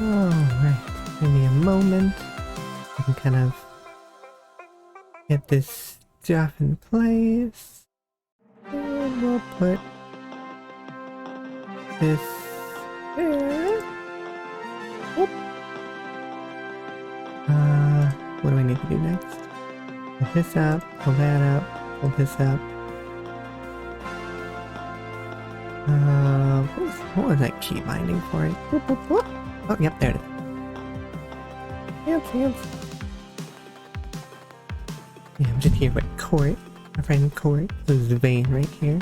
Alright, give me a moment. I can kind of get this stuff in place. And we'll put this there. Whoop. What do I need to do next? Pull this up, pull that up, pull this up. What was that key binding for it? Whoop, whoop, whoop. Oh, yep, there it is. Hands. Yeah, I'm just here with Court, my friend Court. This is Vane right here.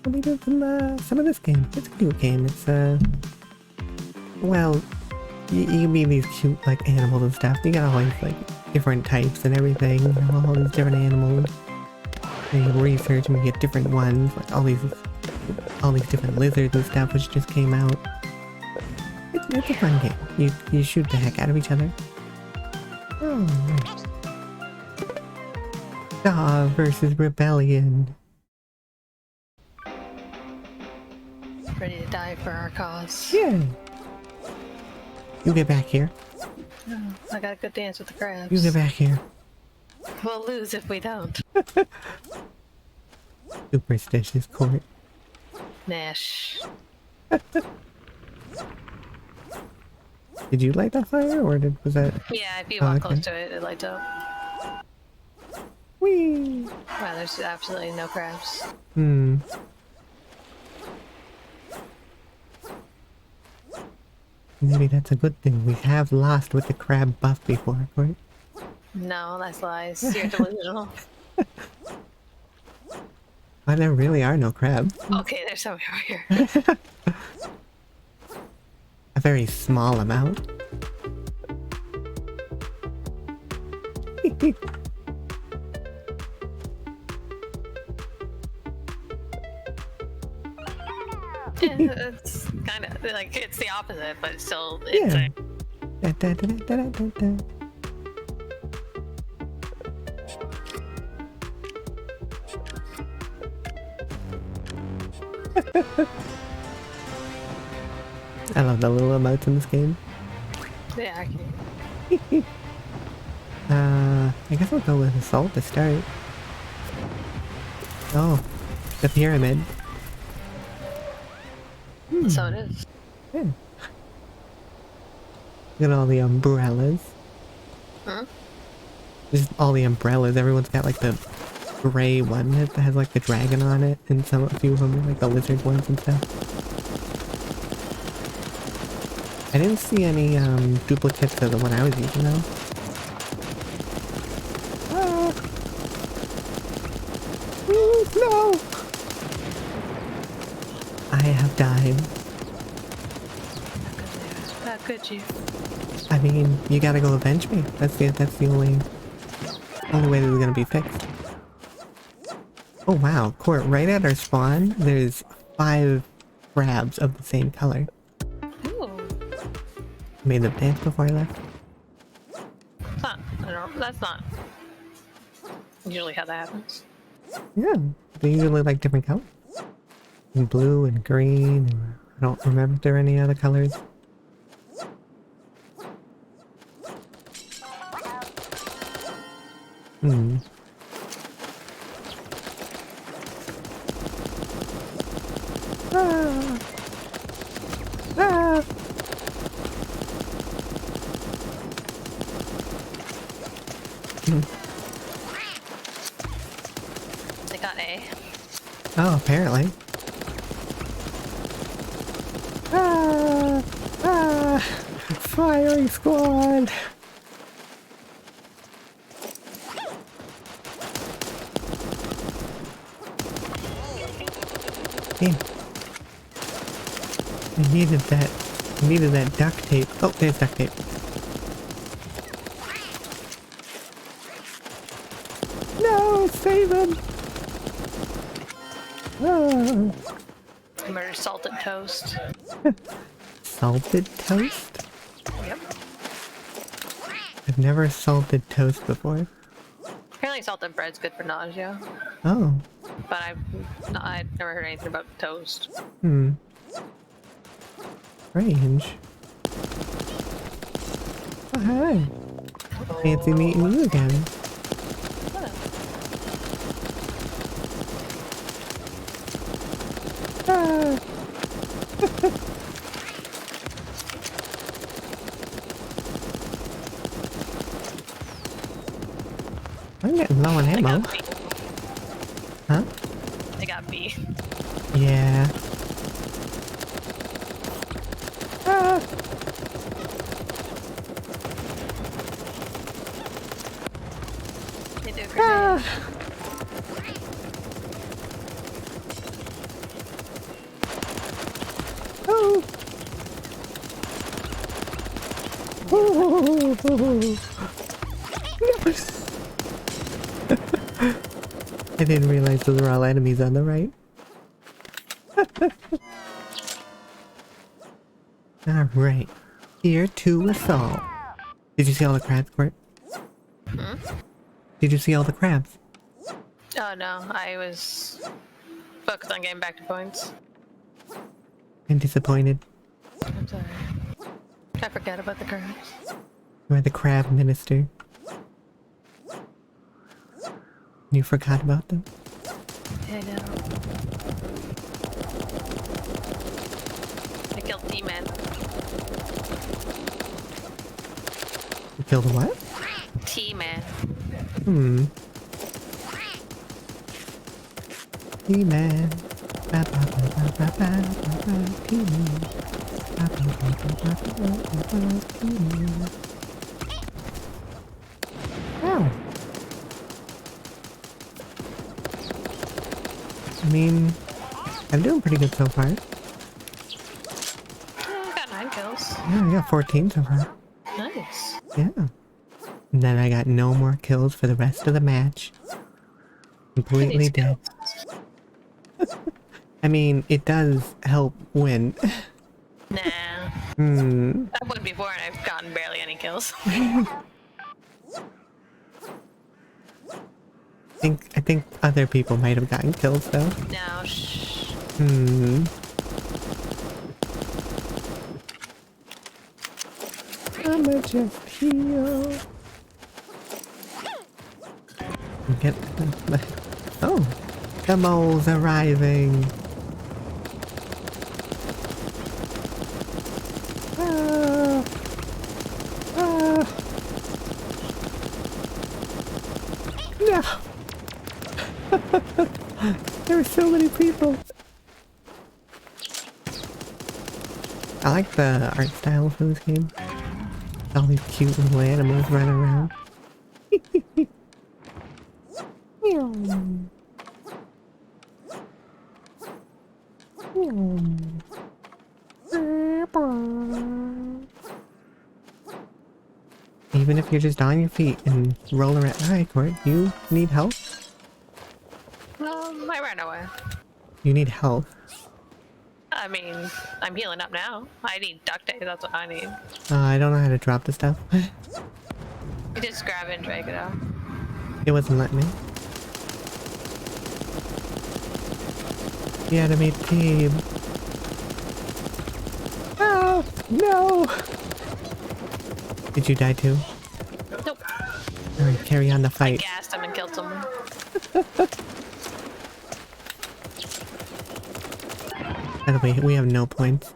Let me do some of this game. It's a cute game. It's well, you can be these cute like animals and stuff. You got all these like different types and everything. You know, all these different animals. And you research and you get different ones, like all these different lizards and stuff, which just came out. It's a fun game. You shoot the heck out of each other. Alright. S.A.R versus Rebellion. Ready to die for our cause. Yeah. You get back here. Oh, I got a good dance with the crabs. You get back here. We'll lose if we don't. Superstitious Court. Nash. Did you light that fire, or was that? Yeah, if you walk close to it, it lights up. Whee! Wow, there's absolutely no crabs. Maybe that's a good thing. We have lost with the crab buff before, right? No, that's lies. You're delusional. But there really are no crabs. Okay, there's some over here. A very small amount. Yeah, it's kind of like it's the opposite, but still it's Yeah. Da, da, da, da, da, da, da. I love the little emotes in this game. Yeah, I guess I'll go with Assault to start. Oh, the pyramid. so it is. Yeah. Look at all the umbrellas. Huh? Just all the umbrellas. Everyone's got like the gray one that has like the dragon on it, and a few of them are like the lizard ones and stuff. I didn't see any duplicates of the one I was using though. Ah. No! I have died. How could you? I mean, you gotta go avenge me. That's the only way this is gonna be fixed. Oh wow, Court, right at our spawn, there's 5 crabs of the same color. Ooh. Made them dance before I left. Huh. I don't, that's not usually how that happens. Yeah, they usually like different colors. And blue and green, and I don't remember if there are any other colors. Ah! Ah! They got A. Oh, apparently. Ah! Ah! Firing squad! Damn. I needed that duct tape. Oh, there's duct tape. No, save him! Oh. Murder salted toast. Salted toast? Yep. I've never salted toast before. Apparently salted bread's good for nausea. Oh. But I've never heard anything about toast. Strange. Oh, hi. Fancy meeting you again. Ah. I'm getting low on I ammo. got B. Huh? I got B. Yeah. Ah. They do a grenade. Ah. Oh. Oh. I didn't realize those were all enemies on the right. Alright. Tier 2 assault. Did you see all the crabs, Court? Hmm? Did you see all the crabs? Oh no, I was focused on getting back to points. I'm disappointed. I'm sorry. I forgot about the crabs. You are the crab minister. You forgot about them? Yeah, I know. I killed T-Man. You killed what? T-Man. Hmm. He-Man. He-Man. Ow. I mean, I'm doing pretty good so far. I got 9 kills. Yeah, I got 14 so far. Nice. Yeah. And then I got no more kills for the rest of the match. Completely dead. I mean, it does help win. Nah. Hmm. I've won before and I've gotten barely any kills. I think other people might have gotten kills though. No, shh. Hmm. I'ma just heal. Get oh, the mole's arriving. Ah, ah. No. There were so many people. I like the art style for this game. All these cute little animals running around. Even if you're just on your feet and roll around. Hi, Court. You need help? I ran away. You need help. I mean, I'm healing up now. I need duct tape, that's what I need. I don't know how to drop the stuff. You just grab it and drag it out. It wasn't letting me. The enemy team. Oh, no! Did you die too? Nope. Alright, carry on the I fight. gassed him and killed someone. By the way, we have no points.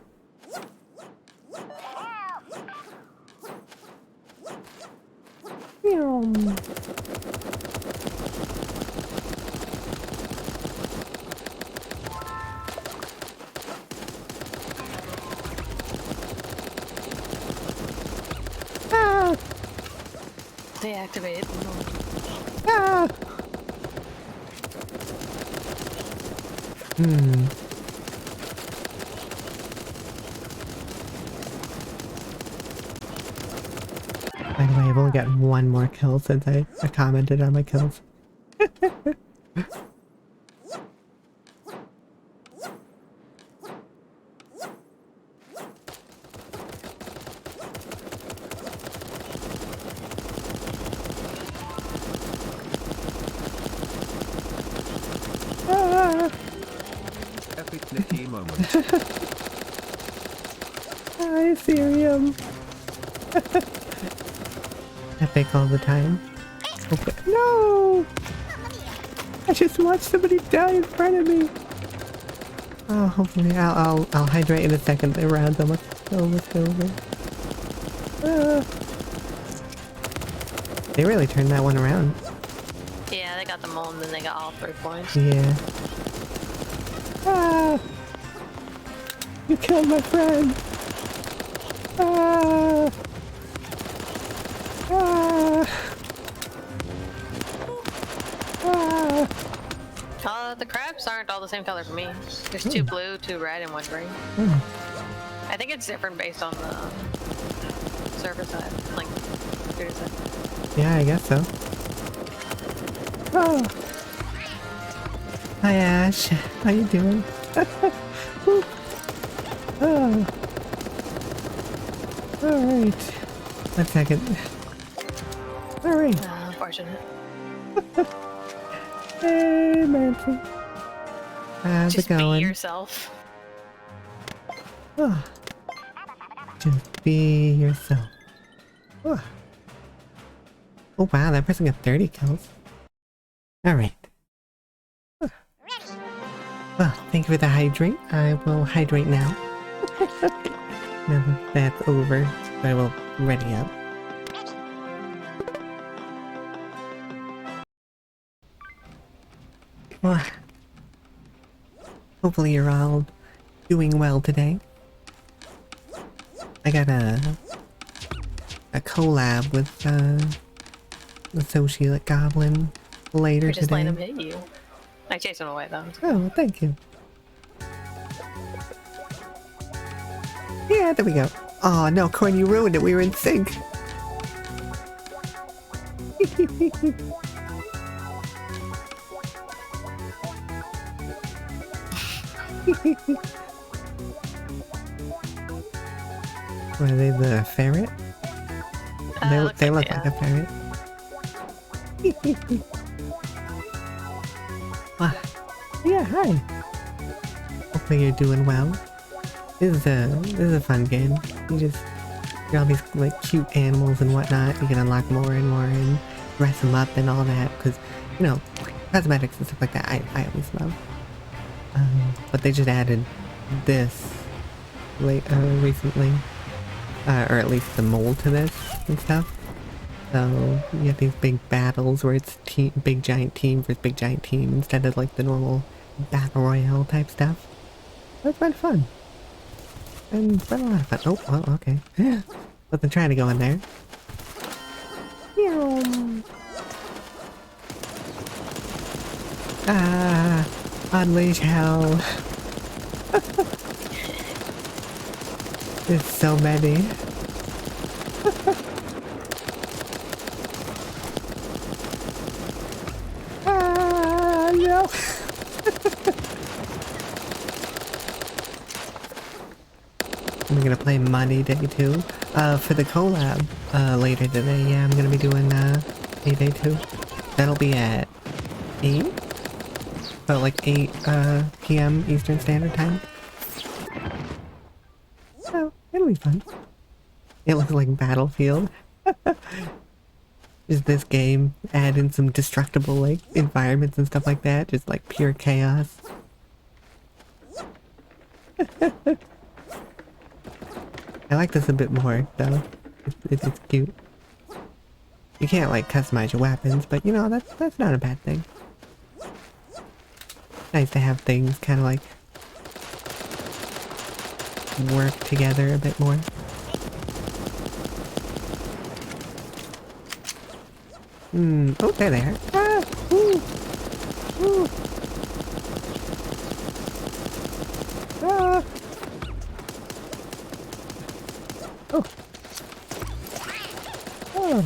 Ah! Deactivated the mode. Ah! Hmm. By the way, I've only got one more kill since I commented on my kills. Ah! Epic Nicky moment. Hi, Ethereum. epic all the time. Okay. No! I just watched somebody die in front of me. Oh, hopefully I'll hydrate in a second. Around them. Let's go over. They really turned that one around. Yeah, they got the mole and then they got all 3 points. Yeah. Ah! You killed my friend! Ah! Ah! Ah! The crabs aren't all the same color for me. There's 2 blue, 2 red, and 1 green. Oh. I think it's different based on the server side, like computer side. Yeah, I guess so. Oh! Hi Ash, how you doing? Oh. Alright. 1 second. Alright. Unfortunate. Hey, Manson. How's Just it going? be yourself. Oh. Just be yourself. Oh. Oh wow, that person got 30 kills. Alright. Oh. Well, thank you for the hydrate. I will hydrate now. Now that that's over, I will ready up. Well, hopefully you're all doing well today. I got a collab with AssociateGoblin later Or just today. let them hit you. I chased them away though. Oh, well, thank you. Yeah, there we go. Oh no, Corn, you ruined it. We were in sync. What are they, the ferret? They look like a ferret. Yeah, hi. Hopefully you're doing well. This is a fun game. You got all these like cute animals and whatnot. You can unlock more and more and dress them up and all that. Because, you know, cosmetics and stuff like that I always love. But they just added this recently. Or at least the mold to this and stuff. So you have these big battles where it's big giant team versus big giant team instead of like the normal battle royale type stuff. That's been fun. And it's been a lot of fun. Oh, well, okay. Wasn't trying to go in there. Meow. Ah, unleash hell. There's so many. Ah, no. I'm gonna play Money Day too. For the collab later today. Yeah, I'm gonna be doing Payday 2. That'll be at 8? About like 8 p.m. Eastern Standard Time. So, it'll be fun. It looks like Battlefield. Just this game, add in some destructible like environments and stuff like that. Just like pure chaos. I like this a bit more though. It's cute. You can't like customize your weapons, but you know, that's not a bad thing. Nice to have things kind of like work together a bit more. Oh, there they are. Ah! Ooh! Ooh! Ah! Oh! Oh!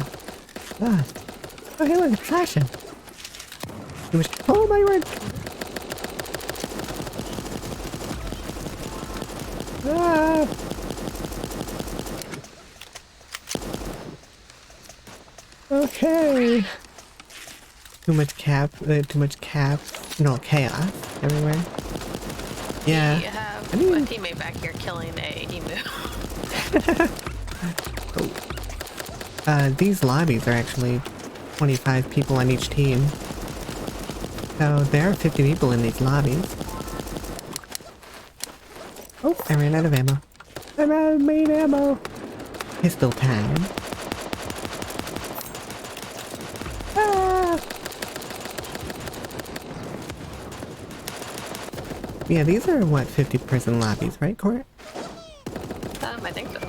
Ah! Oh, hey, look, it's flashing! Oh my word! Ah! Okay. Too much no, chaos everywhere. Yeah. We have I mean, a teammate back here killing a emu. These lobbies are actually 25 people on each team. So there are 50 people in these lobbies. Oh, I ran out of ammo. I'm out of main ammo. Pistol time. Ah! Yeah, these are what, 50-person lobbies, right, Court? I think so.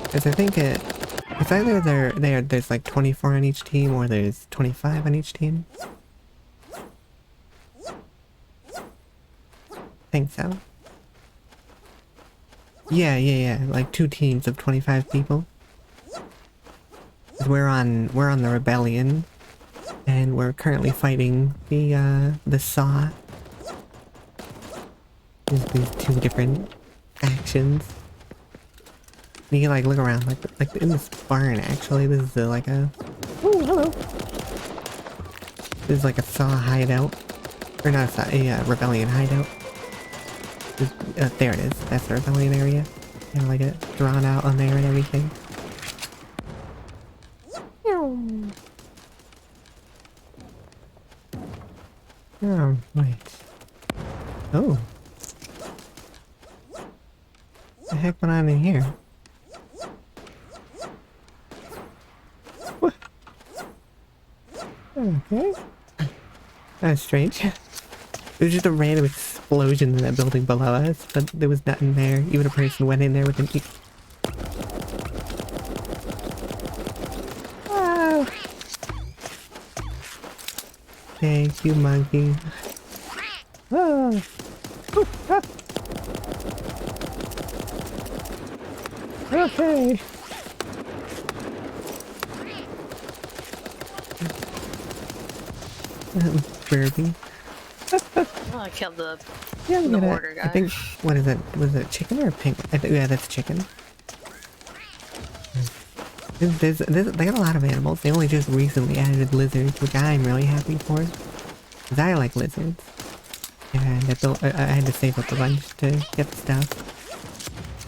Because I think it's either there's like 24 on each team or there's 25 on each team. Think so. Yeah, like 2 teams of 25 people. 'Cause we're on the rebellion, and we're currently fighting the S.A.R. There's these 2 different factions. You can like look around, like in this barn. Actually, this is like a. Oh, hello. This is like a S.A.R. hideout, or not a rebellion hideout. There it is. That's the rebellion area. Kind of like it drawn out on there and everything. Oh, right. Oh. What the heck went on in here? What? Okay. That's strange. It was just a random explosion in that building below us, but there was nothing there. Even a person went in there with an Ah! Thank you, monkey. Ah! Ooh, ah! Okay. Birdie. Well, I killed the Yeah, look at mortar that. guy. I think, what is it? Was it chicken or a pink? Yeah, that's chicken. They got a lot of animals. They only just recently added lizards, which I'm really happy for. Because I like lizards. And I had to save up a bunch to get the stuff.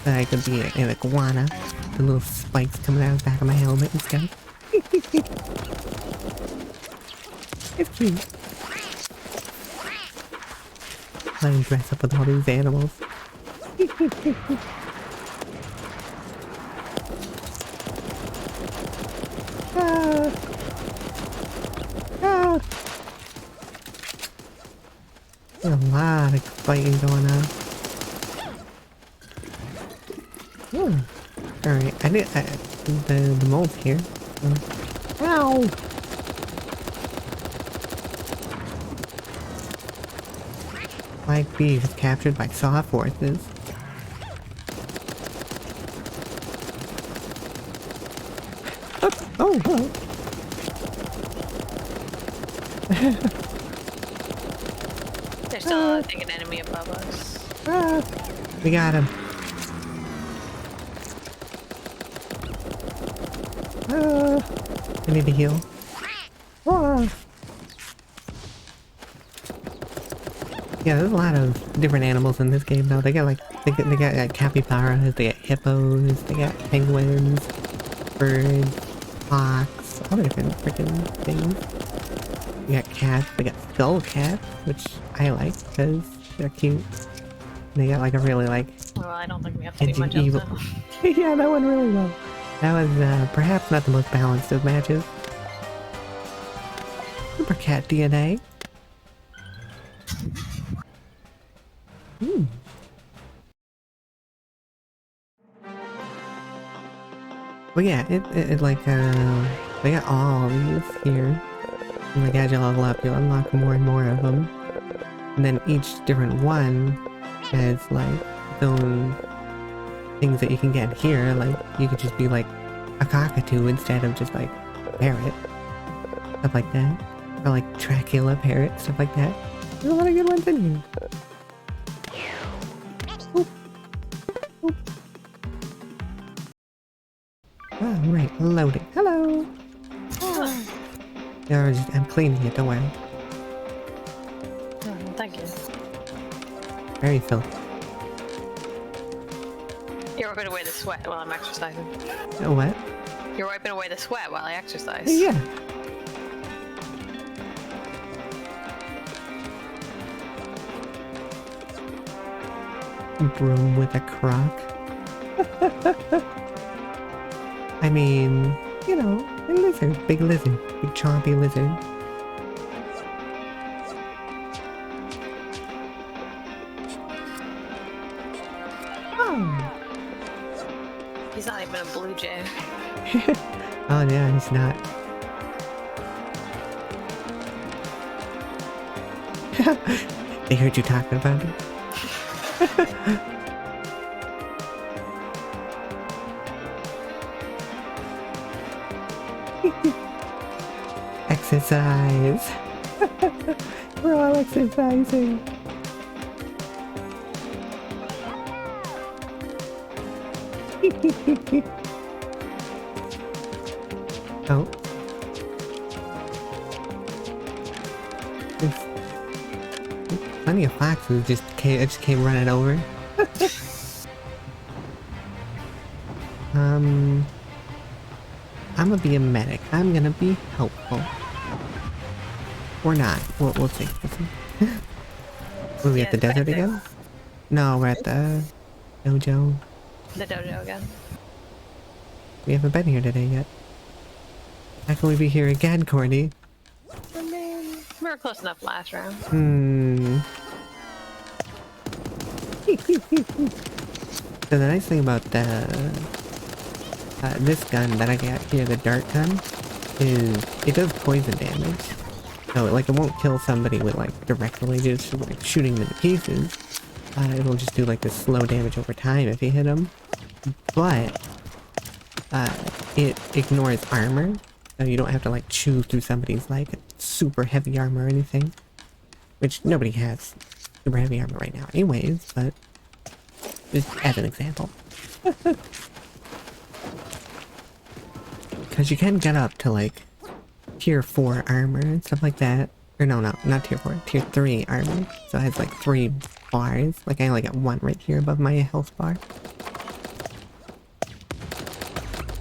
So I could be an iguana. The little spikes coming out of the back of my helmet and stuff. It's cute. I can dress up with all these animals. Ah. Ah. There's a lot of fighting going on. Alright, the mole's here. Ow! Flag B was captured by S.A.R. forces. Oh, hello. There's still, I think, an enemy above us. Ah, we got him. I need to heal. Ah. Yeah, there's a lot of different animals in this game now. They got like they got capybaras, they got hippos, they got penguins, birds, hawks, all the different freaking things. They got cats, they got skull cats, which I like because they're cute. They got like a really like Well, I don't think we have to do edgy much evil. else Yeah, that went really well. That was perhaps not the most balanced of matches. Super cat DNA. But yeah, it like they got all these here. And like as you level up, you'll unlock more and more of them. And then each different one has like its own things that you can get here. Like you could just be like a cockatoo instead of just like a parrot. Stuff like that. Or like Dracula parrot, stuff like that. There's a lot of good ones in here. Oop. Oop. Oh, right, loading. Hello! I'm cleaning it, don't worry. Thank you. Very filthy. You're a bit away the sweat while I'm exercising. Oh, what? You're wiping away the sweat while I exercise. Yeah. Broom with a crock. I mean, you know, a lizard, big chompy lizard. Oh. He's not even a blue jay. Oh yeah, he's not. They heard you talking about it. Exercise. We're all exercising. Oh. There's plenty of foxes just came running over. I'm gonna be a medic. I'm gonna be helpful. Or not. We'll see. Were we at the desert again? No, we're at the dojo. The dojo again. We haven't been here today yet. How can we be here again, Courtney? I mean, we were close enough last round. So the nice thing about this gun that I got here, the dart gun, is it does poison damage. So like it won't kill somebody with like directly just like shooting them to pieces. It'll just do like this slow damage over time if you hit them. But it ignores armor, so you don't have to like chew through somebody's like super heavy armor or anything. Which nobody has super heavy armor right now anyways, but just as an example. Because you can get up to like tier 4 armor and stuff like that. Or no, not tier 4, tier 3 armor. So it has like 3 bars. Like I only got 1 right here above my health bar.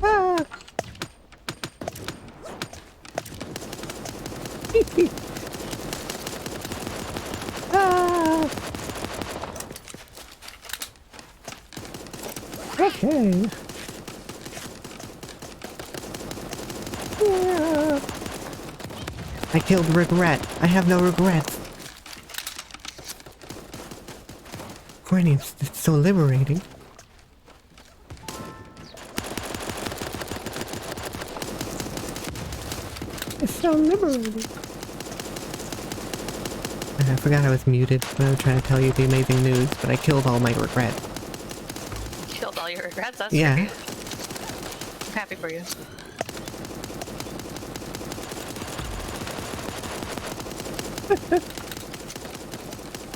Ah! Ah! Okay. Yeah. I killed regret. I have no regrets. Courtney, it's so liberating. It's so liberating. I forgot I was muted when I was trying to tell you the amazing news, but I killed all my regrets. You killed all your regrets? That's Yeah. great. I'm happy for you.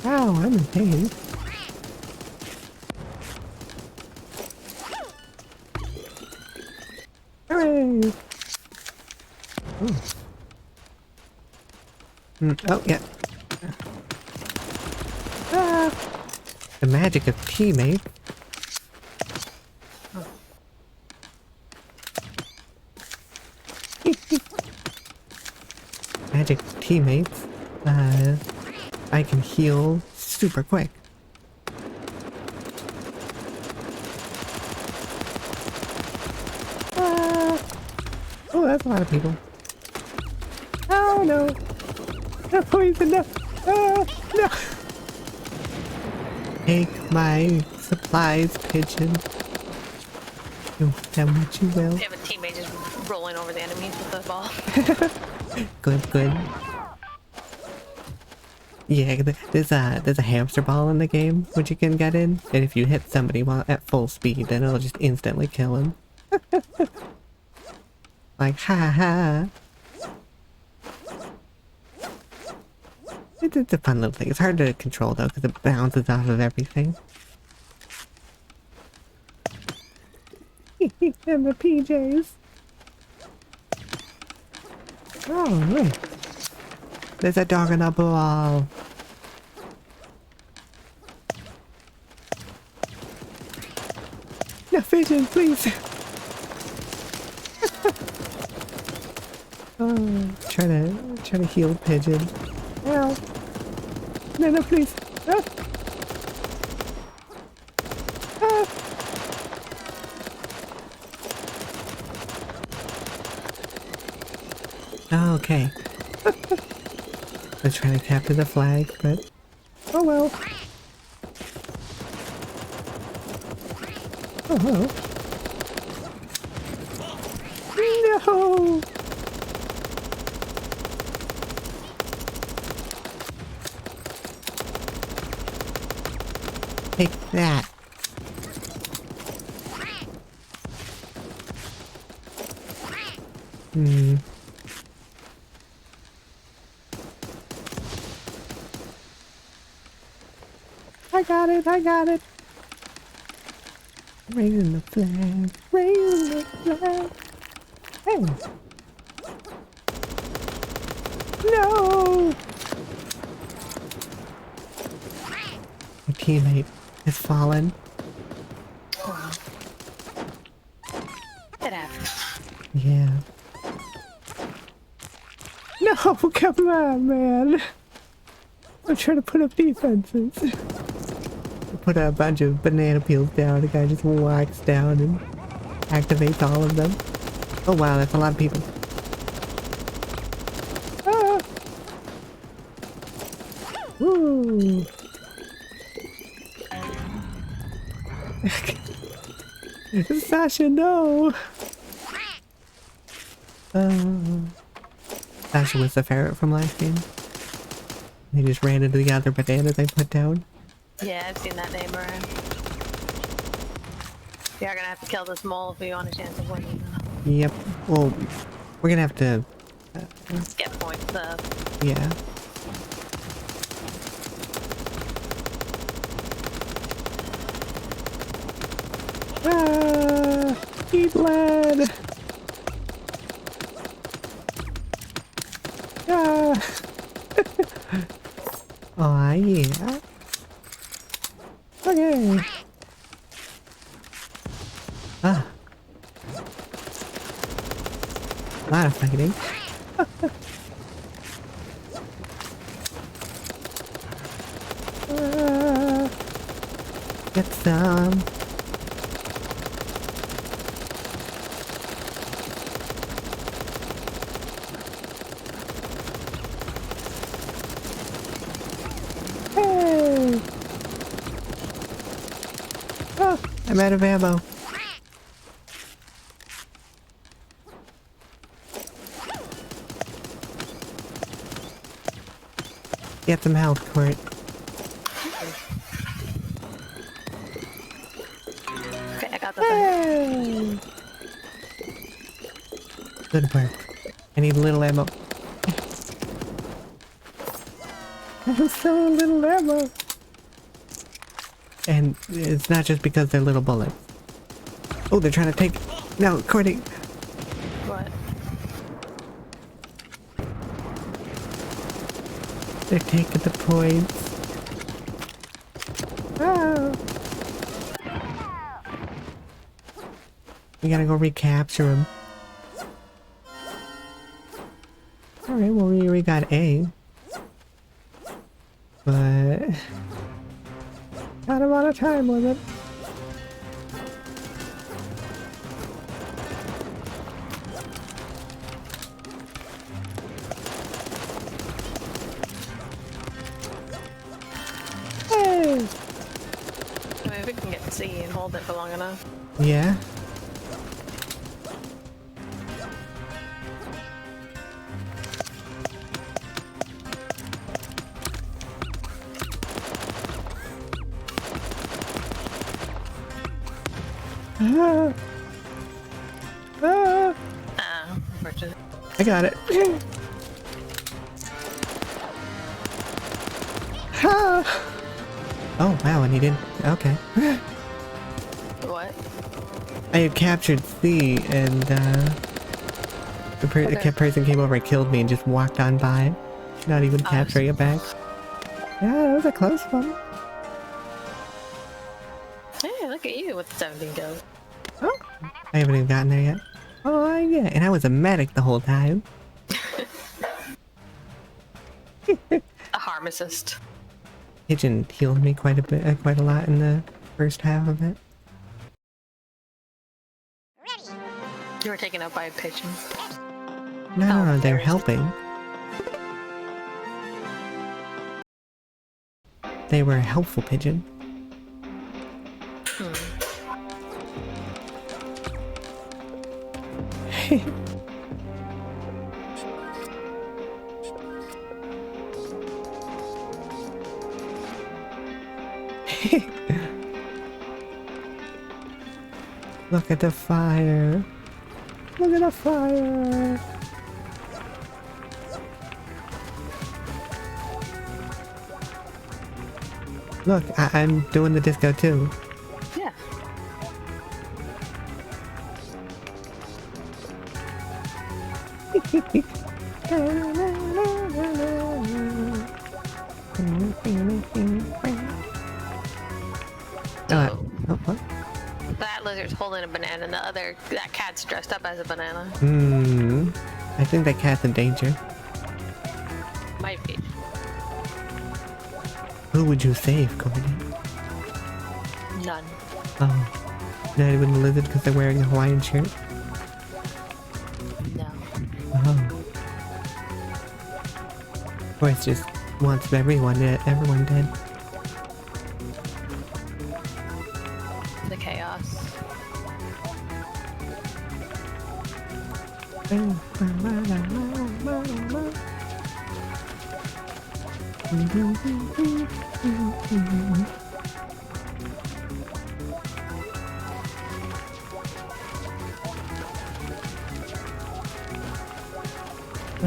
Wow, I'm in pain. Hooray! Oh. Oh, yeah. Ah! The magic of teammate. Magic teammates. I can heal super quick. Ah! Oh, that's a lot of people. Oh no! No poison, no! Ah, no! Take my supplies, pigeon. You'll tell what you will. You have a teammate just rolling over the enemies with the ball. Good, good. Yeah, there's a hamster ball in the game which you can get in, and if you hit somebody while at full speed, then it'll just instantly kill him. Like, ha ha. It's a fun little thing. It's hard to control though, because it bounces off of everything. And the PJs. Oh, wait. There's a dog in a ball. No, pigeon, please. Oh, try to heal the pigeon. Ow. No, no, please. Ah. Ah. Oh, okay. I was trying to capture the flag, but oh well. Oh, hello. No! Take that. Hmm. I got it, I got it. Raising the flag, raising the flag. Hey. No! My teammate has fallen. It happens. Yeah. No, come on, man. I'm trying to put up defenses. I put a bunch of banana peels down. The guy just walks down and activates all of them. Oh wow, that's a lot of people. Ah! Woo! Sasha, no! Sasha was the ferret from last game. They just ran into the other bananas I put down. Yeah, I've seen that name around. We are gonna have to kill this mole if we want a chance of winning. Yep. Well, we're gonna have to... Get points up. yeah. Ah! Eat lead! Ah! Aw, yeah. Okay. Ah. A lot of fighting. Get some. Hey! Oh, I'm out of ammo. Get some health, Court. Okay, I got the thing. Hey! Good work. I need a little ammo. I have so little ammo. And it's not just because they're little bullets. Oh, they're trying to take... No, Courtney. What? They're taking the points. Oh. We gotta go recapture him. Alright, well we got A. But... Not a lot of time with it. Hey! I mean, if we can get C and hold it for long enough. Yeah? Ah. Ah. Ah, unfortunate. I got it. Ah. Oh wow, and he didn't. Okay. What? I had captured C, and the person came over and killed me and just walked on by, not even capturing it back. Yeah, that was a close one. Hey, look at you with 17 kills. Oh, I haven't even gotten there yet. Oh yeah, and I was a medic the whole time. A harm assist. Pigeon healed me quite a bit, quite a lot in the first half of it. You were taken out by a pigeon. No, they're there is- helping. They were a helpful pigeon. Look at the fire. Look at the fire. Look, I'm doing the disco too. Yeah. Oh, what? That lizard's holding a banana, and that cat's dressed up as a banana. I think that cat's in danger. Might be. Who would you save, Cody? None. Oh, not even the lizard because they're wearing a Hawaiian shirt? No. Oh. Of course, just wants everyone dead. The chaos. Oh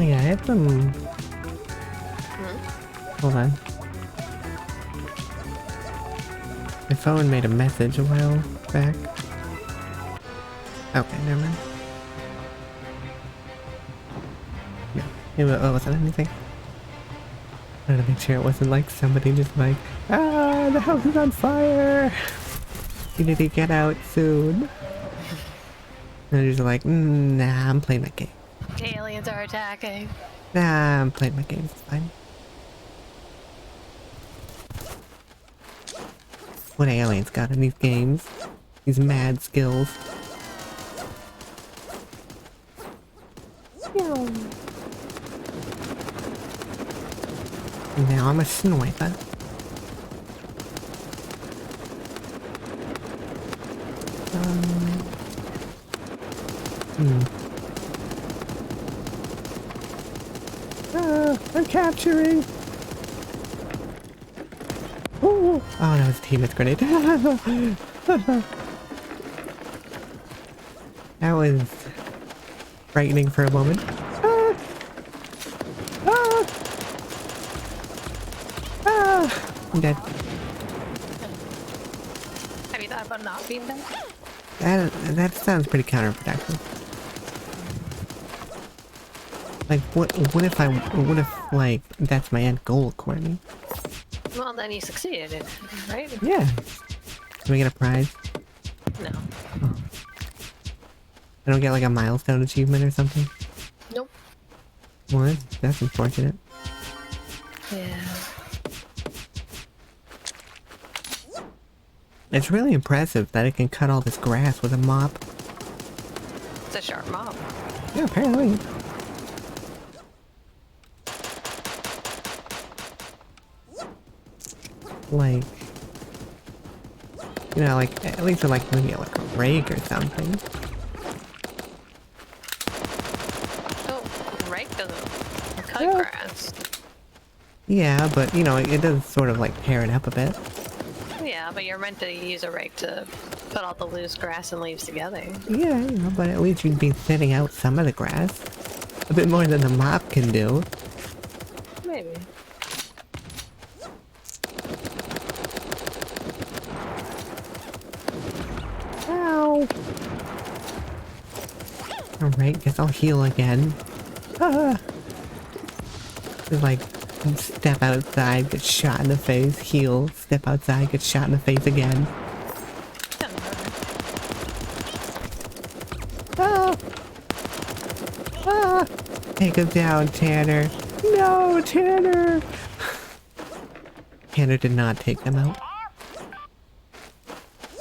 yeah, I had some... Hold on. My phone made a message a while back. Okay, never mind. No, it wasn't anything. I wanted to make sure it wasn't like somebody just like, ah, the house is on fire! You need to get out soon. And they're just like, nah, I'm playing my game. Aliens are attacking. Nah, I'm playing my game, it's fine. What aliens got in these games? These mad skills. Now I'm a sniper. I'm capturing. Oh, that was a teammate's grenade. That was frightening for a moment. I'm dead. Have you thought about not being dead? That sounds pretty counterproductive. Like, what if, like, that's my end goal, Courtney? Well, then you succeeded, right? Yeah. Do I get a prize? No. Oh. I don't get, like, a milestone achievement or something? Nope. Well, that's unfortunate. Yeah. It's really impressive that it can cut all this grass with a mop. It's a sharp mop. Yeah, apparently. Like, you know, like, at least like maybe like a rake or something. Oh, rake doesn't cut Yeah. grass. Yeah, but you know, it does sort of like pair it up a bit. Yeah, but you're meant to use a rake to put all the loose grass and leaves together. Yeah, you know, but at least you'd be thinning out some of the grass. A bit more than the mop can do. Maybe. Ow! Alright, guess I'll heal again. Ah! Just like, step outside, get shot in the face, heal, step outside, get shot in the face again. Ah! Ah! Take him down, Tanner. No, Tanner! Tanner did not take them out.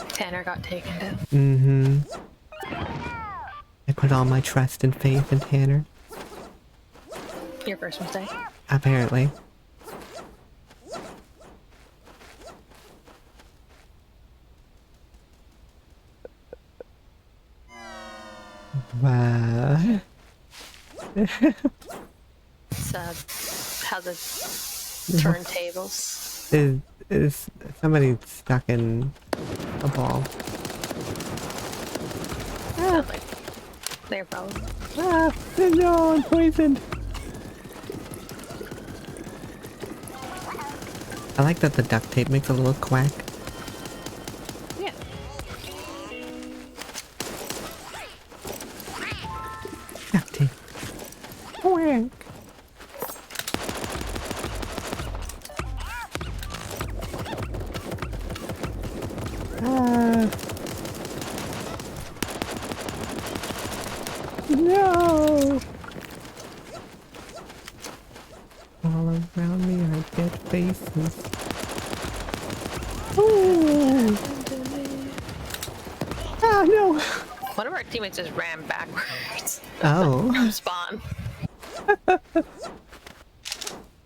Tanner got taken down. Mm-hmm. I put all my trust and faith in Tanner. Your first mistake. Apparently. Wow. So, how the turntables. Is somebody stuck in a ball? Sounds like their problem. Ah, no, I'm poisoned. I like that the duct tape makes a little quack. Yeah. Duct tape. Quack. Ah. No. All around me are dead faces. Ooh. Ah, no. One of our teammates just ran backwards Oh. from spawn.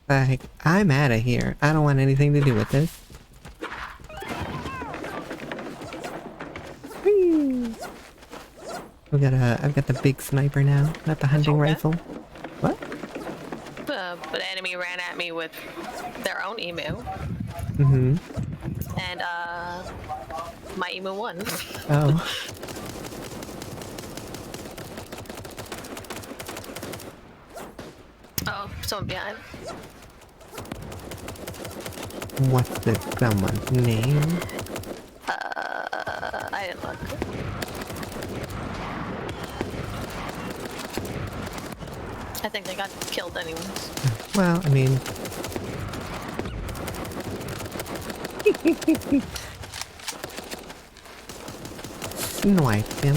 Like, I'm out of here. I don't want anything to do with this. Whee! I've got the big sniper now, not the hunting Okay. rifle. What? But the enemy ran at me with their own emu, Mm-hmm. and my emu won. Oh. Oh, someone behind. What's this someone's name? I didn't look. I think they got killed anyways. Well, I mean... Sniped him.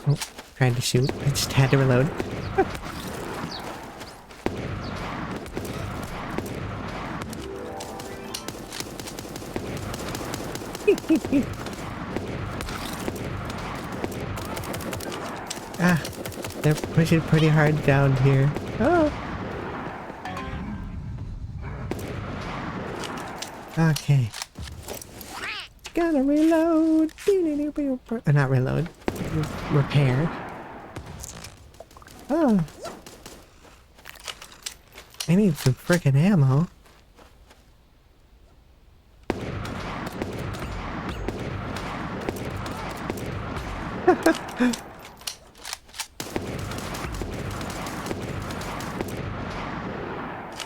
Oh, tried to shoot. I just had to reload. Ah, they're pushing pretty hard down here. Oh. Okay. Gotta reload. Not reload. Repair. Oh. I need some frickin' ammo.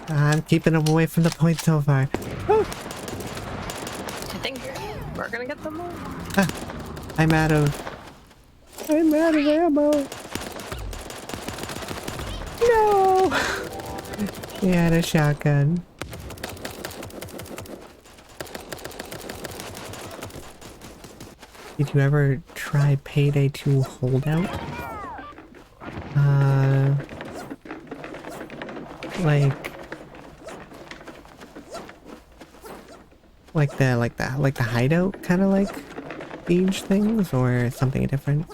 I'm keeping them away from the point so far. Oh. I think we're gonna get them all. Ah, I'm out of ammo. No! He had a shotgun. Did you ever try Payday 2 Holdout? Like the hideout kind of like siege things, or something different?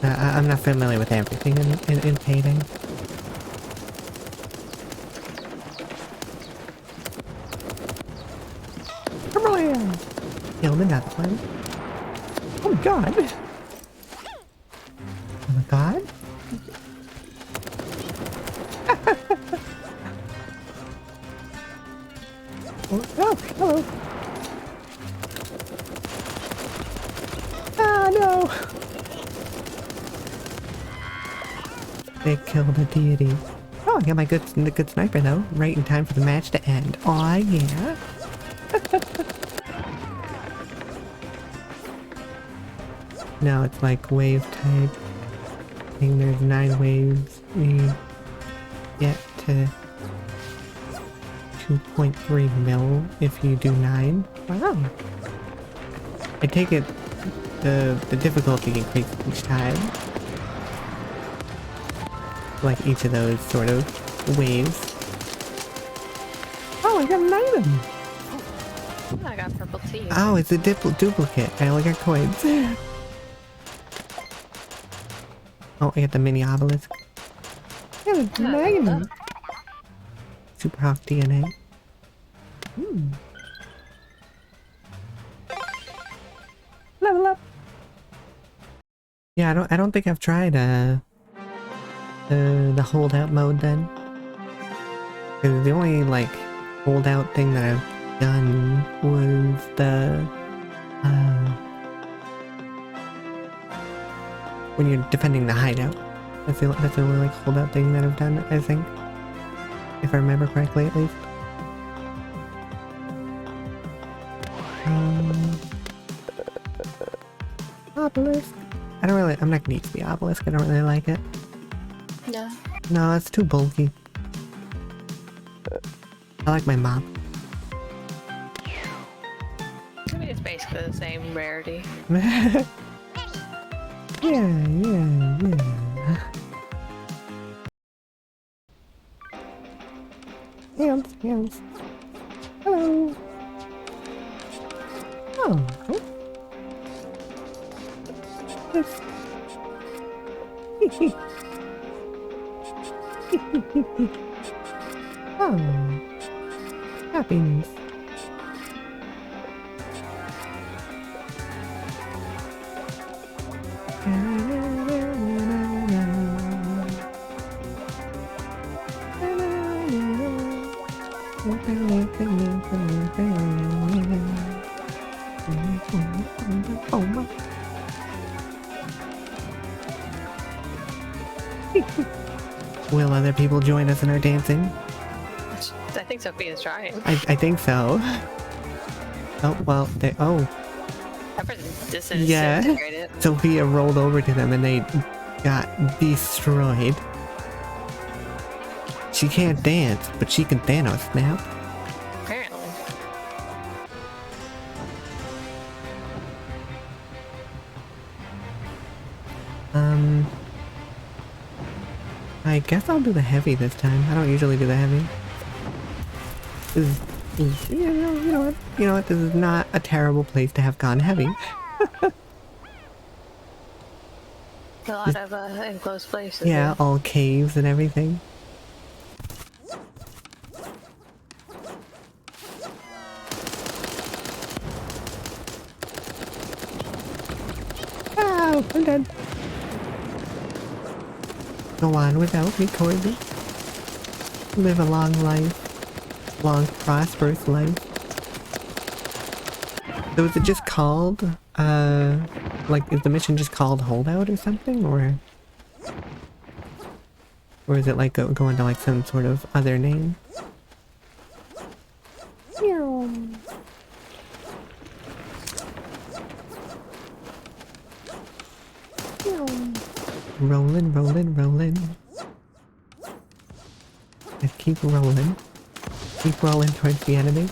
I'm not familiar with everything in Payday. Come on! Killed another one. Oh my god! Oh my god! Oh, hello! Ah, no! They killed a deity. Oh, I got my good sniper though, right in time for the match to end. Aw, yeah. No, it's like wave type. I think there's 9 waves we get to to 2.3 mil if you do 9. Wow. I take it the difficulty increases each time. Like each of those sort of waves. Oh, I got an item! I got purple tea. Oh, it's a duplicate. I only got coins. Oh, I got the mini obelisk. Yeah, it's an item. Super Hawk DNA. Level up. Yeah, I don't think I've tried the holdout mode then. 'Cause the only like holdout thing that I've done was the when you're defending the hideout. That's the only like holdout thing that I've done, I think. If I remember correctly at least. Obelisk. I'm not gonna use the obelisk, I don't really like it. No. No, it's too bulky. I like my mop. I mean, it's basically the same rarity. Yeah. Hands. Hello. Oh. Yes. Oh. Happiness. Will other people join us in our dancing? I think Sophia's trying. I think so. Oh, well, oh. That person Yeah. disintegrated. Sophia rolled over to them and they got destroyed. She can't dance, but she can Thanos snap. Apparently. I guess I'll do the heavy this time. I don't usually do the heavy. You know what? This is not a terrible place to have gone heavy. A lot of enclosed places. Yeah, all caves and everything. Oh, I'm dead. Go on without me, Corby. Live a long life. Long, prosperous life. So is it just called, like, is the mission just called Holdout or something, or is it like going to like some sort of other name? Rolling. Just keep rolling. Keep rolling towards the enemy.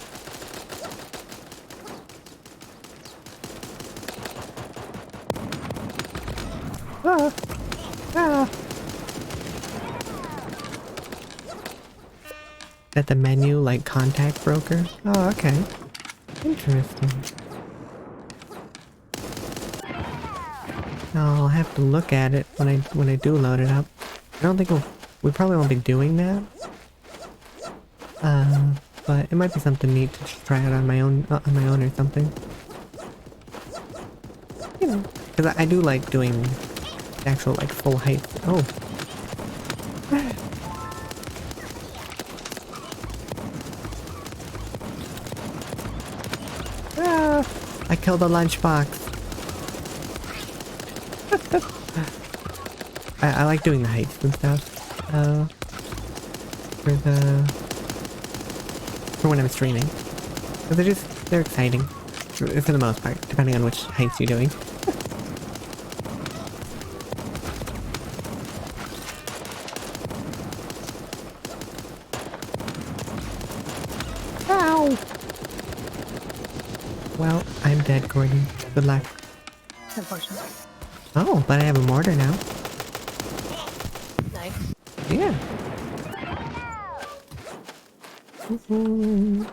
At the menu, like contact broker? Oh, okay. Interesting. I'll have to look at it when I do load it up. I don't think we probably won't be doing that. But it might be something neat to just try out on my own or something. You know, because I do like doing actual like full height. Oh. I killed a lunchbox. I like doing the heights and stuff. For when I'm streaming. Because they're exciting. For the most part, depending on which heights you're doing. dead, Courtney. Good luck. Unfortunately. Oh, but I have a mortar now. Nice. Yeah. Woohoo.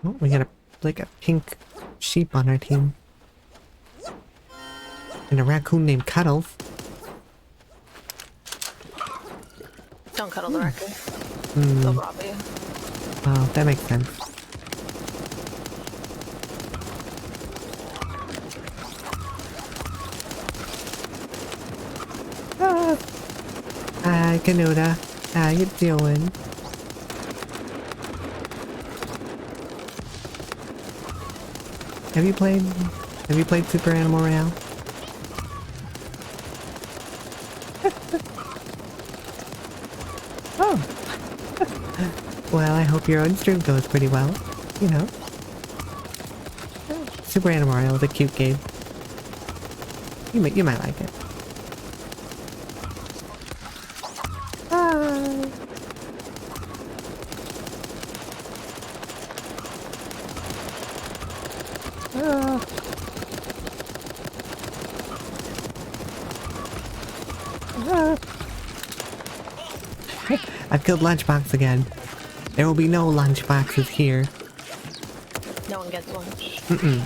Oh, we got like a pink sheep on our team. And a raccoon named Cuddles. Don't cuddle the raccoon. Hmm. They'll rob you. Oh, that makes sense. Ah. Hi, Canuta. How you doing? Have you played Super Animal Royale? Oh. Well, I hope your own stream goes pretty well. You know. Super Animal Royale is a cute game. You might like it. Hi. Ah. Ah. I've killed Lunchbox again. There will be no lunchboxes here. No one gets lunch. Mm-mm.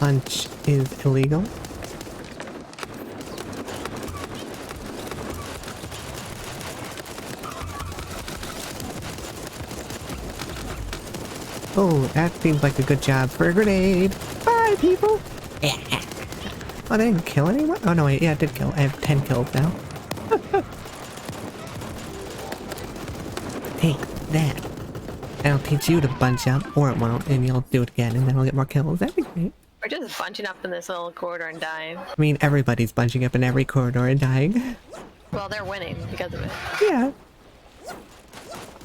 Lunch is illegal. Oh, that seems like a good job for a grenade. Bye, people! Oh, they didn't kill anyone? Oh, no, wait. Yeah, it did kill. I have 10 kills now. Take that. That'll teach you to bunch up, or it won't, and you'll do it again, and then I'll get more kills. That'd be great. We're just bunching up in this little corridor and dying. I mean, everybody's bunching up in every corridor and dying. Well, they're winning because of it. Yeah.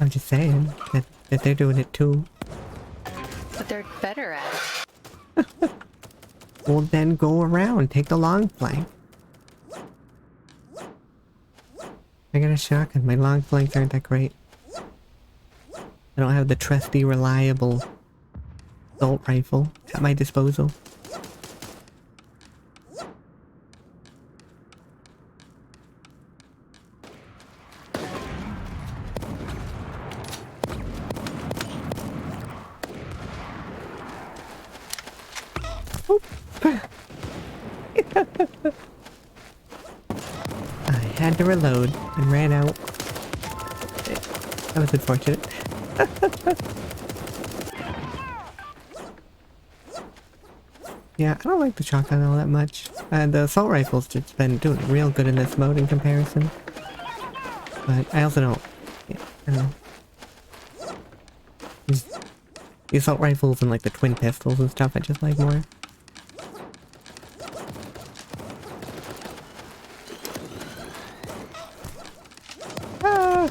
I'm just saying that they're doing it too. But they're better at it. Well, then go around. Take the long flank. I got a shotgun. My long flanks aren't that great. I don't have the trusty, reliable assault rifle at my disposal. Oop. I had to reload and ran out. That was unfortunate. Yeah, I don't like the shotgun all that much. The assault rifle's just been doing real good in this mode in comparison. But I also don't... Yeah, I don't know. The assault rifles and like the twin pistols and stuff I just like more. Ah!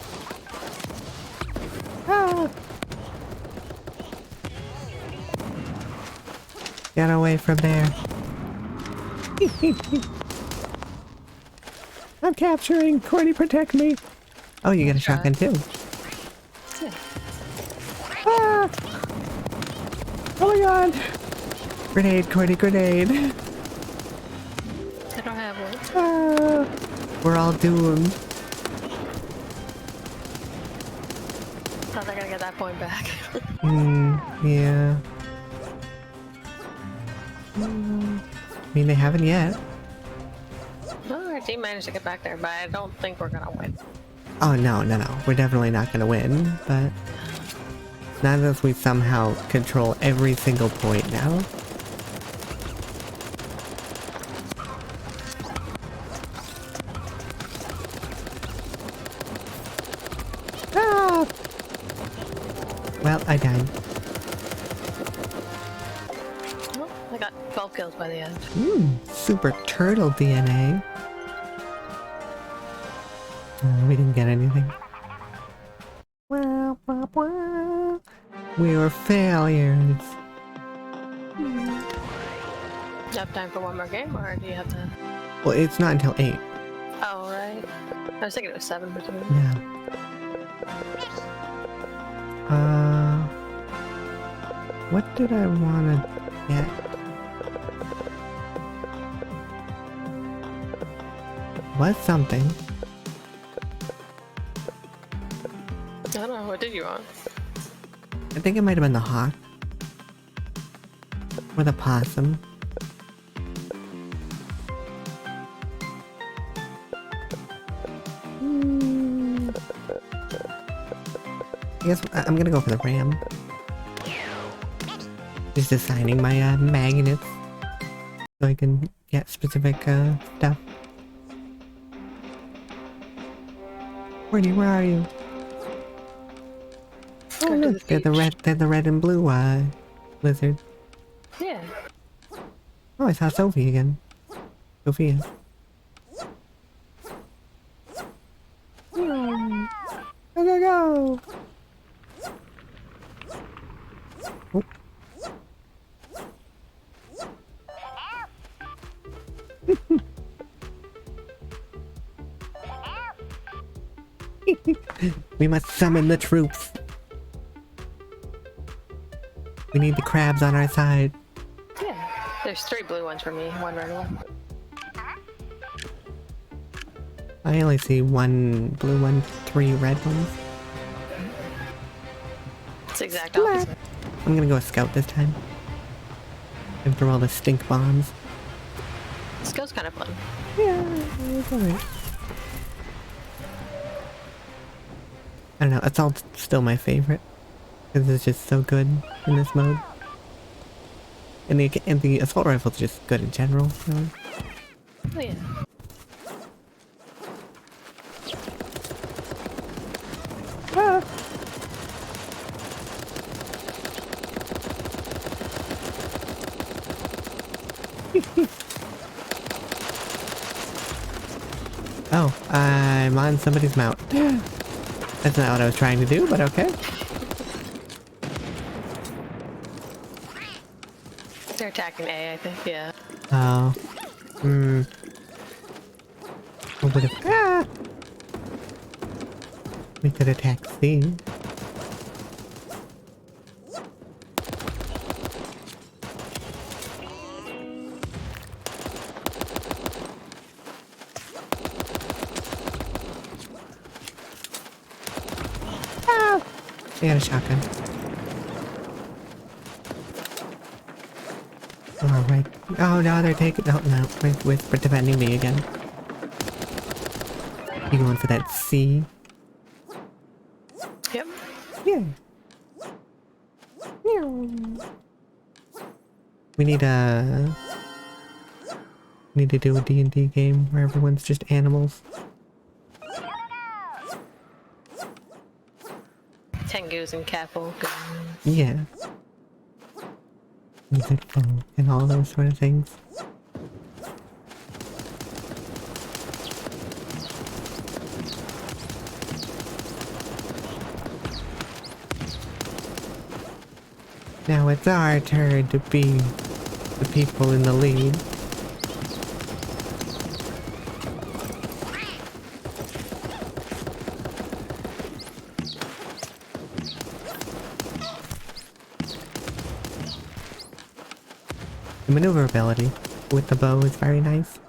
Ah! Get away from there. I'm capturing. Cordy, protect me. Oh, you get a shotgun too. Yeah. Ah! Oh my god. Grenade, Cordy, grenade. I don't have one. Ah! We're all doomed. Thought they're gonna get that point back. Yeah. I mean, they haven't yet. Well, our team managed to get back there, but I don't think we're gonna win. Oh, no. We're definitely not gonna win, but... not unless we somehow control every single point now. Ah! Well, I died. Well, I got 12 kills by the end. Super turtle DNA. We didn't get anything. We were failures. Do you have time for one more game, or do you have to... Well, it's not until 8. Oh, right. I was thinking it was 7 for some reason. Yeah. What did I wanna yet. Was something. I don't know. What did you want? I think it might have been the hawk. Or the possum. I guess I'm gonna go for the ram. Just assigning my magnets so I can get specific stuff. Where are you? Oh Go to look, they're beach. the red and blue lizard. Yeah. Oh, I saw Sophie again. Sophia. Go, go, go! Oh. We must summon the troops. We need the crabs on our side. Yeah. There's 3 blue ones for me, 1 red one. I only see 1 blue one, 3 red ones. It's the exact opposite. I'm gonna go scout this time. And throw all the stink bombs. Scout's kind of fun. Yeah, it's alright. I don't know, it's all still my favorite. Because it's just so good in this mode. And the assault rifle's just good in general. So. Oh yeah. Ah. Oh, I'm on somebody's mount. That's not what I was trying to do, but okay. They're attacking A, I think. Yeah. Oh. Hmm. What would have... Ah! We could attack C. Ah! They got a shotgun. Alright. Oh no, they're taking... Oh no, with defending me again. You going for that C? Yep. Yeah. We need to do a D&D game where everyone's just animals. Tengus and Catfolk. Yeah. Music folk and all those sort of things. Now it's our turn to be the people in the lead. The maneuverability with the bow is very nice.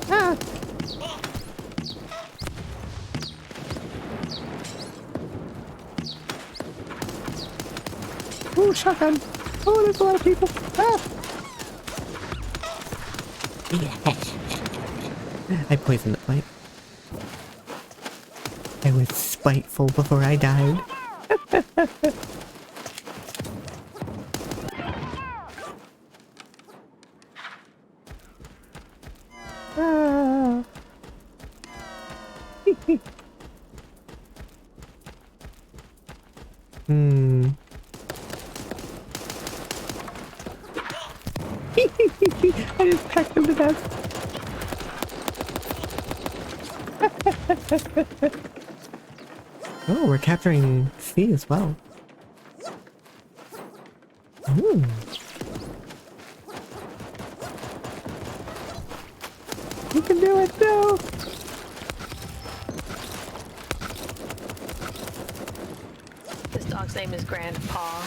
Ah! Ooh, shotgun! Oh, there's a lot of people! Ah! I poisoned the fight. I was spiteful before I died. Ah. Hmm. I just packed him to death. Oh, we're capturing C as well. Ooh. You can do it, though! This dog's name is Grandpa.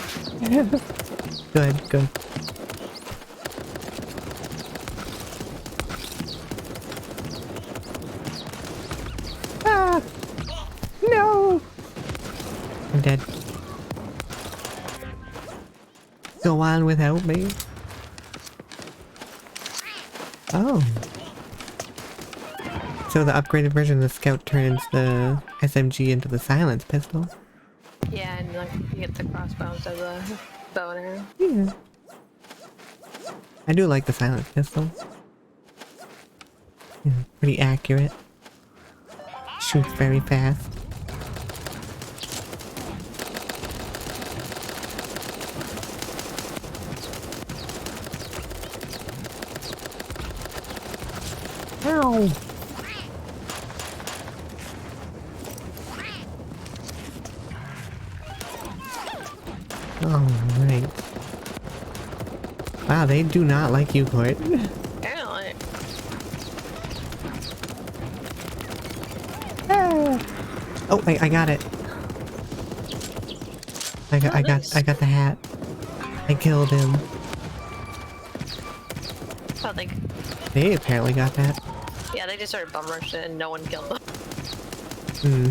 Good, good. Ah! No! I'm dead. Go on without me. Oh. So the upgraded version of the Scout turns the SMG into the silence pistol. Yeah, and like you get the crossbow instead of the bow and arrow. Yeah. I do like the silence pistol. Yeah, pretty accurate. Shoots very fast. Ow! Alright. Wow, they do not like you, Court. Apparently. Ah. Oh, I got it. I got the hat. I killed him. Oh, They apparently got that. yeah, they just started bum rushing and no one killed them. Hmm.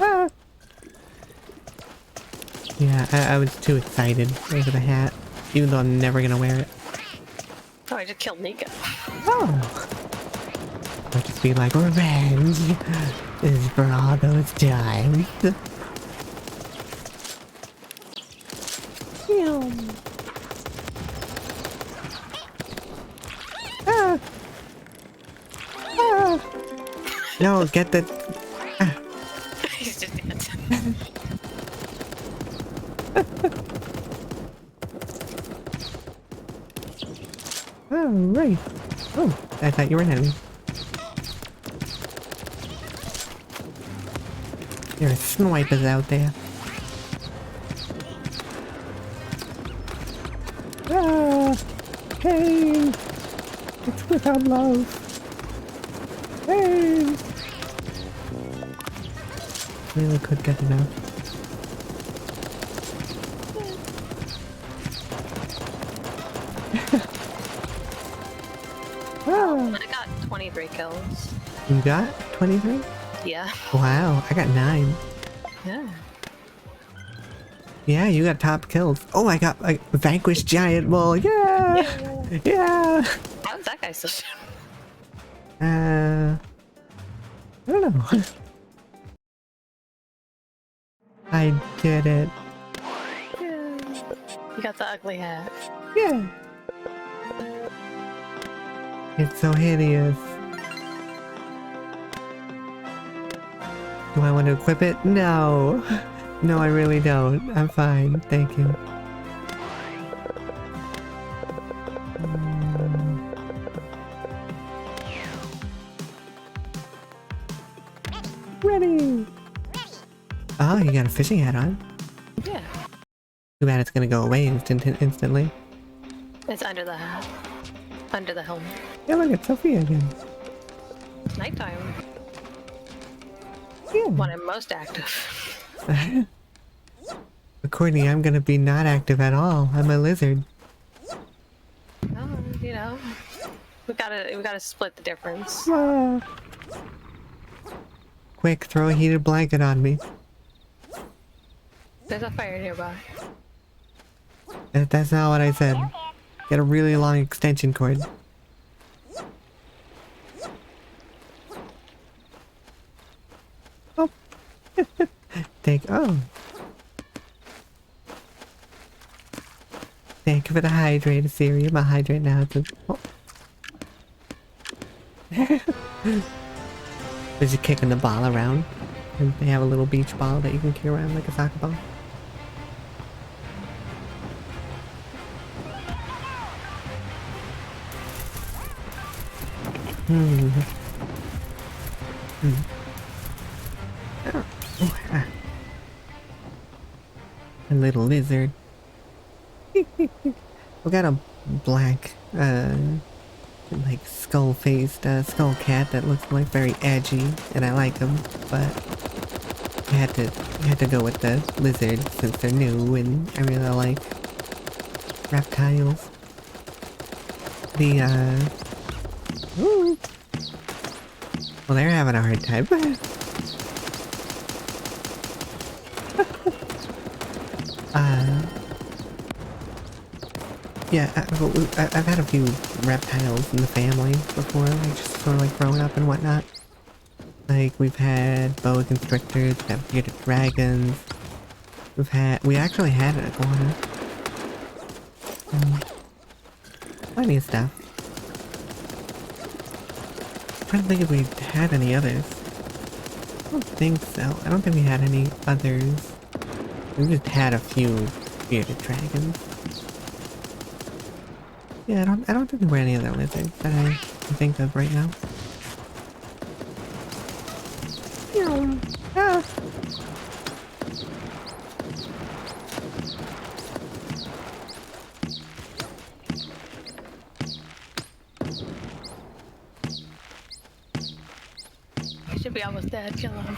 Ah. Yeah, I was too excited over the hat, even though I'm never gonna wear it. Oh, I just killed Nika. Oh! I'll just be like, revenge is for all those times. Ah! Ah! No, get the... Ah. He's just dancing. Oh, right. Oh, I thought you were an enemy. There are snipers out there. Ah! Hey! It's without love. Hey! Really could get enough. Ah! I got 23 kills. You got 23? Yeah. Wow, I got 9. Yeah. Yeah, you got top kills. Oh, I got like vanquished giant bull. Yeah! Yeah! How is that guy still shooting? I don't know. I did it. Yeah. You got the ugly hat. Yeah. It's so hideous. Do I want to equip it? No. No, I really don't. I'm fine. Thank you. Ready. Oh, you got a fishing hat on. Yeah. Too bad it's gonna go away instantly. It's under the hat. Under the helmet. Yeah, look, it's Sophia again. It's nighttime. Yeah. When I'm most active. But Courtney, I'm gonna be not active at all. I'm a lizard. Oh, you know. We gotta split the difference. Ah. Quick, throw a heated blanket on me. There's a fire nearby. That's not what I said. Get a really long extension cord. Oh. Oh. Thank you for the hydrate, Siri. I'm a hydrate now. It's a... Oh. They're just kicking the ball around. And they have a little beach ball that you can kick around like a soccer ball. Hmm. Hmm. Oh. Oh, ah. A little lizard. We got a black, like skull-faced skull cat that looks like very edgy, and I like him, but I had to go with the lizard since they're new and I really like reptiles. The ooh. Well, they're having a hard time. Yeah, I've had a few reptiles in the family before, like just sort of like growing up and whatnot. Like we've had boa constrictors, we've had bearded dragons. We actually had an iguana. Plenty of stuff. I'm trying to think if we had any others. I don't think so. I don't think we had any others. We just had a few bearded dragons. Yeah, I don't think there were any other lizards that I can think of right now. Ah. He should be almost dead. Kill him.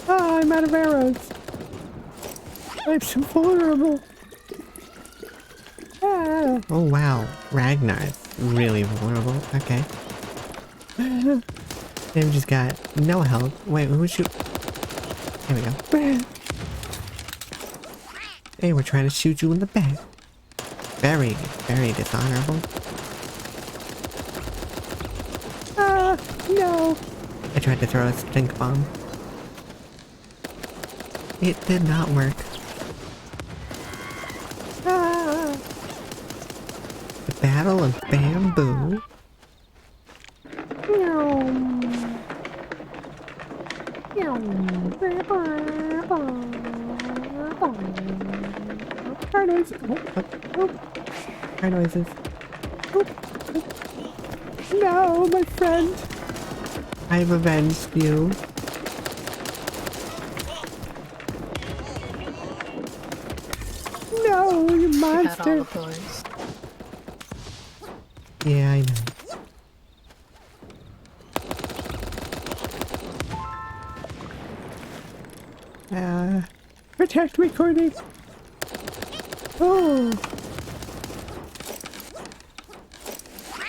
Oh, I'm out of arrows. I'm so vulnerable. Ah. Oh wow, Ragnar's really vulnerable. Okay. They've just got no health. Wait, who shoot? There we go. Hey, we're trying to shoot you in the back. Very, very dishonorable. Ah, no. I tried to throw a stink bomb. It did not work. Ah. The Battle of Bamboo. Car noises. Car noises. No, my friend. I've avenged you. No, you monster. Had all the points. Yeah, I know. Protect me, Courtney. Oh.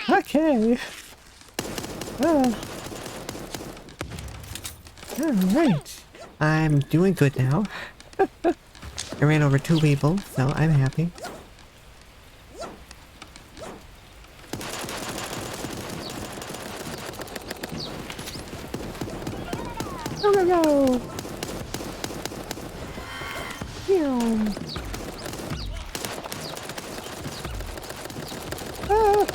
Okay. Alright. I'm doing good now. I ran over 2 people, so I'm happy. Go, go, go! Meow. Ah.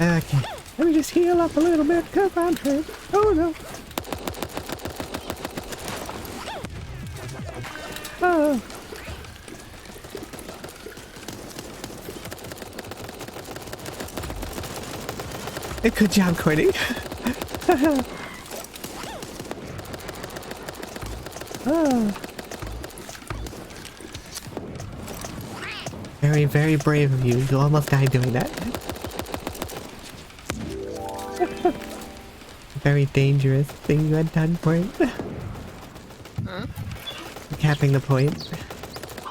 Okay, let me just heal up a little bit because I'm hurt. Oh no. Oh. Good job, Courtney. Oh. Very, very brave of you. You almost died doing that. Very dangerous thing you had done for it. Huh? Capping the point.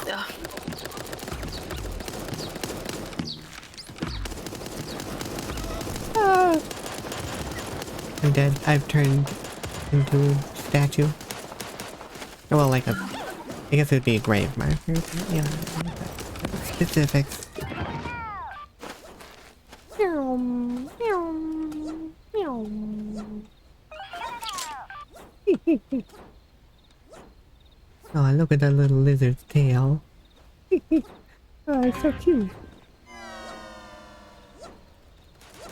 Ugh. Ah. I'm dead. I've turned into a statue. Oh, well, like a... I guess it would be a grave marker, but, you know, specifics. Oh, look at that little lizard's tail. Oh, it's so cute.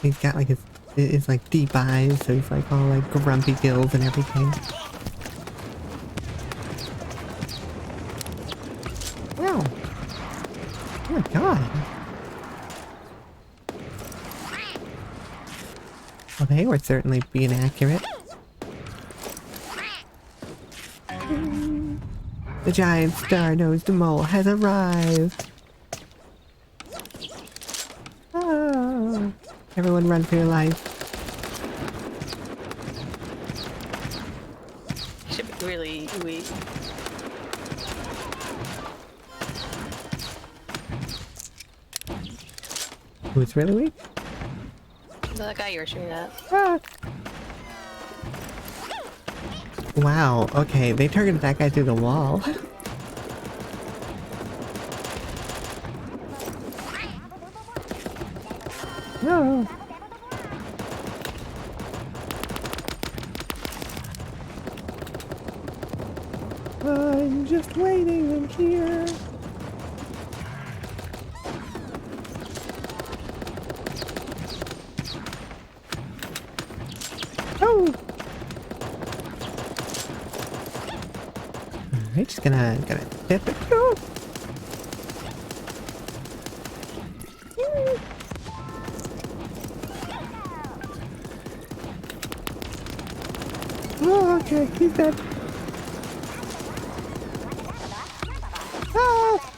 He's got like it's like deep eyes, so he's like all like grumpy gills and everything. Wow. Oh my god. they were certainly being accurate. The giant star-nosed mole has arrived. Ah, everyone run for your life. Should be really weak. Who's really weak? The guy you were shooting at. Ah. Wow, okay, they targeted that guy through the wall. No. I'm just waiting in here. Oh! Alright, just gonna tip it. Oh. Oh, okay, he's dead. Ah!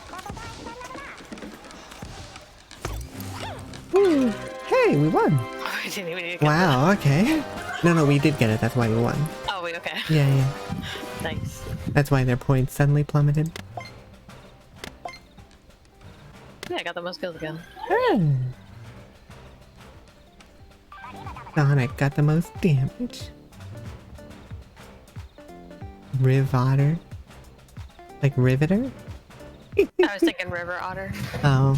Ooh, hey, we won. I didn't even need to get Wow, okay. No, we did get it, that's why we won. that. Oh, wait, okay. Yeah. Nice. That's why their points suddenly plummeted. Yeah, I got the most kills again. Oh. Sonic got the most damage. Riv Otter? Like Riveter? I was thinking River Otter. Oh.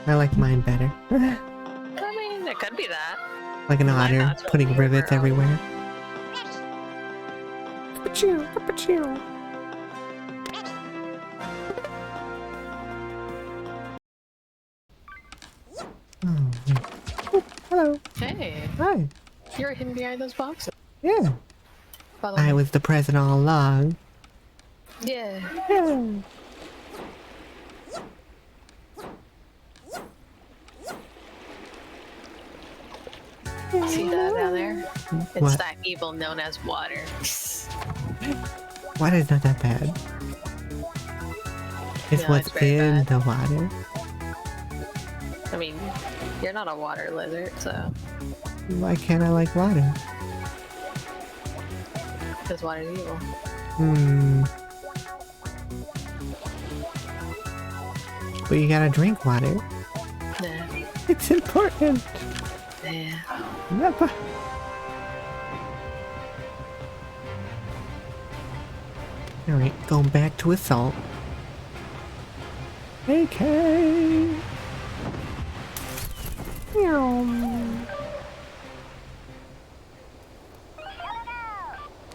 I like mine better. I mean, it could be that. Like an My otter thoughts putting would be rivets River everywhere. Ka-choo, ka-choo. Oh, wait. Oh, hello. Hey, Hi. you're hidden behind those boxes. Yeah. By the way. I was the president all along. Yeah. Yeah. See that down there? It's What? that evil known as water. Water is not that bad. It's No, what's it's very in bad. the water. I mean, you're not a water lizard, so Why can't I like water? because water's evil. But you gotta drink water. Nah. It's important. Yeah. Never. Alright, going back to assault. AK! Meow.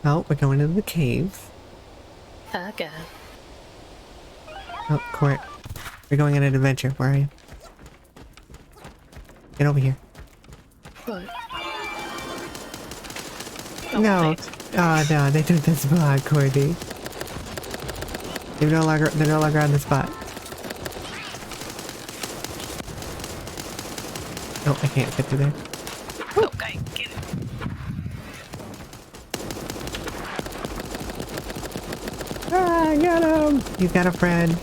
Oh, we're going into the caves. Okay. Oh, Court. We're going on an adventure. Where are you? Get over here. What? Oh, No. thanks. Oh no, they took the spot, Cordy. They're no longer on the spot. Oh, I can't fit through there. Okay, get it. Ah, I got him! He's got a friend.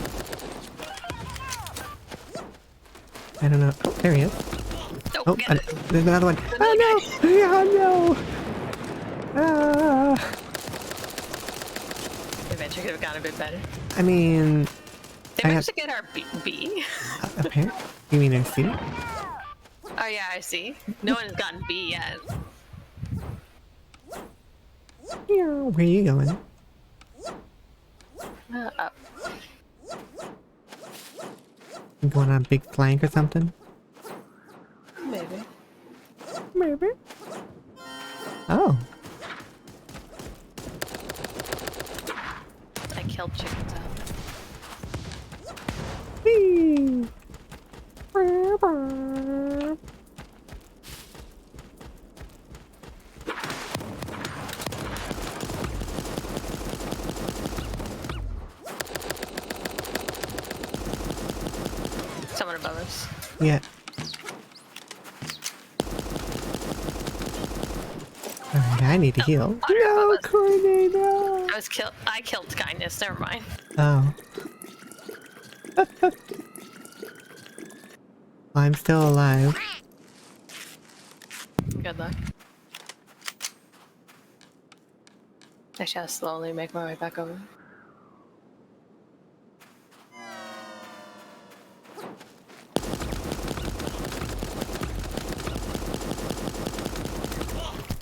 I don't know. Oh, there he is. Oh, Get it. there's another one. Oh no! Yeah, no! Ah! Adventure could have gone a bit better. I mean, They managed to get our B. apparently. You mean I see? Oh yeah, I see. No one has gotten B yet. Yeah, where are you going? Up. You going on a big flank or something? Maybe. Maybe. Oh. I killed chickens out. Whee! Someone above us. Yeah. I need to heal. Water No, above us. Courtney, no. I killed kindness. Never mind. Oh. I'm still alive. Good luck. I shall slowly make my way back over.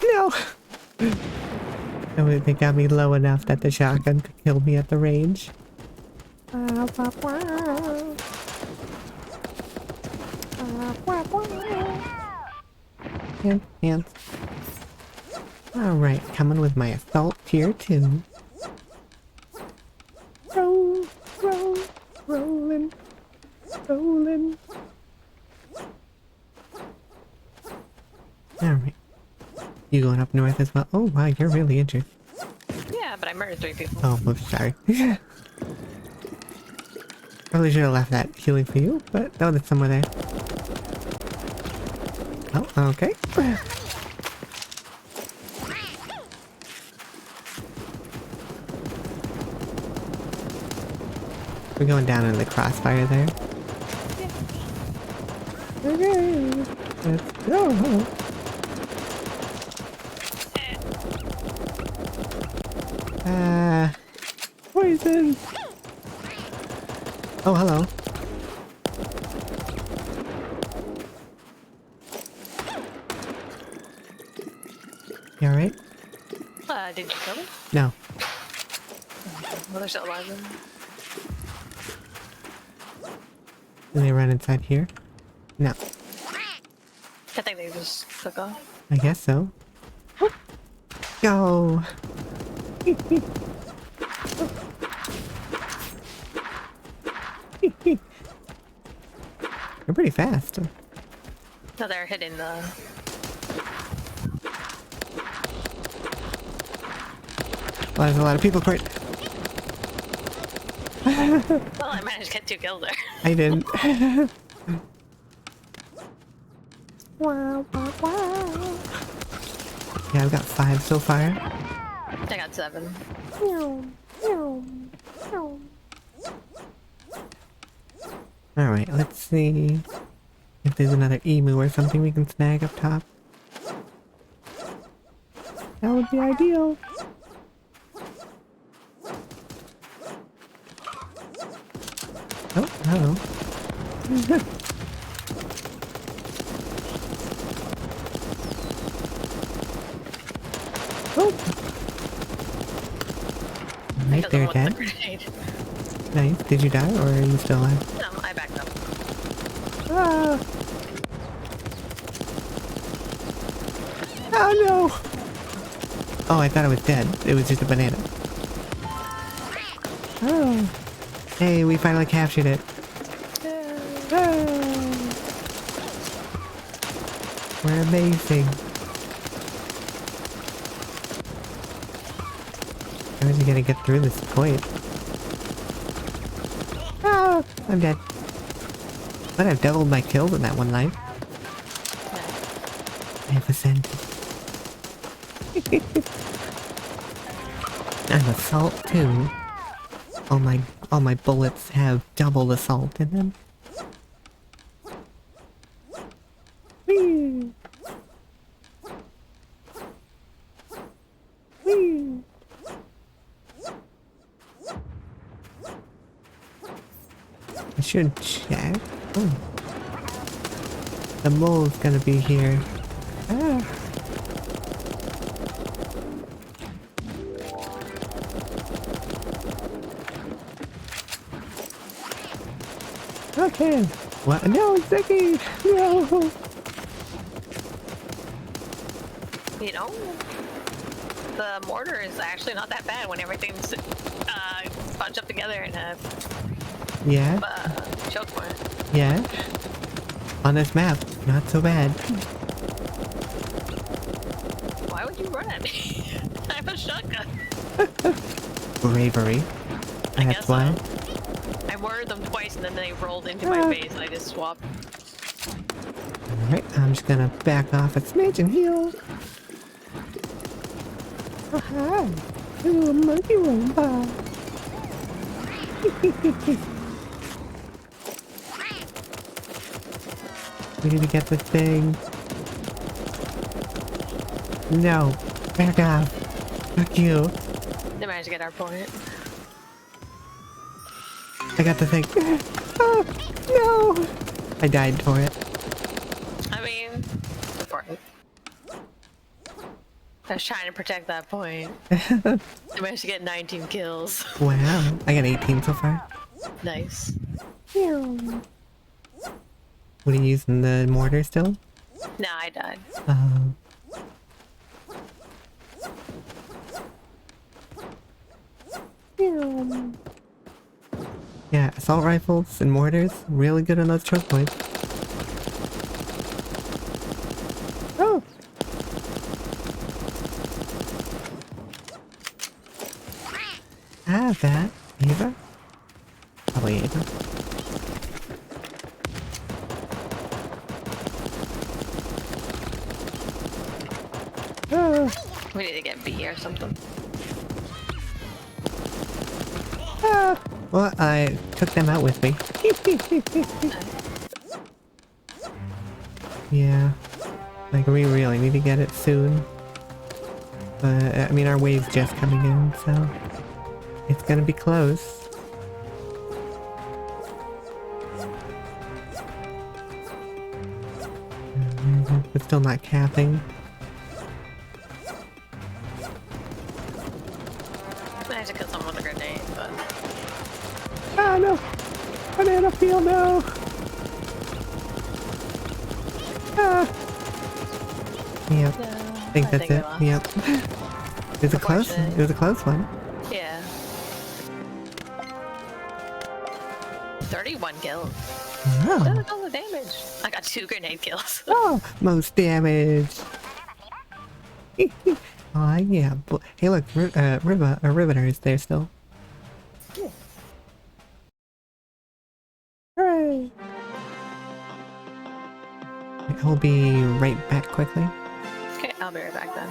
No! They got me low enough that the shotgun could kill me at the range. Hands. Alright, coming with my assault tier 2. Rolling. Alright. You going up north as well? Oh wow, you're really injured. Yeah, but I murdered 3 people. Oh, oops, sorry. Probably should have left that healing for you, but no, there's somewhere there. Oh, okay. We're going down in the crossfire there. Okay, let's go. Poison. Oh, hello. You alright? Did you kill them? No. Well, they're still alive then. Did they run inside here? No. I think they just took off. I guess so. Go! You're pretty fast. No, they're hitting the... Well, there's a lot of people quite... Well, I managed to get 2 kills there. I didn't. Yeah, I've got 5 so far. I got 7. Alright, let's see if there's another emu or something we can snag up top. That would be ideal. Oh, hello. Oh! Right there, Dad. Nice. Did you die, or are you still alive? No, I backed up. Ah! Oh no! Oh, I thought I was dead. It was just a banana. Oh. Hey, we finally captured it. Oh. We're amazing. How is he gonna get through this point? Oh, I'm dead. But I've doubled my kills in that one life. I have ascended. I'm assault too. All my bullets have double assault in them. Whee! Whee! I should check. Oh. The mole's gonna be here. Ah. Okay. What? No, Ziggy! No! You know, the mortar is actually not that bad when everything's bunched up together in a Yeah? choke point. Yeah? On this map, not so bad. Why would you run at me? I have a shotgun. Bravery. I That's guess why. so. I murdered them twice and then they rolled into my face and I just swapped. Alright, I'm just gonna back off a smidge and heal. Hi. Hello, monkey robot. We need to get this thing. No. Back off. Fuck you. They managed to get our point. I got the thing. Oh, no. I died for it. I mean, for it. I was trying to protect that point. I managed to get 19 kills. Wow. I got 18 so far. Nice. What are you using, the mortar still? No, I died. Yeah, assault rifles and mortars, really good on those choke points. Oh! I have that. Ava? Probably Ava. Oh! We need to get B or something. Ah! Well, I took them out with me. Yeah. Like, we really need to get it soon. But, I mean, our wave's just coming in, so... It's gonna be close. But still not capping. I managed to kill someone with a grenade, but... Ah, no! Banana peel, no! Ah! Yep. No, I think that's we it. lost. Yep. It was a close. Unfortunate. It was a close one. Yeah. 31 kills. Oh, Look at all the damage. I got 2 grenade kills. oh most damage. Oh yeah. Hey, look, Riveter is there still. Yeah. Hooray! I'll be right back quickly. Okay, I'll be right back then.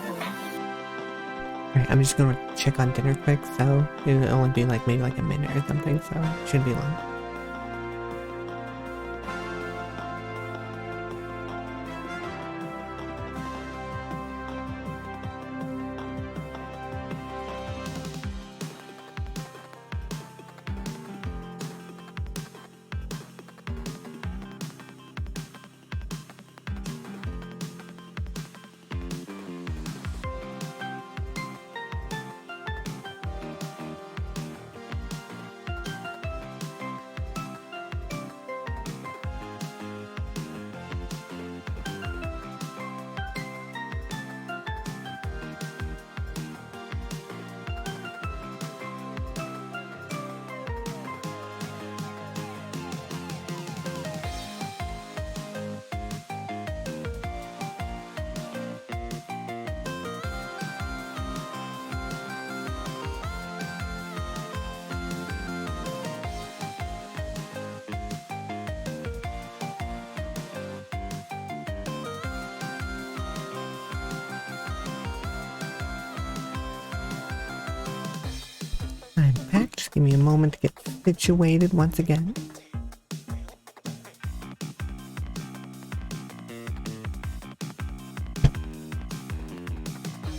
Alright, I'm just gonna check on dinner quick, so it'll only be like maybe like a minute or something, so it shouldn't be long. I'm back. Just give me a moment to get situated once again.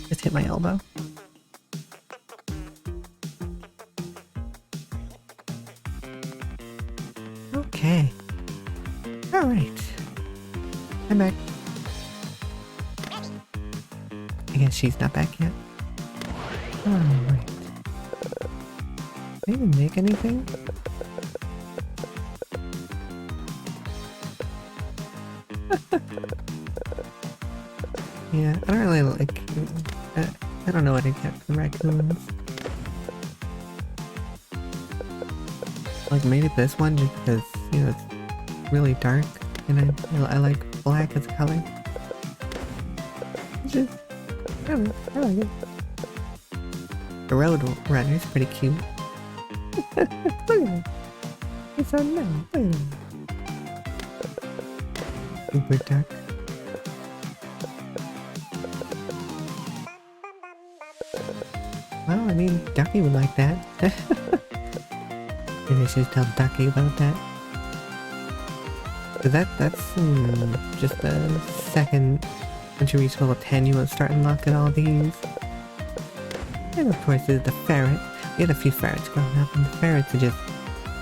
Just hit my elbow. Okay. Alright. I'm back. I guess she's not back yet. Alright. Did I even make anything? Yeah, I don't really like... I don't know what to get from raccoons. Like, maybe this one just because, you know, it's really dark and I like black as a color. It's just... I don't know, I like it. The road runner's pretty cute. Look at him. He's so nice. Look at him. Super dark. Well, I mean, Ducky would like that. Maybe I should tell Ducky about that. Cause that's just the second. Once you reach level 10, you will start unlocking all these. And of course, there's the ferret. We had a few ferrets growing up, and the ferrets are just...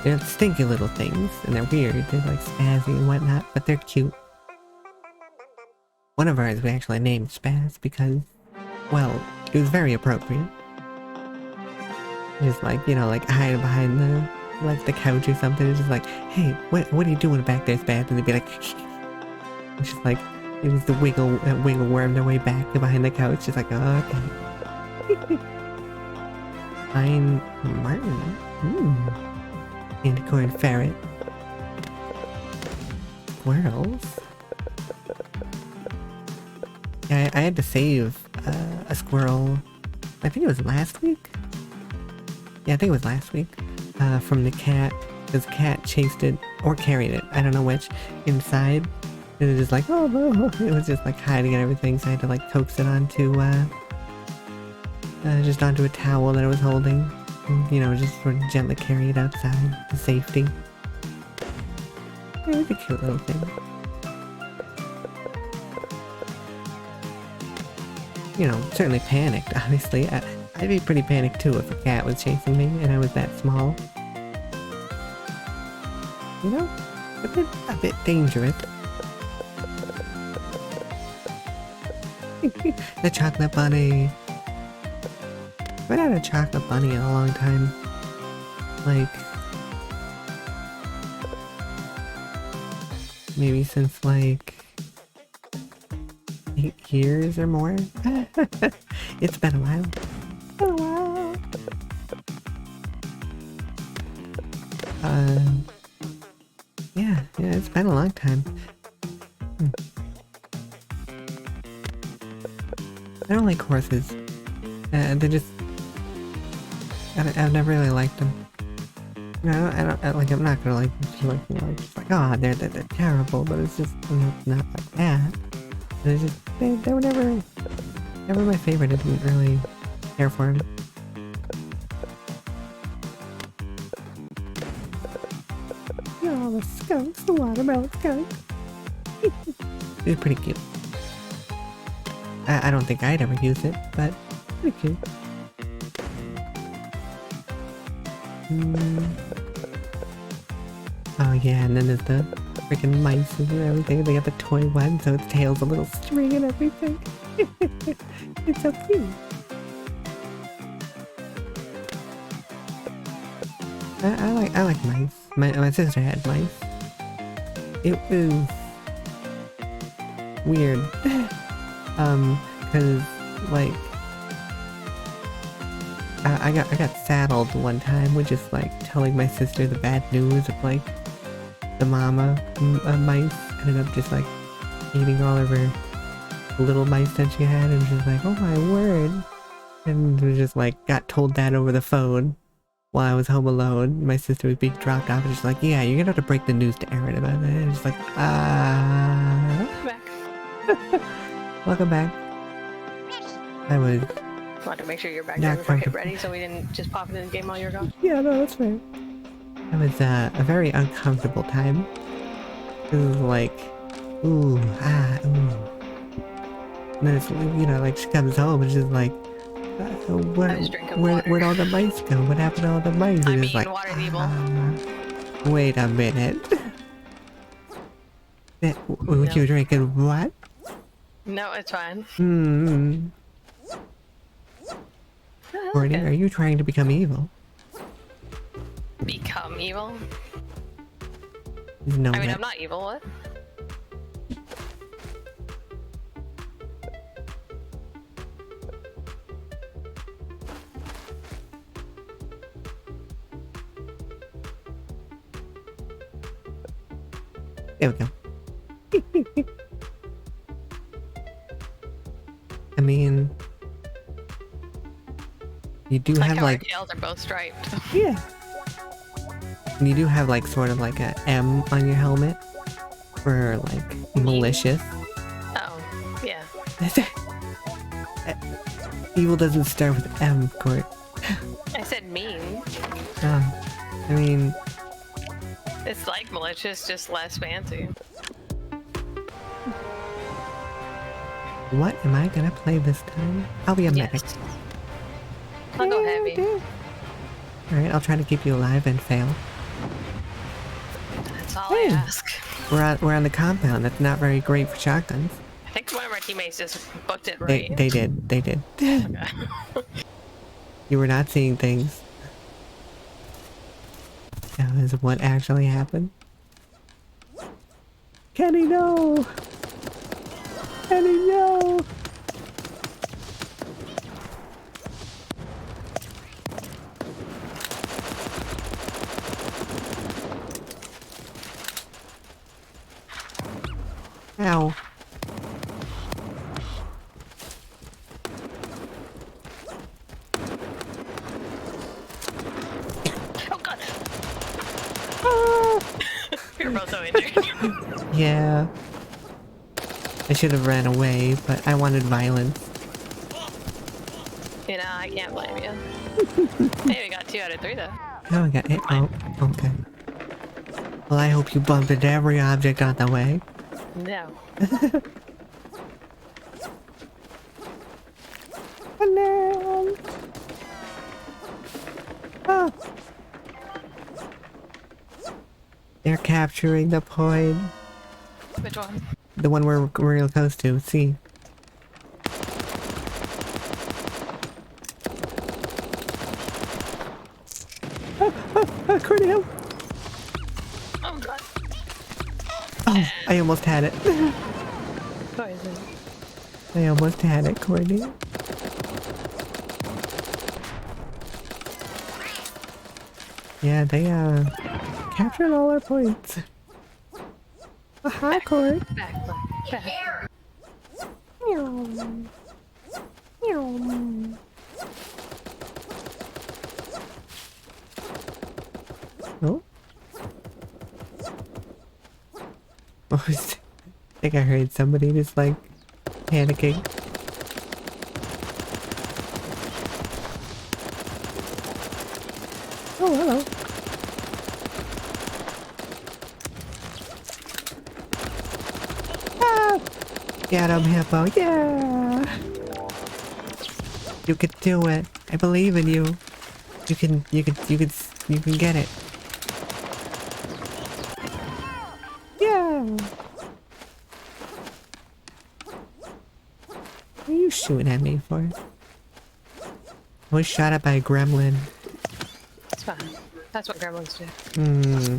They're stinky little things, and they're weird. They're like spazzy and whatnot, but they're cute. One of ours we actually named Spaz because, well, it was very appropriate. Just like, you know, like hiding behind the couch or something. It's just like, hey, what are you doing back there, Spaz? And they'd be like, it's just like, it was the wiggle worm their way back behind the couch. Just like, oh, okay. Pine Martin. And corn ferret. Squirrels. Yeah, I had to save a squirrel. I think it was last week. Yeah, I think it was last week. From the cat. This cat chased it or carried it. I don't know which. Inside. And it was just like, oh no. It was just like hiding and everything. So I had to like coax it onto just onto a towel that I was holding. And, you know, just sort of gently carry it outside to safety. Yeah, it was a cute little thing. You know, certainly panicked, obviously. I'd be pretty panicked too if a cat was chasing me and I was that small. You know? A bit dangerous. The chocolate bunny. I haven't had a chocolate bunny in a long time. Like... maybe since like... 8 years or more? It's been a while. Yeah, it's been a long time. I don't like horses. They're just... I've never really liked them. No, I don't like, I'm not gonna like, feel like, you know, just like, oh, they're terrible, but it's just, you know, not like that. They're just, they were never my favorite. I didn't really care for them. Oh, the skunks, the watermelon skunks. They're pretty cute. I don't think I'd ever use it, but pretty cute. Oh yeah, and then there's the freaking mice and everything. They got the toy one, so its tail's a little string and everything. It's so cute. I like mice. My sister had mice. It was weird. Cause like I got saddled one time with just like telling my sister the bad news of like the mama mice ended up just like eating all of her little mice that she had, and she's like, oh my word. And we just like got told that over the phone while I was home alone. My sister was being dropped off, and she's like, yeah, you're gonna have to break the news to Aaron about that. And she's like, Back. welcome back. I was... Want to make sure you're back there before I get ready so we didn't just pop into the game while you're gone. Yeah, no, that's fair. It was a very uncomfortable time. It was like, ooh. And then it's, you know, like she comes home and she's like, where'd all the mice go? What happened to all the mice? And it's like, water's evil. Wait a minute. What you drinking? What? No, it's fine. Courtney, are you trying to become evil? Become evil? No, I mean, I'm not evil, what? There we go. I mean, you do have how like... our tails are both striped. Yeah. And you do have like sort of like a M on your helmet for like malicious. Oh, yeah. Evil doesn't start with M, Court. I mean, It's like malicious, just less fancy. what am I gonna play this time? I'll be a medic. Yes. I'll go heavy. Alright, I'll try to keep you alive and fail. That's all Hey. I ask. We're on the compound. That's not very great for shotguns. I think one of our teammates just booked it They right. they did. They did. Okay. You were not seeing things. That was what actually happened. Kenny, no! Kenny, no! Ow. Oh god! Ah! We were both so injured. Yeah. I should have ran away, but I wanted violence. You know, I can't blame you. Hey, we got 2 out of 3 though. Oh, I got it. Oh, okay. Well, I hope you bumped into every object on the way. No. Hello. Ah. They're capturing the point. Which one? The one we're real close to. See. Cornel. Oh god. Oh, I almost had it. Poison. I almost had it, Cornel. Yeah, they captured all our points. Aha, Cord. Back. Oh. Oh, I think I heard somebody just like panicking. Oh, hello. Ah! Get him, Hippo. Yeah! You can do it. I believe in you. You can get it. Yeah! What are you shooting at me for? I was shot at by a gremlin. It's fine. That's what gremlins do. Hmm.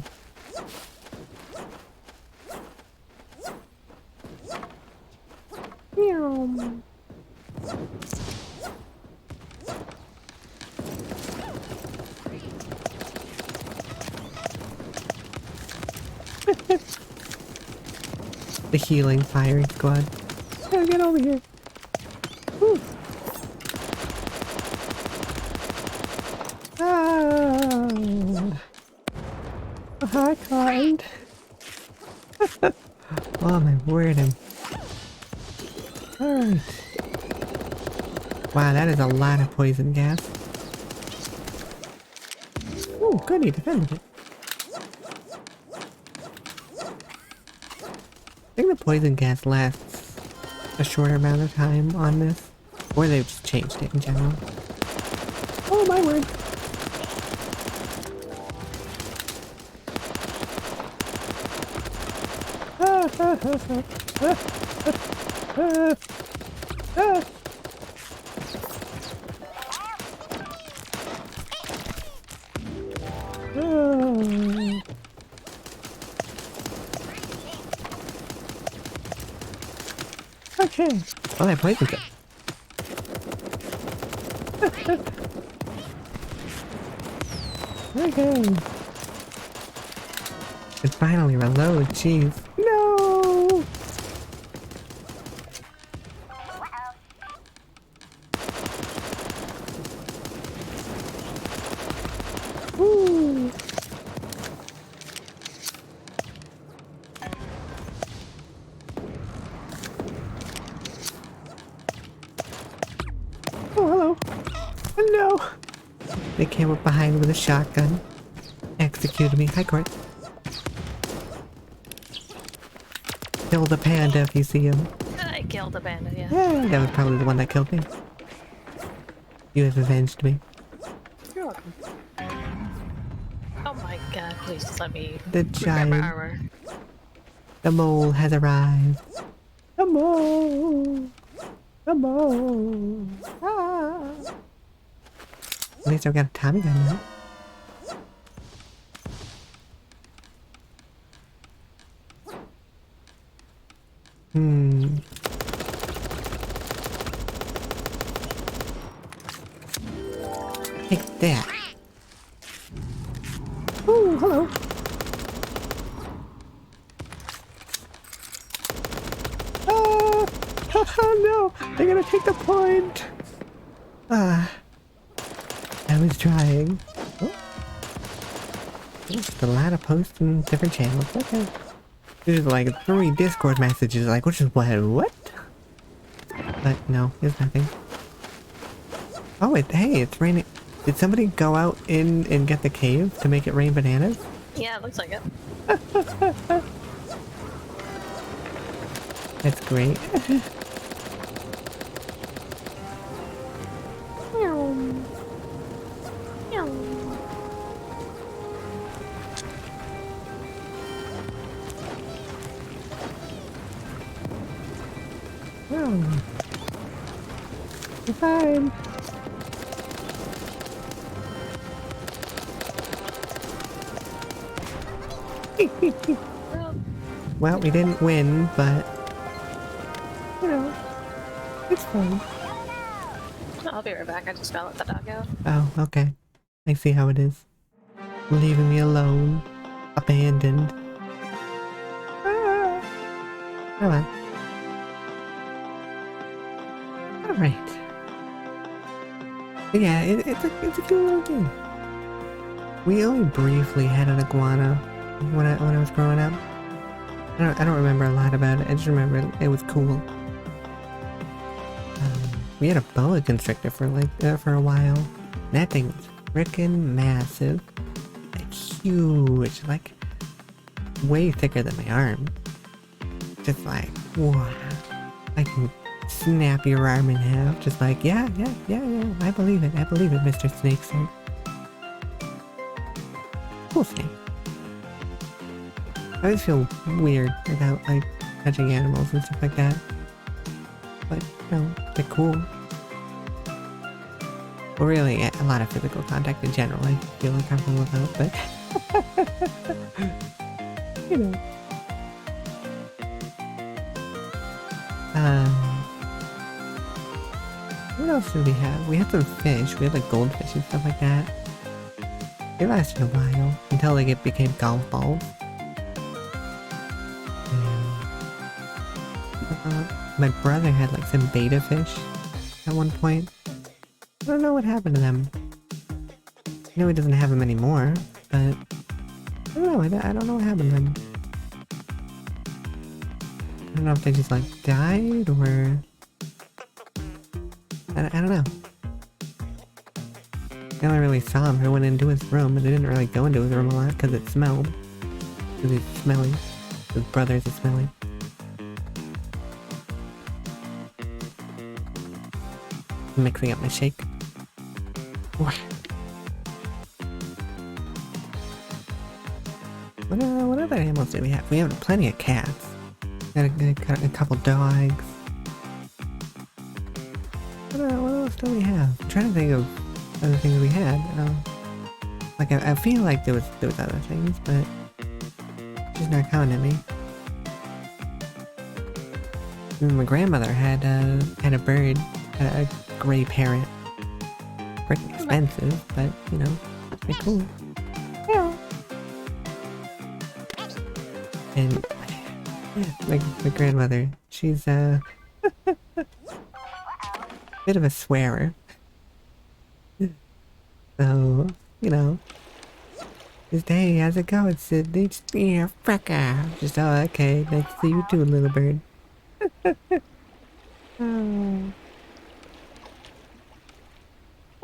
Meow. The healing firing squad. Oh, get over here. Whew. Ah. Hi, kind. Oh my word, Alright. Wow, that is a lot of poison gas. Ooh, good, he defended it. I think the poison gas lasts a shorter amount of time on this. Or they've just changed it in general. Oh my word. Okay. Oh, that poison gas. Okay. It finally reload, jeez. No! Ooh. Oh, hello. Hello. They came up behind with a shotgun. Executed me. Hi, Court. Kill the panda if you see him. I killed the panda, yeah. Yeah, that was probably the one that killed me. You have avenged me. You're welcome. Oh my god, please just let me The grab my giant. armor. The mole has arrived. The mole. The mole. Ah. At least I've got a Tommy gun now. Take that. Oh, hello. Ah! Oh no! They're gonna take the point! Ah. I was trying. Oh. There's a lot of posts in different channels. Okay. There's like 3 Discord messages, like, which is what? But no, there's nothing. Oh, hey, it's raining. Did somebody go out in and get the cave to make it rain bananas? Yeah, it looks like it. That's great. Oh. You're fine. Well, we didn't win, but you know, it's fun. I'll be right back. I just gotta let the dog out. Oh, okay. I see how it is. Leaving me alone. Abandoned. Ah. Oh well. Alright. Yeah, it's a cute little game. We only briefly had an iguana when I was growing up. I don't remember a lot about it. I just remember it was cool. We had a boa constrictor for for a while. That thing was frickin' massive. Like huge, like way thicker than my arm. Just like, wow. I can snap your arm in half. Just like, yeah. I believe it, Mr. Snake Sir. Cool snake. I always feel weird about like touching animals and stuff like that. But, you know, they're cool. Well, really, a lot of physical contact in general I feel uncomfortable about, but... you know. What else did we have? We had some fish. We had like goldfish and stuff like that. They lasted a while, until they became golf balls. My brother had like some beta fish at one point. I don't know what happened to them. I know he doesn't have them anymore, but I don't know. I don't know what happened to them. I don't know if they just like died or I don't know. I only really saw him. I went into his room, and I didn't really go into his room a lot because it smelled. Because he's smelly. His brothers are smelly. Mixing up my shake. What other animals do we have? We have plenty of cats. Got a couple dogs. What else do we have? I'm trying to think of other things we had. Like I feel like there was other things, but she's not coming at me. My grandmother had a bird, a gray parrot. Pretty expensive, but you know, pretty cool. Yeah. And yeah, my grandmother, she's a bit of a swearer. So, you know, just, hey, how's it going, Sydney? Just, yeah, fracka. Just, oh, okay, nice to see you too, little bird. Oh.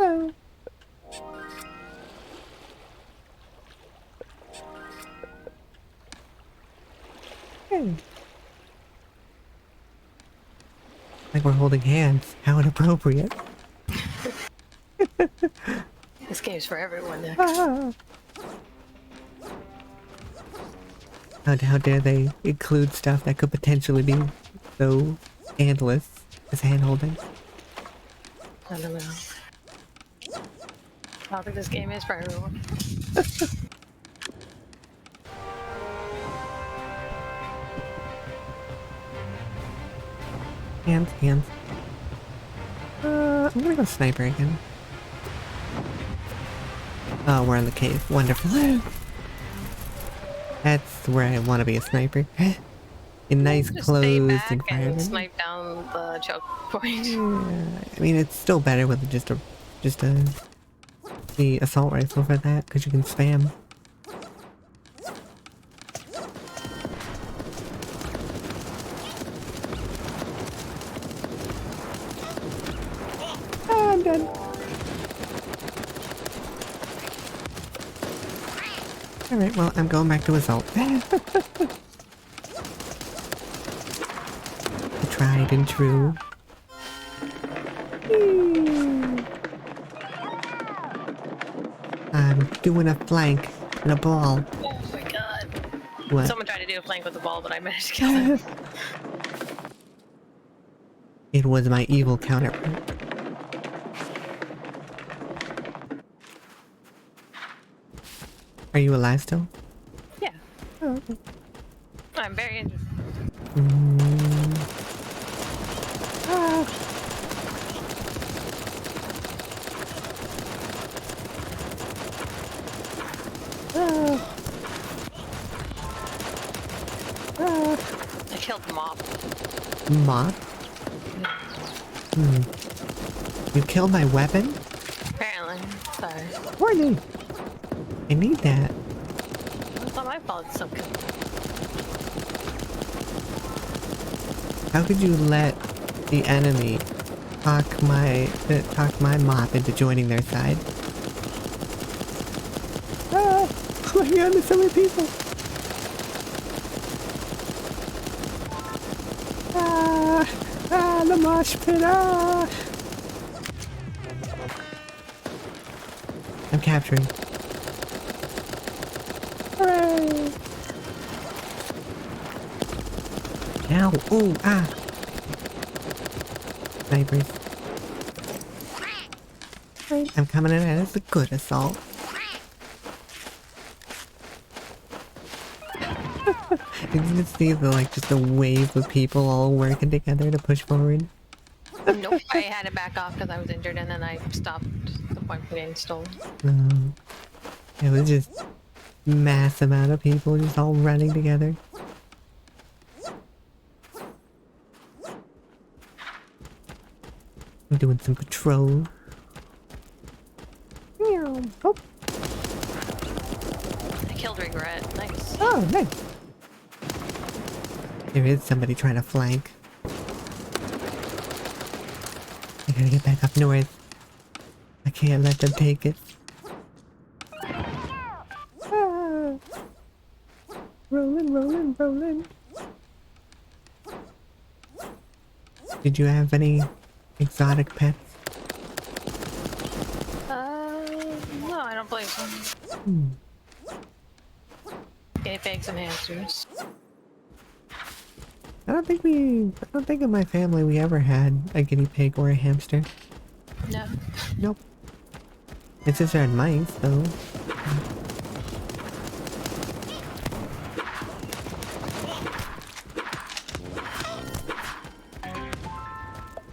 Oh. Hey. Like we're holding hands. How inappropriate. This game's for everyone next. Ah. How dare they include stuff that could potentially be so scandalous as hand-holding? I don't know. I don't think this game is for everyone. Hands. I'm gonna go sniper again. Oh, we're in the cave. Wonderful. That's where I want to be a sniper. In nice Just stay closed back and environment. snipe down the choke point. Yeah, I mean, it's still better with just the assault rifle for that, because you can spam. Ah, I'm done. Alright, well, I'm going back to assault. Tried and true. I'm doing a flank and a ball. Oh my god. What? Someone tried to do a flank with the ball, but I managed to kill them. It was my evil counterpart. Are you alive still? Yeah. Oh, okay. I'm very interested. Ah. Ah. Ah. I killed the mob. Mob? You killed my weapon? Apparently. Sorry. Warning! I need that. It's not my fault it's so good. How could you let the enemy talk my mob into joining their side? Ah! Oh my god, there's so many people! Ah! Ah, the mosh pit! Ah! I'm capturing. Hooray! Ow! Ooh! Ah! Snipers. Right, I'm coming in as a good assault. You can just see just a wave of people all working together to push forward. Nope. I had to back off because I was injured and then I stopped the point from getting stolen. It was just mass amount of people just all running together. I'm doing some patrol. Meow. Oh, I killed Regret. Nice. oh, nice. There is somebody trying to flank. I gotta get back up north. I can't let them take it. Ah. Rolling. Did you have any exotic pets? No, I don't believe so. Guinea pigs and hamsters. I don't think in my family we ever had a guinea pig or a hamster. No. Nope. My sister had mice, though.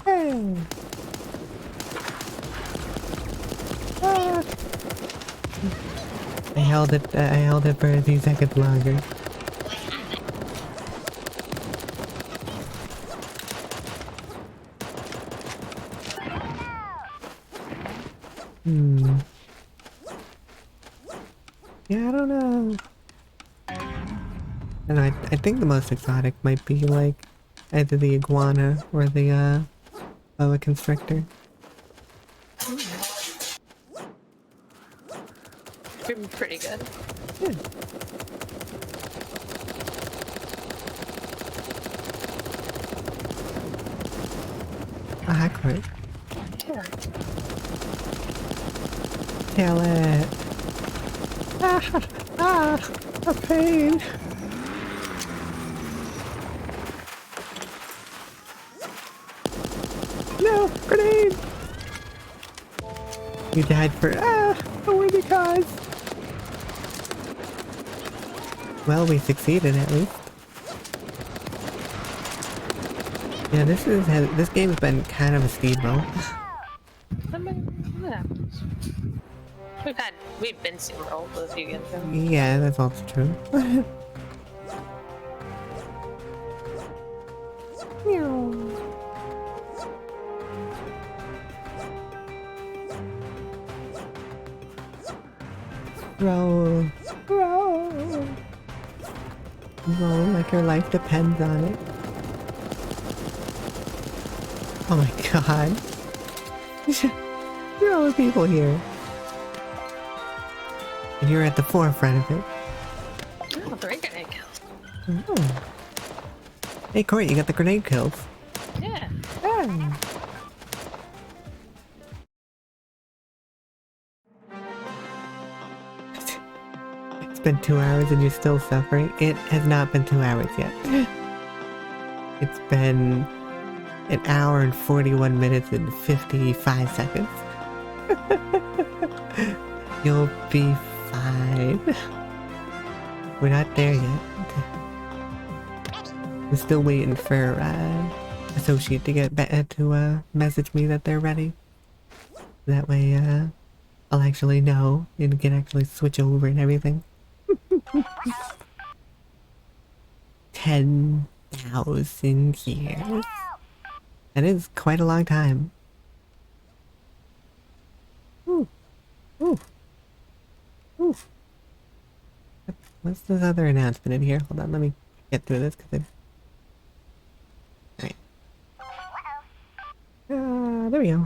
Hey! Ah. I held it for a few seconds longer. Yeah, I don't know. And I think the most exotic might be like either the iguana or the boa constrictor. Pretty good. Yeah. awkward. Yeah. Kill it. A pain. No, grenade. You died for a worthy cause. Well, we succeeded at least. Yeah, this game's been kind of a steamroll. I mean, what happens? We've been steamrolled a few games ago. Yeah, that's also true. Roll. Roll. Roll like your life depends on it. Oh my god. There are all the people here. And you're at the forefront of it. Oh, 3 grenade kills. Oh. Hey Court, you got the grenade kills. Yeah. Oh. It's been 2 hours and you're still suffering? It has not been 2 hours yet. It's been 1 hour and 41 minutes and 55 seconds. You'll be fine. We're not there yet. I'm still waiting for Associate to get to message me that they're ready. That way I'll actually know and can actually switch over and everything. 10,000 years. That is quite a long time. Ooh. Ooh. Ooh. What's this other announcement in here? Hold on, let me get through this because Alright. There we go.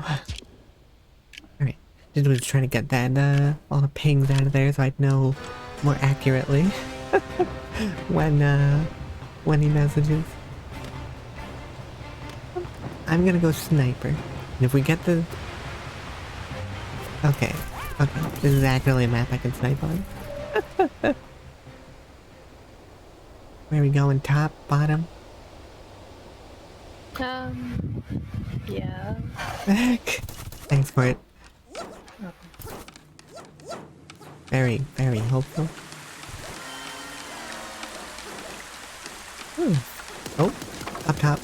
Alright. Just was trying to get that, all the pings out of there so I'd know more accurately when he messages. I'm gonna go sniper. And if we get the... Okay. Okay. This is actually a map I can snipe on. Where are we going? Top? Bottom? Yeah. Thanks for it. Very, very hopeful. Oh, up top.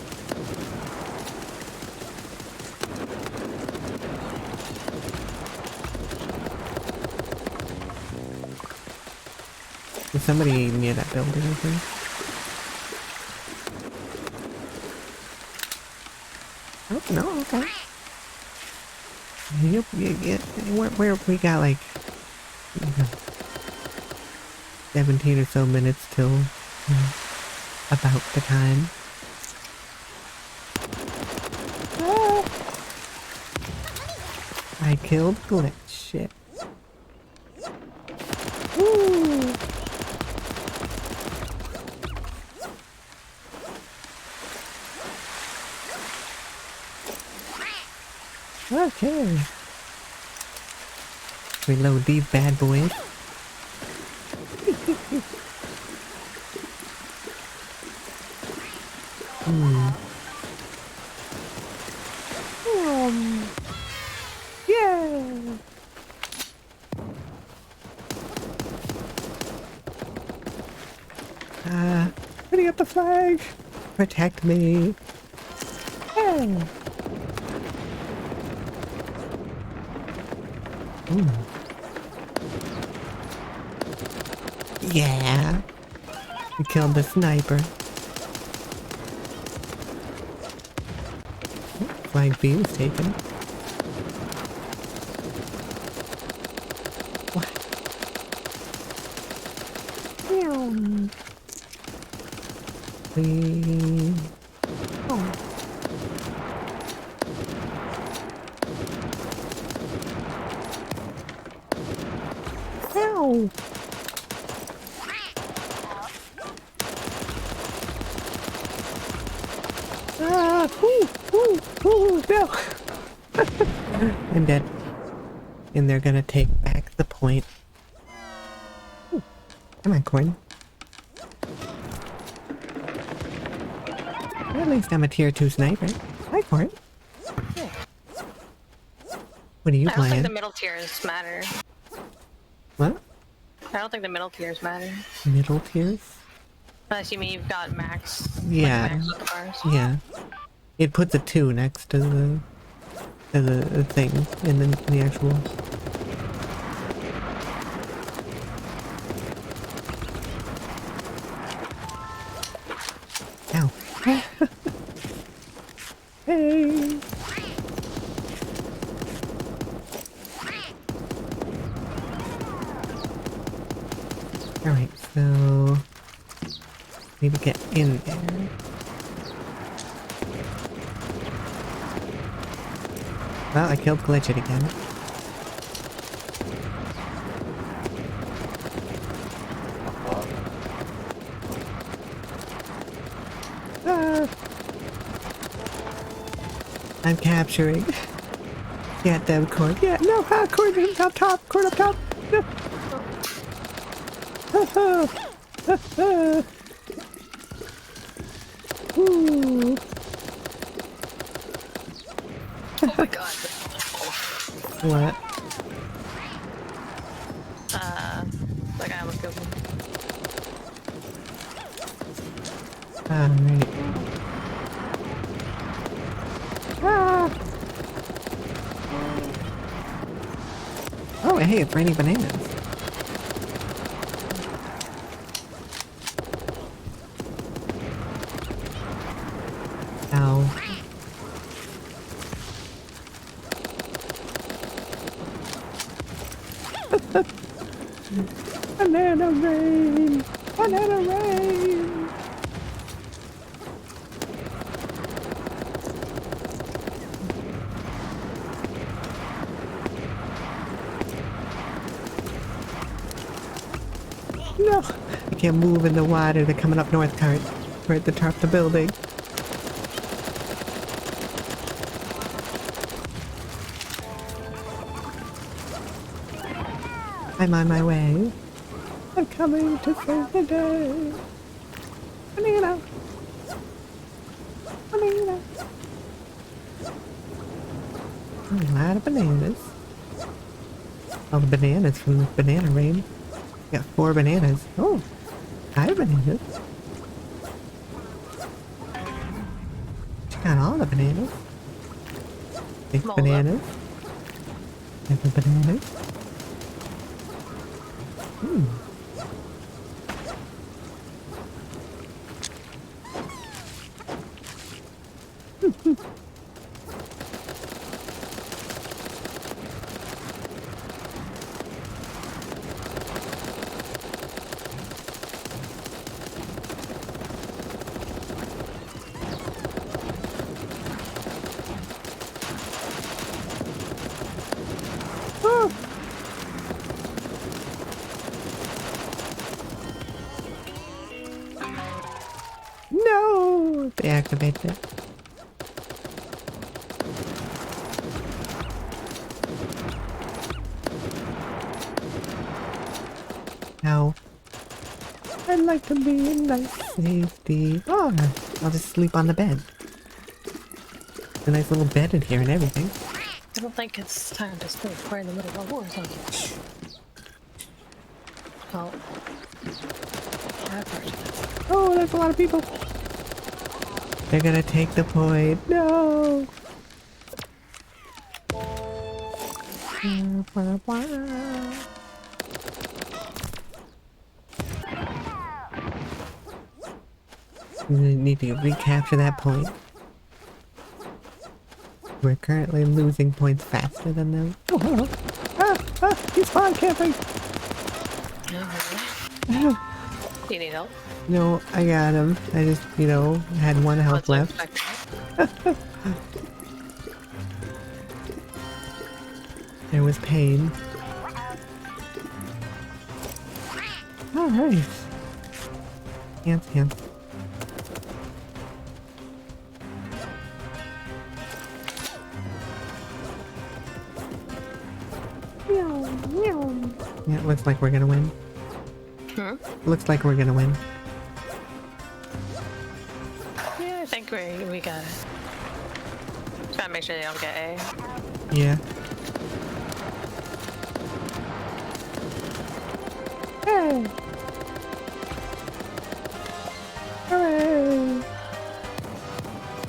There's somebody near that building, I think. Oh, no, okay. Yep, yeah. Where we got like 17 or so minutes till about the time. Ah! I killed Glitch. Shit. Woo! Okay. Reload these bad boys. Yeah. Putting up the flag. Protect me. Hey. Ooh. Yeah. We killed the sniper. Flag B was taken. What? Please. Oh. Ow. Ah. Ah! Ooh! Ooh! Ooh! No! I'm dead. And they're gonna take back the point. Ooh. Come on, Corn. Well, at least I'm a tier 2 sniper. Hi, Corn. What are you I don't think playing? the middle tiers matter. What? I don't think the middle tiers matter. Middle tiers? Unless you mean you've got max. Yeah. Like max with the bars. Yeah. It puts a 2 next to the thing in the actual. Ow. Hey. Alright, so need to get in there. Well, I killed Glitch it again. Ah! I'm capturing. Get them, Cord. Yeah, no, Cord up top, Cord up top. No. Ooh. Oh my god. What? That guy almost killed me. Alright. Ah! Oh, hey, it's raining bananas. Ow. Banana rain! Banana rain! No! I can't move in the water. They're coming up North Cart. We're at the top of the building. I'm on my way. I'm coming to save the day. Banana! Banana! A lot of bananas. All the bananas from the banana rain. Got 4 bananas. Oh, 5 bananas. She got all the bananas. 6 Mold bananas. 7 bananas. Oh. No! They activated it. Now, I'd like to be in nice safety. Oh, I'll just sleep on the bed. A nice little bed in here and everything. I don't think it's time to sleep. We're in the middle of a war zone. Oh. Oh, there's a lot of people. They're gonna take the point. No! We need to recapture that point. We're currently losing points faster than them. Oh, he's spawn camping! Do you need help? No, I got him. I just, you know, had 1 health left. There was pain. Alright. Ants. Yeah, it looks like we're gonna win. Hmm? Looks like we're gonna win. Yeah, I think we got it. Just gotta make sure they don't get A. Yeah. Hey! Hooray!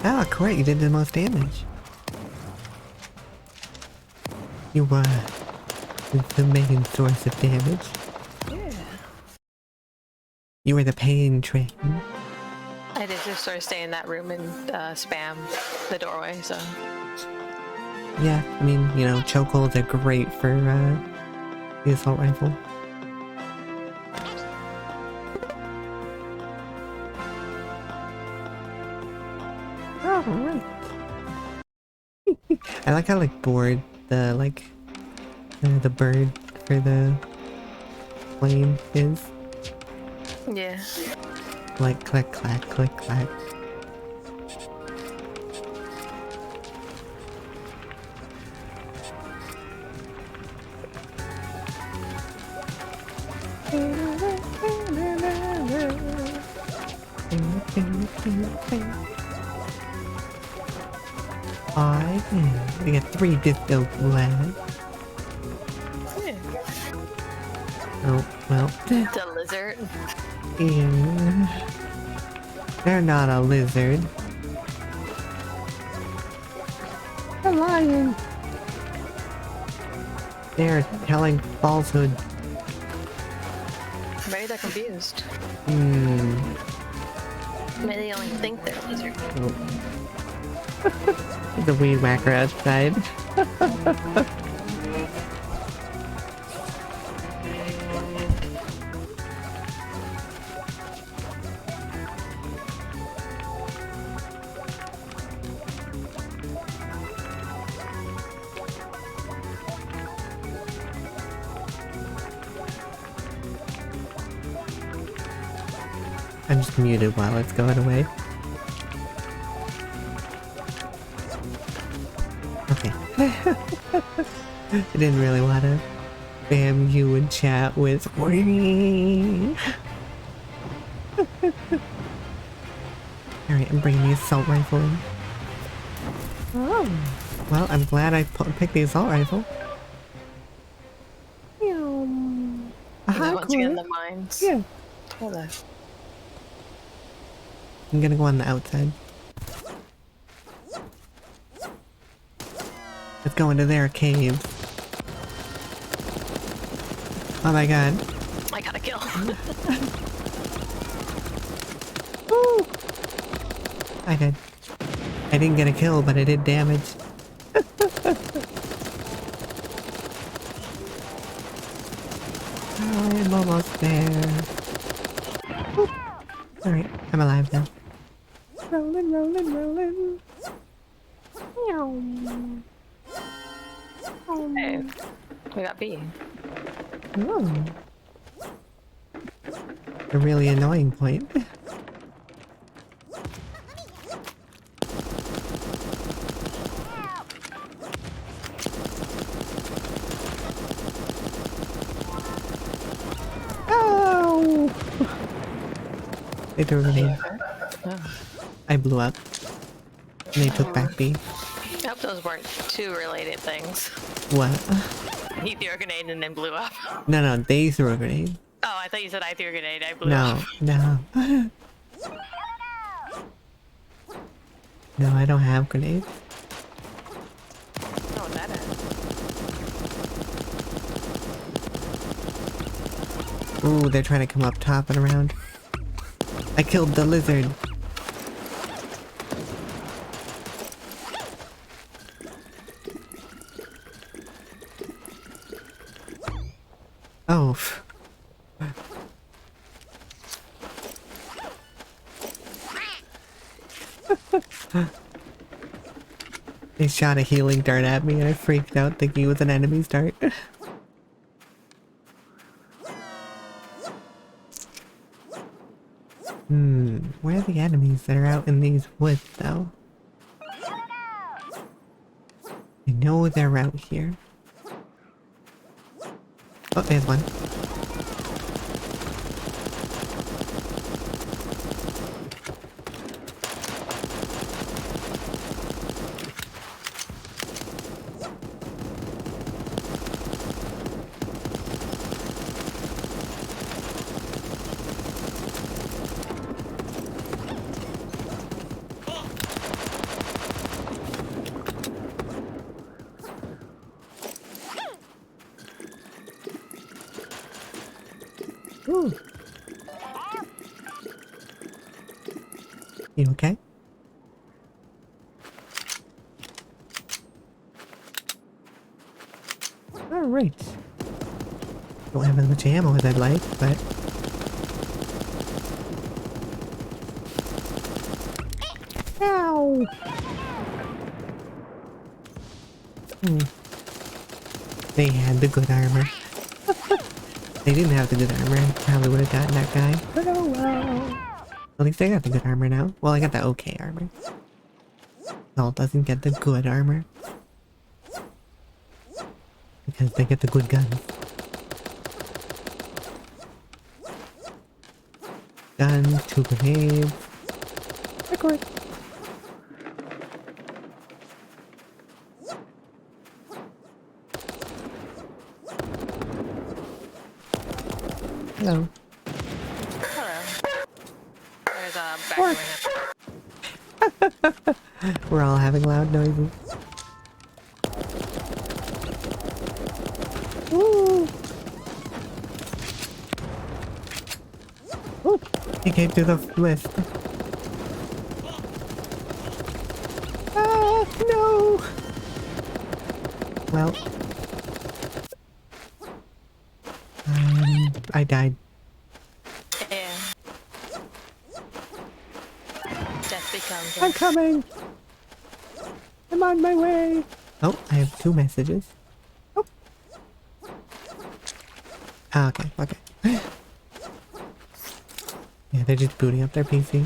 Ah, great, you did the most damage. You were the main source of damage. Yeah. You were the pain train. I did just sort of stay in that room and spam the doorway, so. Yeah, I mean, you know, chokeholds are great for the assault rifle. Alright. I like how like bored the the bird for the plane is. Yeah. Like click clack click clack. We got 3 disco left. Yeah. Oh, well. The lizard. Yeah. They're not a lizard. A lion. They're telling falsehood. Maybe they're confused. Hmm. Maybe they only think they're a lizard. Oh. The weed whacker outside. I'm just muted while it's going away. Okay. I didn't really want to spam you in chat with Alright, I'm bringing the assault rifle in. Oh. Well, I'm glad I picked the assault rifle. Once again, the mines. Yeah. Hello. I'm gonna go on the outside. Let's go into their cave. Oh my god. I got a kill. Woo! I did. I didn't get a kill, but I did damage. I'm almost there. Alright, I'm alive now. Rolling, rolling, rolling. Hey, we got B. Oh. A really annoying point. Oh! They threw a grenade. Oh. I blew up. And they took back B. I hope those weren't two related things. What? He threw a grenade and then blew up. No, no, they threw a grenade. Oh, I thought you said I threw a grenade. I blew No, up. no. No, I don't have grenades. Oh, that is. Ooh, they're trying to come up top and around. I killed the lizard. Oh. They shot a healing dart at me and I freaked out thinking it was an enemy's dart. Where are the enemies that are out in these woods though? I know they're out here. Oh, there's one. Ooh. You okay? Alright. Don't have as much ammo as I'd like, but... Ow! They had the good armor. They didn't have the good armor, I probably would have gotten that guy. But oh well. At least I got the good armor now. Well, I got the okay armor. Salt doesn't get the good armor. Because they get the good guns. Gun, 2 grenades. Record. Hello. Hello. There's a back We're all having loud noises. Woo! Ooh, he came through the lift. Ah, no! Well. I died. Yeah. Death becomes. I'm coming! I'm on my way! Oh, I have 2 messages. Oh. Ah, okay, okay. Yeah, they're just booting up their PC.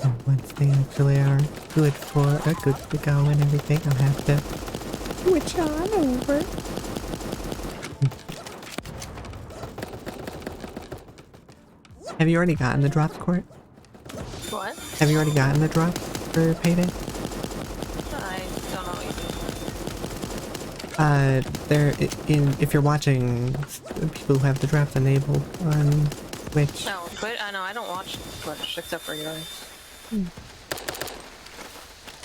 And once they actually are good to go and everything, I'll have to switch on over. Have you already gotten the drops, Court? What? Have you already gotten the drops for Payday? I don't know what you They're if you're watching people who have the drops enabled on Twitch. No, but I know I don't watch Twitch except for yours.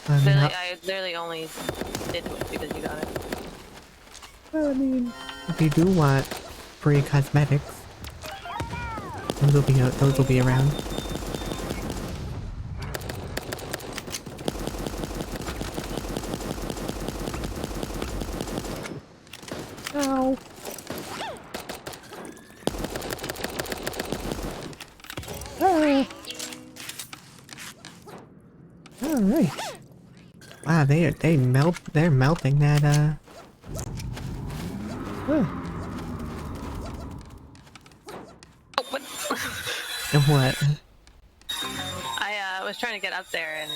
I literally only did it because you got it. Well, I mean, if you do want free cosmetics, those will be around. Ow. Oh. All right. Wow, they're melting that Oh, what? What? I was trying to get up there and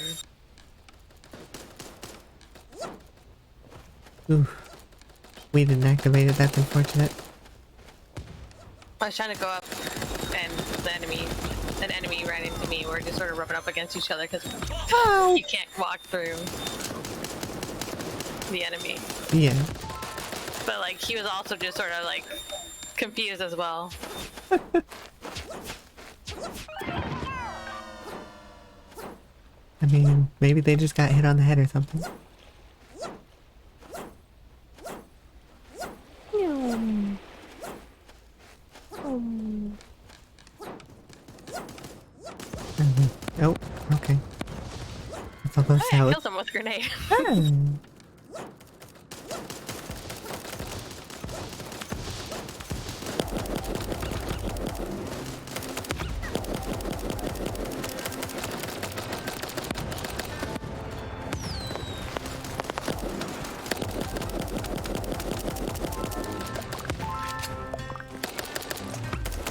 Ooh. We didn't activate it, that's unfortunate. I was trying to go up and an enemy ran into me. We're just sort of rubbing up against each other because you can't walk through the enemy. Yeah. But like he was also just sort of like confused as well. I mean, maybe they just got hit on the head or something. Oh, okay. Let's all go I south. killed him with a grenade. Oh.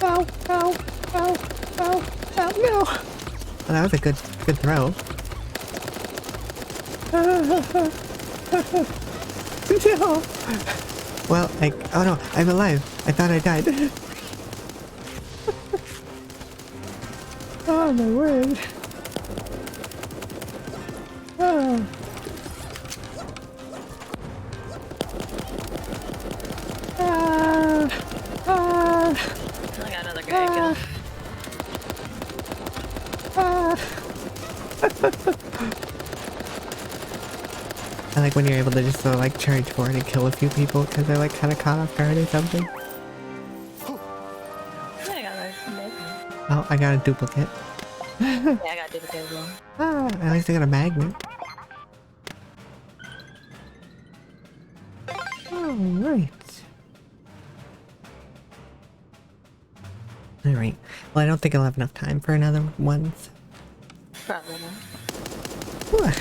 Ow, ow, ow, ow, ow, no! Well, that was a good throw. No! Well, oh no, I'm alive. I thought I died. Oh my word. Oh. Ah. Ah. I got another guy kill. Ah. I like when you're able to just like charge forward and kill a few people because they're like kind of caught off guard or something. Yeah, I got another. Oh, I got a duplicate. Yeah, I got duplicate as well. Ah, at least I got a magnet. Alright. Alright. Well, I don't think I'll have enough time for another one. So. Probably not. Whew.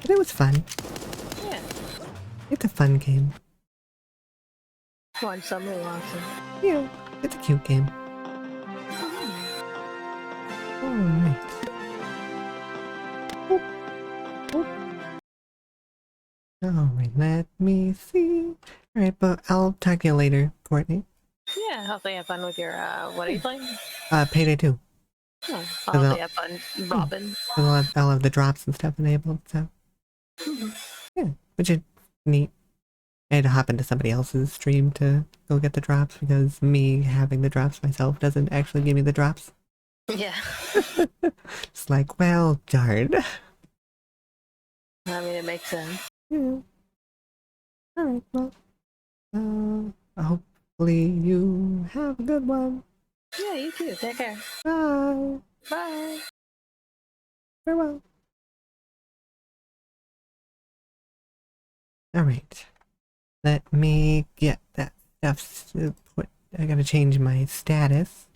But it was fun. Yeah. It's a fun game. Won some, we lost some. Yeah, it's a cute game. Alright. Alright, let me see. Alright, but I'll talk to you later, Courtney. Yeah, hopefully you have fun with your, what are you playing? Payday 2. Oh, hopefully you have fun, Robin. I'll have the drops and stuff enabled, so. Yeah, which is neat. I had to hop into somebody else's stream to go get the drops because me having the drops myself doesn't actually give me the drops. Yeah. It's like, well, darn. I mean, it makes sense. Yeah. Alright, well. Hopefully you have a good one. Yeah, you too. Take care. Bye. Bye. Farewell. Alright. Let me get that stuff put. I gotta change my status.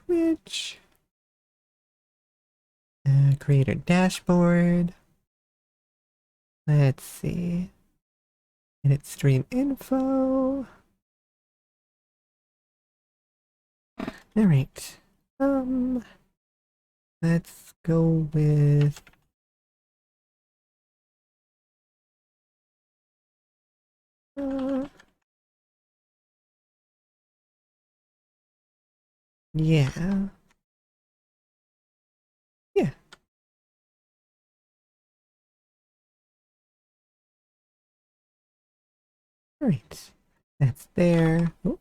Twitch. Creator dashboard. Let's see. Edit stream info. Alright. Let's go with yeah. Yeah. Alright. That's there. Oh.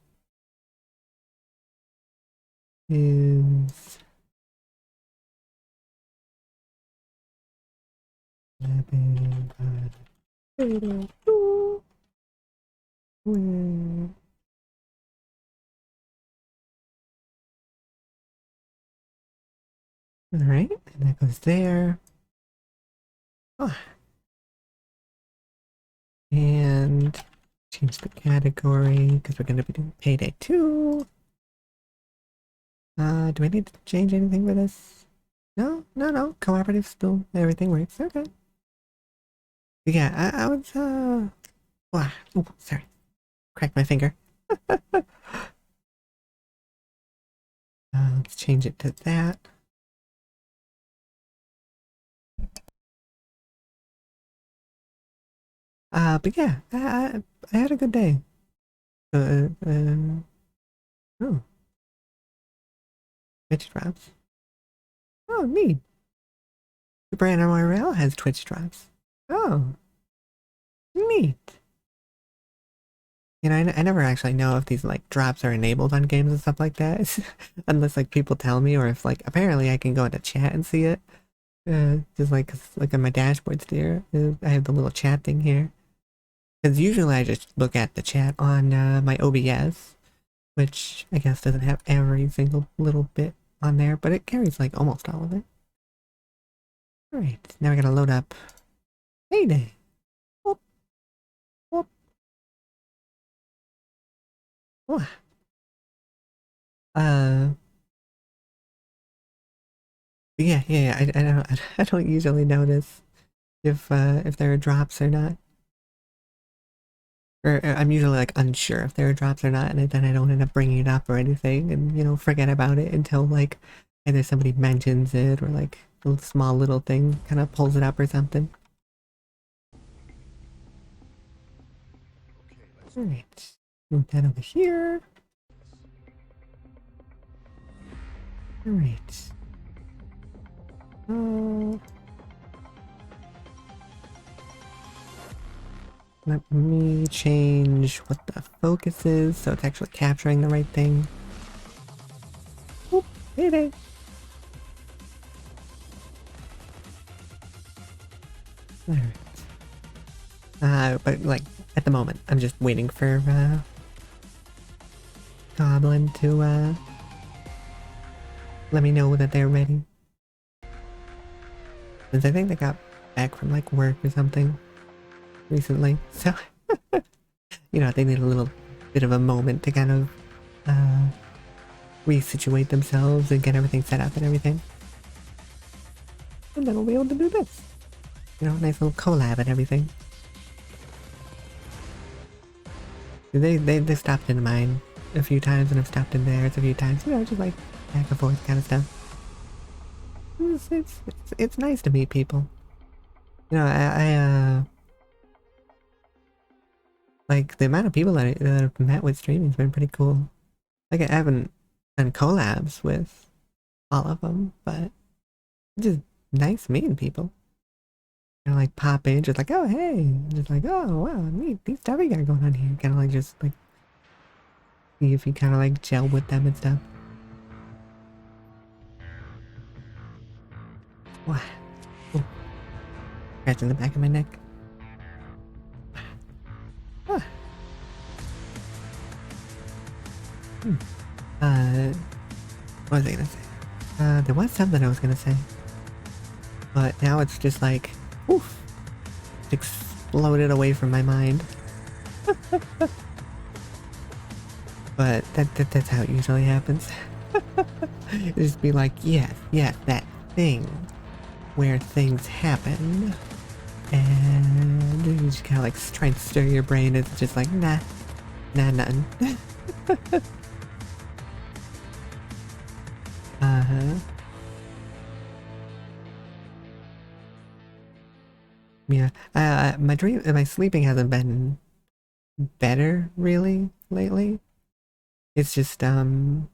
Is 11 where alright, and that goes there. Oh. And change the category because we're going to be doing Payday 2. Do I need to change anything for this? No. Cooperative still, everything works. Okay. Yeah, I was, oh, sorry. Cracked my finger. Let's change it to that. But yeah, I had a good day. Oh. Twitch drops. Oh, neat. Super Animal Royale has Twitch drops. Oh. Neat. You know, I never actually know if these, like, drops are enabled on games and stuff like that. Unless, like, people tell me, or if, like, apparently I can go into chat and see it. Just like, 'cause, like, on my dashboards there, I have the little chat thing here. Because usually I just look at the chat on my OBS, which I guess doesn't have every single little bit on there, but it carries like almost all of it. Alright, now we gotta load up Payday. Whoop. Whoop. Oh. Yeah, I don't usually notice if there are drops or not. Or I'm usually like unsure if there are drops or not, and then I don't end up bringing it up or anything, and you know, forget about it until like either somebody mentions it or like a small little thing kind of pulls it up or something. Alright, move that over here. Alright. Let me change what the focus is so it's actually capturing the right thing. Oop, Payday. Alright. But like, at the moment, I'm just waiting for, Goblin to, let me know that they're ready. Since I think they got back from, like, work or something recently, so, you know, they need a little bit of a moment to kind of, resituate themselves and get everything set up and everything. And then we'll be able to do this. You know, nice little collab and everything. They stopped in mine a few times and I've stopped in theirs a few times. You know, just like back and forth kind of stuff. It's nice to meet people. You know, like the amount of people that I've met with streaming has been pretty cool. Like I haven't done collabs with all of them, but it's just nice meeting people. You know, like pop in, just like, oh hey, just like, oh wow, neat stuff you got going on here. Kind of like just like see if you kind of like gel with them and stuff. Wow. Oh. Scratching the back of my neck. Ah. What was I gonna say? There was something I was gonna say. But now it's just like, oof. Exploded away from my mind. But that's how it usually happens. Just be like, yes, that thing where things happen. And you just kind of like try and stir your brain. It's just like, nah, nothing. Yeah, my sleeping hasn't been better really lately. It's just, I've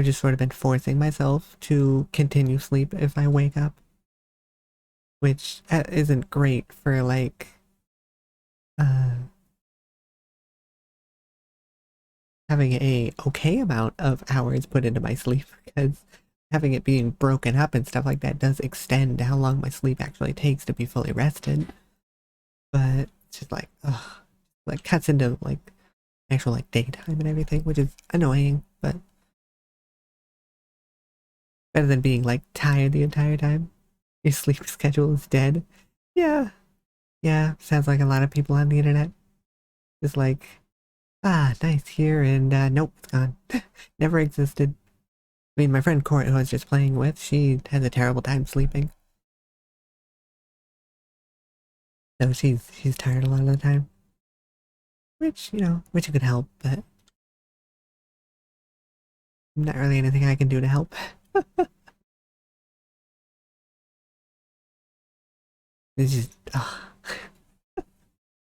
just sort of been forcing myself to continue sleep if I wake up. Which isn't great for like, having a okay amount of hours put into my sleep, because having it being broken up and stuff like that does extend how long my sleep actually takes to be fully rested. But it's just like, ugh, like cuts into like actual like daytime and everything, which is annoying, but better than being like tired the entire time. Your sleep schedule is dead. Yeah, yeah, sounds like a lot of people on the internet. Just like, ah, nice here, and nope, it's gone. Never existed. I mean, my friend Court, who I was just playing with, she has a terrible time sleeping. So she's tired a lot of the time. Which, you know, which could help, but not really anything I can do to help. It's just,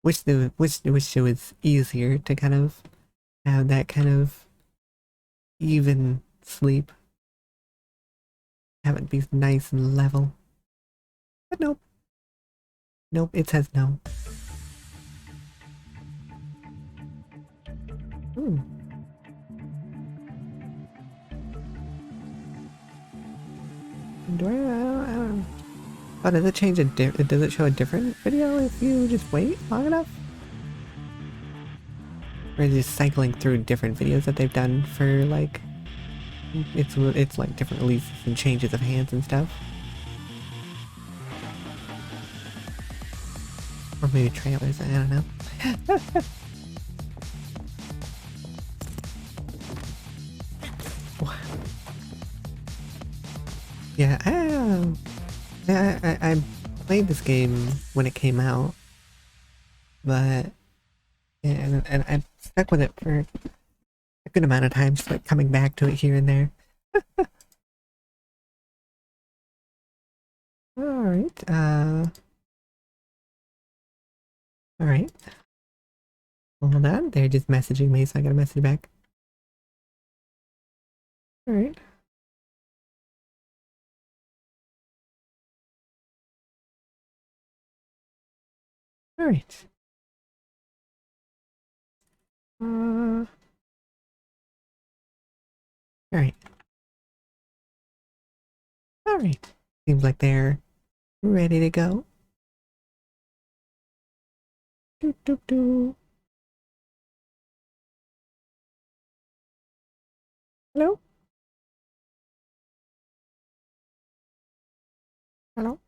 wish it was easier to kind of have that kind of even sleep. Have it be nice and level. But nope. Nope, it says no. Hmm. Do I don't know. Oh, does it change does it show a different video if you just wait long enough? Or is it just cycling through different videos that they've done for like, it's like different releases and changes of hands and stuff? Or maybe trailers, I don't know. Yeah, I played this game when it came out, but yeah, and I stuck with it for a good amount of time, just like coming back to it here and there. Alright, alright. Hold on, they're just messaging me, so I gotta message back. Alright. Alright. Alright. Alright. Seems like they're ready to go. Doo doo doo. Hello? Hello?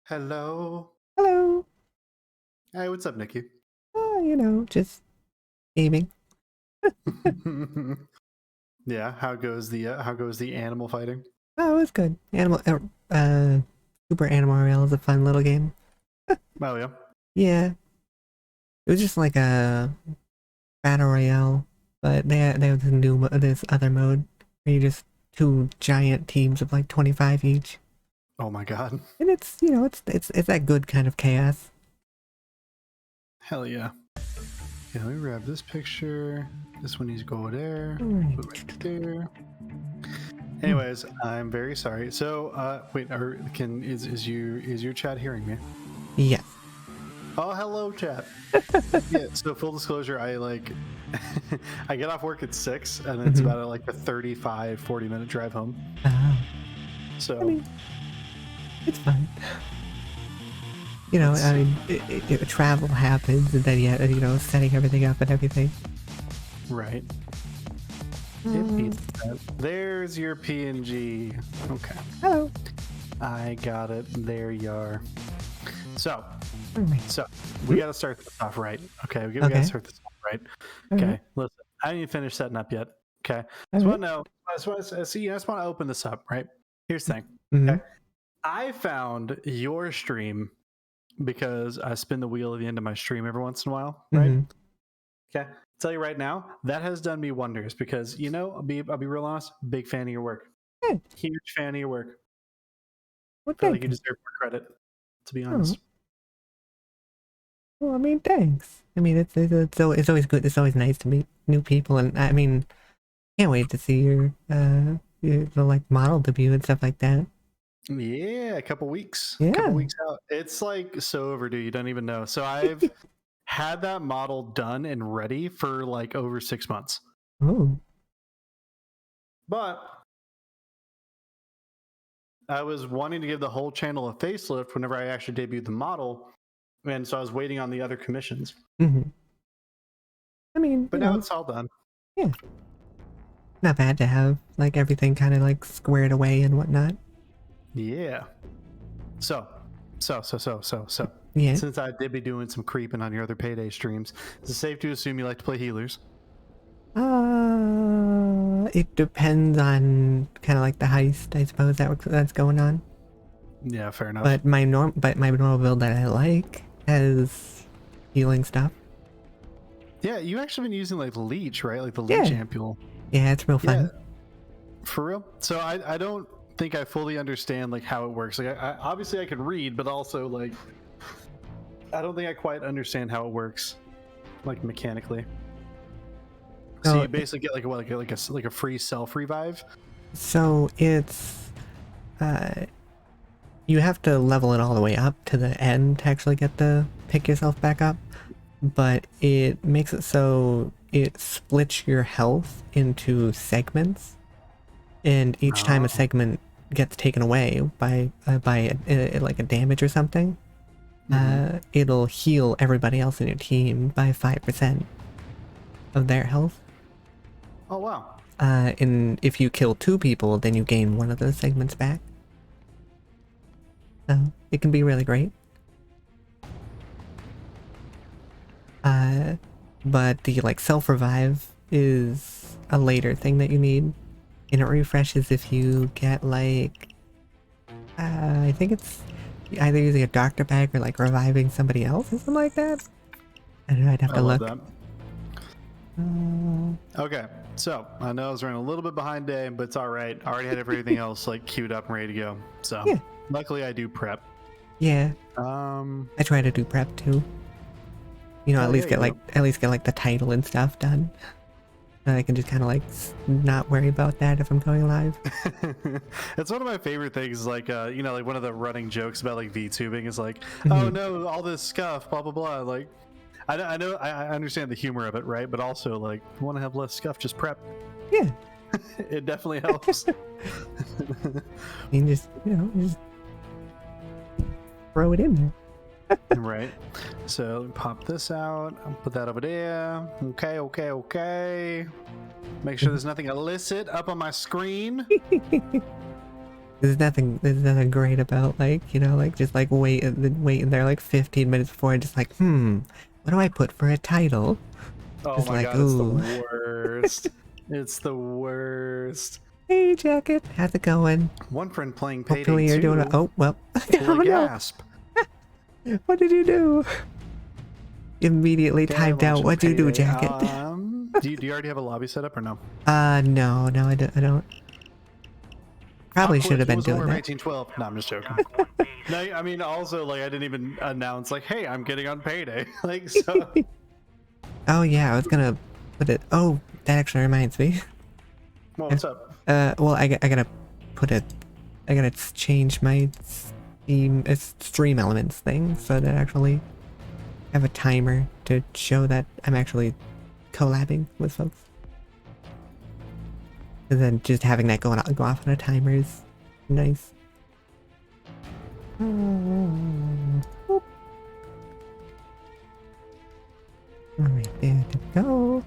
Hello. Hello? Hey, what's up, Nikki? Oh, you know, just gaming. Yeah, how goes the animal fighting? Oh, it's good. Super Animal Royale is a fun little game. Oh yeah. Yeah. It was just like a battle royale, but they have this other mode where you just two giant teams of like 25 each, Oh my god. and it's you know it's that good kind of chaos. Hell yeah. Yeah, let me grab this picture. This one needs to go there. Alright. Put it right there. Anyways, I'm very sorry. So, wait, is your chat hearing me? Yes. Oh, hello, chat. Yeah. So, full disclosure, I I get off work at 6, and it's about like a 35-40 minute drive home. So, I mean, it's fun. You know, I mean, travel happens, and then you know, setting everything up and everything. right. It beats that. There's your PNG. Okay. Hello. I got it. There you are. So, Alright. we got to start this off right. Okay, we got to start this off right. Okay, listen. I didn't finish setting up yet. Okay, I just want to know. I just want to open this up. Right. Here's the thing. Okay, I found your stream because I spin the wheel at the end of my stream every once in a while. Right. Okay. Tell you right now, that has done me wonders because I'll be real honest. Big fan of your work. Huge fan of your work. Well, I feel like you deserve more credit. To be honest. Well, I mean, thanks. I mean, it's always good. It's always nice to meet new people, and I mean, can't wait to see your the like model debut and stuff like that. Yeah, a couple weeks. Yeah. A couple weeks out. It's like so overdue. You don't even know. So I've had that model done and ready for like over 6 months. Oh. But I was wanting to give the whole channel a facelift whenever I actually debuted the model. And so I was waiting on the other commissions. I mean, but now it's all done. Yeah. Not bad to have like everything kind of like squared away and whatnot. Yeah. So. Yeah. Since I did be doing some creeping on your other Payday streams, is it safe to assume you like to play healers? It depends on kind of like the heist, I suppose that's going on. Yeah, fair enough. But my normal build that I like has healing stuff. Yeah, you actually been using like leech, right? Like the leech ampule. Yeah, it's real fun. Yeah. For real? So I don't think I fully understand like how it works. Like I obviously I can read, but also like I don't think I quite understand how it works, like mechanically. So you basically get like a free self revive. So it's you have to level it all the way up to the end to actually get the pick yourself back up, but it makes it so it splits your health into segments, and each time a segment gets taken away by like a damage or something, it'll heal everybody else in your team by 5% of their health. Oh wow. And if you kill 2 people, then you gain one of those segments back. So it can be really great. But the like self-revive is a later thing that you need. And it refreshes if you get like I think it's either using a doctor bag or like reviving somebody else or something like that. I don't know, I'd have to look. That. Okay, so I know I was running a little bit behind day, but it's all right. I already had everything else like queued up and ready to go. So Yeah. luckily I do prep. Yeah. I try to do prep too. You know, at least get like the title and stuff done. And I can just kind of like not worry about that if I'm going live. It's one of my favorite things. Like you know, like one of the running jokes about like VTubing is like, Mm-hmm. oh no, all this scuff, blah blah blah. Like, I know, I understand the humor of it, right? But also, like, you want to have less scuff, just prep. Yeah. It definitely helps. You just throw it in there. Right. So pop this out. I'll put that over there. Okay. Make sure there's nothing illicit up on my screen. There's nothing great about like, you know, like just like waiting there like 15 minutes before, just like, what do I put for a title? Oh just my like, god, ooh. it's the worst. It's the worst. Hey, Jacket, how's it going? One friend playing Payday Hopefully you're 2. doing oh well. Oh, gasp. no. What did you do? Immediately Okay, typed out. What do you do, Jacket? Do you already have a lobby set up or no? No, I don't. Probably should have been doing that. 1912. No, I'm just joking. No, I mean, also, like, I didn't even announce, like, hey, I'm getting on Payday. Like, so. Oh, yeah, I was gonna put it. Oh, that actually reminds me. Well, what's up? Well, I gotta put it. I gotta change my stream elements thing so that I actually have a timer to show that I'm actually collabing with folks. And then just having that go off on a timer is nice. Alright, there to go.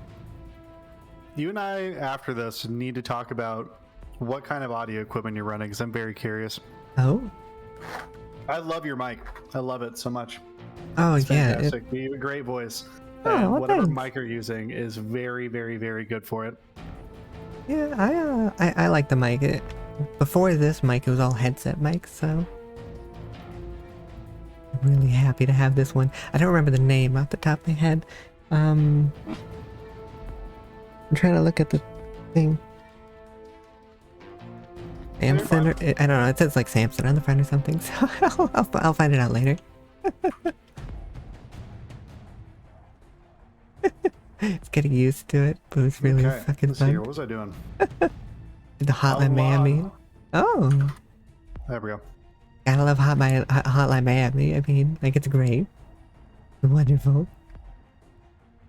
You and I, after this, need to talk about what kind of audio equipment you're running, because I'm very curious. Oh? I love your mic. I love it so much. Oh, It's yeah. fantastic. You have a great voice. Oh, And well, whatever thanks. mic you're using is very, very, very good for it. Yeah, I like the mic. Before this mic, it was all headset mics, so I'm really happy to have this one. I don't remember the name off the top of my head. I'm trying to look at the thing. Samson, or, I don't know. It says like Samson on the front or something. So I'll find it out later. It's getting used to it, but it's really fucking Let's see here. fun. What was I doing? The Hotline Miami. Oh, There we go. gotta love Hotline Miami. I mean, like, it's great. It's wonderful.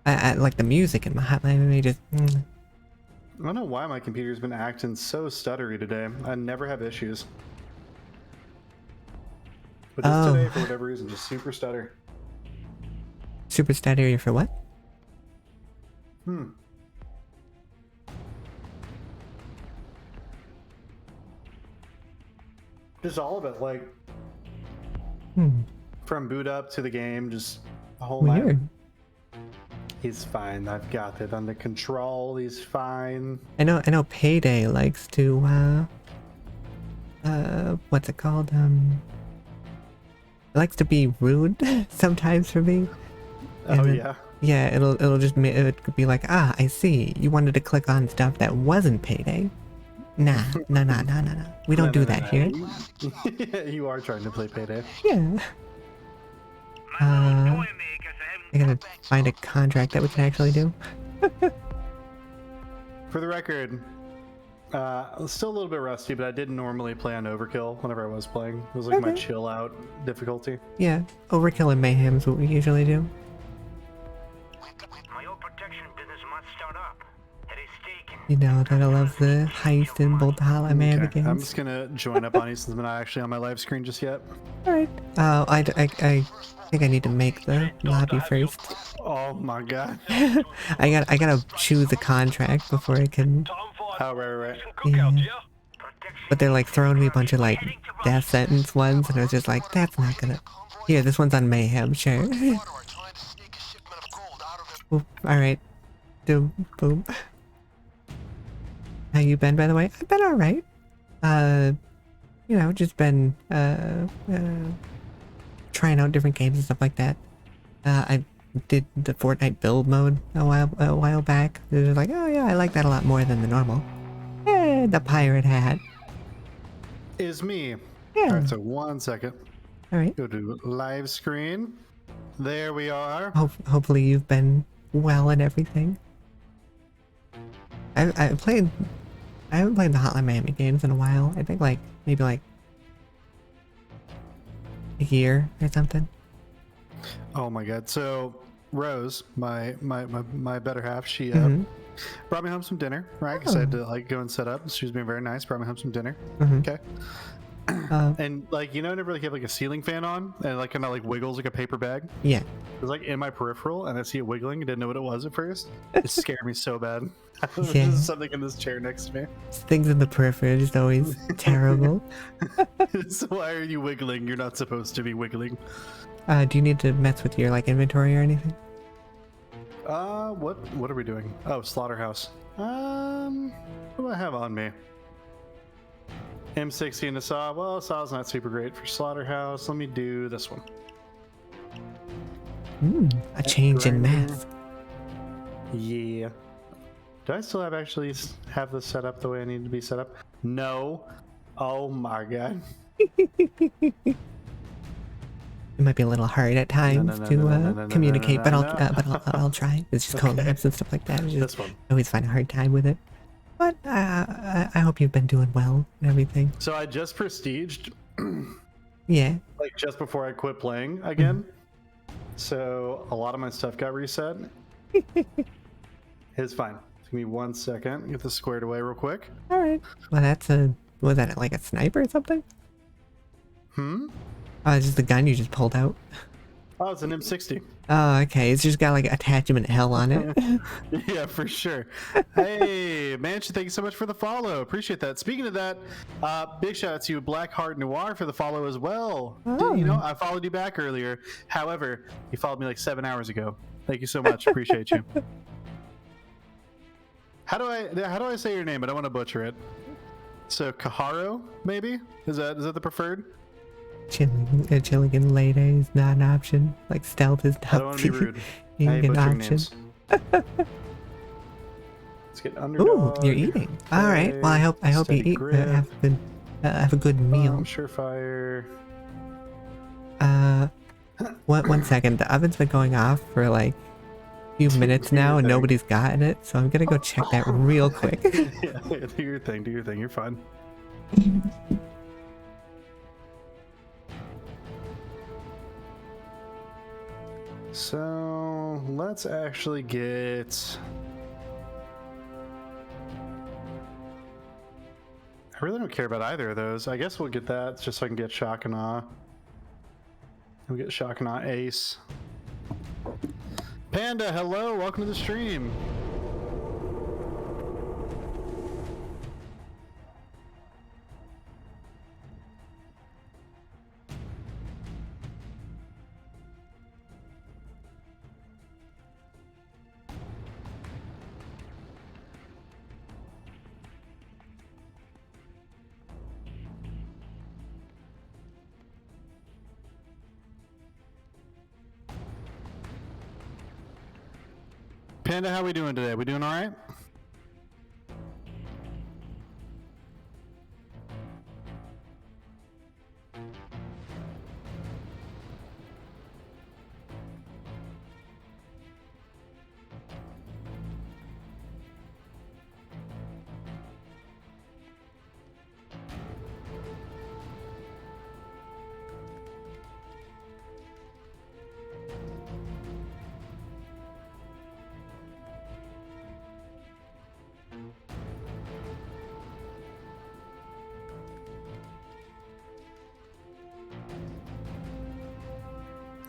I like the music in my Hotline Miami. Just. I don't know why my computer's been acting so stuttery today. I never have issues. But just today, for whatever reason, just super stutter. Super stuttery for what? Just all of it, like from boot up to the game, just the whole Weird. night. He's fine. I've got it under control. He's fine. I know Payday likes to what's it called? It likes to be rude sometimes for me. Oh then, yeah. Yeah, it'll just it could be like, I see. You wanted to click on stuff that wasn't Payday. Nah. We don't do that here. Yeah, you are trying to play Payday. Yeah. I gotta find a contract that we can actually do. For the record, still a little bit rusty, but I didn't normally play on Overkill whenever I was playing. It was like my chill out difficulty. Yeah, Overkill and Mayhem is what we usually do. You know that I love the heist in both the Hotline Miami games. I'm just gonna join up on you since I'm not actually on my live screen just yet. Alright. I think I need to make the lobby first. Oh my god. I gotta choose a contract before I can. Oh, right. Yeah. But they're like throwing me a bunch of like death sentence ones, and I was just like, that's not gonna. Here, this one's on Mayhem, sure. Alright. Boom. How you been, by the way? I've been alright. You know, just been trying out different games and stuff like that. I did the Fortnite build mode a while back. It was like, oh yeah, I like that a lot more than the normal. Eh, the pirate hat. Is me. Yeah. All right, so 1 second. All right. Go to live screen. There we are. Hopefully you've been well and everything. I haven't played the Hotline Miami games in a while. I think like maybe like a year or something. Oh my god. So Rose, my better half, she brought me home some dinner, right? Because I had to like go and set up. She was being very nice. Brought me home some dinner. Okay. And like, you know, whenever like you have like a ceiling fan on and like kind of like wiggles like a paper bag. Yeah. It was like in my peripheral and I see it wiggling. I didn't know what it was at first. It scared me so bad. Yeah. There's something in this chair next to me. Things in the periphery are just always terrible. So why are you wiggling? You're not supposed to be wiggling. Do you need to mess with your like inventory or anything? What are we doing? Oh, slaughterhouse. What do I have on me? M60 and a saw. Well, a saw's not super great for slaughterhouse. Let me do this one. A change in math. Yeah. Do I still actually have this set up the way I need to be set up? No. Oh my god. It might be a little hard at times to communicate, but I'll try. It's just collabs and stuff like that. It's just, I always find a hard time with it. But I hope you've been doing well and everything. So I just prestiged. Yeah. Like just before I quit playing again. So a lot of my stuff got reset. It's fine. Give me 1 second. Get this squared away real quick. All right. Well, was that like a sniper or something? Oh, it's just the gun you just pulled out. Oh, it's an M60. Oh, okay. It's just got like attachment hell on it. Yeah, for sure. Hey, Mansion, thank you so much for the follow. Appreciate that. Speaking of that, big shout out to you, Blackheart Noir, for the follow as well. Oh. You know, I followed you back earlier. However, you followed me like 7 hours ago. Thank you so much. Appreciate you. How do I say your name? I don't want to butcher it. So Kaharo, maybe? Is that the preferred? Chilling in late is not an option. Like stealth is not I don't want to be rude. I hate an butchering option. names. Let's get underdog. Ooh, you're eating. All right. Well, I hope you eat. Have a good meal. Surefire. One second. The oven's been going off for like a few minutes now, and nobody's gotten it. So I'm gonna go check that real quick. Yeah, do your thing. Do your thing. You're fine. So let's actually get. I really don't care about either of those. I guess we'll get that just so I can get Shock and Awe. We'll get Shock and Awe Ace. Panda, hello, welcome to the stream. Panda, how we doing today? We doing all right?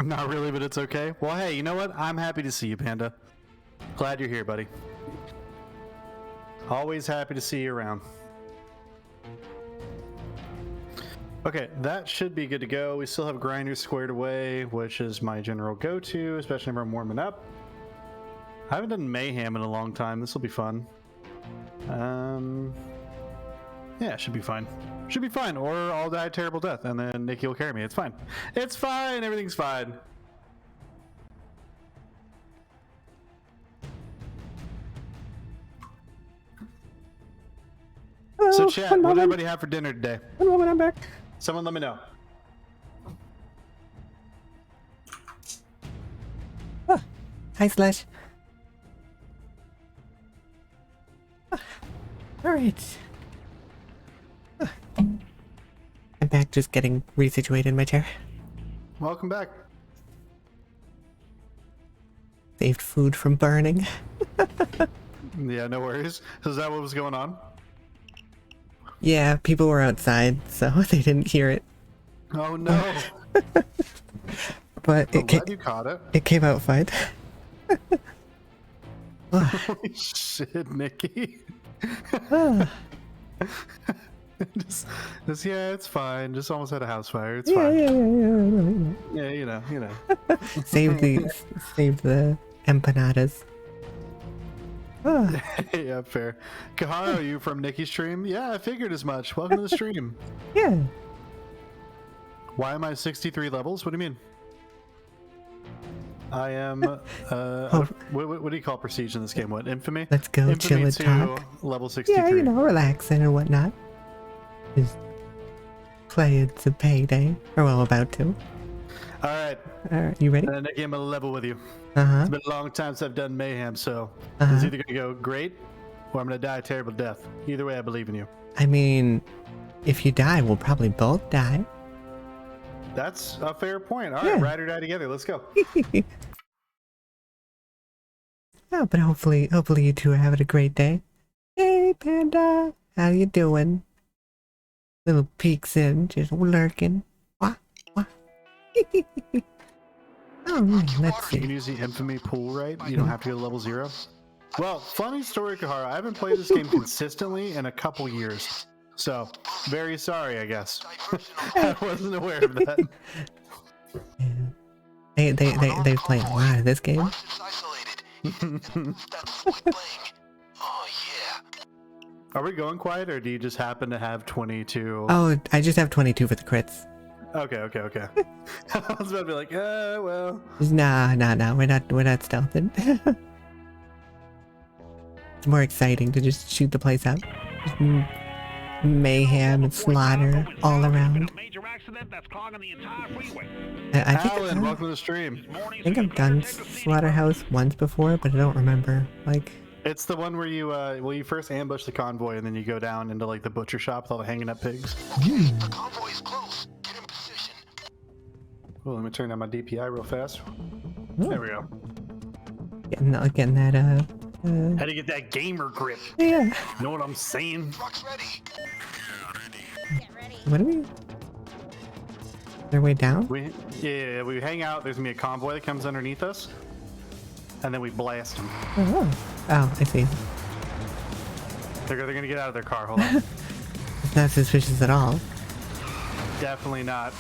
Not really, but it's okay. Well, hey, you know what? I'm happy to see you, Panda. Glad you're here, buddy. Always happy to see you around. Okay, that should be good to go. We still have grinders squared away, which is my general go-to, especially when I'm warming up. I haven't done mayhem in a long time. This will be fun. Yeah, should be fine. Should be fine, or I'll die a terrible death, and then Nikki will carry me. It's fine. It's fine. Everything's fine. So chat, what did everybody have for dinner today? One moment, I'm back. Someone let me know. Oh, hi, Slash. All right. I'm back, just getting resituated in my chair. Welcome back. Saved food from burning. Yeah, no worries. Is that what was going on? Yeah, people were outside, so they didn't hear it. Oh no. But I'm glad you caught it. It came out fine. Holy shit, Nikki. just yeah, it's fine. Just almost had a house fire. It's fine. Yeah, you know. Saved the empanadas. Yeah, fair. Kahara, are you from Nikki's stream? Yeah, I figured as much. Welcome to the stream. Yeah. Why am I 63 levels? What do you mean? I am what do you call prestige in this game? What, infamy? Let's go Infamy chill and talk. Level 63. Yeah, you know, relaxing and whatnot. Just playing some Payday. Or well, about to. Alright. Alright, you ready? And Nikki, I'm gonna level with you. Uh-huh. It's been a long time since I've done mayhem, so it's either gonna go great or I'm gonna die a terrible death. Either way, I believe in you. I mean, if you die, we'll probably both die. That's a fair point. Alright, ride or die together. Let's go. Oh, but hopefully you two are having a great day. Hey, Panda, how you doing? Little peeks in, just lurking. Wah, wah. Oh, let's You see. can use the infamy pool, right? You don't have to go to level 0. Well, funny story, Kahara. I haven't played this game consistently in a couple years. So, very sorry, I guess. I wasn't aware of that. Yeah. They play a lot of this game. Are we going quiet, or do you just happen to have 22? Oh, I just have 22 for the crits. Okay. I was about to be like, well. Nah, we're not stealthing. It's more exciting to just shoot the place up. Just mayhem and slaughter all around. I Alan, welcome to the stream. think I've done Slaughterhouse once before, but I don't remember. Like, it's the one where you first ambush the convoy and then you go down into like the butcher shop with all the hanging up pigs. The convoy is close. Get in position. Well, let me turn down my DPI real fast. There we go. getting that How to get that gamer grip? yeah. You know what I'm saying? Truck's ready. What are we? Their way down? We hang out. There's gonna be a convoy that comes underneath us, and then we blast them. Oh, I see. They're gonna get out of their car. Hold on. It's not suspicious at all. Definitely not.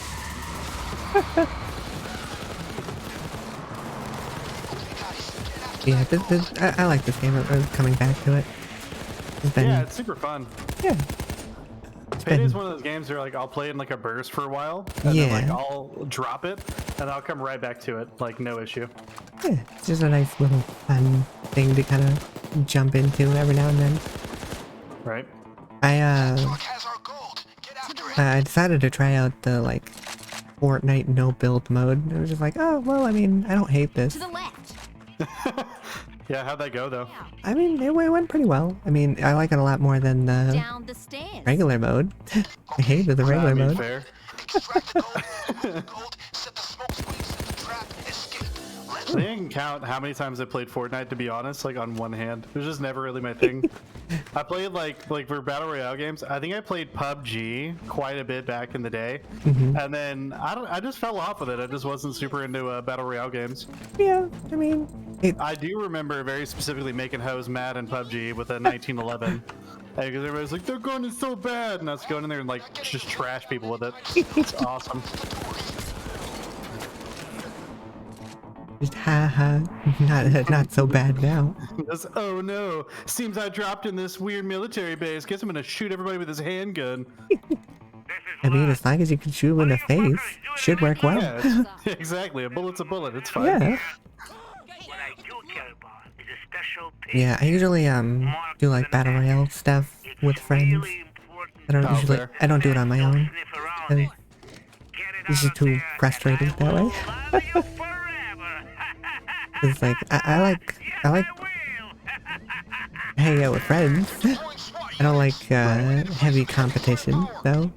Yeah, I like this game. I'm coming back to it. Yeah, it's super fun. Yeah. Payday is one of those games where like I'll play in like a burst for a while, and then like I'll drop it, and I'll come right back to it, like no issue. Yeah, it's just a nice little fun thing to kind of jump into every now and then. Right. Truck has our gold. Get after it. I decided to try out the like Fortnite no build mode. I was just like, oh well, I mean, I don't hate this. To the left. Yeah, how'd that go though? I mean, it went pretty well. I mean, I like it a lot more than the Down the stairs. regular mode. I hated the regular I mean, mode. fair. Extract the gold. Set the smoke screens in the trap. Escape. I didn't count how many times I played Fortnite, to be honest, like on one hand. It was just never really my thing. I played like for Battle Royale games, I think I played PUBG quite a bit back in the day. And then I just fell off with it. I just wasn't super into Battle Royale games. Yeah, I mean, I do remember very specifically making hoes mad in PUBG with a 1911. Because everybody's like, their gun is so bad, and I was going in there and like just trash people with it. It's awesome. just haha, not so bad now. Just, oh no, seems I dropped in this weird military base. Guess I'm gonna shoot everybody with this handgun. I mean, as long as you can shoot him in the face, should work well. Yeah, exactly. A bullet's a bullet. It's fine. Yeah. Yeah, I usually do like battle royale stuff with friends. I don't Oh, usually. fair. I don't do it on my own. This is too frustrating that way. It's like I like hanging out with friends. I don't like heavy competition though.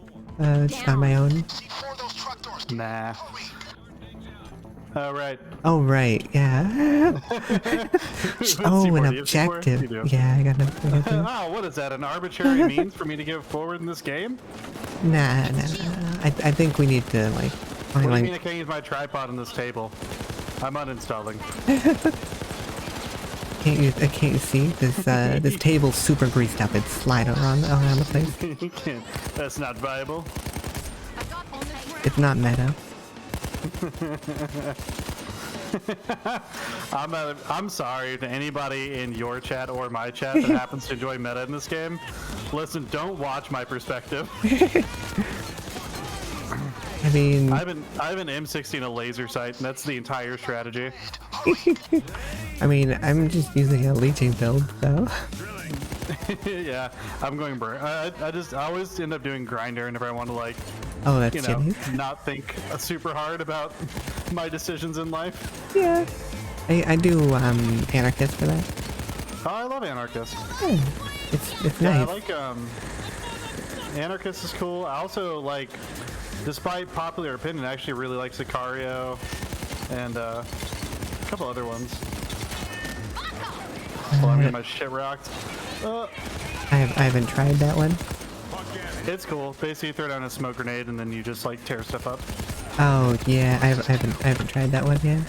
Just on my own. Nah. Oh, right. Oh right, yeah. Oh, an objective. Yeah, I got an objective. Oh, what is that? An arbitrary means for me to go forward in this game? Nah. I think we need to like What do you finally. mean I can't use my tripod on this table? I'm uninstalling. Can't you see this? This table's super greased up. It's sliding around the place. You can't. That's not viable. It's not meta. I'm sorry to anybody in your chat or my chat that happens to enjoy meta in this game. Listen, don't watch my perspective. I mean, I have an M16 a laser sight, and that's the entire strategy. I mean, I'm just using a leeching build, so. Yeah, I'm going burn. I always end up doing grinder whenever I want to, like, Oh, that's you know, shitty. not think super hard about my decisions in life. Yeah. I do anarchist for that. Oh, I love anarchist. Yeah, it's Yeah, nice. I like anarchist is cool. I also like, despite popular opinion, I actually really like Sicario and a couple other ones. Well, I'm getting my shit rocked. I haven't tried that one. It's cool. Basically, you throw down a smoke grenade and then you just like tear stuff up. Oh yeah, I haven't tried that one yet.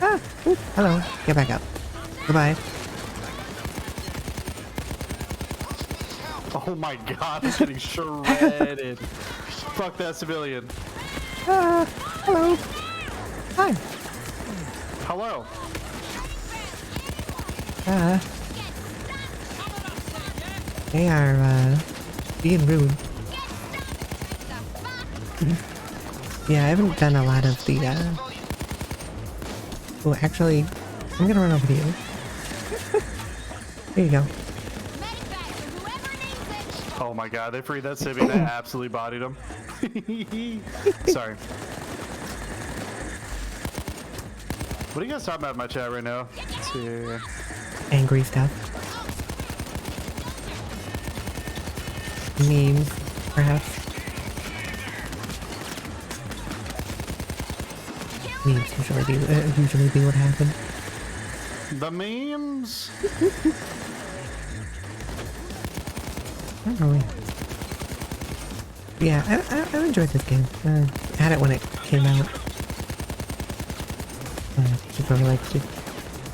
Ah, ooh, hello. Get back up. Goodbye. Oh my god, it's getting shredded. Fuck that civilian. Ah, hello. Hi. Hello. They are being rude. Yeah, I haven't done a lot of the Oh, actually, I'm gonna run over to you. Here you go. Oh my god, they freed that civvy and I absolutely bodied him. Sorry. What are you guys talking about in my chat right now? Let's see. Angry stuff. Memes, perhaps. Memes usually be what happened. The memes? Not really. Yeah, I enjoyed this game. I had it when it came out. Just really like to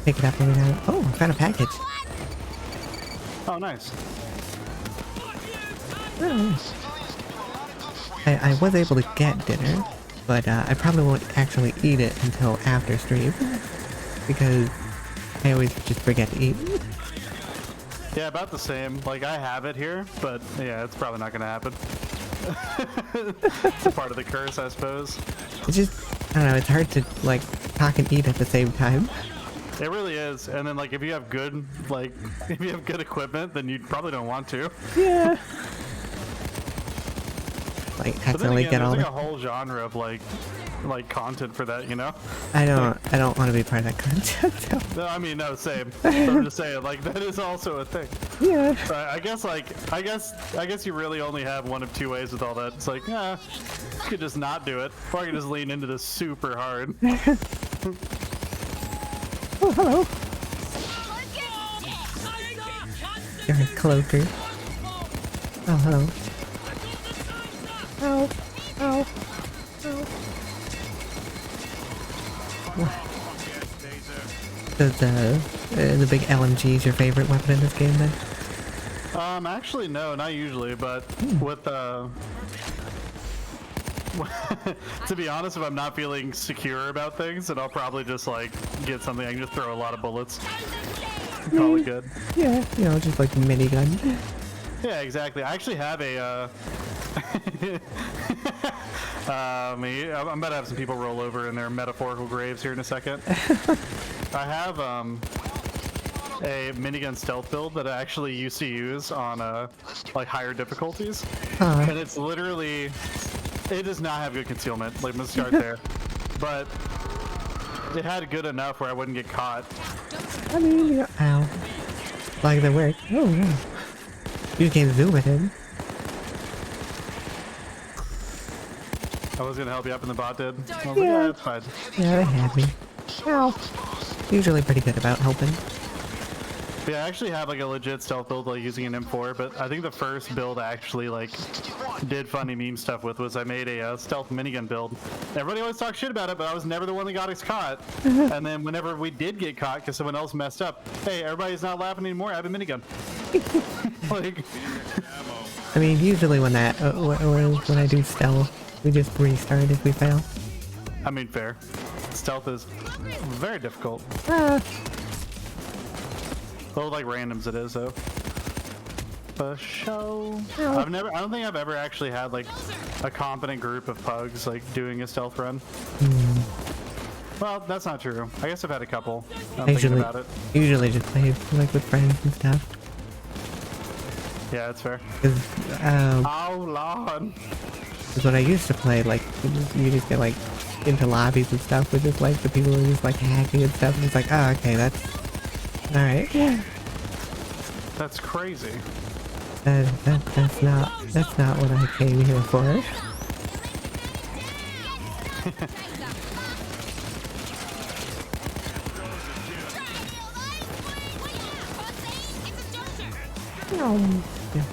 pick it up every now. Oh, I found a package. Oh, nice. I was able to get dinner, but I probably won't actually eat it until after stream because I always just forget to eat. Yeah, about the same. Like, I have it here, but yeah, it's probably not gonna happen. It's a part of the curse, I suppose. It's just, I don't know, it's hard to like talk and eat at the same time. It really is. And then, like, if you have good, like, if you have good equipment, then you probably don't want to. Yeah. Like, But then accidentally again, get there's all like the... a whole genre of like content for that, you know? I don't want to be part of that content. So. No, I mean, no, same. But I'm just saying, like, that is also a thing. Yeah. So I guess you really only have one of two ways with all that. It's like, yeah, you could just not do it, or I could just lean into this super hard. Oh, hello. You're a cloaker. Oh, hello. Ow. Ow. Ow. Does the big LMG is your favorite weapon in this game then? Actually, no, not usually, but with to be honest, if I'm not feeling secure about things, then I'll probably just like get something I can just throw a lot of bullets. Call it good. Yeah, you know, just like minigun. Yeah, exactly. I actually have a I'm about to have some people roll over in their metaphorical graves here in a second. I have a minigun stealth build that I actually used to use on like higher difficulties, Huh. and it's literally, it does not have good concealment. Like, let's start there, but it had good enough where I wouldn't get caught. I mean, you know, ow. Like the work. Oh yeah. You can zoom it in. I was gonna help you up and the bot did. I was like, yeah, that's fine. Yeah, they had me. Ow. Usually pretty good about helping. But yeah, I actually have like a legit stealth build like using an M4, but I think the first build I actually like did funny meme stuff with was I made a stealth minigun build. Everybody always talks shit about it, but I was never the one that got us caught. And then whenever we did get caught because someone else messed up, hey, everybody's not laughing anymore. I have a minigun. Like, I mean, usually when that when I do stealth, we just restart if we fail. I mean, fair. Stealth is very difficult. Well, like randoms it is though. For show. I don't think I've ever actually had like a competent group of pugs like doing a stealth run. Well, that's not true. I guess I've had a couple. I'm thinking about it. Usually just play like with friends and stuff. Yeah, that's fair. Oh Lord. Because when I used to play, like, you just get like into lobbies and stuff with just like the people who are just like hacking and stuff, and it's like, oh, okay, that's alright. Yeah. That's crazy. That's not what I came here for. Yeah.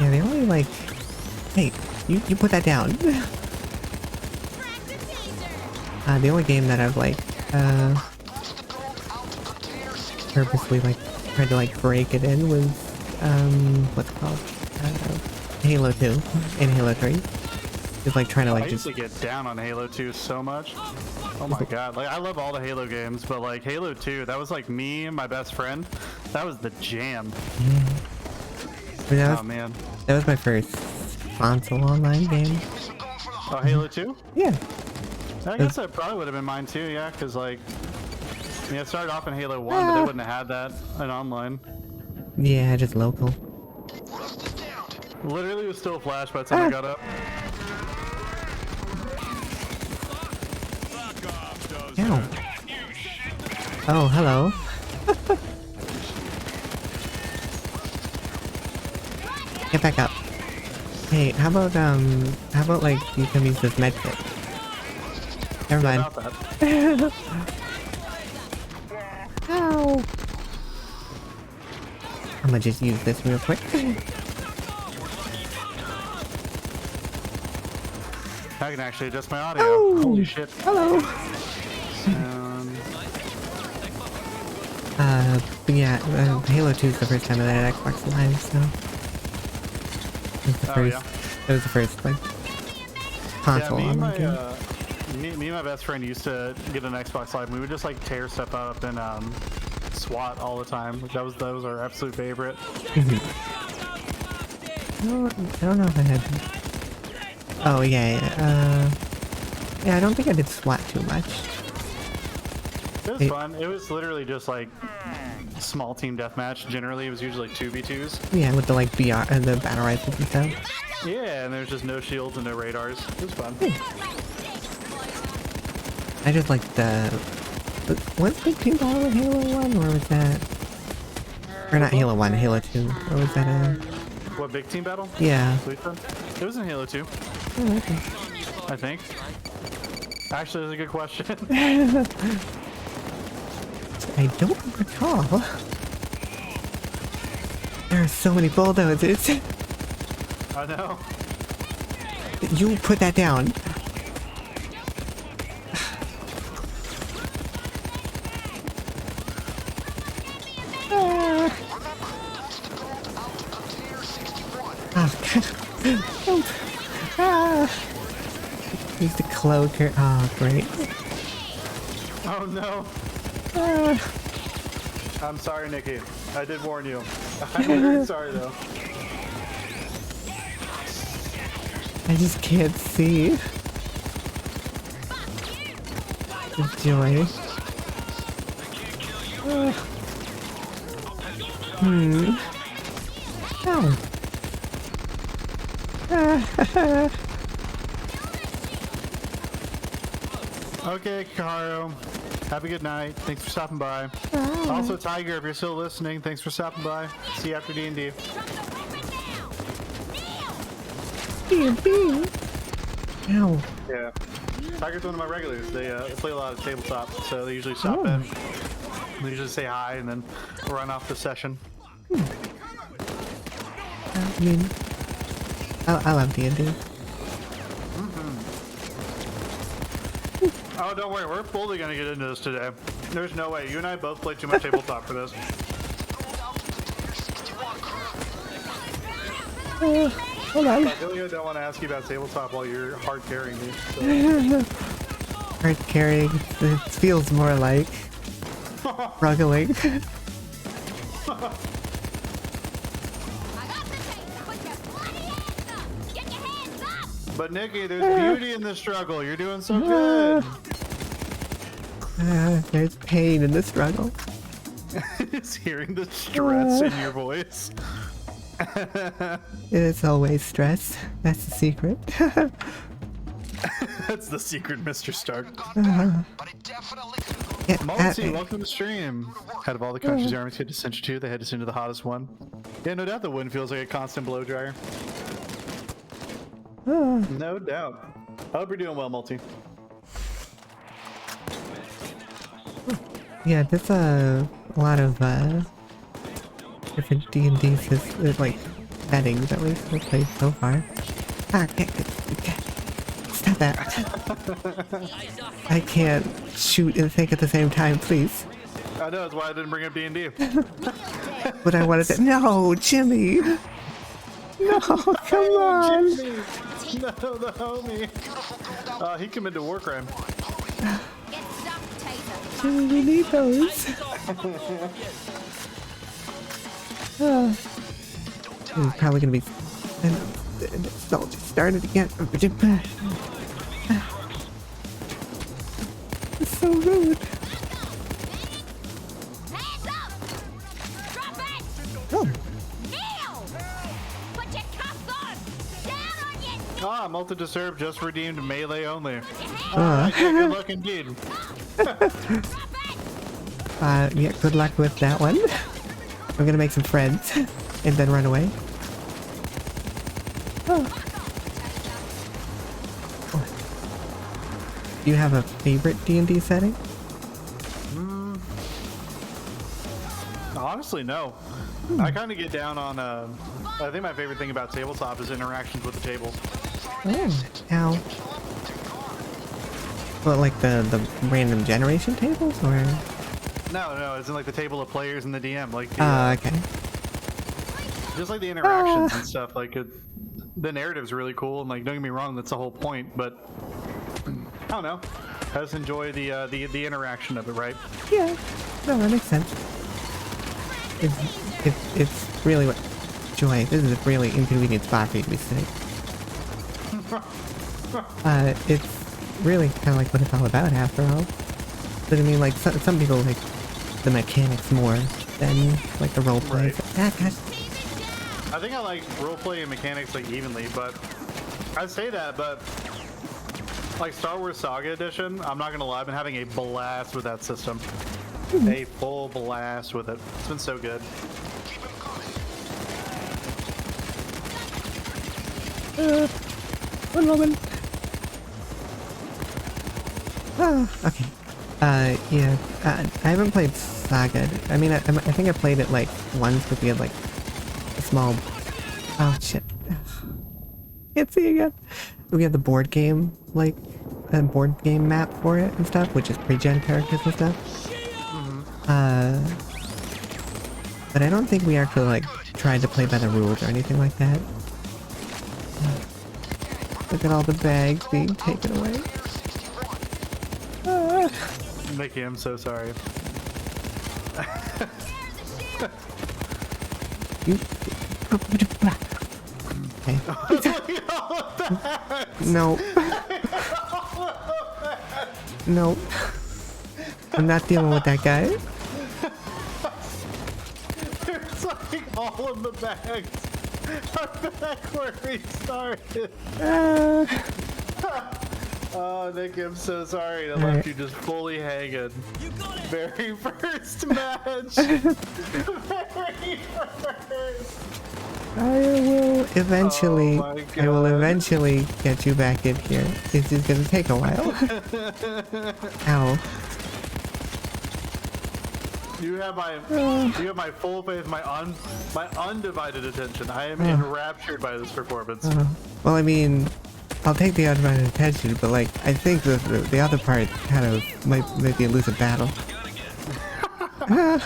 Yeah, they only like, hey, you put that down. The only game that I've like purposely like tried to like break it in was what's it called, Halo 2 and Halo 3. Just like trying to like I used to get down on Halo 2 so much. Oh my god, like I love all the Halo games, but like Halo 2, that was like me and my best friend. That was the jam. Yeah. Oh man. That was my first console online game. Oh, Halo 2? Yeah. I guess that probably would have been mine too, yeah, because like, I mean, I started off in Halo 1, but they wouldn't have had that in online. Yeah, just local. Literally was still Flash by the time I got up. Ow. Oh, hello. Get back up. Hey, how about like you can use this med kit? Never mind. Ow. I'm gonna just use this real quick. I can actually adjust my audio. Oh. Holy shit. Hello. But yeah, Halo 2 is the first time I had Xbox Live, so it was the first. Yeah. It was the first like console online game. Me and my best friend used to get an Xbox Live. And we would just like tear stuff up and SWAT all the time. Like, that was our absolute favorite. I don't know if I had. Oh yeah, yeah. I don't think I did SWAT too much. It was fun. It was literally just like small team deathmatch. Generally, it was usually 2v2s. Yeah, with the like BR and the battle rifles and stuff. Yeah, and there's just no shields and no radars. It was fun. I just like the what's Big Team Battle in Halo 1, or was that? Or not Halo 1, Halo 2. Or was that What, Big Team Battle? Yeah. It was in Halo 2. Oh, okay. I think. Actually, that's a good question. I don't recall. There are so many bulldozers. I know. You put that down. Use the cloaker. Oh, great. Oh no. I'm sorry, Nikki. I did warn you. I'm very sorry, though. I just can't see. Joy. Oh. Okay, Karo. Have a good night. Thanks for stopping by. Also, Tiger, if you're still listening, thanks for stopping by. See you after D&D. Ow. Yeah. Tiger's one of my regulars. They play a lot of tabletop, so they usually stop in. They usually say hi and then run off the session. I mean, I love D&D. Oh, don't worry. We're fully going to get into this today. There's no way. You and I both play too much tabletop for this. Hold on. I really don't want to ask you about tabletop while you're hard carrying me. So. Hard carrying. It feels more like struggling. But Nikki, there's beauty in the struggle. You're doing so good. There's pain in the struggle. Just hearing the stress in your voice. It's always stress. That's the secret. That's the secret, Mr. Stark. But it definitely could go. Multi, welcome to the stream. Out of all the countries the armies had to send you to, they had to send you to the hottest one. Yeah, no doubt the wind feels like a constant blow dryer. No doubt. I hope you're doing well, Multi. Yeah, there's a lot of different D&D like settings at least I've played so far. Stop that. I can't shoot and think at the same time, please. I know, that's why I didn't bring up D&D. But I wanted to. No, Jimmy! No, come on! No, the homie. He committed a war crime. Jimmy, we need those. It's probably gonna be. No, just started again. It's so rude. Oh. Ah, multi-deserve just redeemed melee only. Yeah, good luck indeed. yeah, good luck with that one. I'm gonna make some friends and then run away. Oh. Do you have a favorite D&D setting? Honestly, no. I kind of get down on, I think my favorite thing about tabletop is interactions with the tables. Oh, ow. What, like the random generation tables, or? No, it's in like the table of players and the DM, like the, Okay. just like the interactions and stuff. Like the narrative's really cool, and like don't get me wrong, that's the whole point. But I don't know. I just enjoy the interaction of it, right? Yeah, no, that makes sense. It's really what. Joy, this is a really inconvenient spot for you to be sitting. It's really kind of like what it's all about after all. But I mean, like, some people like the mechanics more than like the roleplay. Right. Gosh. I think I like roleplay and mechanics like evenly, but I say that, but like Star Wars Saga Edition, I'm not gonna lie, I've been having a blast with that system. A full blast with it. It's been so good. One moment. Okay. Yeah. I haven't played Saga. I mean, I think I played it like once, but we had like a small. Oh shit! Can't see again. We had the board game, like a board game map for it and stuff, which is pre-gen characters and stuff. But I don't think we actually like tried to play by the rules or anything like that. Look at all the bags being taken away. Mickey, I'm so sorry. Okay. Nope. Nope. I'm not dealing with that guy. There's like all of the bags are back where we started. Oh, Nick, I'm so sorry. I left you just fully hanging. Very first match. Very first. I will eventually. Oh my I will God. eventually get you back in here. It's just gonna take a while. Ow. You have my full faith, my undivided attention. I am enraptured by this performance. Well, I mean, I'll take the undivided attention, but like, I think the other part kind of might be a losing battle. No.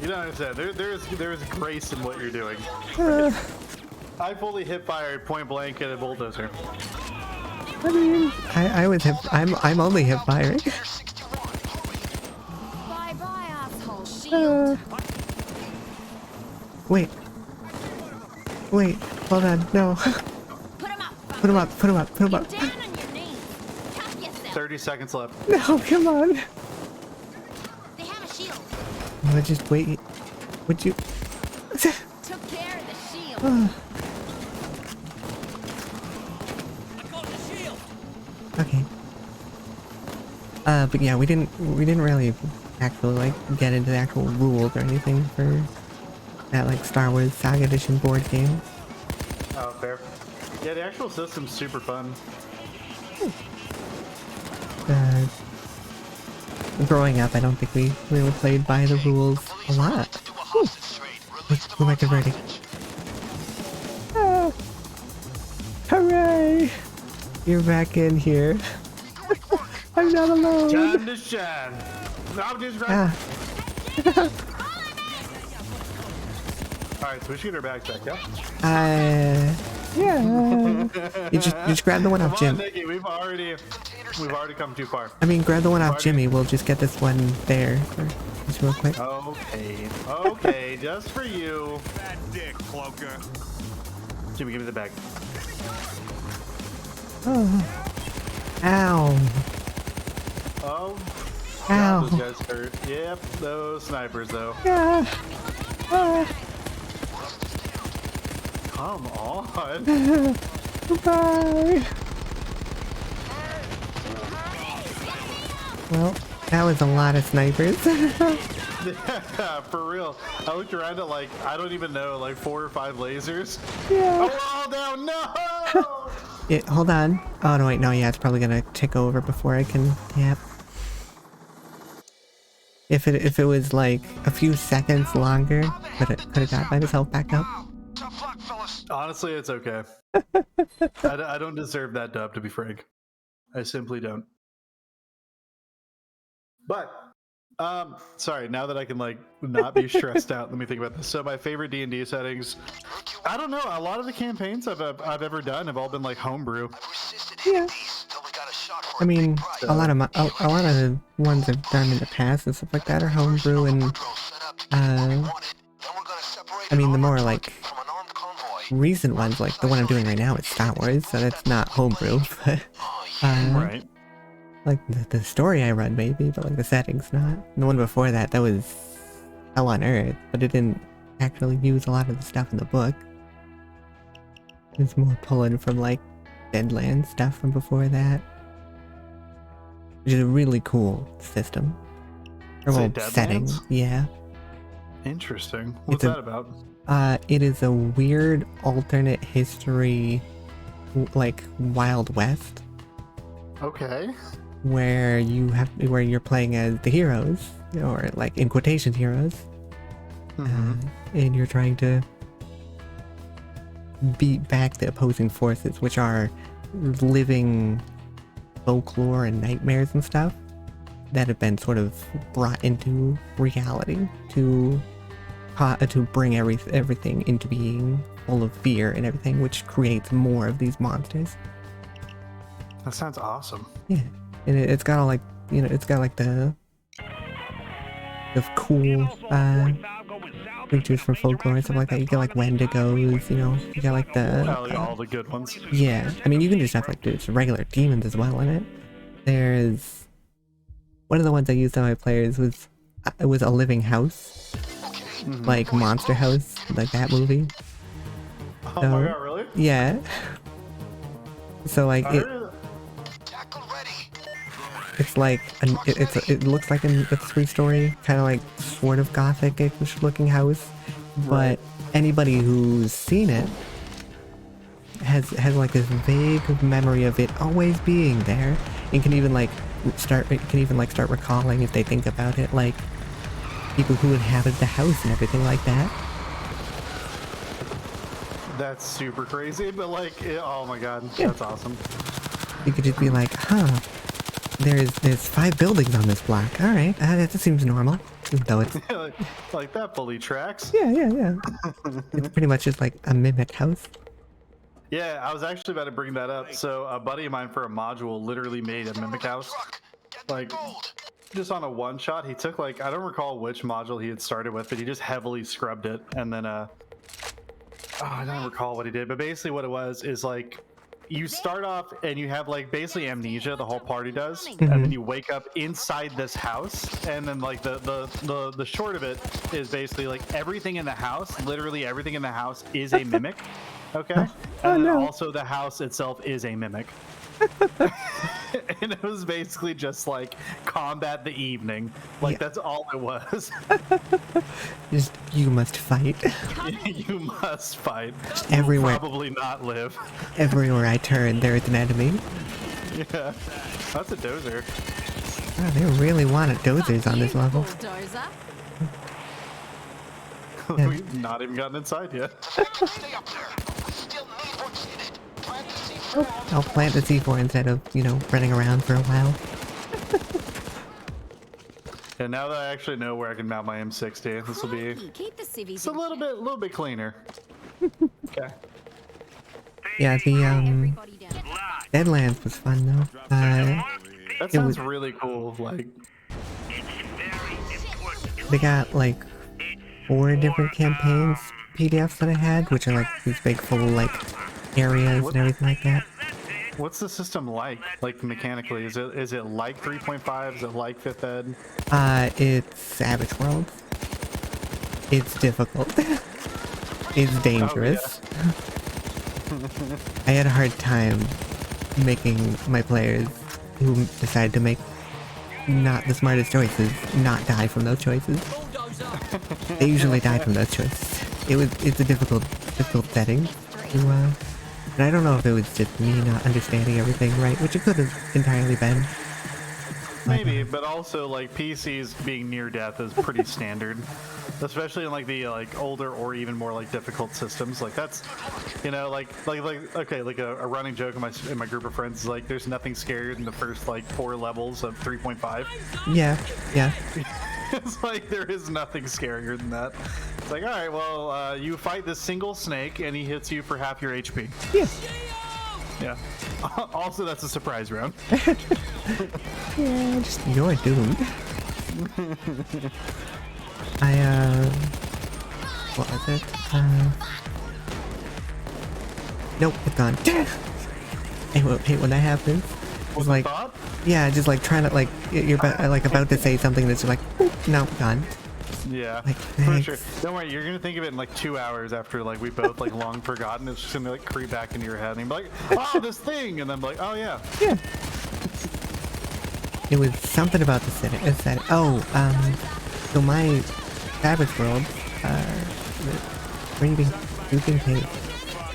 You don't understand. There's grace in what you're doing. I fully hip fired point blank at a bulldozer. I mean, I'm only hip firing. Bye bye, asshole shield. Wait, hold on, no. Put him up. Put him up. Down on your knees. Tap yourself. 30 seconds left. No, come on. They have a shield. Oh, just wait. Would you? Took care of the shield. Okay. But yeah, we didn't really actually like get into the actual rules or anything for that like Star Wars Saga Edition board game. Oh, fair. Yeah, the actual system's super fun. Growing up, I don't think we really played by the rules a lot. Who am I converting? Ah, hooray! You're back in here. I'm not alone. Time to shine. I'm just right. Alright, so we should get our bags back, yeah? Yeah. You just grab the one off Come on, Jim. Nikki, we've already come too far. I mean, grab the one off Jimmy. We'll just get this one there. Just real quick. Okay, just for you. Bad dick, Cloaker. Jimmy, give me the bag. Oh. Ow. Oh. Ow. God, those guys hurt. Yep, those snipers though. Yeah. Come on. Goodbye. Well, that was a lot of snipers. Yeah, for real. I looked around at like, I don't even know, like 4 or 5 lasers. Yeah. Oh, we're all down. No! Yeah, hold on. Oh, no, wait, no, yeah, it's probably gonna tick over before I can, yep. If it was like a few seconds longer, could have got myself back up. Honestly, it's okay. I don't deserve that dub, to be frank. I simply don't. But, sorry, now that I can like not be stressed out, let me think about this. So my favorite D&D settings, I don't know, a lot of the campaigns I've ever done have all been like homebrew. Yeah. I mean, a lot of the ones I've done in the past and stuff like that are homebrew, and I mean the more like recent ones, like the one I'm doing right now, is Star Wars, so that's not homebrew, but Right. like the story I run maybe, but like the setting's not. And the one before that was Hell on Earth, but it didn't actually use a lot of the stuff in the book. It's more pulling from like Deadlands stuff from before that. Which is a really cool system. Or Say well, setting. Deadlands? Yeah. Interesting. What's It's that about? It is a weird alternate history, like Wild West, Okay. where you're playing as the heroes, or like in quotation heroes, and you're trying to beat back the opposing forces, which are living folklore and nightmares and stuff that have been sort of brought into reality to bring everything into being, full of fear and everything, which creates more of these monsters. That sounds awesome. Yeah, and it's got all like, it's got like the cool creatures from folklore and stuff like that. You get like Wendigos, you know. You got like the all the good ones. yeah. I mean, you can just have like there's regular demons as well in it. There's one of the ones I used on my players was it was a living house, like Monster House, like that movie. Oh my god, really? Yeah. So like it's like it looks like a 3-story kind of like sort of gothic-ish looking house, but anybody who's seen it has like this vague memory of it always being there, and can even start recalling if they think about it, like people who inhabit the house and everything like that. That's super crazy, but like, oh my god, Yeah. that's awesome. You could just be like, huh, there's 5 buildings on this block. All right, that seems normal, even though it's like that fully tracks. yeah. It's pretty much just like a mimic house. Yeah, I was actually about to bring that up. So a buddy of mine for a module literally made a mimic house, like just on a one shot. He took like, I don't recall which module he had started with, but he just heavily scrubbed it, and then I don't recall what he did, but basically what it was is like you start off and you have like basically amnesia, the whole party does, and then you wake up inside this house, and then like the short of it is basically like everything in the house, literally everything in the house is a mimic. Okay. And then also the house itself is a mimic. And it was basically just like combat the evening. Like that's all it was. Just you must fight. You must fight. Everywhere. You'll probably not live. Everywhere I turn, there is an enemy. Yeah. That's a dozer. Oh, they really wanted dozers on this level. Bulldozer. Yeah. We've not even gotten inside yet. I'll plant the C4 instead of, you know, running around for a while. And now that I actually know where I can mount my M60, this will be Keep the civvies it's a little bit cleaner. Okay. Yeah, the everybody down. Deadlands was fun though. That sounds really cool. Like, They got like 4 different campaigns PDFs that I had, which are like these big full like areas and everything like that. what's the system like mechanically? Is it like 3.5? Is it like 5th Ed? It's Savage World. It's difficult. It's dangerous. I had a hard time making my players who decide to make not the smartest choices not die from those choices. They usually die from those choices. It's a difficult setting to and I don't know if it was just me not understanding everything right, which it could have entirely been. Maybe, but also like PCs being near death is pretty standard, especially in like the older or even more like difficult systems. Like that's, you know, like okay, like a running joke in my group of friends is like there's nothing scarier than the first like 4 levels of 3.5. Yeah. It's like there is nothing scarier than that. It's like, all right, well, you fight this single snake and he hits you for half your HP. Yeah. Also, that's a surprise round. Yeah, just you're doomed. What was it? Nope, it's gone. I hate when that happens. It's like, yeah, just like trying to like you're about to say something that's like, no, gone. Yeah, like, for sure. Don't worry, you're gonna think of it in like 2 hours after like we both like long forgotten. It's just gonna like creep back into your head and you're like, oh, this thing, and then like, oh yeah. Yeah. It was something about the setting. Oh, so my Savage World, Reaping Cave.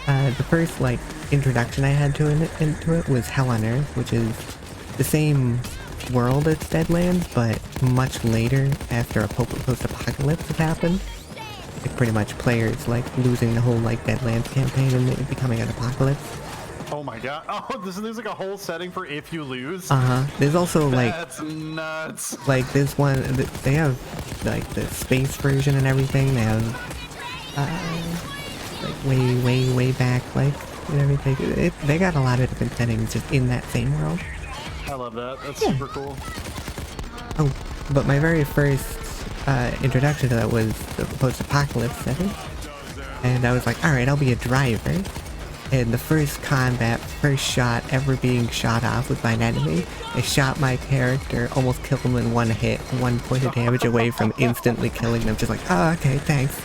The first like introduction I had to into it was Hell on Earth, which is the same world as Deadlands, but much later after a post-apocalypse has happened. Like pretty much players like losing the whole like Deadlands campaign and it becoming an apocalypse. Oh my god! Oh, there's like a whole setting for if you lose. There's also like that's nuts. Like this one, they have like the space version and everything. They have like way back like and everything. They got a lot of different settings just in that same world. I love that. That's super cool. Oh, but my very first introduction to that was the post-apocalypse setting. And I was like, alright, I'll be a driver. And the first combat, first shot ever being shot off was by an enemy. I shot my character, almost killed him in one hit, 1 point of damage away from instantly killing them. Just like, oh, okay, thanks.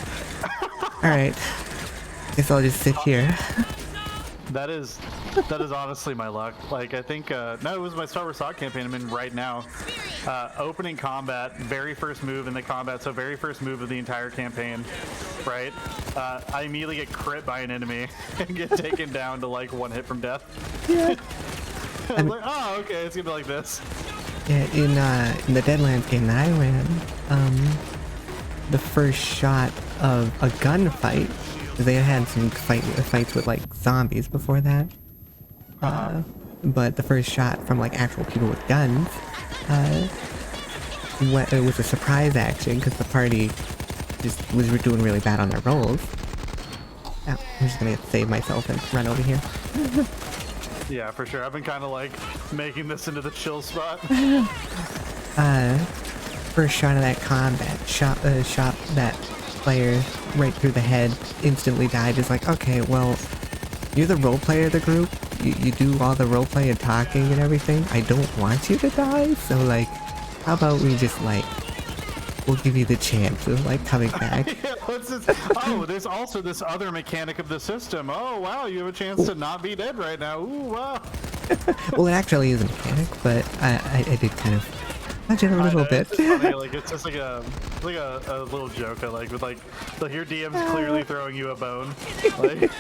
Alright. Guess I'll just sit here. That is honestly my luck. Like, I think, no, it was my Star Wars SOC campaign I'm in right now. Opening combat, very first move in the combat, so very first move of the entire campaign, right? I immediately get crit by an enemy and get taken down to like 1 hit from death. Yeah. I'm like, oh, okay, it's gonna be like this. Yeah, in the Deadlands game that I ran, the first shot of a gunfight, they had some fights with like zombies before that. But the first shot from like actual people with guns, it was a surprise action because the party just was doing really bad on their rolls. Oh, I'm just gonna save myself and run over here. Yeah, for sure. I've been kind of like making this into the chill spot. First shot of that combat, shot that player right through the head, instantly died. Is like, okay, well, you're the role player of the group. You do all the role play and talking and everything. I don't want you to die, so like, how about we just like, we'll give you the chance of like coming back. Yeah, oh, there's also this other mechanic of the system. Oh wow, you have a chance to not be dead right now. Ooh wow. Well, it actually is a mechanic, but I did kind of touch it a little bit. It's just funny, like it's just like a little joke. I like with like your DM's clearly throwing you a bone. Like,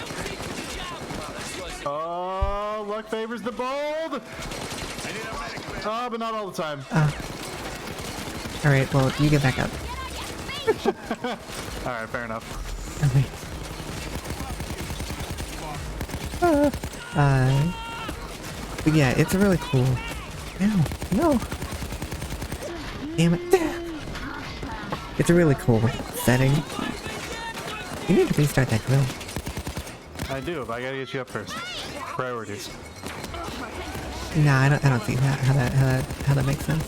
oh, luck favors the bold. Oh, but not all the time. Alright, well, you get back up. Alright, fair enough. Okay. But yeah, it's a really cool... No. Damn it. It's a really cool setting. You need to restart that grill. I do, but I gotta get you up first. Priorities. Nah, I don't see how that makes sense.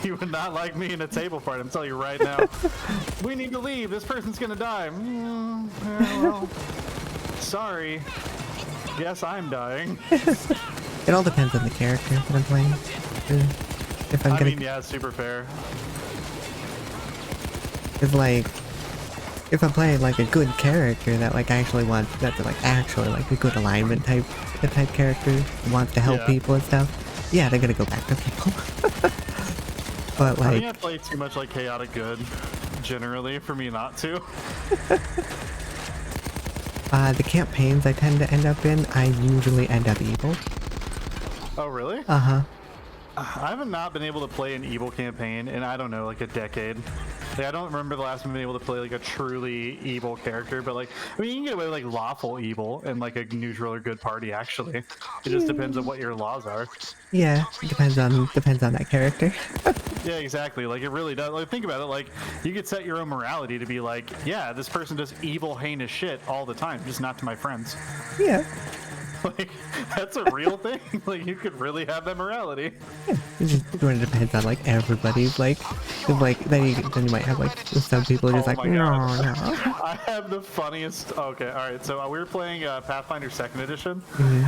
You would not like me in a table fight, I'm telling you right now. We need to leave, this person's gonna die. Well, sorry. Yes, I'm dying. It all depends on the character that I'm playing. If I'm gonna... yeah, super fair. It's like, if I'm playing like a good character that like actually wants, that's like actually like a good alignment type character, who wants to help people and stuff, yeah, they're gonna go back to people. But like, I think I play too much like chaotic good, generally, for me not to. The campaigns I tend to end up in, I usually end up evil. Oh really? Uh-huh. I haven't not been able to play an evil campaign in, I don't know, like a decade. Like, I don't remember the last time I've been able to play like a truly evil character, but like, I mean, you can get away with like lawful evil in like a neutral or good party, actually. It just depends on what your laws are. Yeah, it depends on that character. Yeah, exactly. Like, it really does. Like, think about it. Like, you could set your own morality to be like, yeah, this person does evil, heinous shit all the time, just not to my friends. Yeah. Like, that's a real thing. Like, you could really have that morality. Yeah, it just really depends on like everybody's like then you might have like some people just like no. I have the funniest. Okay, all right. So we were playing Pathfinder 2nd Edition,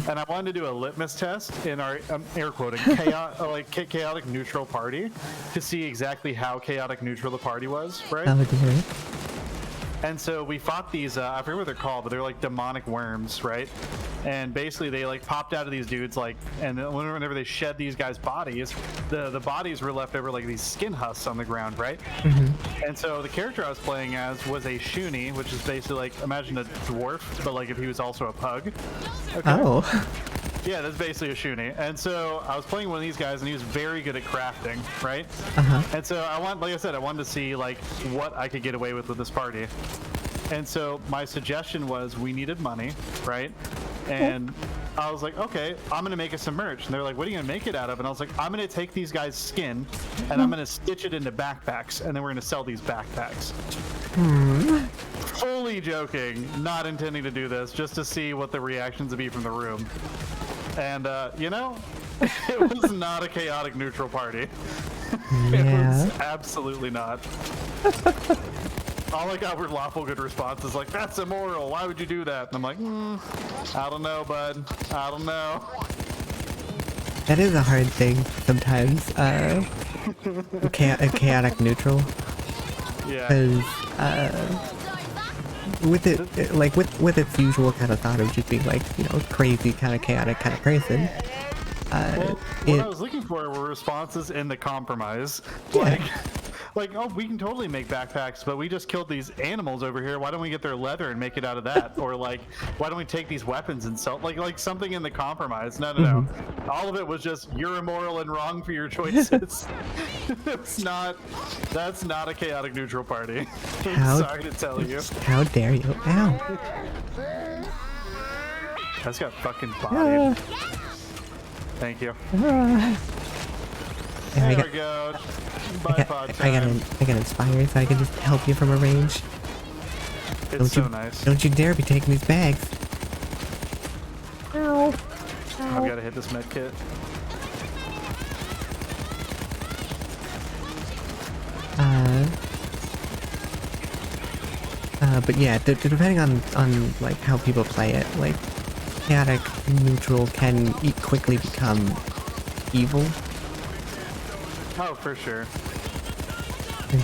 and I wanted to do a litmus test in our air quoting chaotic neutral party to see exactly how chaotic neutral the party was, right? Oh dear. And so we fought these, I forget what they're called, but they're like demonic worms, right? And basically they like popped out of these dudes, like, and then whenever they shed these guys' bodies, the bodies were left over like these skin husks on the ground, right? And so the character I was playing as was a Shuni, which is basically like, imagine a dwarf, but like if he was also a pug. Okay. Oh. Yeah, that's basically a Shuni. And so I was playing one of these guys, and he was very good at crafting, right? And so like I said, I wanted to see like what I could get away with this party. And so my suggestion was we needed money, right? And I was like, okay, I'm gonna make us some merch. And they're like, what are you gonna make it out of? And I was like, I'm gonna take these guys' skin and I'm gonna stitch it into backpacks, and then we're gonna sell these backpacks. Fully joking, not intending to do this, just to see what the reactions would be from the room. And you know, it was not a chaotic neutral party. Yeah. It was absolutely not. All I got were lawful good responses like, that's immoral, why would you do that? And I'm like, I don't know, bud. I don't know. That is a hard thing sometimes. Chaotic neutral. Yeah. Because with it, like with its usual kind of thought of just being like, you know, crazy kind of chaotic kind of person. Well, what I was looking for were responses in the compromise. Yeah. Like, oh, we can totally make backpacks, but we just killed these animals over here. Why don't we get their leather and make it out of that? Or like, why don't we take these weapons and sell? Like something in the compromise. No. All of it was just you're immoral and wrong for your choices. That's not a chaotic neutral party. I'm sorry to tell you. How dare you? Ow. I just got fucking bodied. Thank you. Yeah, There we go. I got inspired so I can just help you from a range. It's so nice. Don't you dare be taking these bags. Ow. I've got to hit this med kit. But yeah, depending on like how people play it, like chaotic neutral can quickly become evil. Oh, for sure.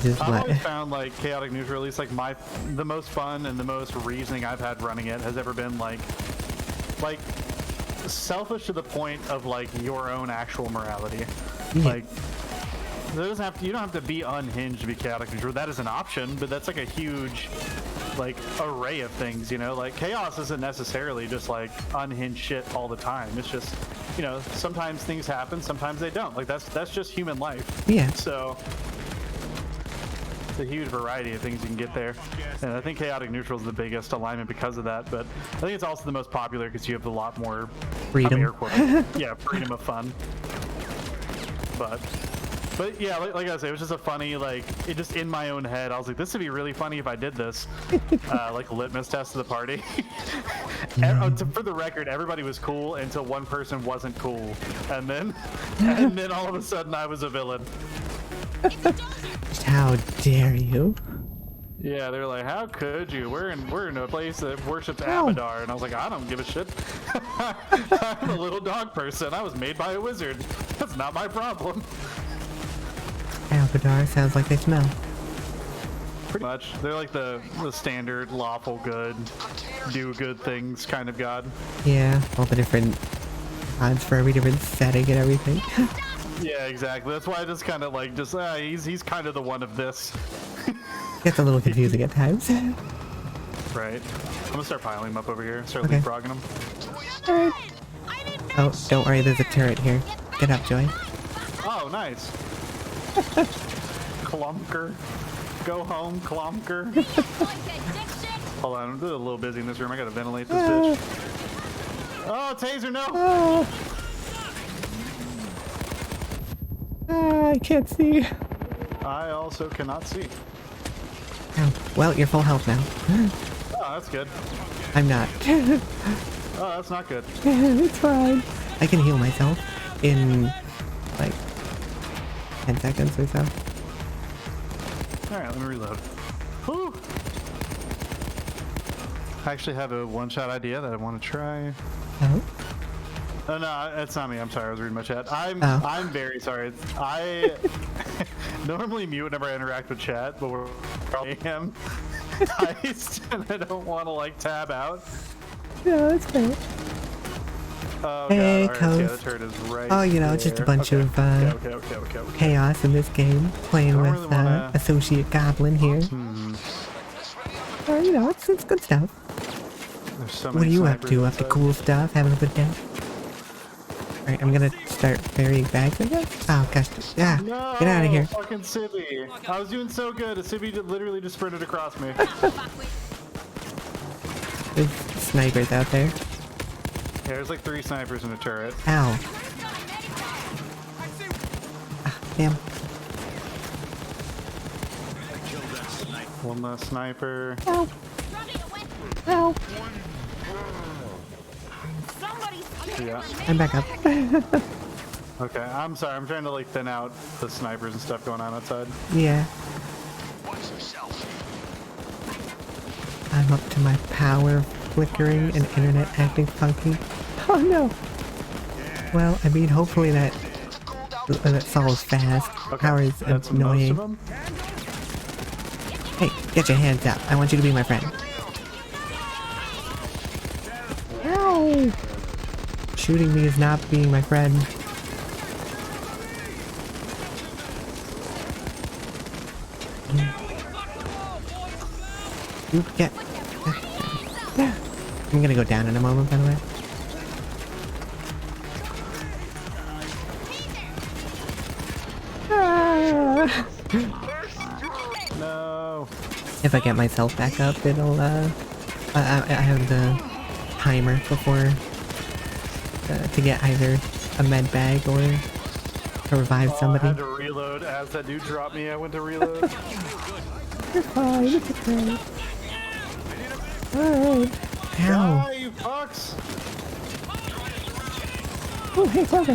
Just I've always found like chaotic neutral, at least like the most fun and the most reasoning I've had running it has ever been like selfish to the point of like your own actual morality. Yeah. Like you don't have to be unhinged to be chaotic neutral. That is an option, but that's like a huge like array of things, you know? Like chaos isn't necessarily just like unhinged shit all the time. It's just, you know, sometimes things happen, sometimes they don't. Like that's just human life. Yeah. So it's a huge variety of things you can get there. And I think chaotic neutral is the biggest alignment because of that, but I think it's also the most popular because you have a lot more freedom. Yeah, freedom of fun. But yeah, like I said, it was just a funny, like, it just in my own head, I was like, this would be really funny if I did this. Like a litmus test of the party. For the record, everybody was cool until one person wasn't cool. And then all of a sudden I was a villain. How dare you? Yeah, they're like, how could you? We're in a place that worships Abadar. And I was like, I don't give a shit. I'm a little dog person. I was made by a wizard. That's not my problem. Abadar sounds like they smell. Pretty much. They're like the standard, lawful good, do good things kind of god. Yeah, all the different odds for every different setting and everything. Yeah, exactly. That's why I just kind of like, he's kind of the one of this. Gets a little confusing at times. Right. I'm gonna start piling them up over here, start leapfrogging them. Alright. Oh, don't worry, there's a turret here. Get up, Joy. Oh, nice. Clunker. Go home, Clunker. Hold on, I'm a little busy in this room. I gotta ventilate this bitch. Oh, taser, no! I can't see. I also cannot see. Oh, well, you're full health now. Oh, that's good. I'm not. Oh, that's not good. It's fine. I can heal myself in like 10 seconds or so. Alright, let me reload. Whew. I actually have a one-shot idea that I want to try. Oh? Oh no, it's not me. I'm sorry. I was reading my chat. I'm very sorry. I normally mute whenever I interact with chat, but we're am iced and I don't want to like tab out. Yeah, that's fair. Oh, hey, God. Coast. Yeah, the turret is right Oh, you know, there. it's just a bunch of okay. chaos in this game. Playing with really wanna... AssociateGoblin here. You know, it's good stuff. There's so What many are you up snipers to? Up inside. to cool stuff? Having a good day? Alright, I'm gonna start burying bags, I guess? Oh, gosh. Yeah, No, get out of here. Fucking Sibby. I was doing so good. A Sibby literally just sprinted across me. There's snipers out there. Yeah, there's like 3 snipers in a turret. Ow. Ah, damn. One less sniper. Ow. Ow. Yeah. I'm back up. Okay, I'm sorry. I'm trying to like thin out the snipers and stuff going on outside. Yeah. Watch yourself. I'm up to my power flickering and internet acting funky. Oh no! Well, I mean, hopefully that solves fast. Power is That's most of annoying. them. Hey, get your hands up. I want you to be my friend. Ow! Shooting me is not being my friend. You get... I'm gonna go down in a moment, by the way. No. If I get myself back up, it'll, I have the timer before, to get either a med bag or to revive I somebody. had to reload as that dude dropped me. I went to reload. You're fine, it's okay. Alright. Ow. Die, you fucks! Oh, hey, brother.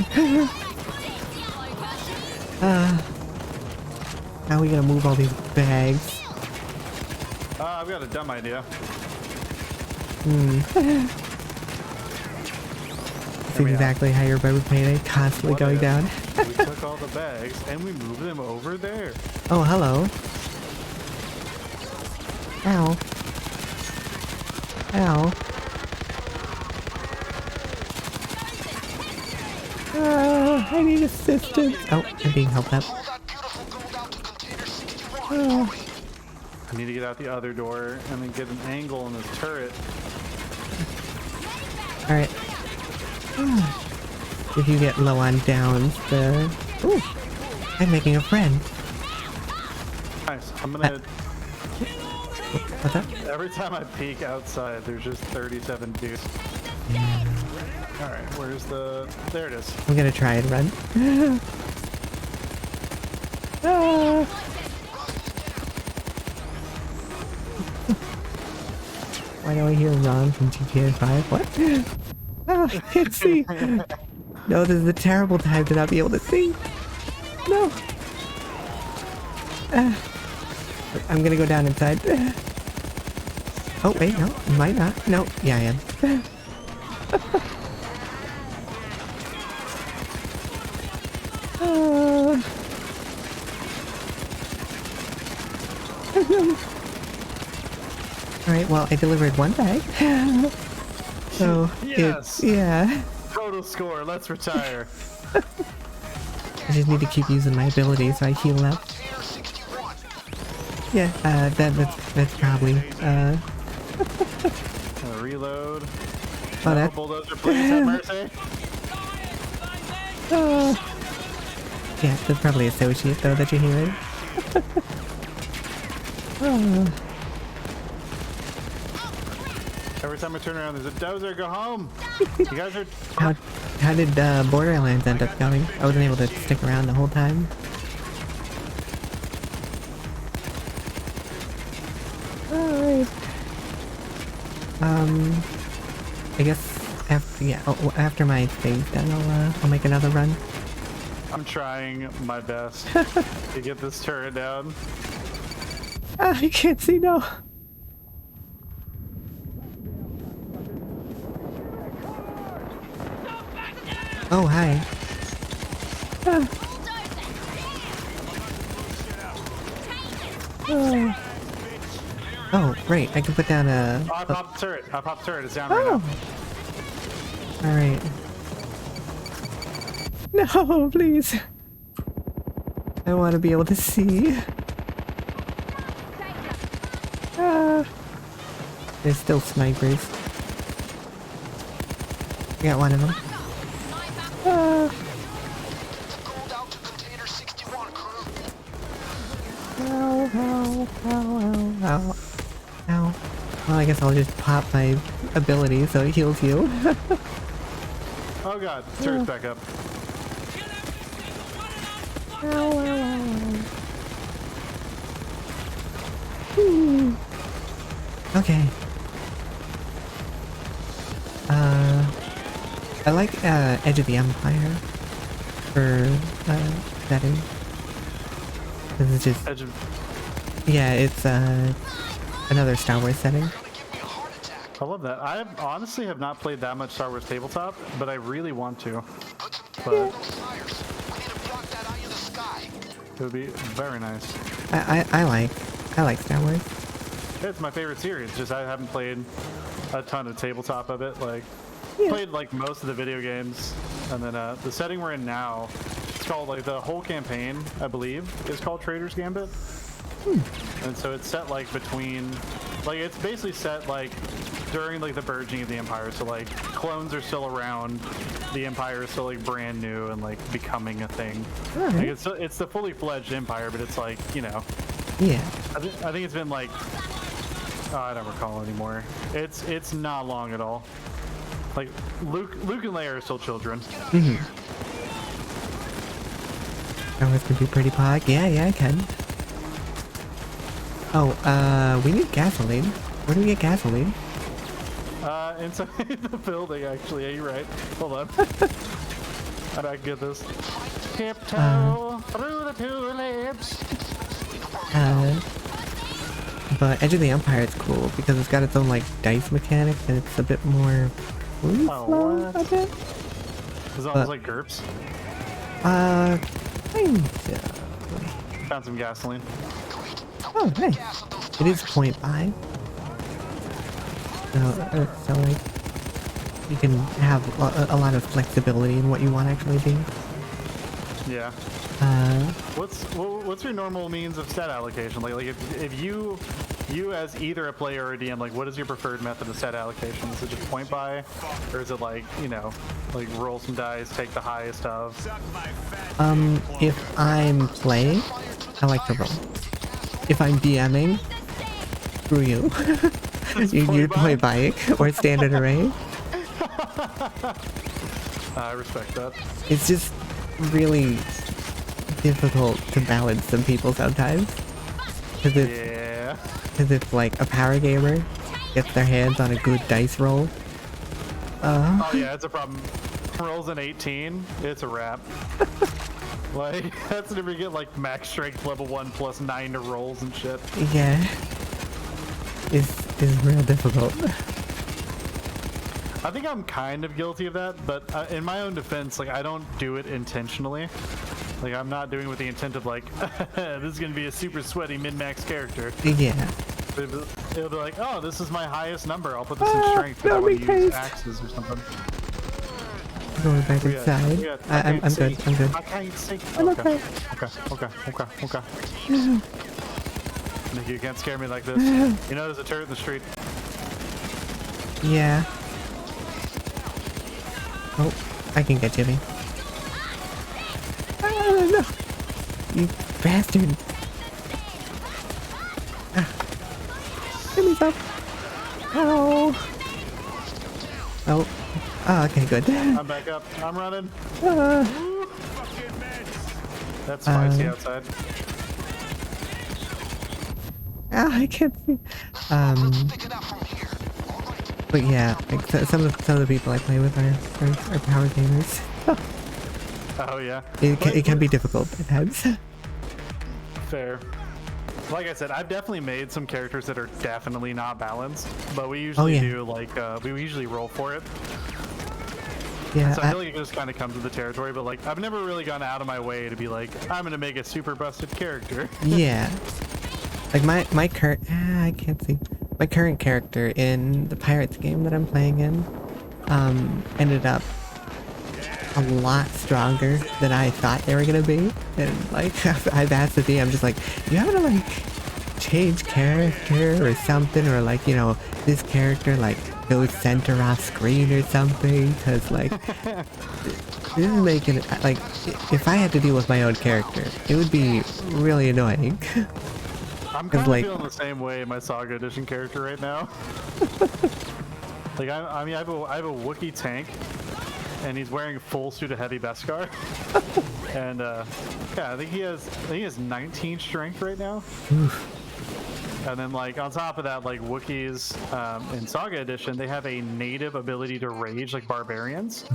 How are we gonna move all these bags? I've got a dumb idea. That's exactly how your boat Payday, constantly What going if down. We took all the bags and we moved them over there. Oh, hello. Ow. Ow. I need assistance. Oh, I'm being helped up. Pull that beautiful gold out to container 61. Oh. Hurry. I need to get out the other door and then get an angle on this turret. Alright. If you get low on downs, the... Ooh! I'm making a friend. Nice. I'm gonna... What's up? Every time I peek outside, there's just 37 dudes. Alright, where's the... There it is. I'm gonna try and run. Ah. Why do I hear Ron from GTA 5? What? Oh, I can't see. No, this is a terrible time to not be able to see. No. I'm gonna go down inside. Oh, wait, no, might not. No, yeah, I am. Alright, well, I delivered one bag. So, Yes. yeah. Total score. Let's retire. I just need to keep using my ability so I heal up. Container 61. Yeah, that's probably, Gonna reload. oh, that, Bulldozer, please have mercy. yeah, that's probably Associate, though, that you're hearing. Every time I turn around, there's a dozer. Go home. You guys are... How did, Borderlands end up going? I wasn't able to stick around the whole time. Alright. I guess after, yeah, after my thing's done, I'll make another run. I'm trying my best to get this turret down. Ah, I can't see, no. Oh, hi. Ah. Oh, right, I can put down a... Oh, I popped the turret. I popped the turret. It's down right now. Alright. No, please. I want to be able to see. Ah. There's still snipers. I got one of them. Ah. Gold out to container 61, crew. Ow, ow, ow, ow, ow. Ow. Well, I guess I'll just pop my ability so it heals you. Oh god, turret's back up. Ow, ow, ow, ow. Ooh. Okay. I like Edge of the Empire. for setting. This is just Edge of... yeah, it's another Star Wars setting. I love that. I honestly have not played that much Star Wars tabletop, but I really want to. But it would be very nice. I like Star Wars. It's my favorite series. Just I haven't played a ton of tabletop of it. Like played like most of the video games, and then the setting we're in now, it's called like the whole campaign, I believe, is called Trader's Gambit. And so it's set like between, like it's basically set like during like the burgeoning of the Empire. So like clones are still around, the Empire is still like brand new and like becoming a thing. Like it's the fully fledged Empire, but it's like, you know. Yeah. I think it's been like, oh, I don't recall anymore. It's not long at all. Like Luke and Leia are still children. Star Wars can be pretty pog. Yeah, I can. Oh, we need gasoline. Where do we get gasoline? Inside the building, actually. Yeah, you're right. Hold on. How do I get this? Tiptoe through the tulips. But Edge of the Empire is cool because it's got its own like dice mechanic and it's a bit more free flow, what? a bit. It's almost like GURPS. Kind of. Found some gasoline. Oh, nice. It is 0.5. So like, you can have a lot of flexibility in what you want actually be. Yeah. What's your normal means of stat allocation? Like if you as either a player or a DM, like what is your preferred method of stat allocation? Is it just point buy, or is it like, you know, like roll some dice, take the highest of? If I'm playing, I like to roll. If I'm DMing, screw you. you point buy or standard array. I respect that. It's just really difficult to balance some people sometimes. Because if like a power gamer gets their hands on a good dice roll. Oh yeah, it's a problem. Rolls an 18, it's a wrap. Like, that's if you get like max strength level 1 plus 9 to rolls and shit. Yeah. It's real difficult. I think I'm kind of guilty of that, but in my own defense, like I don't do it intentionally. Like I'm not doing it with the intent of like, this is gonna be a super sweaty min-max character. Yeah. It'll be like, oh, this is my highest number. I'll put this in strength because I want to use axes or something. Going back inside. I'm good. I'm good. I can't see. Okay. Okay. Nick, you can't scare me like this. You know there's a turret in the street. Yeah. Oh, I can get Jimmy. Oh, no. You bastard. Jimmy's up. Oh. Oh. Oh, okay, good. I'm back up. I'm running. That's spicy outside. I can't see. But yeah, like some of the people I play with are power gamers. Oh yeah. It can be difficult at times. Fair. Like I said, I've definitely made some characters that are definitely not balanced, but we usually do like we usually roll for it. Yeah. So I feel like it just kind of comes with the territory, but like I've never really gone out of my way to be like, I'm gonna make a super busted character. Yeah. Like my current I can't see. My current character in the Pirates game that I'm playing in ended up a lot stronger than I thought they were gonna be. And like I've asked the DM, just like, you have to like change character or something, or like, you know, this character like goes center off screen or something, because like this is making it like, if I had to deal with my own character, it would be really annoying. I'm kind of like, feeling the same way in my Saga Edition character right now. Like I mean I have a Wookiee tank, and he's wearing a full suit of heavy Beskar. And yeah, I think he has 19 strength right now. And then like on top of that, like Wookiees in Saga Edition, they have a native ability to rage like barbarians.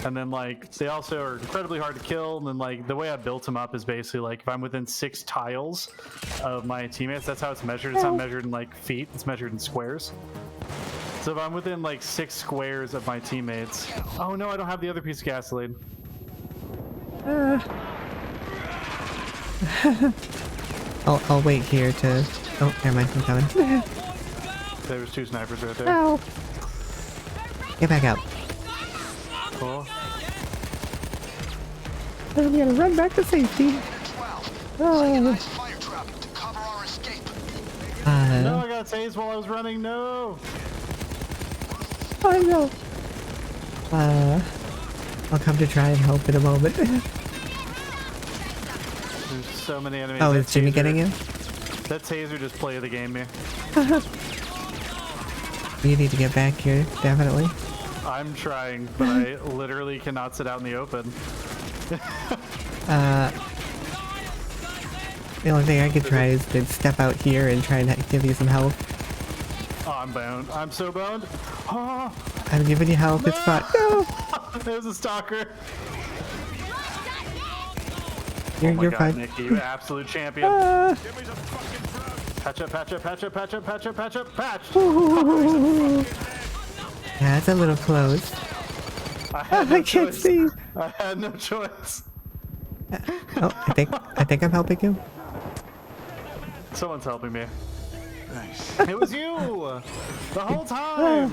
And then like they also are incredibly hard to kill. And then like the way I built them up is basically like if I'm within 6 tiles of my teammates, that's how it's measured. It's not measured in like feet, it's measured in squares. So if I'm within like 6 squares of my teammates, oh no, I don't have the other piece of gasoline. I'll wait here to. Oh, never mind, I'm coming. There was 2 snipers right there. Ow. Get back out. Cool. I'm gonna run back to safety. 12. Lay a nice fire trap to cover our escape. No, I got tased while I was running. No. I know. I'll come to try and help in a moment. There's so many enemies. Oh, That is Jimmy taser- getting you? That taser just play the game here. You need to get back here, definitely. I'm trying, but I literally cannot sit out in the open. The only thing I could try is to step out here and try and give you some help. Oh, I'm boned. I'm so boned. Oh, I'm giving you help, it's fine. No! there's a stalker. You're, Oh my you're God, fine. Nikki, you absolute champion. Ah. Patch up, patch up, patch up, patch up, patch up, patch up, patch. Yeah, it's a little close. I I can't see. I had no choice. Oh, I think I'm helping you. Someone's helping me. Nice. It was you the whole time.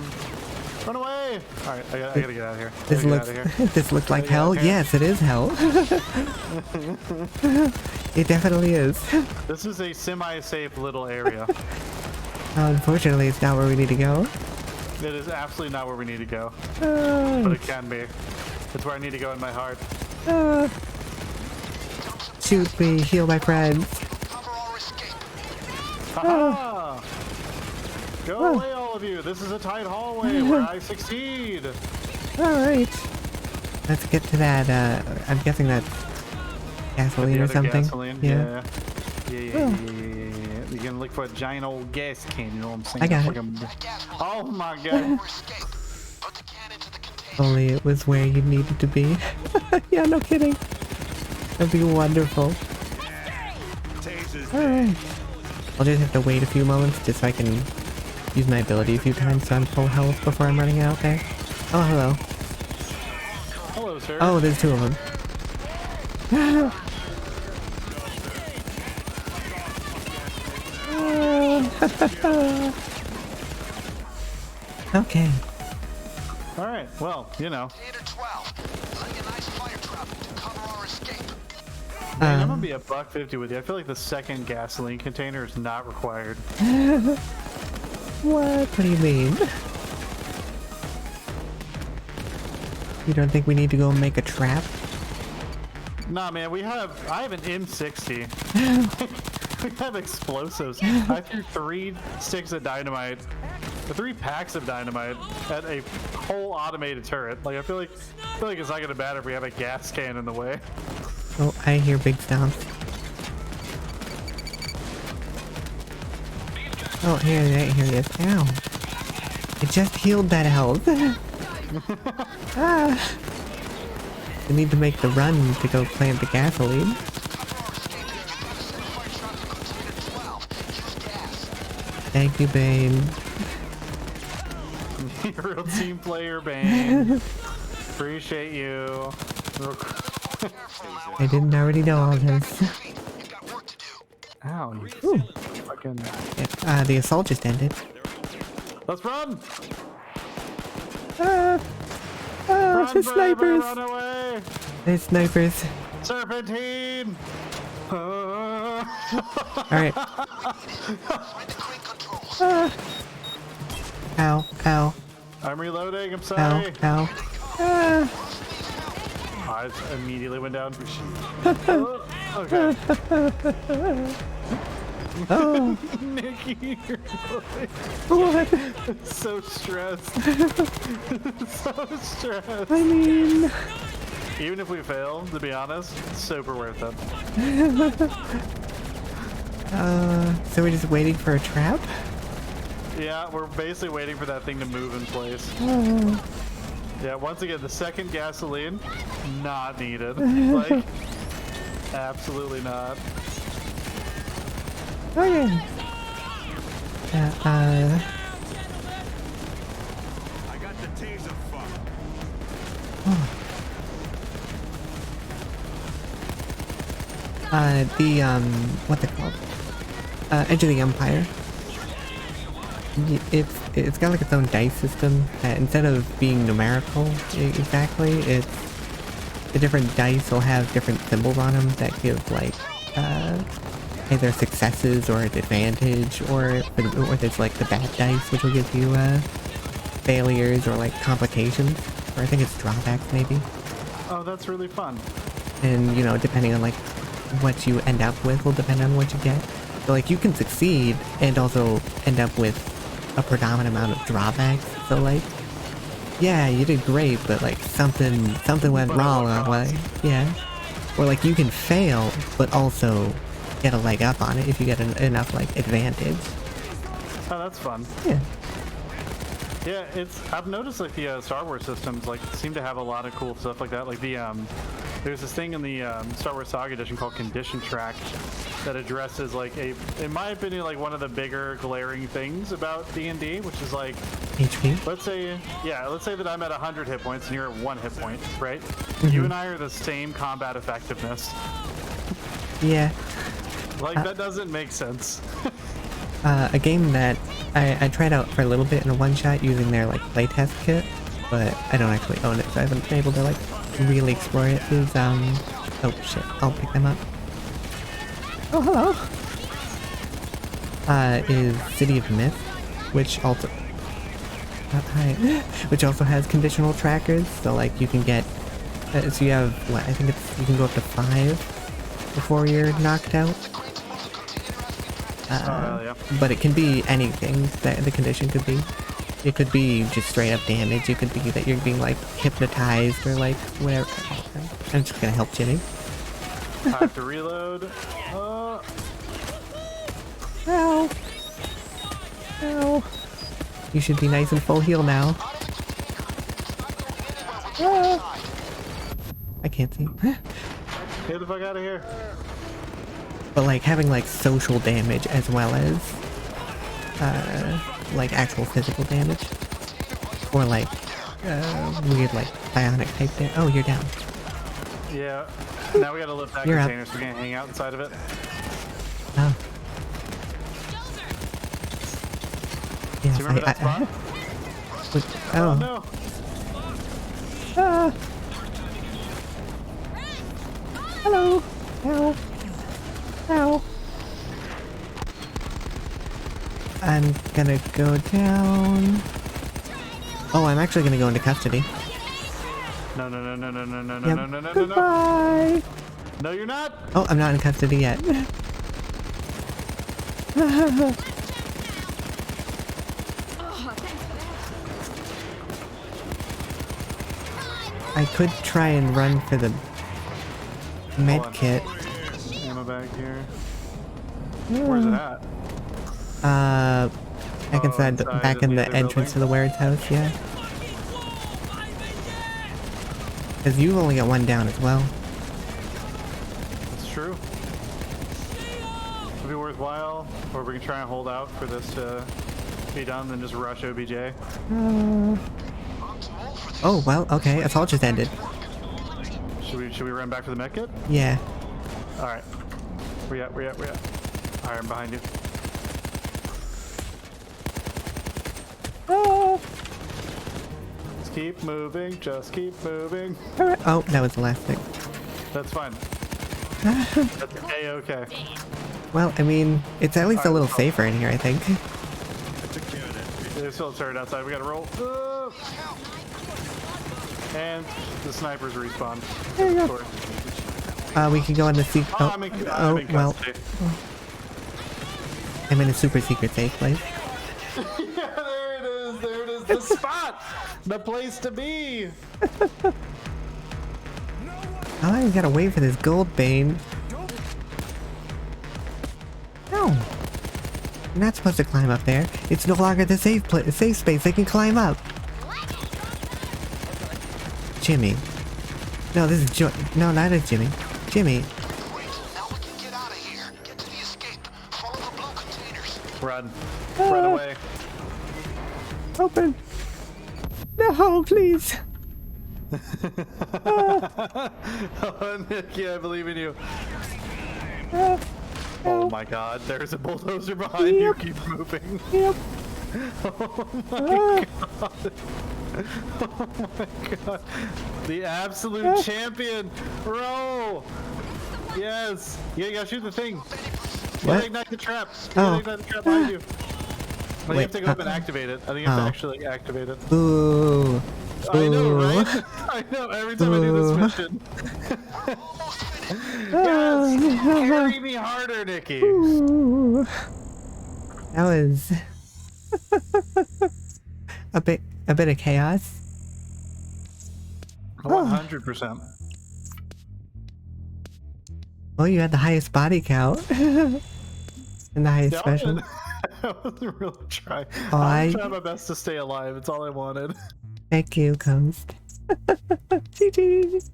Run away! All right, I gotta get out of here. This looks this looks like hell. Yes, it is hell. It definitely is. This is a semi-safe little area. Unfortunately, it's not where we need to go. It is absolutely not where we need to go, but Uh, it can be. It's where I need to go in my heart. shoot me, heal my friends. Cover our escape. Haha! Go away, all of you. This is a tight hallway where I succeed. All right, let's get to that. I'm guessing that's gasoline The or other something. gasoline? Yeah. Yeah. You can look for a giant old gas can. You know what I'm saying? I got it. Oh my God! Our escape. Put the can into the container. Only it was where you needed to be. Yeah, no kidding. That'd be wonderful. Alright. I'll just have to wait a few moments just so I can use my ability a few times so I'm full health before I'm running out there. Oh, hello. Hello, sir. Oh, there's 2 of them. Okay. All right. Well, you know. Container 12. Lay a nice fire trap to cover our escape. Man, I'm gonna be $1.50 with you. I feel like the second gasoline container is not required. What do you mean? You don't think we need to go make a trap? Nah, man, I have an M60. We have explosives. I threw 3 sticks of dynamite, 3 packs of dynamite at a whole automated turret. Like I feel like it's not gonna matter if we have a gas can in the way. Oh, I hear big stomps. Oh, here he is. Ow. It just healed that health. Ah. We need to make the run to go plant the gasoline. Thank you, Bane. Real team player, Bane. Appreciate you. I didn't already know all this. Ow, you Ooh. fucking... Yeah, the assault just ended. Let's run! Ah, Run, the forever, snipers! run away! There's snipers. Serpentine! Alright. Ow, ow, I'm reloading, I'm ow, sorry. ow. Ah. I immediately went down. Okay. Oh, Nikki, you're what? so stressed. So stressed. I mean... Even if we fail, to be honest, super worth it. So we're just waiting for a trap? Yeah, we're basically waiting for that thing to move in place. Yeah, once again, the second gasoline, not needed. Like, absolutely not. Okay. I got the taser fucked. What's it called? Edge of the Empire. It's got like its own dice system that instead of being numerical exactly, it's the different dice will have different symbols on them that give like either successes or an advantage, or there's like the bad dice which will give you failures or like complications, or I think it's drawbacks maybe. Oh, that's really fun. And you know, depending on like what you end up with will depend on what you get. So like you can succeed and also end up with a predominant amount of drawbacks. So like, yeah, you did great, but like something went wrong on way. Yeah. Or like you can fail, but also get a leg up on it if you get enough like advantage. Oh, that's fun. Yeah. Yeah, I've noticed like the Star Wars systems like seem to have a lot of cool stuff like that. Like the there's this thing in the Star Wars Saga Edition called Condition Track that addresses like in my opinion, like one of the bigger glaring things about D&D, which is like HP. let's say that I'm at 100 hit points and you're at 1 hit point, right? Mm-hmm. You and I are the same combat effectiveness. Yeah. Like that doesn't make sense. A game that I tried out for a little bit in a one-shot using their like playtest kit, but I don't actually own it, so I haven't been able to like really explore it. Is oh shit, I'll pick them up. Oh hello. Is City of Myth, which also which also has conditional trackers, so like you can get so you have what I think it's you can go up to 5 before you're knocked out. Yeah. But it can be anything that the condition could be. It could be just straight up damage. It could be that you're being like hypnotized or like whatever. I'm just gonna help Jimmy. I have to reload. Ow. Ow. You should be nice and full heal now. Ah. I can't see. Get the fuck out of here. But like having like social damage as well as like actual physical damage, or like weird like bionic type there. Oh, you're down. Yeah. Now we gotta lift that You're container so we can hang out inside of it. Oh. Yes, Do you remember that spot? Oh. No. Ah. Hello. Ow. Ow. I'm gonna go down. Oh, I'm actually gonna go into custody. No. Yep. Goodbye. No, you're not. Oh, I'm not in custody yet. I could try and run for the med kit. Ammo bag here. Where's it at? Back inside, back in the entrance to the warehouse house, yeah. Because you've only got one down as well. It's true. It'll be worthwhile, or we can try and hold out for this to be done, then just rush OBJ. Oh, well, okay, assault just ended. Should we run back for the med kit? Yeah. Alright. Where you at? Alright, I'm behind you. Just keep moving, Alright. Oh, that was the last thing. That's fine. That's okay. Well, I mean, it's at least a little safer in here, I think. There's still a turret outside, we gotta roll. And the snipers respawn. There you go. We can go in the secret. I'm in well, custody. I'm in a super secret safe place. Yeah, there it is, the spot! The place to be! Oh, you gotta wait for this gold bane. No. You're not supposed to climb up there. It's no longer the safe space they can climb up. Jimmy. No, this is No, that is Jimmy. Jimmy. Great. Now we can get out of here. Get to the escape. Follow the blue containers. Run. Run away. Open. No, please. Oh, Nikki, I believe in you. Oh my god, there's a bulldozer behind you. Keep moving. Yep. Oh my god. Oh my god. The absolute champion. Roll. Yes. Yeah, you gotta shoot the thing. You What? gotta ignite the trap. You gotta ignite the trap behind you. But you have to go up and activate it. I think you have to actually activate it. Ooh. I know, Ooh. right? I know, every time I do this mission. Yes! Carry me harder, Nikki! Ooh. That was a bit of chaos. 100%. Oh, you had the highest body count. And the highest special. I wasn't really trying. Oh, I was trying my best to stay alive. It's all I wanted. Thank you, Coast. GG.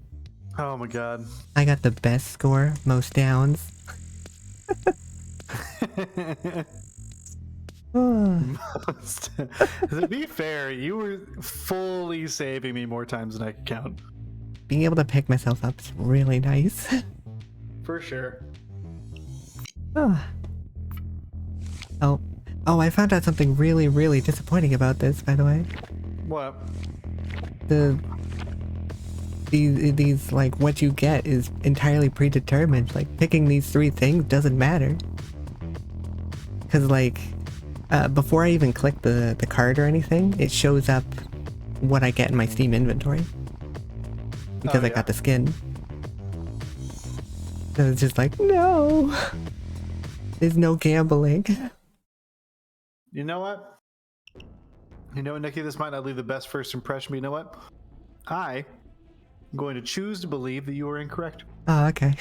Oh my god. I got the best score, most downs. To be fair, you were fully saving me more times than I could count. Being able to pick myself up is really nice. For sure. Oh, I found out something really, really disappointing about this, by the way. What? These like, what you get is entirely predetermined. Like, picking these 3 things doesn't matter. Cause like, before I even click the card or anything, it shows up what I get in my Steam inventory. Because I got the skin. So it's just like, no! There's no gambling. You know what? You know what, Nikki? This might not leave the best first impression, but you know what? I'm going to choose to believe that you are incorrect. Oh, okay.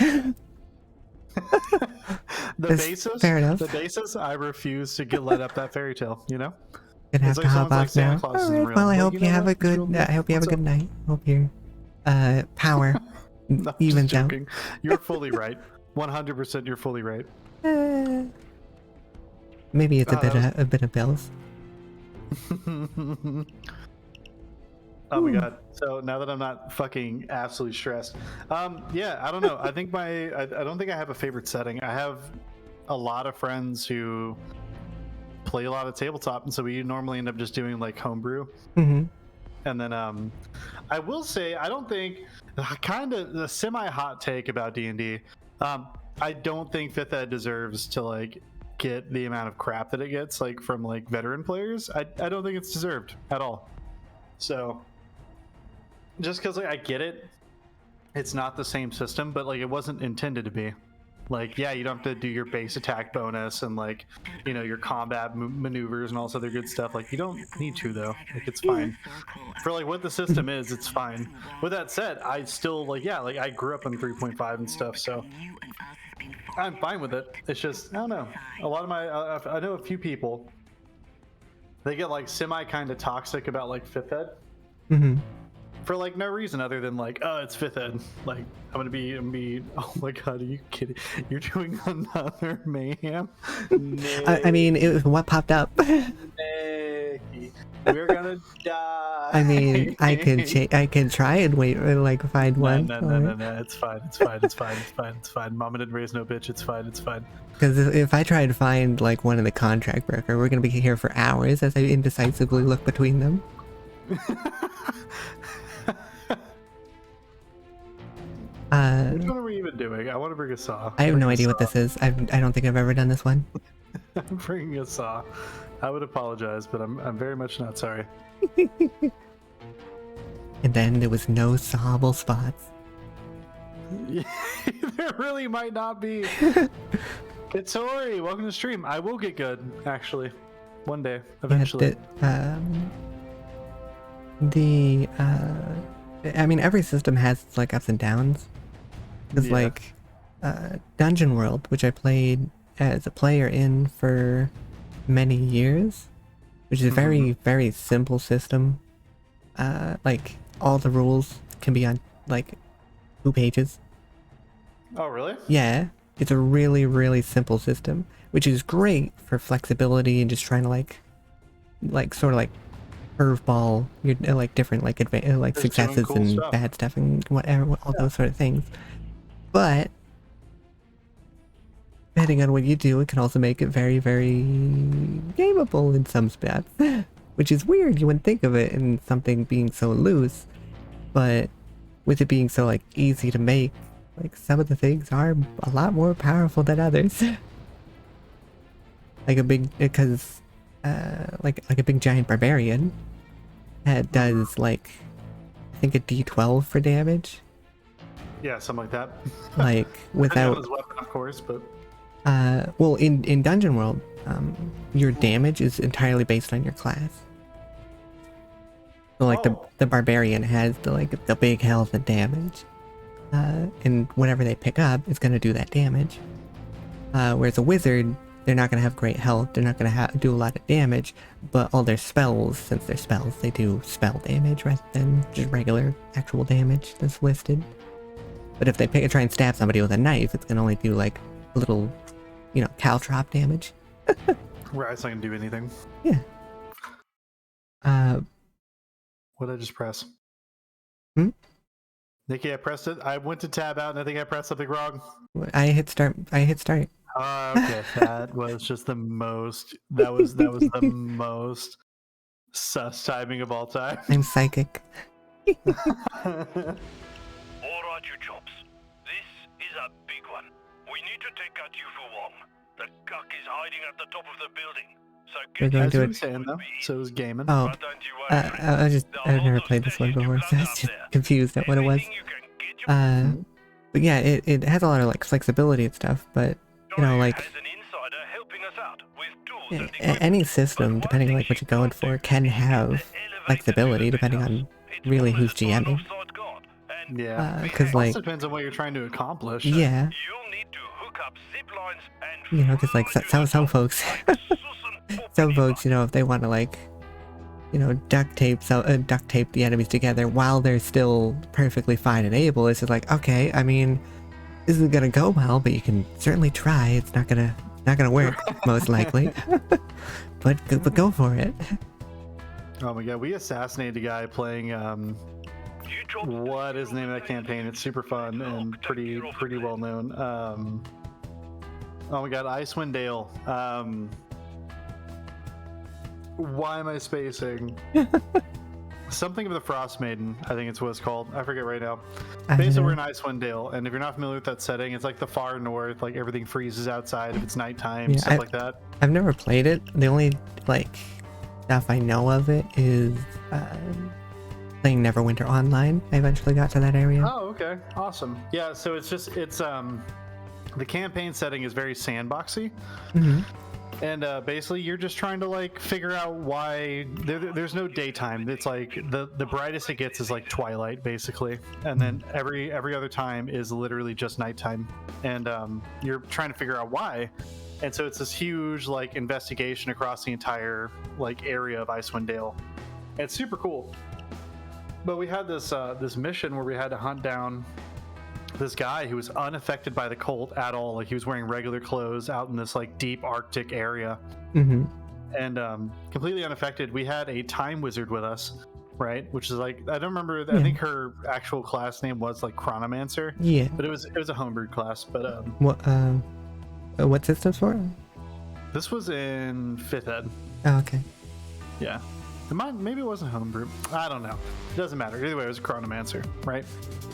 Fair enough. The basis, I refuse to let up that fairy tale, you know? Gonna have It's to like hop someone's like off Santa now. Claus isn't Alright, real. well, I Like, hope you you know have what? a good, It's real. I hope you have a What's good up? night. Hope your, power I'm just evens out. joking. You're fully right. 100% you're fully right. Maybe it's Oh, a bit of bills. Oh my god. So now that I'm not fucking absolutely stressed. Yeah, I don't know. I think I don't think I have a favorite setting. I have a lot of friends who play a lot of tabletop, and so we normally end up just doing like homebrew. Mm-hmm. And then I will say I don't think, kind of the semi-hot take about D&D, I don't think 5th Ed deserves to like get the amount of crap that it gets like from like veteran players. I don't think it's deserved at all. So just because like, I get it, it's not the same system, but like it wasn't intended to be. Like, yeah, you don't have to do your base attack bonus and like, you know, your combat maneuvers and all this other good stuff. Like, you don't need to though. Like, it's fine for like what the system is. It's fine. With that said, I still like, yeah, like I grew up on 3.5 and stuff, so I'm fine with it. It's just, I don't know. A lot of my, I know a few people, they get like semi kind of toxic about like 5th Ed. Mm-hmm. For like no reason other than like, oh, it's 5th Ed. Like, I'm gonna be. Oh my god, are you kidding? You're doing another mayhem? I mean, it was what popped up. Nikki, we're gonna die. I mean, I can try and wait or like find one. No. It's fine. It's fine. Mama didn't raise no bitch. It's fine. Because if I try to find like one in the contract broker, we're gonna be here for hours as I indecisively look between them. Which one are we even doing? I want to bring a saw. I have no idea what this is. I don't think I've ever done this one. I'm bringing a saw. I would apologize, but I'm very much not sorry. And then there was no sawable spots. There really might not be. It's Tori. Welcome to the stream. I will get good, actually, one day, eventually. I mean, every system has like ups and downs. Because like Dungeon World, which I played as a player in for many years, which is a very, very simple system. Like all the rules can be on like 2 pages. Oh, really? Yeah, it's a really, really simple system, which is great for flexibility and just trying to like sort of like curveball your like different like like Just doing successes cool and stuff. bad stuff and whatever, all those sort of things. But depending on what you do, it can also make it very, very gameable in some spots, which is weird. You wouldn't think of it in something being so loose, but with it being so like easy to make, like some of the things are a lot more powerful than others. Like a big, because like a big giant barbarian does like I think a D12 for damage. Yeah, something like that. Like without his weapon, of course, but well, in Dungeon World, your damage is entirely based on your class. So like the barbarian has the big health and damage, and whatever they pick up is going to do that damage. Whereas a wizard, they're not going to have great health, they're not going to do a lot of damage, but all their spells, since they're spells, they do spell damage rather than just regular actual damage that's listed. But if they try and stab somebody with a knife, it's going to only do like a little, caltrop damage. right, it's not gonna do anything. Yeah. What did I just press? Hmm? Nikki, I pressed it. I went to tab out and I think I pressed something wrong. I hit start. Okay, that was just the most. That was the most sus timing of all time. I'm psychic. All right, you chops. This is a big one. We need to take out Yufu Wong. The cuck is hiding at the top of the building. So We're get going As to you it. were saying though, so it was gaming. Oh, But don't you worry. I've never played this one before, so I was just confused at what it was. Anything you can get your But yeah, it has a lot of like flexibility and stuff, but like has an insider helping us out with tools and equipment. any system, depending on like what you're going for, can have flexibility depending on really who's GMing. Yeah, Because it like also depends on what you're trying to accomplish. yeah, You'll need to hook up zip lines and because like some folks, if they want to like, duct tape the enemies together while they're still perfectly fine and able, it's just like, okay, I mean, this isn't gonna go well, but you can certainly try. It's not gonna work most likely, but go for it. Oh my god, we assassinated a guy playing what is the name of that campaign? It's super fun and pretty well known. Oh my god, Icewind Dale. Why am I spacing? Something of the Frost Maiden, I think it's what it's called. I forget right now. Basically, we're in Icewind Dale, and if you're not familiar with that setting, it's like the far north, like everything freezes outside if it's nighttime, stuff like that. I've never played it. The only like stuff I know of it is playing Neverwinter Online. I eventually got to that area. Oh, okay, awesome. Yeah, so it's the campaign setting is very sandboxy. Mm-hmm. And basically, you're just trying to like figure out why there's no daytime. It's like the brightest it gets is like twilight, basically, and then every other time is literally just nighttime. And you're trying to figure out why. And so it's this huge like investigation across the entire like area of Icewind Dale. And it's super cool. But we had this mission where we had to hunt down this guy who was unaffected by the cult at all. Like he was wearing regular clothes out in this like deep Arctic area, Mm-hmm. and completely unaffected. We had a time wizard with us, right? Which is like, I don't remember. I think her actual class name was like Chronomancer. Yeah. But it was a homebrewed class. But what systems for? this was in 5th ed. Oh, okay. Yeah. Maybe it wasn't homebrew. I don't know. It doesn't matter. Either way, it was a Chronomancer, right?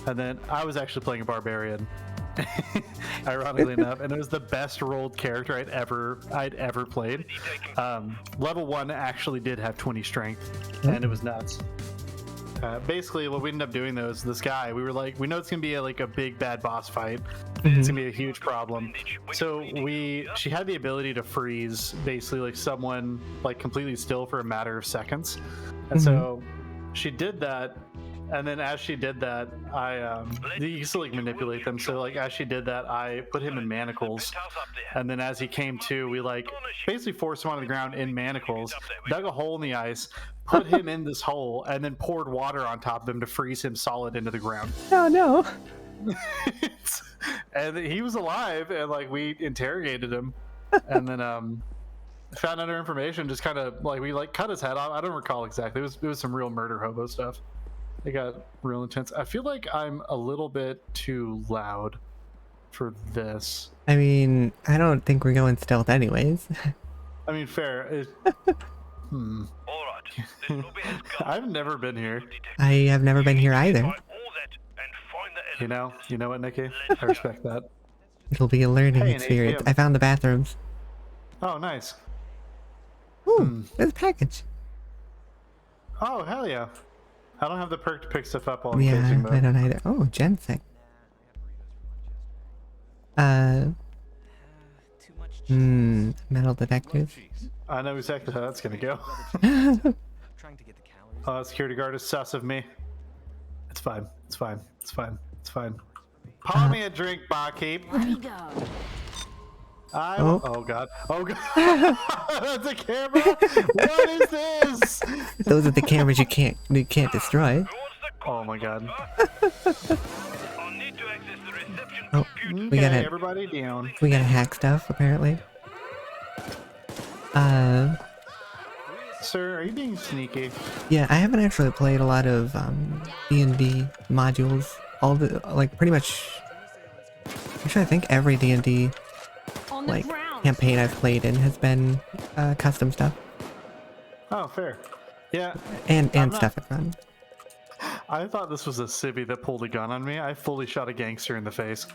And then I was actually playing a barbarian, ironically enough, and it was the best rolled character I'd ever played. Level 1 actually did have 20 strength, and it was nuts. Basically, what we ended up doing though is this guy. We were like, we know it's gonna be a big bad boss fight. It's gonna be a huge problem. So she had the ability to freeze basically like someone like completely still for a matter of seconds, and so she did that. And then as she did that, you used to like manipulate them. So like as she did that, I put him in manacles. And then as he came to, we like basically forced him onto the ground in manacles, dug a hole in the ice, put him in this hole, and then poured water on top of him to freeze him solid into the ground. Oh no. And he was alive, and like we interrogated him, and then found out our information. Just kind of like we like cut his head off. I don't recall exactly. It was some real murder hobo stuff. It got real intense. I feel like I'm a little bit too loud for this. I mean, I don't think we're going stealth anyways. I mean, fair. All right. This lobby has guards. I've never been here. I have never been here either. Fight all that and find the elevators. You know what, Nikki? I respect that. It'll be a learning Hey, an experience. ATM. I found the bathrooms. Oh, nice. Ooh, there's a package. Oh, hell yeah. I don't have the perk to pick stuff up while I'm Yeah, casing, though. I don't either. Oh, Gensec. Metal detectors. I know exactly how that's gonna go. Security guard is sus of me. It's fine. It's fine. It's fine. It's fine. Pour me a drink, barkeep. Let me go. Oh god. Oh god. That's a camera. What is this? Those are the cameras you can't destroy. Oh my god. I'll need to access the reception Oh, computer. we gotta everybody down. hack stuff apparently. Sir, are you being sneaky? Yeah, I haven't actually played a lot of D&D modules. All the like pretty much. Actually, I think every D&D On the like ground. campaign I've played in has been custom stuff Oh, fair. Yeah. and not- stuff I've run. I thought this was a civvy that pulled a gun on me. I fully shot a gangster in the face.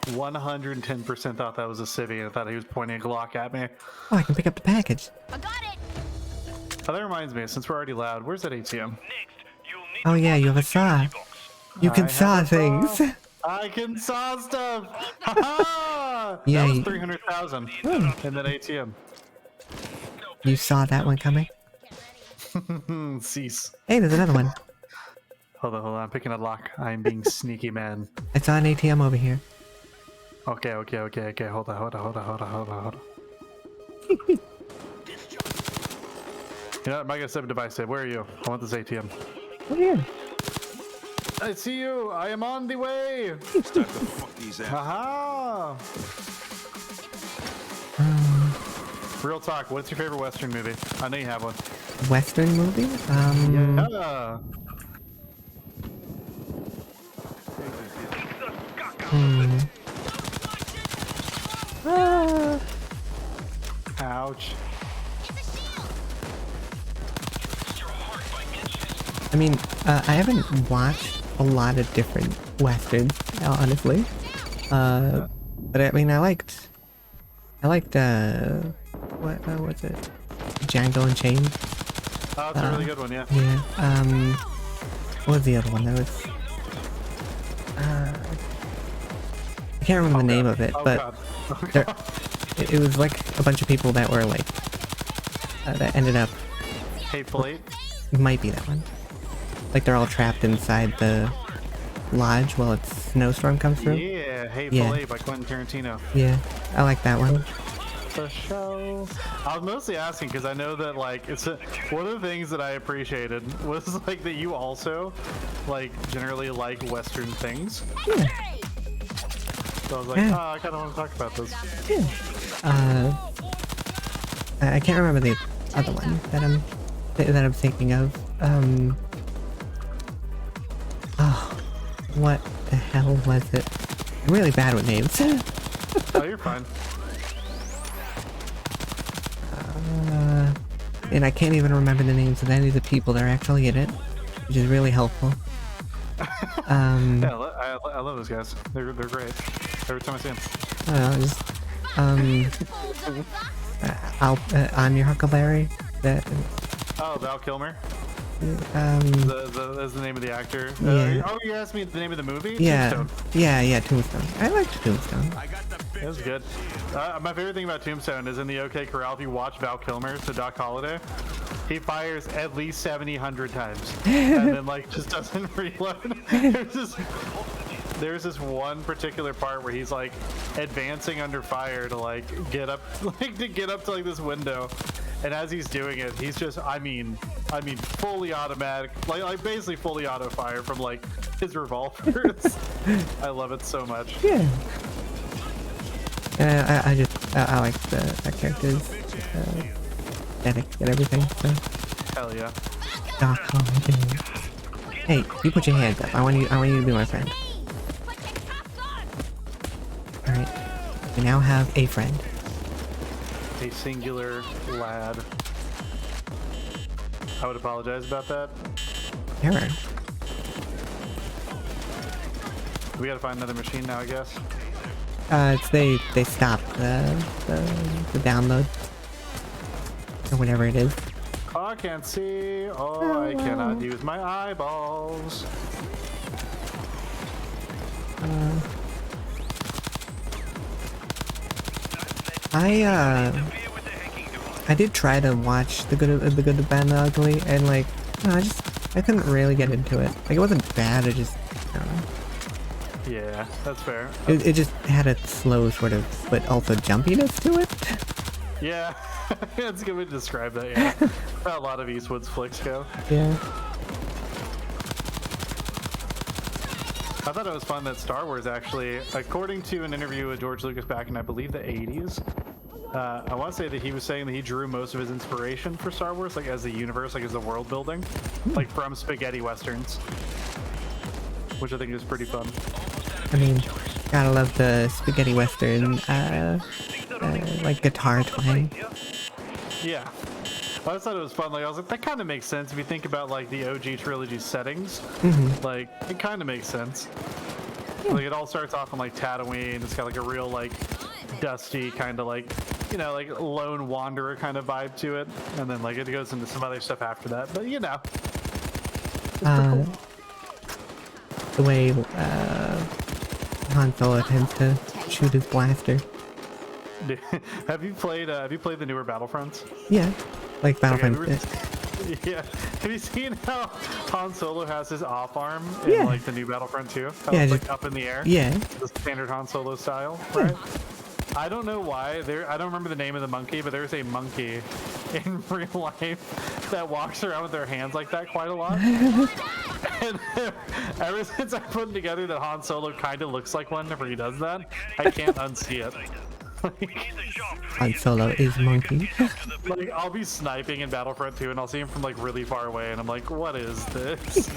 110% thought that was a civvy, and I thought he was pointing a Glock at me. Oh, I can pick up the package. I got it. Oh, that reminds me, since we're already loud, where's that ATM? Next, you'll need Oh to yeah, find you have the a saw. security box. You can I saw have a things. saw. I can saw stuff! Ha-ha! Yeah, That was you- 300,000 in that ATM. You saw that one coming. Cease. Hey, there's another one. Hold on, I'm picking a lock. I'm being sneaky, man. I saw an ATM over here. Okay. Hold on. You know what, Micah 7 device said, where are you? I want this ATM. Oh yeah. I see you! I am on the way! Haha! Real talk, what's your favorite Western movie? I know you have one. Western movie? Yeah. Ouch. I mean, I haven't watched a lot of different westerns, honestly. But I mean, I liked, what was it? Django Unchained. Oh, that's a really good one, yeah. Yeah. What was the other one? That was. I can't remember the name of it, Oh, but God. Oh, there, God. it was like a bunch of people that were like that ended up. Hateful Eight? It might be that one. Like they're all trapped inside the lodge while a snowstorm comes through. Yeah, Hateful Yeah. Eight by Quentin Tarantino. Yeah, I like that one. The show. I was mostly asking because I know that like one of the things that I appreciated was like that you also like generally like Western things. Yeah. So I was like, Yeah. oh, I kind of want to talk about this. Yeah. I can't remember the other one that I'm thinking of. Oh, what the hell was it? I'm really bad with names. Oh, you're fine. And I can't even remember the names of any of the people that are actually in it, which is really helpful. Yeah, I love those guys. They're great. Every time I see them. I'm your Huckleberry. That, Oh, Val Kilmer. That's the name of the actor. Yeah. Oh, you asked me the name of the movie? yeah, Tombstone. yeah, Tombstone. I liked Tombstone. It was good. My favorite thing about Tombstone is in the OK Corral, if you watch Val Kilmer, so Doc Holliday, he fires at least 100 times. And then, like, just doesn't reload. There's this one particular part where he's, like, advancing under fire to, like, get up to, like, this window. and as he's doing it, he's just, I mean, fully automatic, like basically fully auto fire from like his revolvers. I love it so much. Yeah. I like the character's aesthetic and everything. So. Hell yeah. Doc, hey, you put your hands up. I want you to be my friend. All right. We now have a friend. A singular lad. I would apologize about that. Error. We gotta find another machine now, I guess. They stopped the download or whatever it is. Oh, I can't see. Oh, I cannot use my eyeballs. I did try to watch the good, the bad, and the ugly, and like, I couldn't really get into it. Like, it wasn't bad. I just, I don't know. Yeah, that's fair. It just had a slow sort of, but also jumpiness to it. Yeah, it's a good way to describe that. Yeah, a lot of Eastwood's flicks go. Yeah. I thought it was fun that Star Wars actually, according to an interview with George Lucas back in, I believe, the 80s, I want to say that he was saying that he drew most of his inspiration for Star Wars, like as the universe, like as the world building, like from spaghetti westerns, which I think is pretty fun. I mean, gotta love the spaghetti western, like guitar twang. Yeah. I just thought it was fun. Like, I was like, that kind of makes sense if you think about like the OG trilogy settings. Like, it kind of makes sense. Like, it all starts off on like Tatooine. It's got like a real like dusty kind of like, you know, like lone wanderer kind of vibe to it, and then like it goes into some other stuff after that. But you know, The way Han Solo tends to shoot his blaster. Have you played the newer Battlefronts? Yeah, like Battlefront. Okay, yeah. Have you seen how Han Solo has his off arm in like the new Battlefront 2? How Yeah, it's just, like up in the air. Yeah. The standard Han Solo style, right? I don't know why. I don't remember the name of the monkey, but there's a monkey in real life that walks around with their hands like that quite a lot. And ever since I put together that Han Solo kind of looks like one whenever he does that, I can't unsee it. Han Solo is monkey. Like, I'll be sniping in Battlefront 2 and I'll see him from like really far away and I'm like, what is this?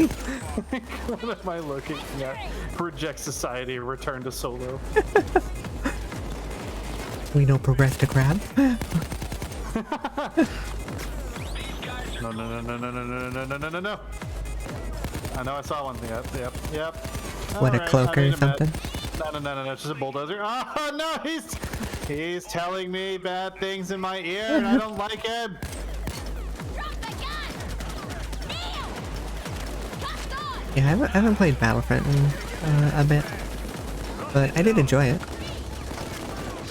Like, what am I looking at? Reject society, return to Solo. We know progress to crab. No. I know I saw one. Yep. What, a cloak or something? No, it's just a bulldozer. Oh no, he's telling me bad things in my ear and I don't like him. Yeah, I haven't played Battlefront in a bit, but I did enjoy it.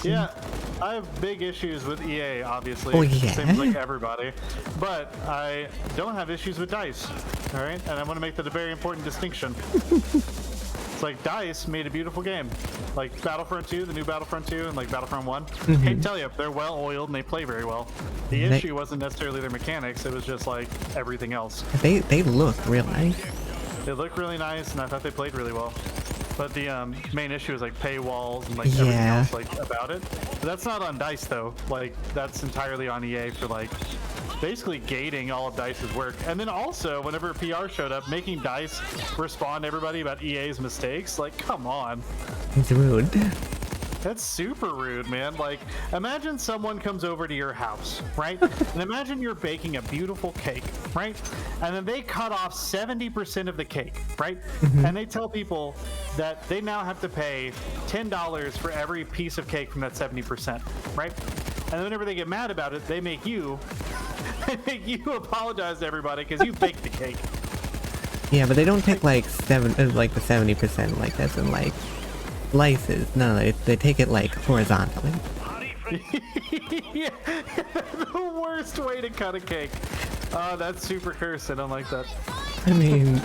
Yeah, I have big issues with EA, obviously. Oh yeah. Seems like everybody. But I don't have issues with DICE, all right? And I want to make that a very important distinction. It's like DICE made a beautiful game. Like Battlefront 2, the new Battlefront 2, and like Battlefront 1. I can tell you, they're well oiled and they play very well. The issue wasn't necessarily their mechanics, it was just like everything else. They look real nice. They look really nice, and I thought they played really well. But the main issue is like paywalls and like Yeah. everything else like about it. But that's not on DICE though. Like that's entirely on EA for like basically gating all of DICE's work. And then also whenever PR showed up, making DICE respond to everybody about EA's mistakes. Like, come on. It's rude. That's super rude, man. Like, imagine someone comes over to your house, right? And imagine you're baking a beautiful cake, right? And then they cut off 70% of the cake, right? And they tell people that they now have to pay $10 for every piece of cake from that 70%, right? And whenever they get mad about it, they make you apologize to everybody because you baked the cake. Yeah, but they don't take like the 70%, like that's in like slices. No, they take it like horizontally. Yeah, the worst way to cut a cake. Oh, that's super cursed. I don't like that. I mean,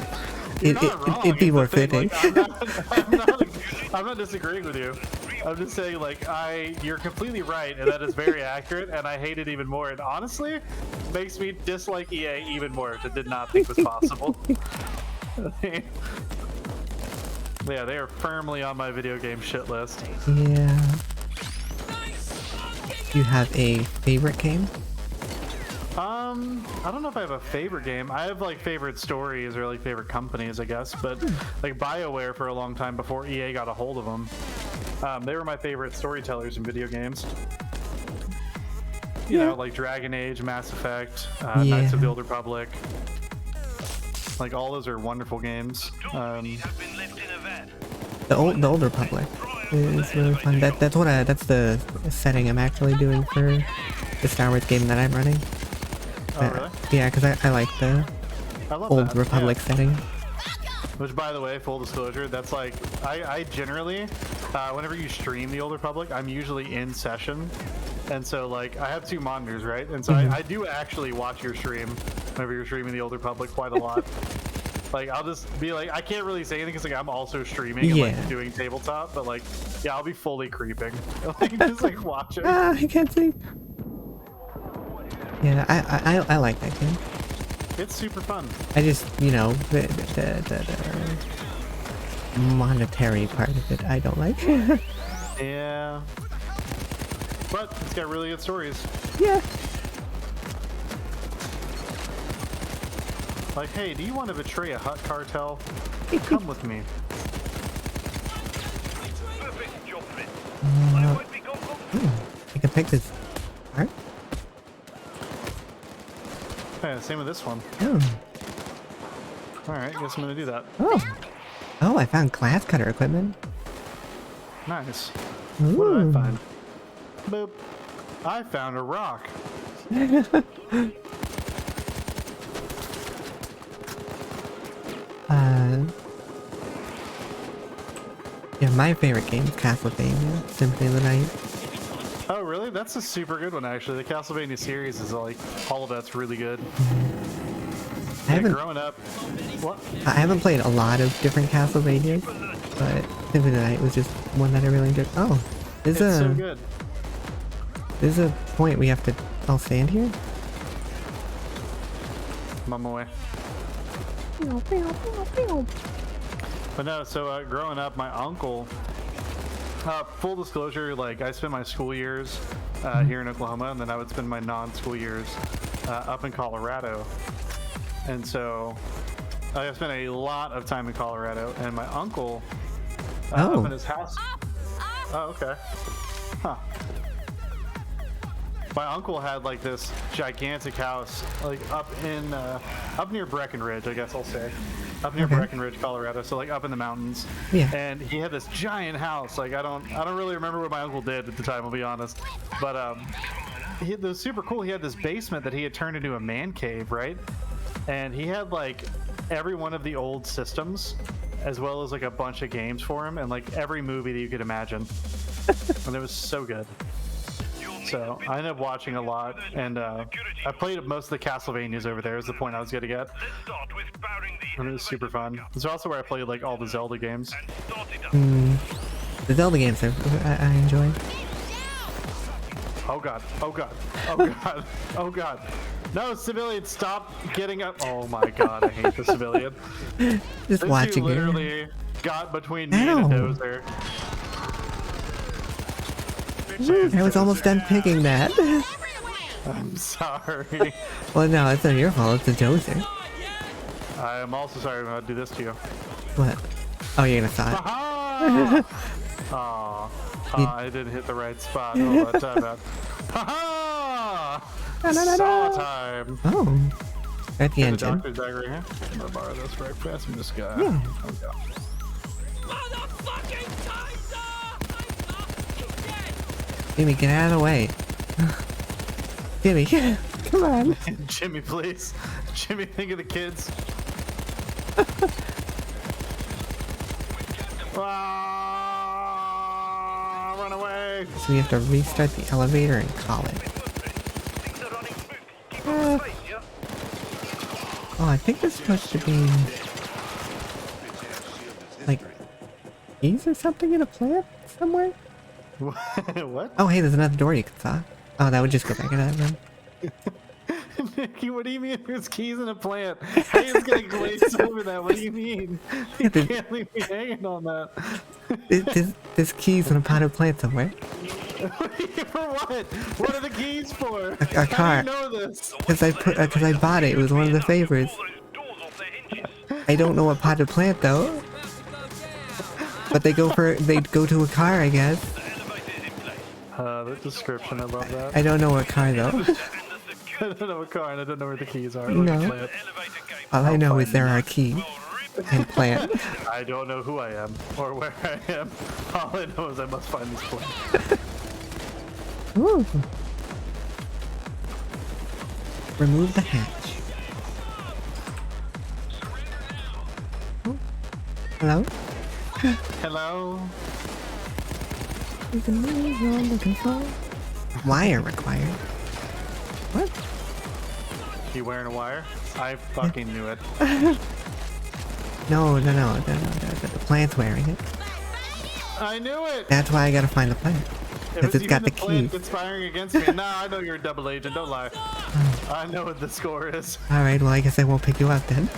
it'd be more fitting. Like, I'm not disagreeing with you. I'm just saying, like, you're completely right, and that is very accurate, and I hate it even more. And honestly, makes me dislike EA even more, which I did not think was possible. Yeah, they are firmly on my video game shit list. Yeah. You have a favorite game? I don't know if I have a favorite game. I have like favorite stories or like favorite companies, I guess. But like BioWare for a long time before EA got a hold of them, they were my favorite storytellers in video games. You know, like Dragon Age, Mass Effect, Knights of the Old Republic. Like all those are wonderful games. The Old Republic is really fun. That's the setting I'm actually doing for the Star Wars game that I'm running. Oh, really? Yeah, because I like the Old Republic setting. Which, by the way, full disclosure, that's like, I generally, whenever you stream the Old Republic, I'm usually in session. And so, like, I have 2 monitors, right? And so I do actually watch your stream whenever you're streaming the Old Republic quite a lot. Like, I'll just be like, I can't really say anything because, like, I'm also streaming and, like, doing tabletop. But, like, yeah, I'll be fully creeping. Like, just, like, watching. I can't see. Yeah, I like that game. It's super fun. I just, you know, the monetary part of it I don't like. Yeah. But it's got really good stories. Yeah. Like, hey, do you want to betray a Hut cartel? Come with me. I can pick this. Alright. Yeah, same with this one. Oh. Alright, guess I'm gonna do that. Oh. Oh, I found glass cutter equipment. Nice. Ooh. What did I find? Boop. I found a rock. Yeah, my favorite game is Castlevania, Symphony of the Night. Oh, really? That's a super good one, actually. The Castlevania series is like, all of that's really good. I haven't, growing up. What? I haven't played a lot of different Castlevanias, but Symphony of the Night was just one that I really enjoyed. Oh, It's so good. There's a point we have to all stand here? I'm on my way. But no, so growing up, my uncle, full disclosure, like I spent my school years here in Oklahoma, and then I would spend my non-school years up in Colorado. And so I spent a lot of time in Colorado, and my uncle up in his house. Oh, okay. Huh. My uncle had like this gigantic house, like up near Breckenridge, I guess I'll say, up near Breckenridge, Colorado. So like up in the mountains. Yeah. And he had this giant house. Like I don't really remember what my uncle did at the time, I'll be honest. But it was super cool. He had this basement that he had turned into a man cave, right? And he had like every one of the old systems, as well as like a bunch of games for him, and like every movie that you could imagine. And it was so good. So I ended up watching a lot, and I played most of the Castlevanias over there is the point I was going to get. And it was super fun. It's also where I played like all the Zelda games. The Zelda games I enjoy. Oh god, oh god, oh god, oh god. No, civilian, stop getting up. Oh my god, I hate the civilian. Just watching it. Literally got between me and a dozer. I was almost done picking that. I'm sorry. Well, no, it's not your fault. It's a dozer. I am also sorry when I do this to you. What? Oh, you're gonna saw it. Aw. I didn't hit the right spot. Oh, that time out. Ha Saw time. Oh. At the The engine. doctor's bag right here. I'm gonna borrow this right fast from this guy. Yeah. Oh, God. Jimmy, get out of the way. Jimmy, come on. Jimmy, please. Jimmy, think of the kids. Run away. So we have to restart the elevator and call it. Oh, I think this is supposed to be... like keys or something in a plant somewhere? What? Oh, hey, there's another door you can saw. Oh, that would just go back in that room. Nicky, what do you mean there's keys in a plant? How you just gonna glaze over that? What do you mean? You can't leave me hanging on that. There's keys in a potted plant somewhere. For what? What are the keys for? A car. How do you know this? Because I bought it. It was one of the favorites. I don't know what potted plant though. But they go to a car, I guess. The description, I love that. I don't know what car though. I don't know what car and I don't know where the keys are. No. All I know is there are keys and plant. I don't know who I am or where I am. All I know is I must find this plant. Ooh. Remove the hatch. Oh. Hello? Hello? Wire required. What? You wearing a wire? I fucking knew it. No. The plant's wearing it. I knew it! That's why I gotta find the plant. Because it's got the keys. Conspiring against me. Nah, I know you're a double agent. Don't lie. I know what the score is. Alright, well I guess I won't pick you up then.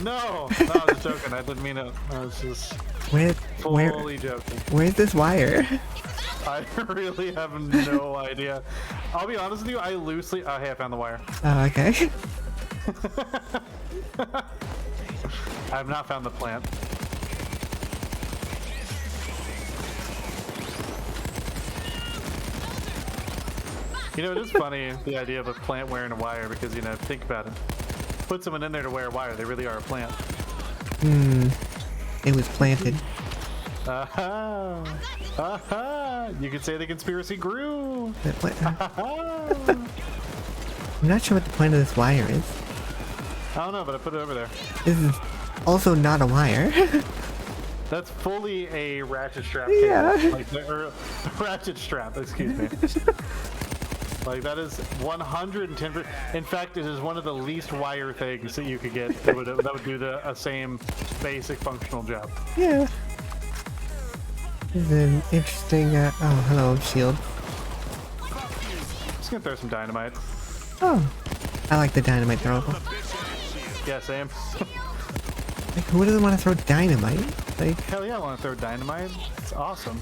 No! I was just joking. I didn't mean it. I was just fully joking. Where's this wire? I really have no idea. I'll be honest with you, I loosely... Oh, hey, I found the wire. Oh, okay. I have not found the plant. You know, it is funny, the idea of a plant wearing a wire, because, you know, think about it. Put someone in there to wear a wire, they really are a plant. It was planted. Aha! Aha! You could say the conspiracy grew! I'm not sure what the point of this wire is. I don't know, but I put it over there. This is also not a wire. That's fully a ratchet strap. Yeah. Cable. Like or ratchet strap, excuse me. Like that is 110%. In fact, it is one of the least wire things that you could get that would do the same basic functional job. Yeah. This is an interesting. Oh, hello, shield. Just gonna throw some dynamite. Oh, I like the dynamite throwable. Yeah, same. Like, who doesn't want to throw dynamite? Like, Hell yeah, I want to throw dynamite. It's awesome.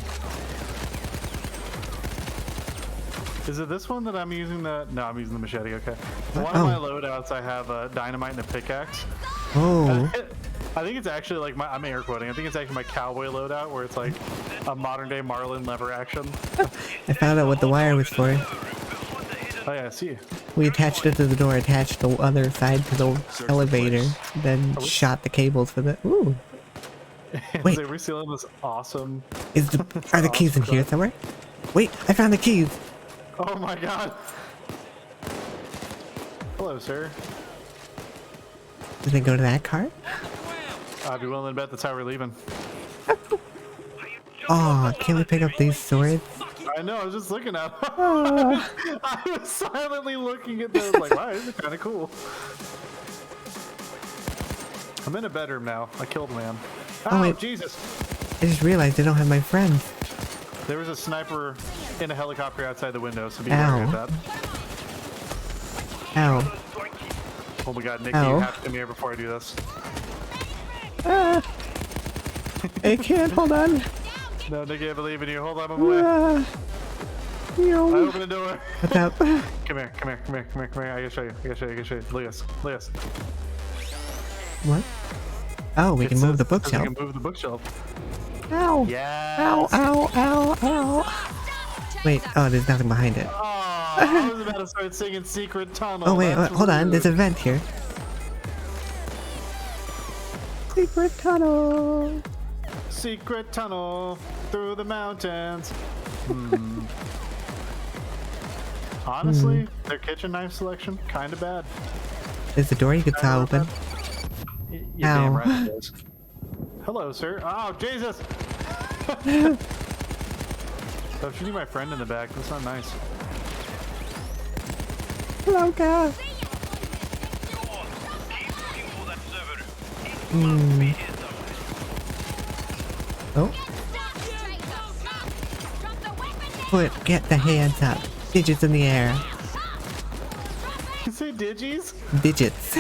Is it this one that I'm using the... No, I'm using the machete, okay. One of my loadouts, I have a dynamite and a pickaxe. oh, I think it's actually like I'm air quoting. I think it's actually my cowboy loadout where it's like a modern day Marlin lever action. I found out what the wire was for. Oh yeah, I see. We attached it to the door, attached the other side to the elevator, then shot the cables with it. Ooh. Wait. We're stealing this awesome... Are the keys in here somewhere? Wait, I found the keys! Oh my god! Hello, sir. Did they go to that car? I'd be willing to bet that's how we're leaving. Oh, can't we pick up these swords? I know, I was just looking at them. I was silently looking at those like, wow, these are kind of cool. I'm in a bedroom now. I killed a man. Oh, wait. Jesus! I just realized I don't have my friends. There was a sniper in a helicopter outside the window, so be wary of that. Ow. Oh my god, Nikki, you have to come here before I do this. I can't, hold on. No, Nikki, I believe in you. Hold on, I'm away. I open the door. What's up? Come here. I gotta show you. Look at this. What? Oh, we can move the We bookshelf. can move the bookshelf. Ow. Yes. Ow. Wait, oh, there's nothing behind it. Oh, I was about to start singing Secret Tunnel. Oh, wait, That's hold on, rude. there's a vent here. Secret tunnel. Secret tunnel through the mountains. Honestly, their kitchen knife selection, kind of bad. There's the door you could saw open. You damn Ow. right it is. Hello, sir. Oh, Jesus! I'm shooting my friend in the back. That's not nice. Hello, guys. Oh. Get the hands up. Digits in the air. You say digis? Digits.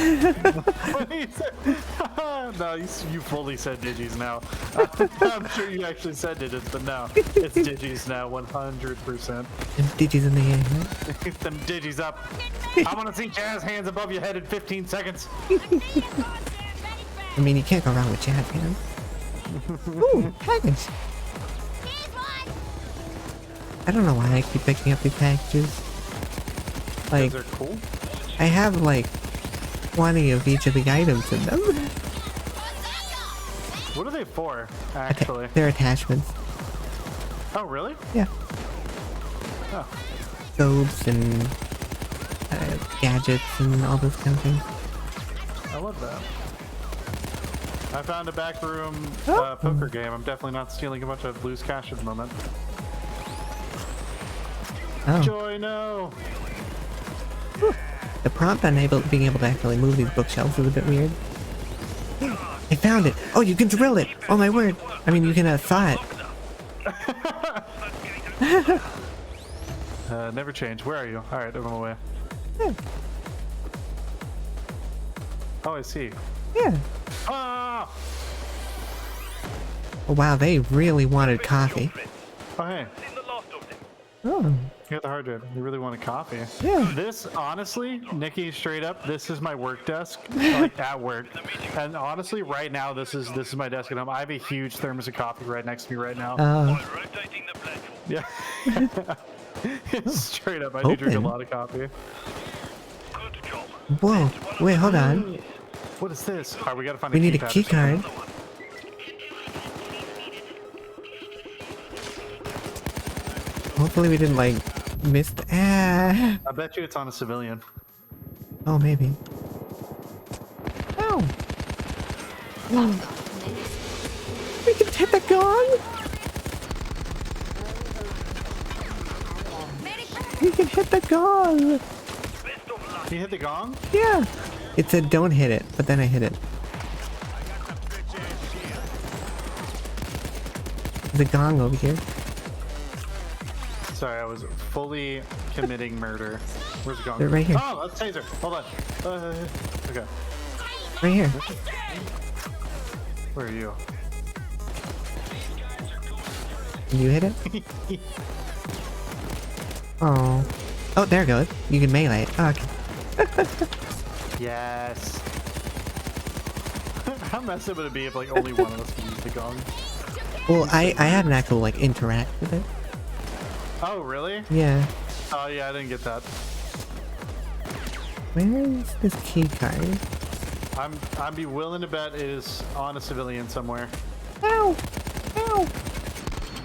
What you said? No, you fully said digis now. I'm sure you actually said digits, but no. It's digis now, 100%. Them digits in the air. Get them digis up. I want to see jazz hands above your head in 15 seconds. I mean, you can't go wrong with jazz hands. Ooh, package. I don't know why I keep picking up these packages. Like, they're cool. I have like 20 of each of the items in them. What are they for, actually? They're attachments. Oh, really? Yeah. Oh. Scopes and gadgets and all those kind of things. I love that. I found a backroom poker game. I'm definitely not stealing a bunch of loose cash at the moment. Oh. Joy, no! The prompt on being able to actually move these bookshelves is a bit weird. I found it! Oh, you can drill it! Oh my word! I mean, you can saw it. Never change. Where are you? Alright, I'm on my way. Yeah. Oh, I see. Yeah. Ah! Oh, wow, they really wanted coffee. Oh, hey. Oh. You got the hard drive. You really want a coffee? Yeah. This, honestly, Nikki, straight up, this is my work desk, like at work. And honestly, right now, this is my desk at home. I have a huge thermos of coffee right next to me right now. Yeah. Straight up, I do drink a lot of coffee. Whoa. Wait, hold on. What is this? All right, we gotta find We need a key card. Hopefully we didn't, like, miss the... Ah. I bet you it's on a civilian. Oh, maybe. Oh. Whoa. We can hit the gong? We can hit the gong! You hit the gong? Yeah! It said don't hit it, but then I hit it. There's a gong over here. Sorry, I was fully committing murder. Where's the gong? They're right here. Oh, that's taser. Hold on. Okay. Right here. Where are you? Can you hit it? Oh. Oh, there it goes. You can melee it. Oh, okay. Yes. How messed up would it be if like only one of us could use the gong? Well, I had an actual like interact with it. Oh, really? Yeah. Oh, yeah, I didn't get that. Where is this key card? I'd be willing to bet it is on a civilian somewhere. Ow! Ow!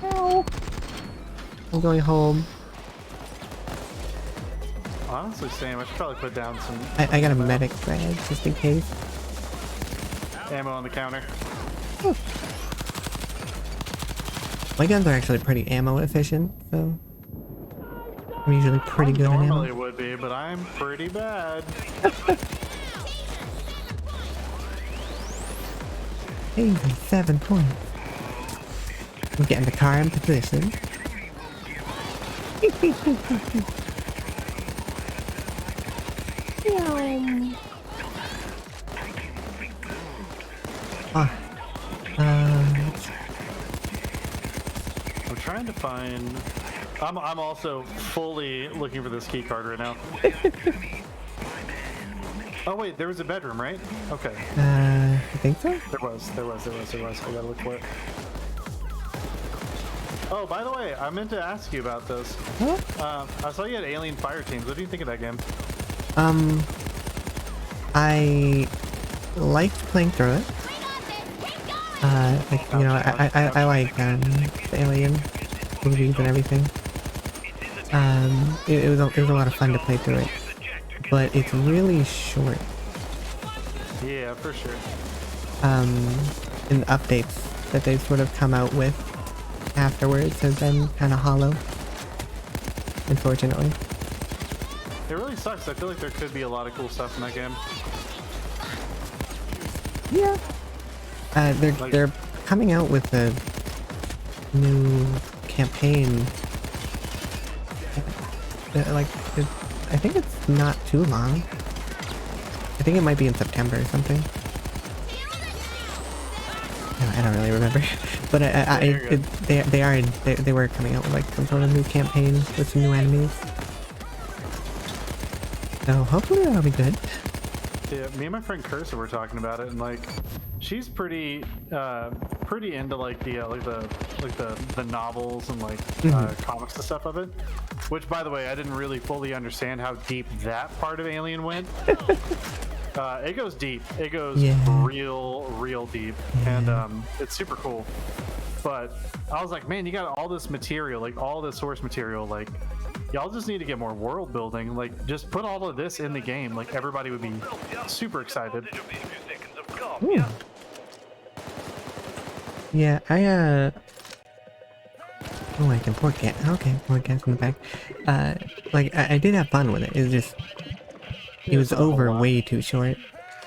Ow! I'm going home. Honestly, Sam, I should probably put down some I got a medic bag just in case. ammo on the counter. My guns are actually pretty ammo efficient, so I'm usually pretty good at Normally ammo. it would be, but I'm pretty bad. Hey, 7 points. I'm getting the car in position. Ah. I'm trying to find... I'm also fully looking for this key card right now. Oh wait, there was a bedroom, right? Okay. I think so. There was. I gotta look for it. Oh, by the way, I meant to ask you about this. Huh? I saw you had Alien Fire Teams. What do you think of that game? I liked playing through it. Like, you know, I like the Alien movies and everything. It was a lot of fun to play through it, but it's really short. Yeah, for sure. And the updates that they've sort of come out with afterwards have been kind of hollow, unfortunately. It really sucks. I feel like there could be a lot of cool stuff in that game. Yeah. They're coming out with new campaign. Like, I think it's not too long. I think it might be in September or something. No, I don't really remember. But they were coming out with like some sort of new campaign with some new enemies. So hopefully that'll be good. Yeah, me and my friend Cursor were talking about it, and like, she's pretty into like the novels and like comics and stuff of it. Which, by the way, I didn't really fully understand how deep that part of Alien went. It goes deep. It goes real deep, and it's super cool. But I was like, man, you got all this material, like all this source material, like. Y'all just need to get more world building. Like, just put all of this in the game. Like, everybody would be super excited. Ooh. Yeah, oh, I can port gas. Okay, port gas in the back. Like, I did have fun with it. It's just... It was over way too short.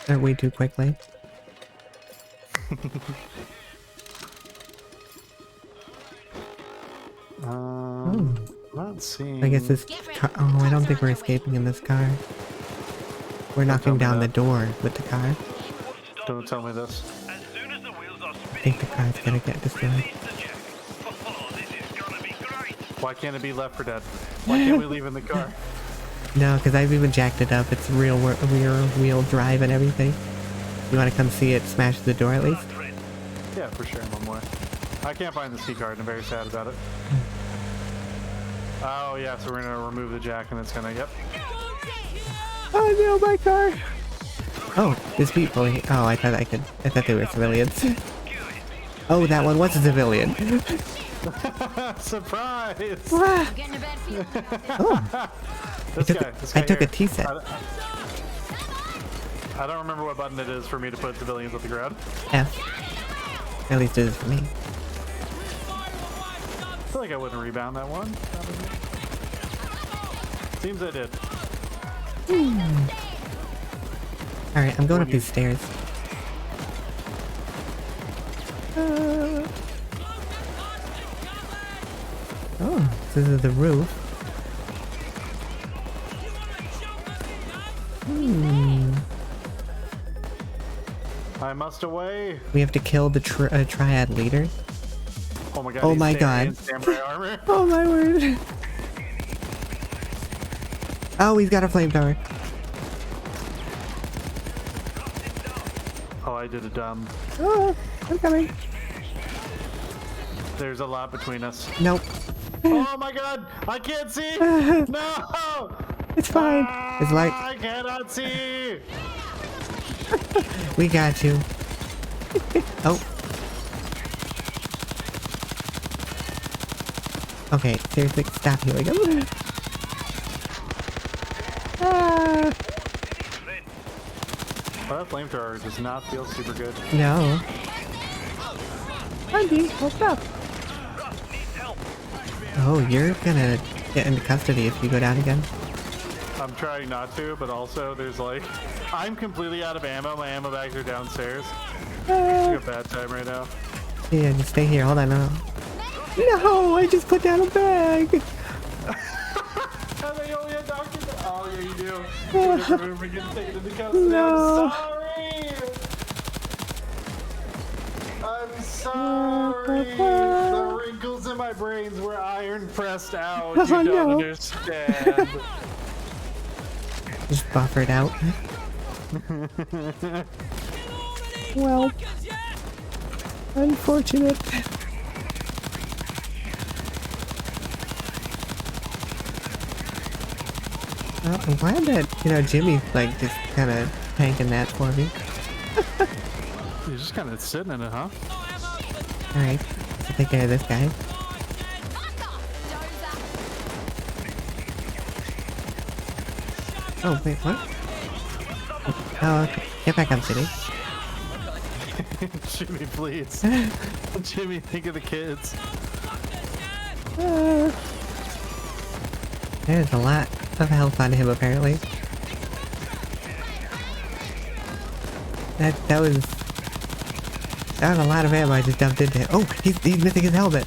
Or way too quickly. Not seeing... I guess this car... Oh, I don't think we're escaping in this car. We're knocking down the door with the car. Don't tell me this. I think the car's gonna get destroyed. Why can't it be Left 4 Dead? Why can't we leave in the car? No, because I've even jacked it up. It's rear wheel drive and everything. You want to come see it smash the door at least? Yeah, for sure. I'm on my way. I can't find the C card, and I'm very sad about it. Oh yeah, so we're gonna remove the jack, and it's gonna. Yep. Oh no, my car! Oh, there's people here. Oh, I thought they were civilians. Oh, that one was a civilian. Surprise! Ah. Getting a bad feeling about this. Oh, This guy I took a here. T-set. I don't remember what button it is for me to put civilians on the ground. F. At least it is for me. I feel like I wouldn't rebound that one. Seems I did. Alright, I'm going up these stairs. Oh, this is the roof. I must away. We have to kill the triad leader. Oh my god. Oh he's my standing god. in samurai armor. Oh my word. Oh, he's got a flamethrower. Oh, I did a dumb. Oh, I'm coming. There's a lot between us. Nope. Oh my god! I can't see! No! It's fine. It's like... I cannot see! We got you. Oh. Okay, seriously, stop healing him. Ah. Well, that flamethrower does not feel super good. No. Andy, what's up? Oh, you're gonna get into custody if you go down again. I'm trying not to, but also there's like... I'm completely out of ammo. My ammo bags are downstairs. It's a bad time right now. Yeah, just stay here. Hold on, no. No, I just put down a bag. And they only had doctors. Oh, yeah, you do. We're getting taken into custody. No. I'm sorry. The wrinkles in my brains were iron pressed out. You Oh, don't no. understand. Just buffered out. Well, unfortunate. I'm glad that, Jimmy's like just kind of tanking that for me. You're just kind of sitting in it, huh? Alright, so take care of this guy. Oh, wait, what? Oh, okay. Get back up, City. Jimmy, please. Jimmy, think of the kids. There's a lot of health on him, apparently. That was a lot of ammo I just dumped into him. Oh, he's missing his helmet.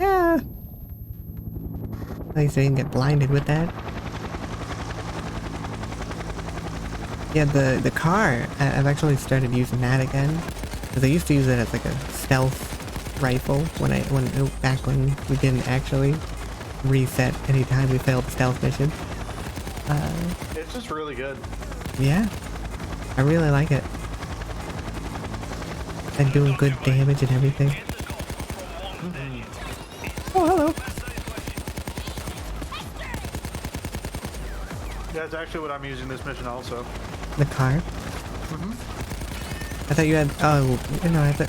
Yeah. At least I didn't get blinded with that. Yeah, the car, I've actually started using that again. Because I used to use it as like a stealth rifle back when we didn't actually reset anytime we failed the stealth mission. It's just really good. Yeah. I really like it. And doing good damage and everything. Oh, hello. That's actually what I'm using this mission also. The car? I thought you had,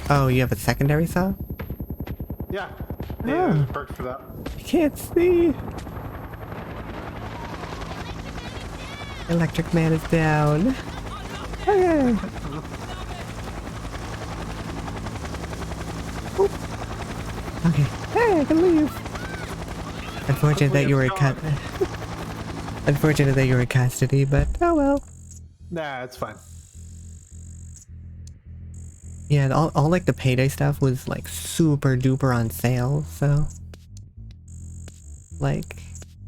oh, you have a secondary saw? Yeah. Oh. There's perks for that. I can't see. Electric man is down. Okay. Oop. Okay. Hey, I can leave. Unfortunate that you were Unfortunate that you were in custody, but oh well. Nah, it's fine. Yeah, all like the Payday stuff was like super duper on sale, so like,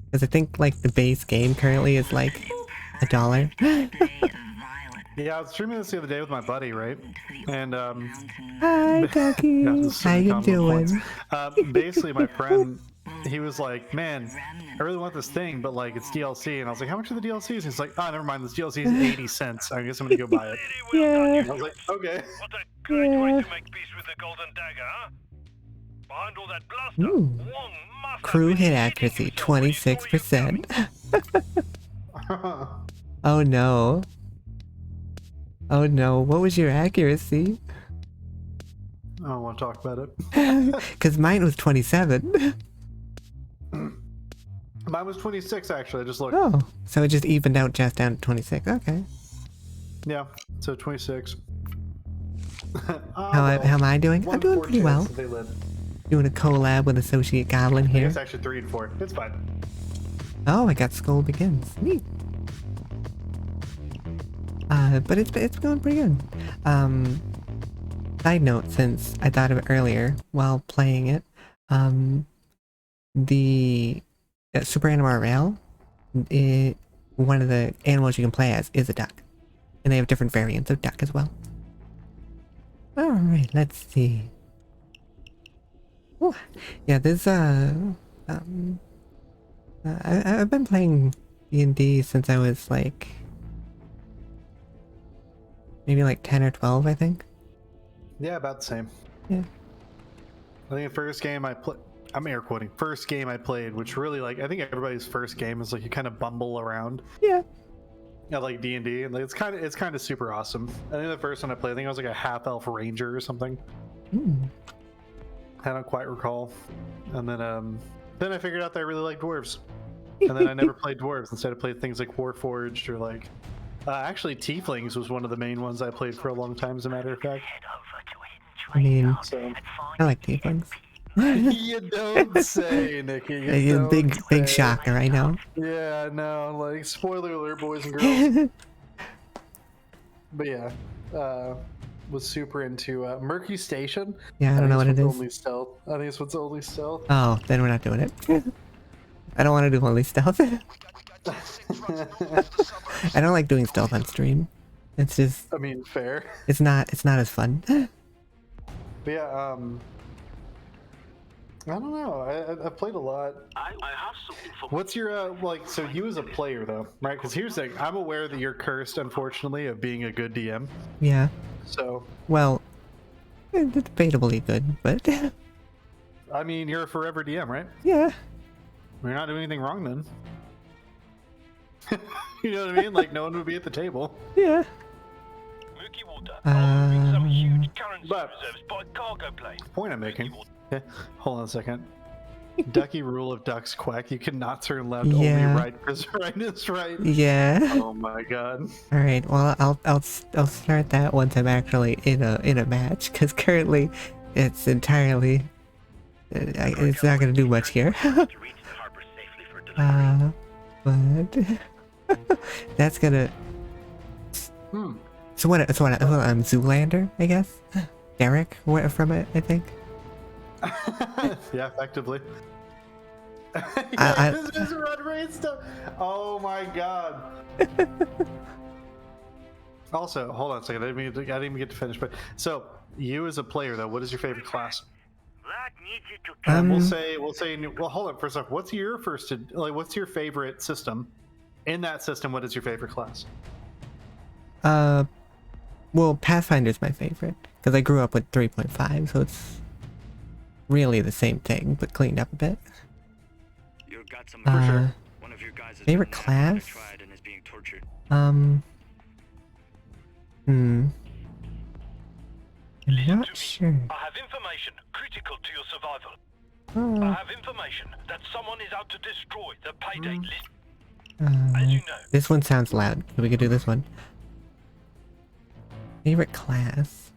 because I think like the base game currently is like $1. Yeah, I was streaming this the other day with my buddy, right? And Hi, Ducky. yeah, How you doing? Basically, my friend, he was like, "Man, I really want this thing, but like it's DLC." And I was like, "How much are the DLCs?" He's like, "Oh, never mind. This DLC is 80 cents. I guess I'm gonna go buy it." Yeah. I was like, "Okay." What a great way to make peace with the golden dagger, huh? Behind all that bluster, Ooh. Wong must have Crew been hit eating accuracy himself when he saw you coming. 26%. Oh no. Oh no, what was your accuracy? I don't want to talk about it. Because mine was 27. Mine was 26 actually. I just looked. Oh, so it just evened out just down to 26. Okay. Yeah, so 26. How am I doing? I'm doing pretty well. They live. Doing a collab with AssociateGoblin I here. guess actually 3 and 4. It's fine. Oh, I got Skull Begins. Neat. But it's going pretty good. Side note, since I thought of it earlier while playing it, the Super Animal Royale, one of the animals you can play as is a duck. And they have different variants of duck as well. Alright, let's see. Ooh, yeah, there's I've been playing D&D since I was like maybe like 10 or 12, I think. Yeah, about the same. Yeah. I think the first game I played, I'm air quoting, first game I played, which really like, I think everybody's first game is like you kind of bumble around. Yeah. Yeah, like D&D, and like it's kind of super awesome. I think the first one I played, I think I was like a half elf ranger or something. I don't quite recall. And then I figured out that I really like dwarves. And then I never played dwarves. Instead I played things like Warforged or like actually Tieflings was one of the main ones I played for a long time, as a matter of fact. I mean, So I like tieflings. you don't say, Nikki. You Big don't say. shocker, I know. Yeah, no, like spoiler alert, boys and girls. But yeah, was super into Murky Station. Yeah, I don't know what it is. Only stealth. I think it's what's only stealth. Oh, then we're not doing it. I don't want to do only stealth. I don't like doing stealth on stream. It's just, I mean, fair. it's not as fun. But yeah, I don't know. I've played a lot. I have something for What's your like? So you as a player though, right? Because here's the thing. I'm aware that you're cursed, unfortunately, of being a good DM. Yeah. So Well, it's debatably good, but I mean, you're a forever DM, right? yeah. You're not doing anything wrong then. You know what I mean? Like no one would be at the table. Yeah. Mookie Water. I'll some huge currency But- reserves by cargo plane. Point I'm making. Yeah. Hold on a second. Ducky rule of ducks quack. You cannot turn left, Yeah. only right because right is right. Yeah. Oh my god. All right. Well, I'll start that once I'm actually in a match, because currently it's entirely it's not gonna do much here. But that's gonna. So what? I'm Zoolander, I guess. Derek, what from it? I think. Yeah, effectively. I This is run rate stuff. Oh my god. Also, hold on a second. I didn't even get to finish. But so, you as a player, though, what is your favorite class? That needs you to And we'll say. Well, hold on for a second. What's your What's your favorite system? In that system, what is your favorite class? well, Pathfinder's my favorite because I grew up with 3.5, so it's really the same thing but cleaned up a bit. You've got some For sure. One of your guys has Favorite been class? tried and is being tortured. I'm Listen to not me. sure. I have information critical to your survival. I have information that someone is out to destroy the Payday list. As you know, This one sounds loud. We could do this one. Favorite class?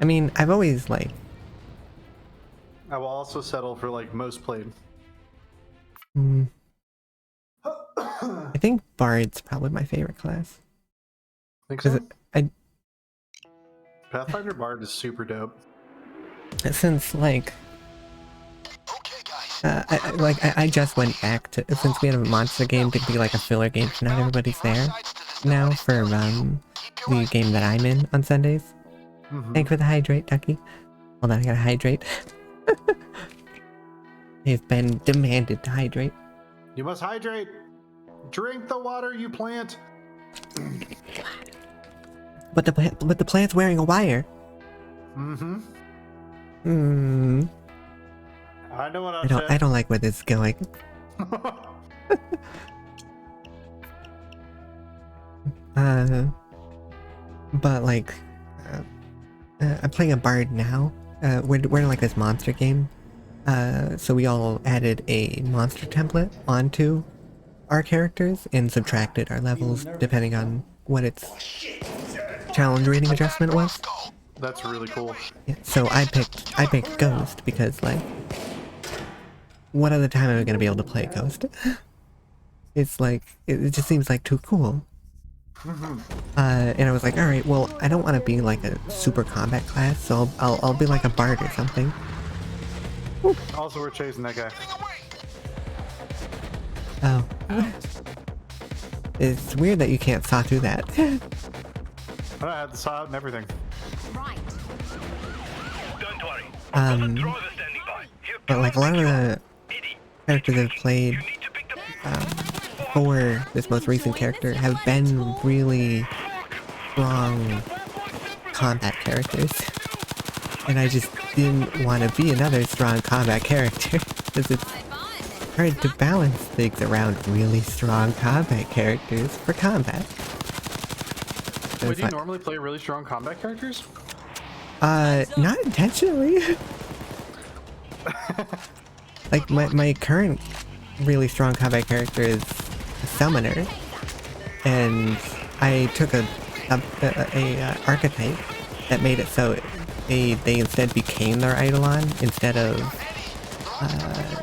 I mean, I've always like. I will also settle for like most played. I think Bard's probably my favorite class. Think so? I Pathfinder Bard is super dope. since like Okay, guys. I just went back to since we had a monster game to be like a filler game. So not everybody's there now for the game that I'm in on Sundays. Thank you for the hydrate, Ducky. Hold on, I gotta hydrate. They've been demanded to hydrate. You must hydrate. Drink the water you plant. But the plant's wearing a wire. Mm-hmm. I know what I don't like where this is going. But like, I'm playing a bard now. We're in like this monster game. So we all added a monster template onto our characters and subtracted our levels depending on what its challenge rating adjustment was. That's really cool. Yeah, so I picked Ghost because like, what other time am I gonna be able to play Ghost? It's like it just seems like too cool. And I was like, all right, well, I don't want to be like a super combat class, so I'll be like a bard or something. Also, we're chasing that guy. Oh, it's weird that you can't saw through that. I had the saw out and everything. Right. Don't worry. I've got a driver standing by. You But like a lot of the characters I've played need to pick the for this most recent character have been really strong combat characters. And I just didn't want to be another strong combat character, because it's hard to balance things around really strong combat characters for combat. So Wait, it's do you normally play really strong combat characters? not intentionally. Like my current really strong combat character is a summoner, and I took a archetype that made it so they instead became their Eidolon instead of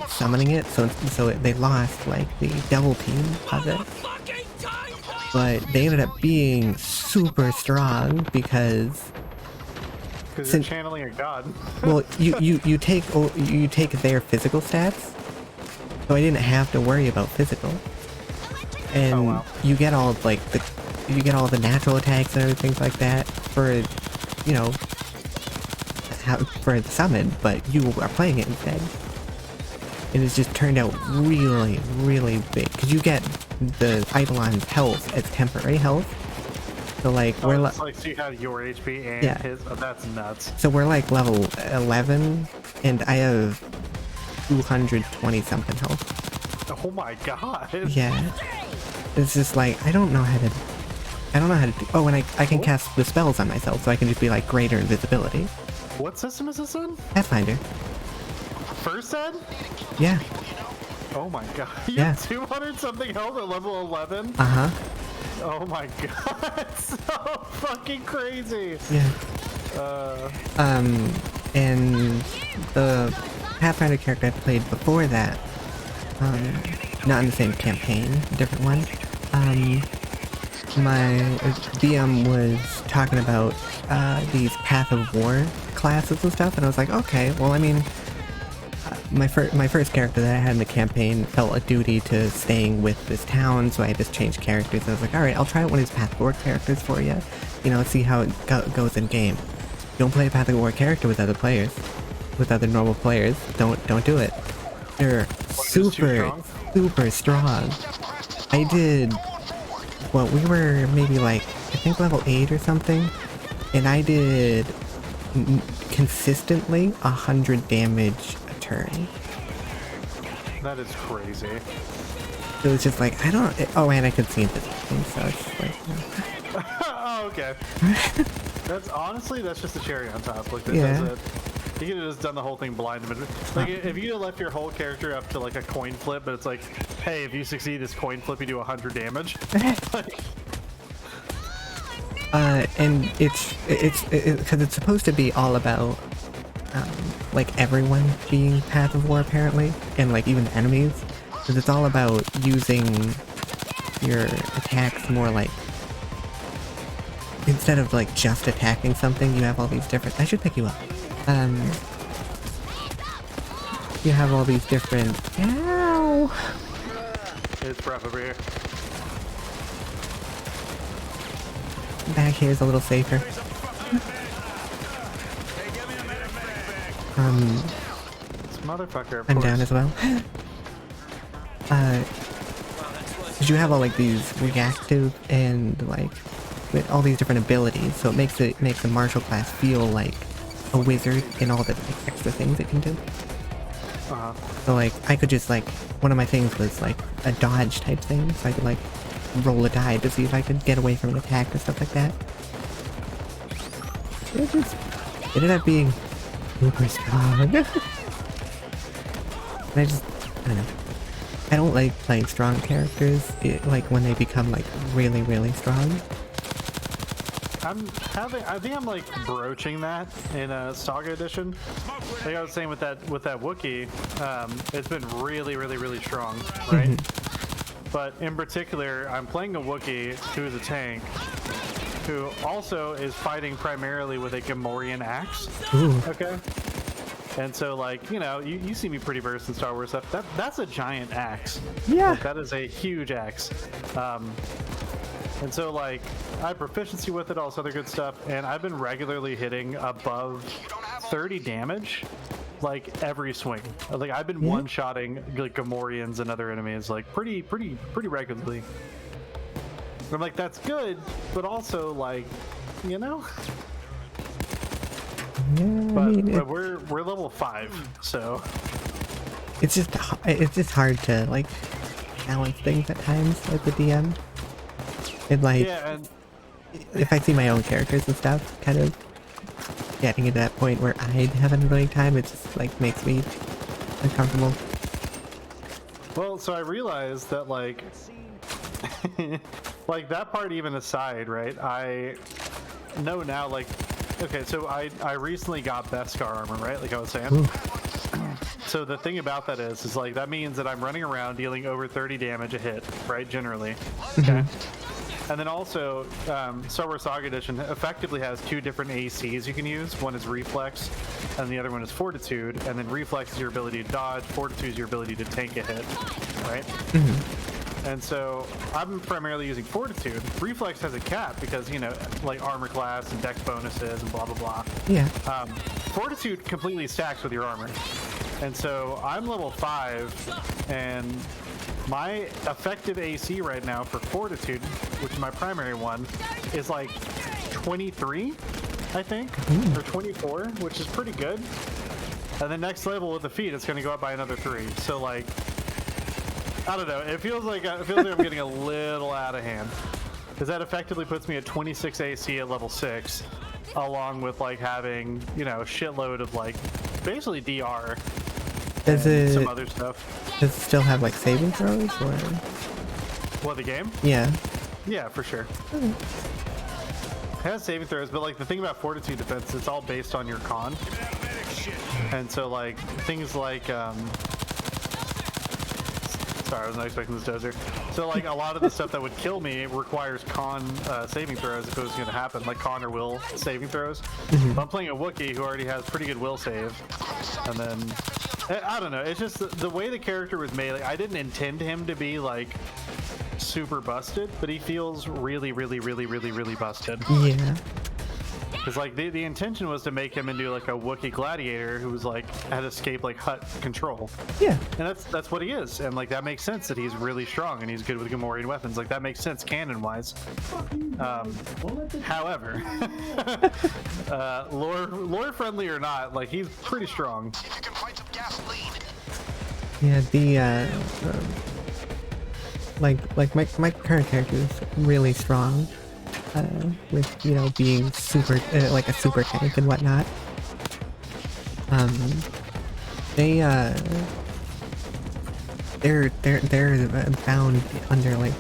summoning it, so they lost like the double team of it. But they ended up being super strong because you're channeling a god. well, you take their physical stats, so I didn't have to worry about physical, and Oh, wow. you get all the natural attacks and everything like that for for the summon, but you are playing it instead. And it's just turned out really, really big. Because you get the Eidolon's health as temporary health. So like, we're it's like, so you have your HP and Yeah. his. Oh, that's nuts. so we're like level 11, and I have 220 something health. Oh my god. Yeah. It's just like, I don't know how to do, oh, and I can cast the spells on myself, so I can just be like greater invisibility. What system is this in? Pathfinder. First ed? Yeah. Oh my god. You Yeah. have 200 something health at level 11? Uh-huh. Oh my god. So fucking crazy. Yeah. Uh, And the Pathfinder character I played before that, not in the same campaign, a different one, my DM was talking about these Path of War classes and stuff, and I was like, okay, well, I mean, my first character that I had in the campaign felt a duty to staying with this town, so I just changed characters. I was like, all right, I'll try out one of these Path of War characters for you, you know, see how it goes in game. Don't play a Path of War character with other players, with other normal players. Don't do it. They're super strong. I did, well, we were maybe like, I think level 8 or something, and I did consistently 100 damage a turn. That is crazy. It was just like, I don't, oh, and I could see this thing, so it's like, oh, okay. That's just a cherry on top. Like, that yeah. does it. You could have just done the whole thing blind. Like, if you had left your whole character up to like a coin flip, but it's like, hey, if you succeed this coin flip, you do 100 damage. Like, and it's because it's supposed to be all about like everyone being Path of War apparently, and like even enemies, because it's all about using your attacks more like, instead of like just attacking something, you have all these different, I should pick you up. You have all these different, ow! it's rough over here. Back here is a little safer. This motherfucker. I'm down as well. Did you have all like these reactive and like with all these different abilities, so it makes the martial class feel like a wizard in all the like, extra things it can do. So like I could just like, one of my things was like a dodge type thing, so I could like roll a die to see if I could get away from an attack or stuff like that. It just ended up being super strong. And I don't know. I don't like playing strong characters, like when they become like really, really strong. I think I'm like broaching that in a Saga edition. Like I was saying with that Wookiee, it's been really strong, right? But in particular, I'm playing a Wookiee who is a tank, who also is fighting primarily with a Gamorrean axe. Ooh. Okay. And so, like, you know, you see me pretty versed in Star Wars stuff. That's a giant axe. Yeah. Like, that is a huge axe. And so, like, I have proficiency with it, all this other good stuff, and I've been regularly hitting above 30 damage, like, every swing. Like, I've been one-shotting, like, Gamorreans and other enemies, like, pretty regularly. I'm like, that's good, but also, like, you know? Yeah, but we're level 5, so... It's just hard to, like, balance things at times, like the DM. And like, yeah, and if I see my own characters and stuff, kind of getting to that point where I'd have an annoying time, it just like makes me uncomfortable. Well, so I realized that like, like that part even aside, right? I know now, like, okay, so I recently got Beskar armor, right? Like I was saying. Ooh. So the thing about that is like that means that I'm running around dealing over 30 damage a hit, right? Generally, okay. And then also, Star Wars Saga Edition effectively has 2 different ACs you can use. One is Reflex, and the other one is Fortitude. And then Reflex is your ability to dodge, Fortitude is your ability to tank a hit, right? And so I'm primarily using Fortitude. Reflex has a cap because, you know, like armor class and dex bonuses and blah, blah, blah. Yeah. Fortitude completely stacks with your armor. And so I'm level 5, and my effective AC right now for Fortitude, which is my primary one, is like 23, I think, or 24, which is pretty good. And then next level with the feat, it's going to go up by another 3. So like, I don't know. It feels like I'm getting a little out of hand, because that effectively puts me at 26 AC at level 6, along with like having, you know, a shitload of like basically DR. Does it, some other stuff. Does it still have like saving throws or? What, the game? Yeah. Yeah, for sure. Okay. It has saving throws, but like the thing about Fortitude defense, it's all based on your con. And so like things like sorry, I was not expecting this dozer. So like a lot of the stuff that would kill me requires con saving throws if it was going to happen, like con or will saving throws. But I'm playing a Wookiee who already has pretty good will save, and then I don't know. It's just the way the character was made. Like, I didn't intend him to be like super busted, but he feels really busted. Yeah. Because like the intention was to make him into like a Wookiee gladiator who was like had escaped like Hutt control. Yeah. And that's what he is, and like that makes sense that he's really strong and he's good with Gamorrean weapons. Like that makes sense canon wise. However, lore friendly or not, like he's pretty strong. If you can find some gasoline. Yeah, like my current character is really strong, with, you know, being super, like a super tank and whatnot. They're bound under, like,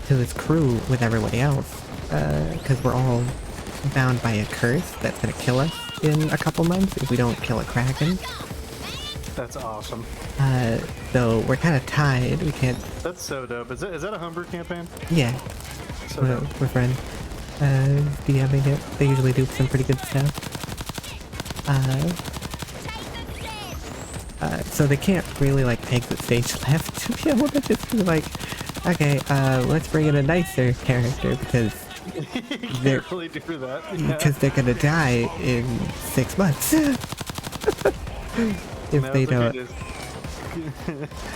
to this crew with everybody else, because we're all bound by a curse that's gonna kill us in a couple months if we don't kill a Kraken. That's awesome. So we're kind of tied. We can't. That's so dope. Is that a homebrew campaign? Yeah. So we're friends. DMing it. They usually do some pretty good stuff. So they can't really like exit stage left to be able to just be like, okay, let's bring in a nicer character because they're really do that. because they're gonna die in 6 months. If they don't.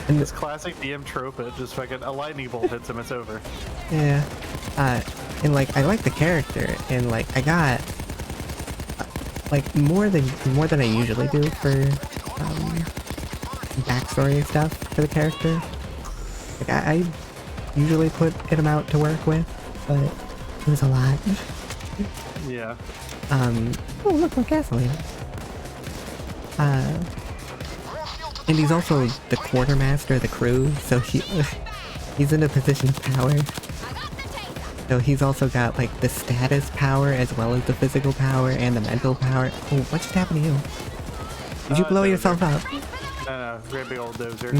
And this classic DM trope, it just fucking a lightning bolt hits him, it's over. Yeah. And like I like the character, and like I got like more than I usually do for backstory and stuff for the character. Like I usually put him out to work with, but it was a lot. Yeah. Oh look, more gasoline. And he's also the quartermaster of the crew, so he's in a position of power. So he's also got like the status power as well as the physical power and the mental power. Oh, what just happened to you? Did you blow yourself up? No, great big old dozer.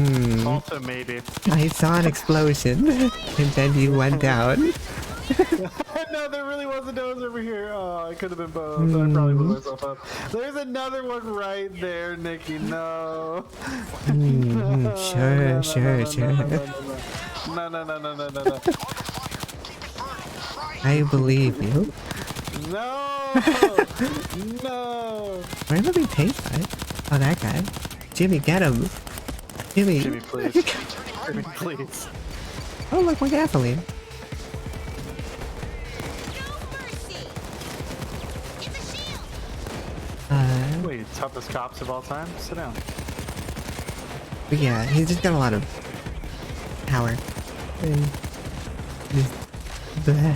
Also maybe. I saw an explosion, and then you went down. No, there really was a dozer over here. Oh, I could have been both. I probably blew myself up. There's another one right there, Nikki. No. Sure. No. I believe you. No. No. Where am I being chased by? Oh, that guy. Jimmy, get him. Jimmy, please. Jimmy, please. Oh, look, more gasoline. Wait, toughest cops of all time? Sit down. But yeah, he's just got a lot of power. And just bleh.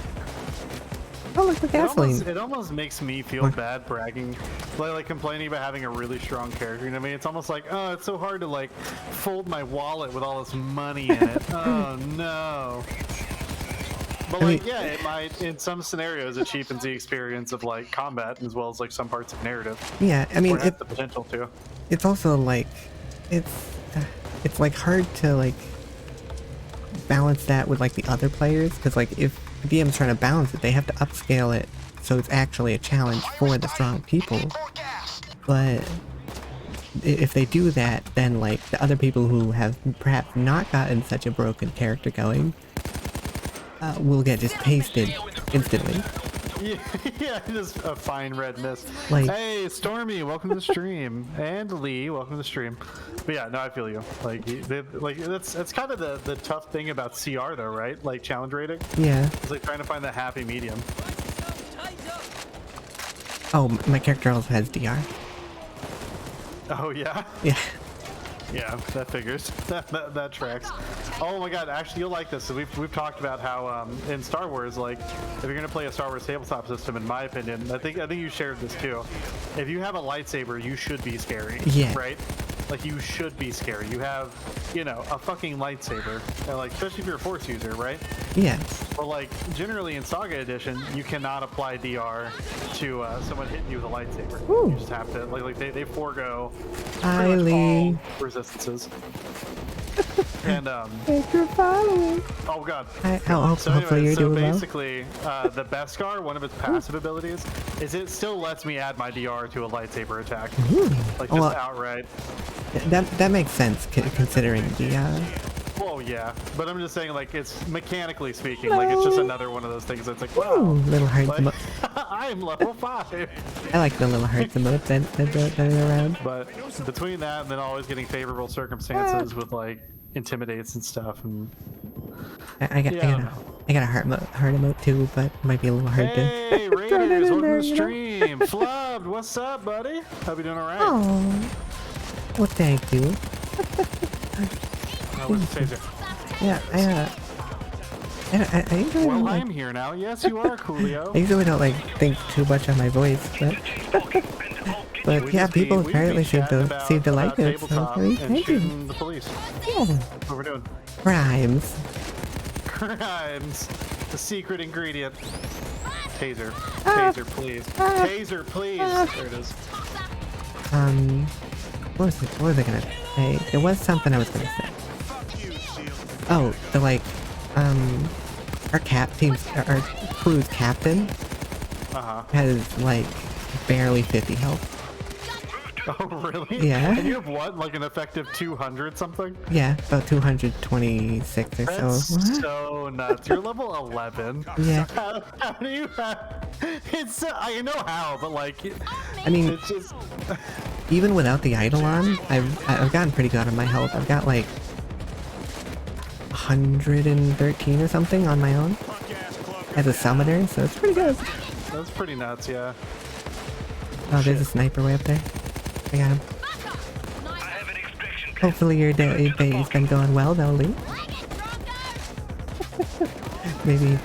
Oh, look, the gasoline. It almost makes me feel bad bragging, like complaining about having a really strong character. You know what I mean? It's almost like, oh, it's so hard to like fold my wallet with all this money in it. Oh no. But like, yeah, it might, in some scenarios, it cheapens the experience of like combat as well as like some parts of narrative. Yeah, I mean, it has the potential to. It's also like, it's like hard to like balance that with like the other players, because like if the DM's trying to balance it, they have to upscale it so it's actually a challenge for the strong people. But if they do that, then like the other people who have perhaps not gotten such a broken character going will get just pasted instantly. Yeah, just a fine red mist. Like, hey, Stormy, welcome to the stream, and Lee, welcome to the stream. But yeah, no, I feel you. Like, that's kind of the tough thing about CR though, right? Like challenge rating. Yeah. It's like trying to find the happy medium. Oh, my character also has DR. Oh yeah. Yeah. Yeah, that figures. That tracks. Oh my god, actually you'll like this. So we've talked about how in Star Wars, like if you're gonna play a Star Wars tabletop system, in my opinion, I think you shared this too. If you have a lightsaber, you should be scary. Yeah. Right? Like you should be scary. You have, you know, a fucking lightsaber. And like especially if you're a Force user, right? Yeah. But like generally in Saga Edition, you cannot apply DR to someone hitting you with a lightsaber. Ooh. You just have to like they forego All resistances. And Thanks for following. oh god. So Hopefully anyway, you're so doing well. basically, the S.A.R, one of its passive abilities, is it still lets me add my DR to a lightsaber attack, like just outright. That makes sense considering the Well, yeah, but I'm just saying, like, it's mechanically speaking, like it's just another one of those things that's like, wow, little hearts. like, I am level 5. I like the little hearts emote that are around. But between that and then always getting favorable circumstances with like intimidates and stuff, and I got a heart emote too, but it might be a little hard to. hey, Raiders, welcome to the stream. Flubbed, what's up, buddy? Hope you're doing alright. Oh, well, thank you. Where's the taser? Yeah, I usually Well, don't, I am here now. Yes, you are, Coolio. I usually don't like think too much on my voice, but yeah, people apparently seem to like it. So thank you. The police. Yeah, What we're doing? crimes. Crimes. The secret ingredient. Taser. Taser, please. Taser, please. There it is. What was I gonna say? There was something I was gonna say. Oh, the like, our crew's captain has like barely 50 health. Oh, really? Yeah. And you have what? Like an effective 200 something? Yeah, about 226 or That's so. so nuts. You're level 11. Yeah. How do you have... It's... I know how, but like... I mean, it's just... even without the idol on, I've gotten pretty good on my health. I've got like 113 or something on my own as a summoner, so it's pretty good. That's pretty nuts, yeah. Oh, there's a sniper way up there. I got him. Hopefully your day's been going well, though, Lee.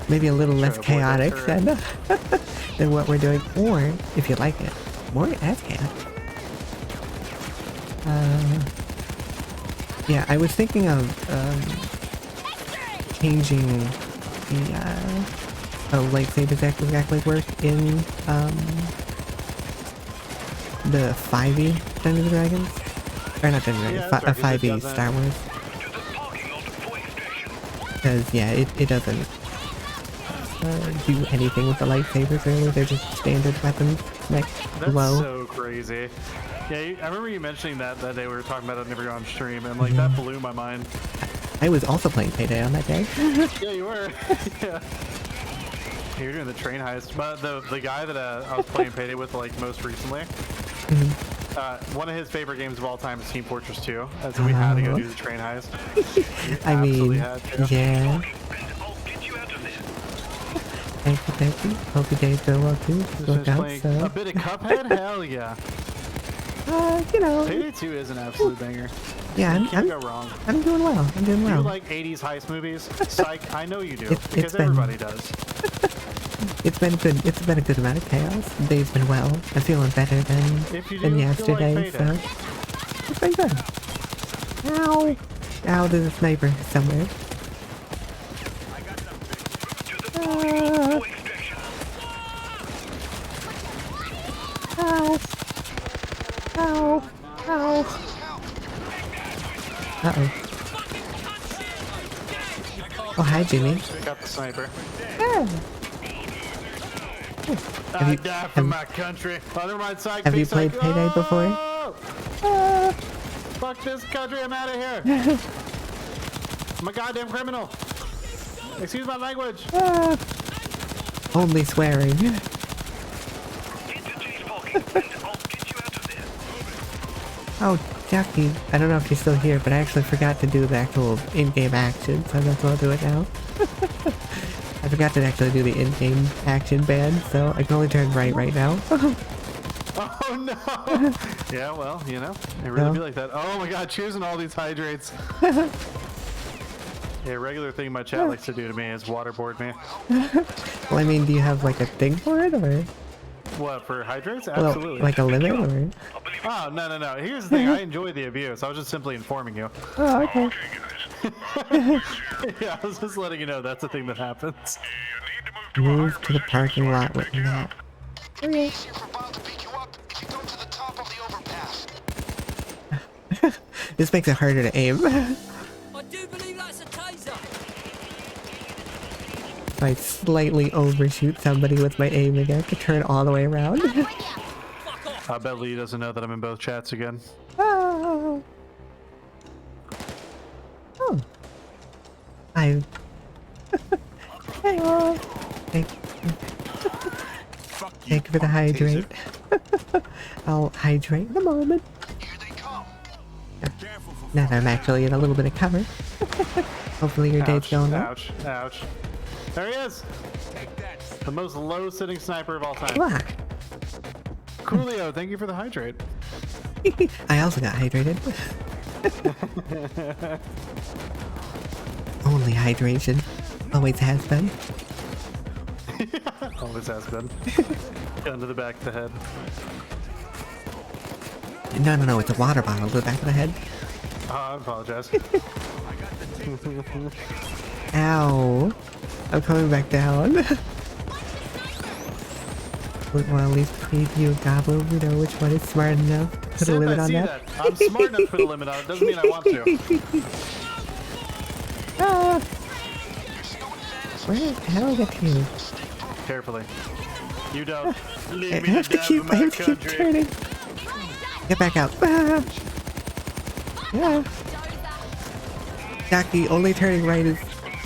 maybe a little less chaotic than than what we're doing, or if you like it, more as chaotic. Yeah, I was thinking of changing the how lightsabers exactly work in the 5e Dungeons & Dragons, or not Dungeons & Dragons, 5e Star Wars. Because yeah, it doesn't do anything with the lightsabers really. They're just standard weapons next low. That's so crazy. Yeah, I remember you mentioning that day we were talking about it never on stream, and like that blew my mind. I was also playing Payday on that day. Yeah, you were. Yeah. You're doing the train heist, but the guy that I was playing Payday with like most recently, one of his favorite games of all time is Team Fortress 2, and so we had to go do the train heist. I mean, yeah. Thank you. Hope your day's going well too. Look out, so. A bit of Cuphead? Hell yeah. You know. Payday 2 is an absolute banger. Yeah, Can't go wrong. I'm doing well. You like 80s heist movies? Psych, I know you do, because everybody does. It's been good. It's been a good amount of chaos. The day's been well. I'm feeling better than yesterday, like so it's been good. Ow! Ow! There's a sniper somewhere. Ow! Ow! Ow! Uh-oh. Oh, hi, Jimmy. Got the sniper. Yeah. I die for my country. Oh, never mind, psych. Have you played Payday before? Fuck this country, I'm out of here. I'm a goddamn criminal. Excuse my language. Only swearing. Oh, Jackie, I don't know if you're still here, but I actually forgot to do the actual in-game action, so that's why I'll do it now. I forgot to actually do the in-game action band, so I can only turn right now. Oh no! Yeah, well, you know, it really be like that. Oh my god, choosing all these hydrates. Yeah, regular thing my chat likes to do to me is waterboard me. Well, I mean, do you have like a thing for it, or? What, for hydrates? Absolutely. Well, like a limit, or? Oh, no. Here's the thing, I enjoy the abuse. I was just simply informing you. Oh, okay. Yeah, I was just letting you know that's the thing that happens. Move to the parking lot with that. Okay. This makes it harder to aim. if I slightly overshoot somebody with my aiming, I have to turn all the way around. I bet Lee doesn't know that I'm in both chats again. Oh. Oh. I. Hello. Thank you for the hydrate. I'll hydrate in a moment. Here they come. Now that I'm actually in a little bit of cover. Hopefully your day's going well. Ouch, ouch. There he is! The most low-sitting sniper of all time. Wow. Coolio, thank you for the hydrate. I also got hydrated. Only hydration. Always has been. Always has been. Gun to the back of the head. No, it's a water bottle to the back of the head. I apologize. Ow. I'm coming back down. Well, at least preview Goblin, you know which one is smart enough to put a limit on that. I'm smart enough to put a limit on it, doesn't mean I want to. Ah. Where the hell get you? Carefully. You don't leave I me have to die keep, for I my have to keep country. turning. Get back out. Ah. Yeah. Jackie, only turning right is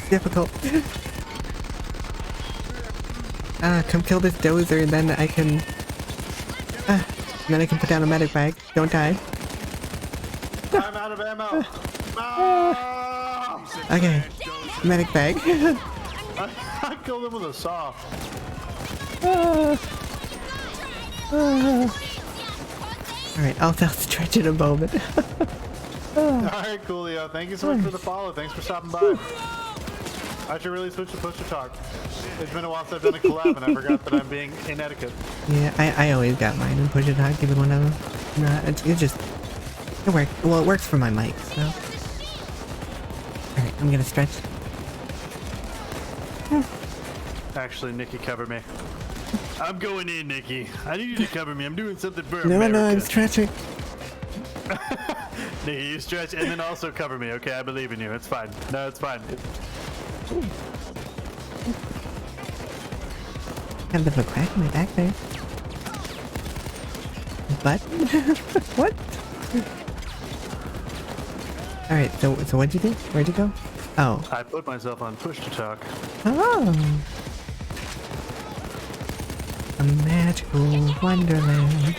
difficult. Come kill this dozer and then I can... and then I can put down a medic bag. Don't die. I'm out of ammo. Ah! Okay. Medic bag. I killed him with a saw. Alright, I'll stretch in a moment. Alright, Coolio. Thank you so much for the follow. Thanks for stopping by. I should really switch to push to talk. It's been a while since I've done a collab and I forgot that I'm being in etiquette. Yeah, I always got mine and push it out, give it one of them. No, it just... It works. Well, it works for my mic, so... Alright, I'm gonna stretch. Actually, Nikki, cover me. I'm going in, Nikki. I need you to cover me. I'm doing something for No, America. I'm stretching. Nikki, you stretch and then also cover me, okay? I believe in you. It's fine. No, it's fine. Got a bit of a crack in my back there. But what? Alright, so what'd you do? Where'd you go? Oh. I put myself on push to talk. Oh. A magical wonderland.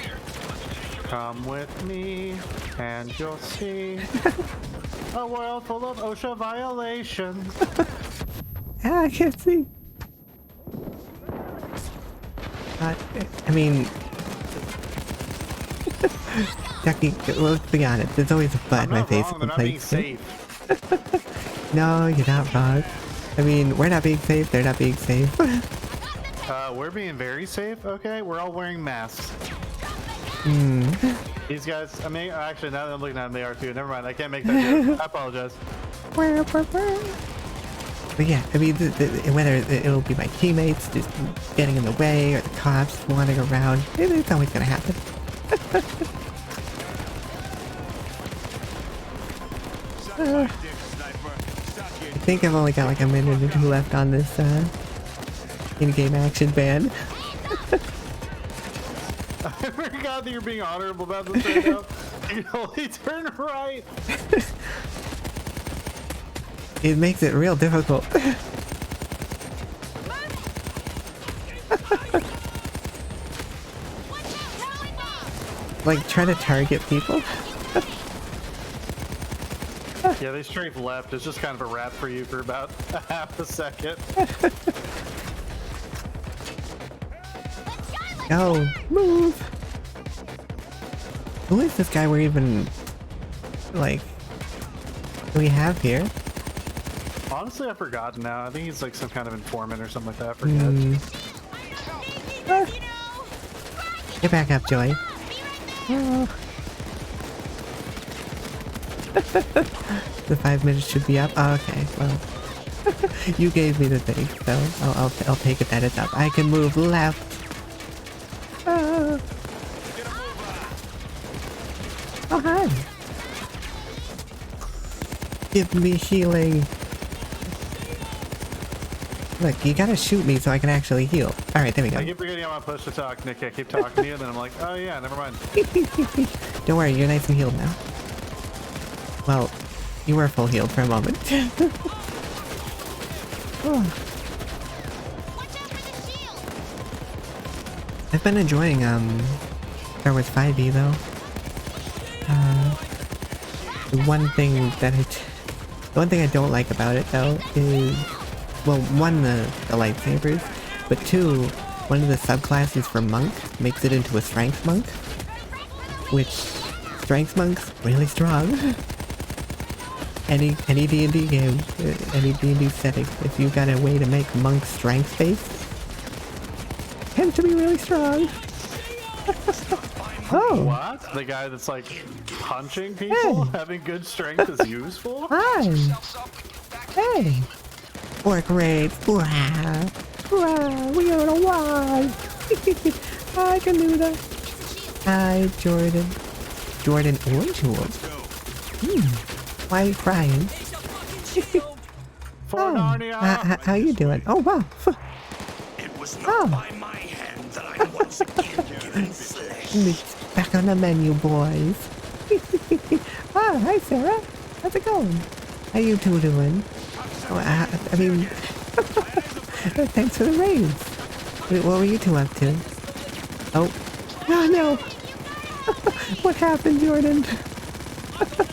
Come with me and you'll see a world full of OSHA violations. I can't see. I mean, Jackie, let's be honest. There's always a butt in my face. They're not being safe. No, you're not wrong. I mean, we're not being safe. They're not being safe. We're being very safe. Okay, we're all wearing masks. These guys, I mean, actually, now that I'm looking at them, they are too. Never mind, I can't make that joke. I apologize. But yeah, I mean, whether it'll be my teammates just getting in the way or the cops wandering around, it's always gonna happen. I think I've only got like a minute or two left on this in-game action ban. I forgot that you're being honorable about this right now. You can only turn right. It makes it real difficult. Like, try to target people. Yeah, they strafe left. It's just kind of a wrap for you for about a half a second. Go, move. Who is this guy we're even, like, do we have here? Honestly, I've forgotten now. I think he's like some kind of informant or something like that. I forget. Get back up, Joey. Oh. The 5 minutes should be up. Oh, okay, well, you gave me the thing, so I'll take it that it's up. I can move left. Oh, hi. Give me healing. Look, you gotta shoot me so I can actually heal. Alright, there we go. I keep forgetting I'm on push to talk, Nick. I keep talking to you, and then I'm like, oh yeah, never mind. Don't worry, you're nice and healed now. Well, you were full healed for a moment. Oh. I've been enjoying Star Wars 5e though. The one thing I don't like about it though is, well, one, the lightsabers, but two, one of the subclasses for monk makes it into a strength monk, which strength monk's really strong. Any D&D game, any D&D setting, if you got a way to make monk strength based, tends to be really strong. Oh. What? The guy that's like punching people, having good strength is useful? Hi. Hey. Orc raids. Wow. Wow. We don't know why. I can do that. Hi, Jordan. Jordan or Jules? Why are you crying? For Narnia. How you doing? Oh, wow. It was not by my hand that I once again given flesh. It's back on the menu, boys. Oh, hi, Sarah. How's it going? How you two doing? Oh, I mean, thanks for the raise. Wait, what were you two up to? Oh, no. What happened, Jordan?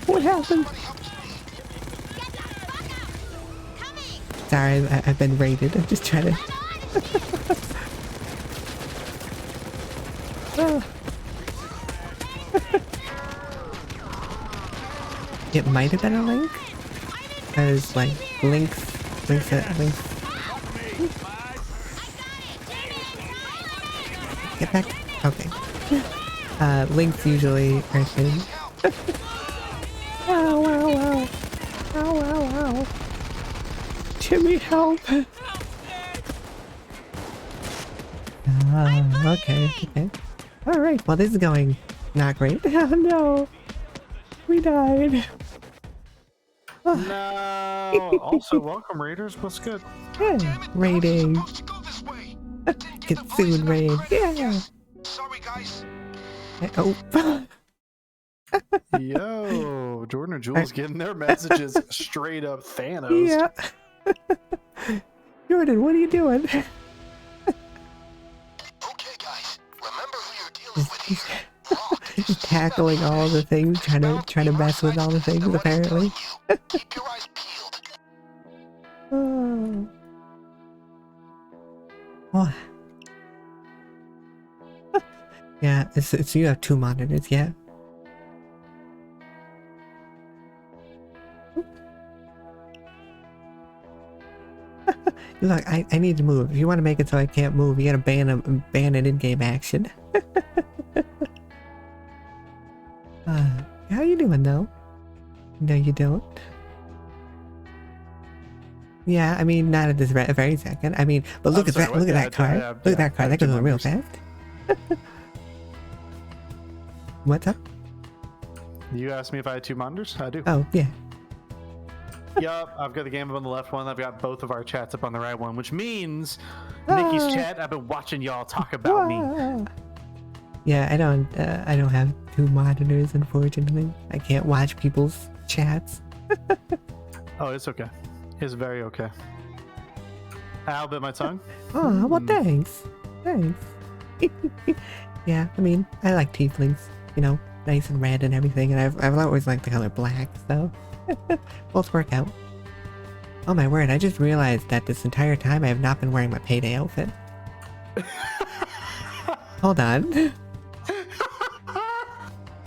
What happened? Sorry, I've been raided. I'm just trying to... Oh. It might have been a link, because like links. Get back. Okay. Links usually are things. Ow. Ow. Jimmy, help. Okay. Alright, well this is going not great. Oh no. We died. No. Also, welcome Raiders. What's good? Yeah, raiding. Kitsune raid. Yeah. Sorry, guys. Oh. Yo, Jordan and Jules getting their messages straight up Thanos. Yeah. Jordan, what are you doing? Okay, guys. Remember who you're dealing with here. Just tackling all the things, trying to mess with all the things, apparently. Keep your eyes peeled. Oh. Oh. Yeah, it's you have two monitors, yeah. Look, I need to move. If you want to make it so I can't move, you gotta ban an in-game action. How you doing though? No, you don't. Yeah, I mean, not at this very second. I mean, but look at that! Look at that car! Look at that car! That goes real fast. What's up? You asked me if I had two monitors? I do. Oh, yeah. Yup, I've got the game up on the left one. I've got both of our chats up on the right one, which means Nikki's chat. I've been watching y'all talk about me. Yeah, I don't have two monitors, unfortunately. I can't watch people's chats. Oh, it's okay. It's very okay. I'll bit my tongue. Oh, well, thanks. Yeah, I mean, I like tieflings. You know, nice and red and everything, and I've always liked the color black, so both work out. Oh my word! I just realized that this entire time I have not been wearing my Payday outfit. Hold on.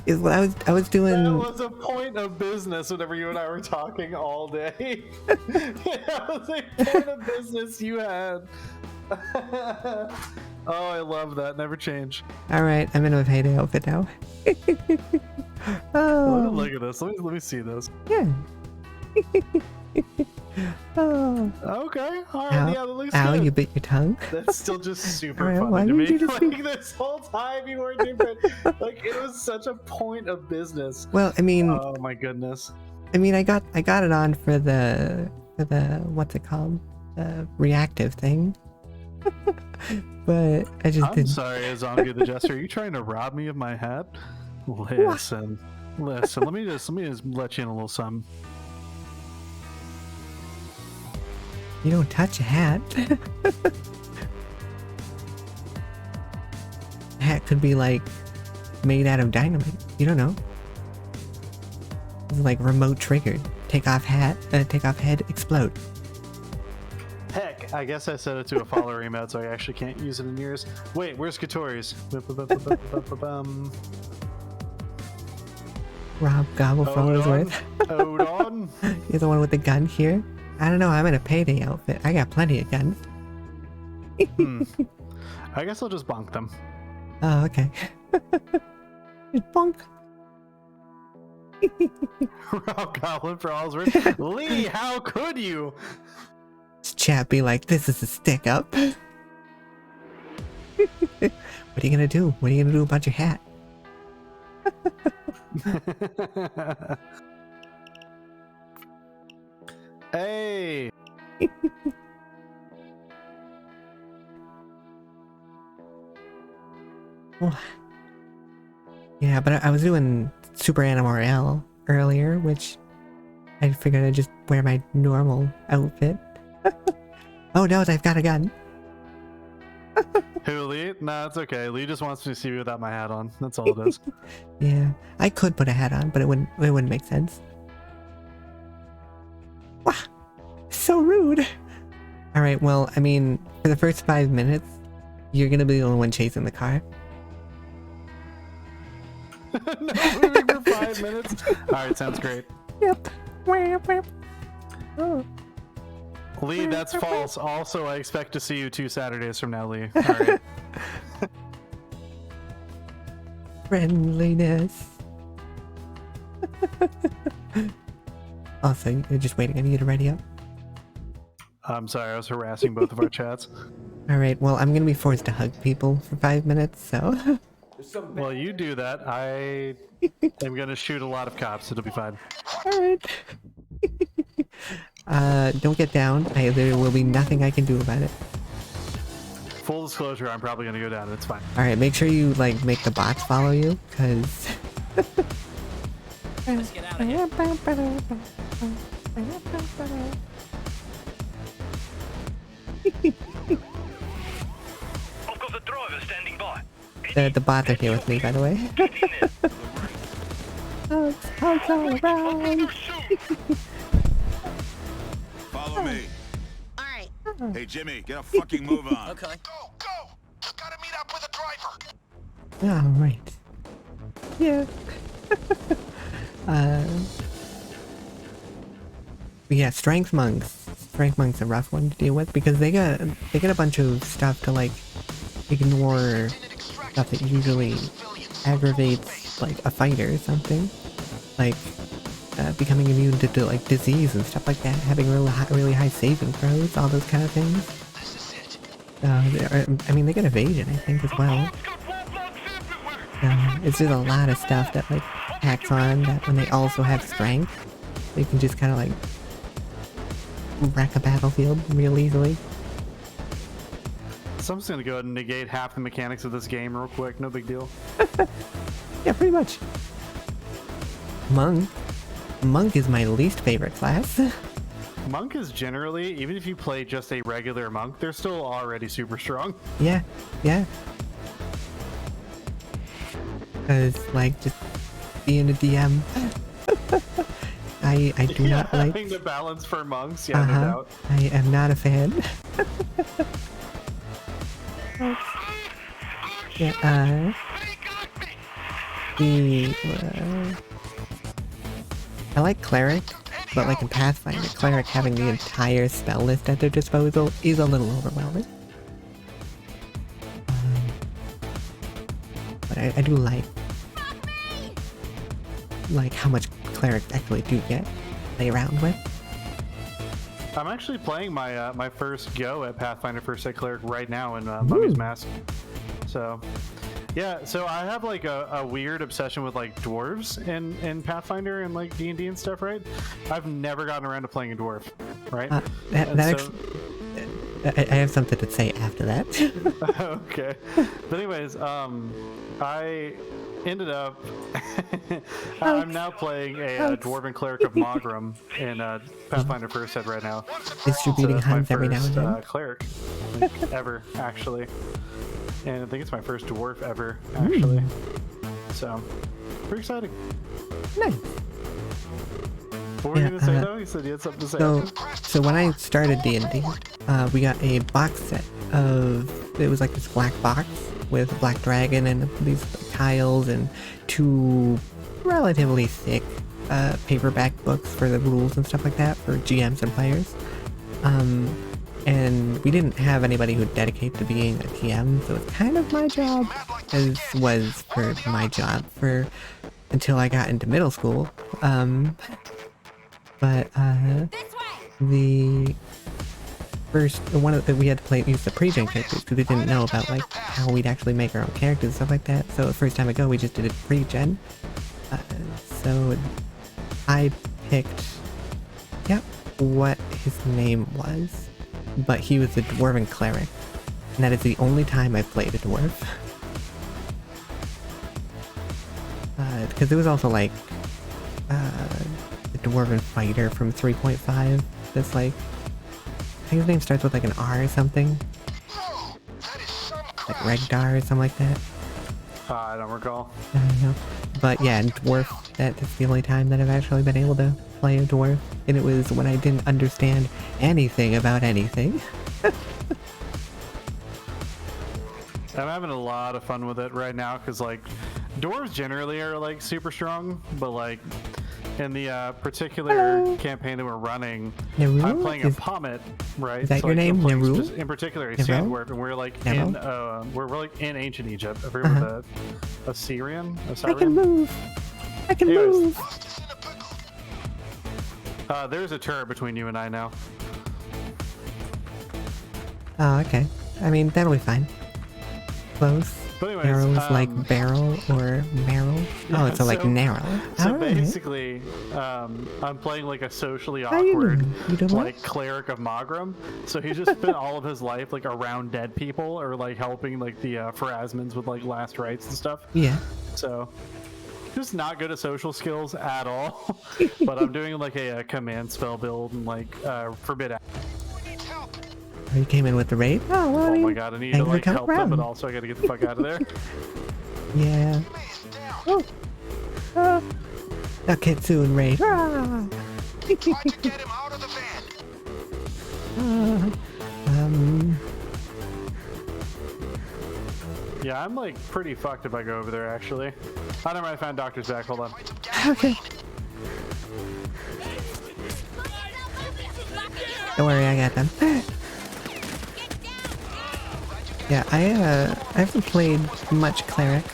Is what I was doing. That was a point of business whenever you and I were talking all day. That was a point of business you had. Oh, I love that. Never change. All right, I'm in a Payday outfit now. Oh. Look at this. Let me see this. Yeah. Oh. Okay. All right. Yeah, that looks Ow, good. you bit your tongue. That's still just super Alright, why funny to did you me. just Like this whole time you were different. Like it was such a point of business. Well, I mean, Oh my goodness. I got it on for the what's it called? reactive thing. But I just didn't. Sorry, Azonga the Jester. Are you trying to rob me of my hat? Listen. Let me just let you in a little something. You don't touch a hat. A hat could be like made out of dynamite. You don't know. It's like remote triggered. Take off hat, take off head, explode. Heck, I guess I set it to a follower emote, so I actually can't use it in yours. Wait, where's Katori's? Rob Gobble follows with. Hold on. You're the one with the gun here? I don't know, I'm in a Payday outfit. I got plenty of guns. I guess I'll just bonk them. Oh, okay. Just bonk. Rob Goblin for all's worth. Lee, how could you? This chap be like, this is a stick up. What are you gonna do? What are you gonna do about your hat? Hey. Yeah, but I was doing Super Animal Royale earlier, which I figured I'd just wear my normal outfit. Oh no, I've got a gun. Who, Lee? Nah, it's okay. Lee just wants me to see me without my hat on. That's all it is. Yeah, I could put a hat on, but it wouldn't make sense. Wow, so rude. All right, well, I mean, for the first 5 minutes, you're gonna be the only one chasing the car. No moving for 5 minutes. All right, sounds great. Yep. Oh. Lee, that's false. Also, I expect to see you 2 Saturdays from now, Lee. All right. Friendliness. Also, you're just waiting on you to ready up. I'm sorry, I was harassing both of our chats. Alright, well, I'm gonna be forced to hug people for 5 minutes, so... Well, you do that. I am going to shoot a lot of cops. It'll be fine. Alright. Don't get down. There will be nothing I can do about it. Full disclosure, I'm probably going to go down. It's fine. Alright, make sure you, like, make the bots follow you, because... Let's get out of here. I've got the driver standing by. The bots are here with me, by the way. Hugs all around. Follow me. Alright. Hey, Jimmy, get a fucking move on. Okay. Go, go! Gotta meet up with the driver. Alright. Yeah. Yeah, strength monks. Strength monks are a rough one to deal with because they get a bunch of stuff to like ignore stuff that usually aggravates like a fighter or something, like becoming immune to like disease and stuff like that, having really high saving throws, all those kind of things. I mean, they get evasion, I think, as well. It's just a lot of stuff that like hacks on that when they also have strength, they can just kind of like wreck a battlefield real easily. So I'm just going to go ahead and negate half the mechanics of this game real quick. No big deal. Yeah, pretty much. Monk. Monk is my least favorite class. Monk is generally, even if you play just a regular monk, they're still already super strong. Yeah, yeah. Because, like, just being a DM, I do not like... Having the balance for monks, yeah, no doubt. I am not a fan. Yeah, I like Cleric, but like in Pathfinder, Cleric having the entire spell list at their disposal is a little overwhelming. But I do like how much Clerics actually do get to play around with. I'm actually playing my my first go at Pathfinder First Ed Cleric right now in Mummy's Mask. So, yeah, so I have like a weird obsession with like dwarves in Pathfinder and like D&D and stuff, right? I've never gotten around to playing a dwarf, right? I have something to say after that. Okay. But anyways, I ended up I'm now playing a dwarven cleric of Mogram in Pathfinder First Ed right now. Distributing Huns every now and then. Cleric ever, actually. And I think it's my first dwarf ever, actually. So, pretty exciting. Nice. What were you going to say, though? You said you had something to say. So when I started D&D, we got a box set of... It was like this black box with a black dragon and these tiles and 2 relatively thick paperback books for the rules and stuff like that for GMs and players. And we didn't have anybody who dedicated to being a TM, so it's kind of my job, as was for my job for until I got into middle school. But the first one of we had to use the pre-gen characters because we didn't know about like how we'd actually make our own characters and stuff like that. So the first time ago we just did it pre-gen. So I picked what his name was, but he was a dwarven cleric, and that is the only time I've played a dwarf. Because it was also like the dwarven fighter from 3.5 that's like, I think his name starts with like an R or something, like Regdar or something like that. I don't recall. I don't know. But yeah, dwarf, that's the only time that I've actually been able to play a dwarf, and it was when I didn't understand anything about anything. I'm having a lot of fun with it right now because like dwarves generally are like super strong, but like in the particular campaign that we're running, Naru? I'm playing a Pommet, right? Is that so your name, Naru? In particular, a Naru? sand dwarf, and we're like we're like in ancient Egypt. If we were the Assyrian. I can move. I can move. There's a turret between you and I now. Oh, okay. I mean, that'll be fine. Close. But anyways, Arrows like barrel or marrow. Oh, it's like narrow. So All right. basically, I'm playing like a socially awkward like cleric of Mogram. So he just spent all of his life like around dead people or like helping like the Pharasmans with like last rites and stuff. Yeah. So just not good at social skills at all. But I'm doing like a command spell build and like forbid. You came in with the raid? Oh, well, oh my god, I need to like help them, but also I gotta get the fuck out of there. Yeah. Oh. A Kitsune raid. Ah. Try to get him out of the van. Yeah, I'm like pretty fucked if I go over there actually. I never mind, I found Doctor's back, hold on. Okay. Don't worry, I got them. Yeah, I haven't played much cleric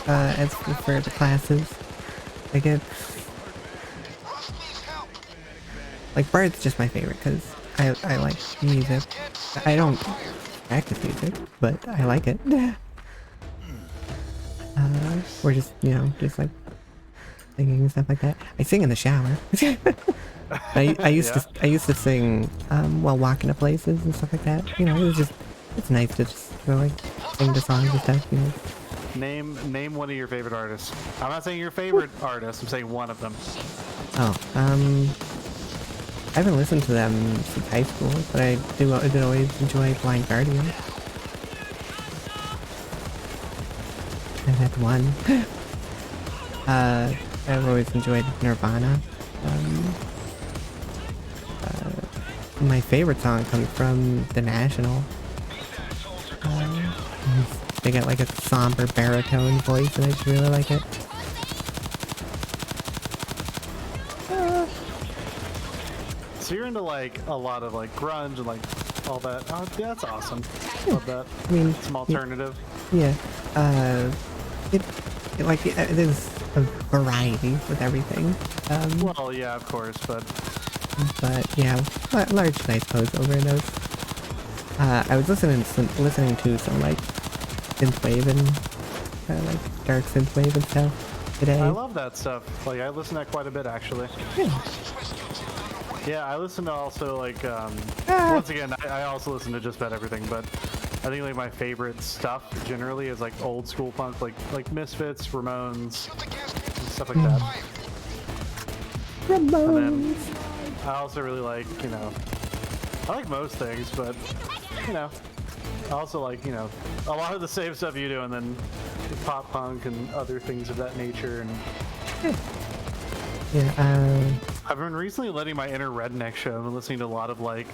as for the classes. Like like bard's just my favorite because I like music. I don't practice music, but I like it. Or just just like singing and stuff like that. I sing in the shower. I used to sing while walking to places and stuff like that. It's nice to just like sing the songs and stuff, Name one of your favorite artists. I'm not saying your favorite artist, I'm saying one of them. Oh, I haven't listened to them since high school, but I did always enjoy Blind Guardian. And that's one. I've always enjoyed Nirvana. My favorite song comes from The National. They got like a somber baritone voice and I just really like it. So you're into like a lot of like grunge and like all that. Oh, yeah, that's awesome. Love that. I mean, some alternative. Yeah. There's a variety with everything. Well, yeah, of course, but yeah, large nice pose over those. I was listening to some like synthwave and like dark synthwave and stuff today. I love that stuff. Like I listen to that quite a bit actually. Yeah. Yeah, I listen to also like once again, I also listen to just about everything, but I think like my favorite stuff generally is like old school punk, like Misfits, Ramones, and stuff like that. Ramones. And then I also really like, you know, I like most things, but you know, I also like, you know, a lot of the same stuff you do, and then pop punk and other things of that nature. And Yeah, I've been recently letting my inner redneck show. I've been listening to a lot of like,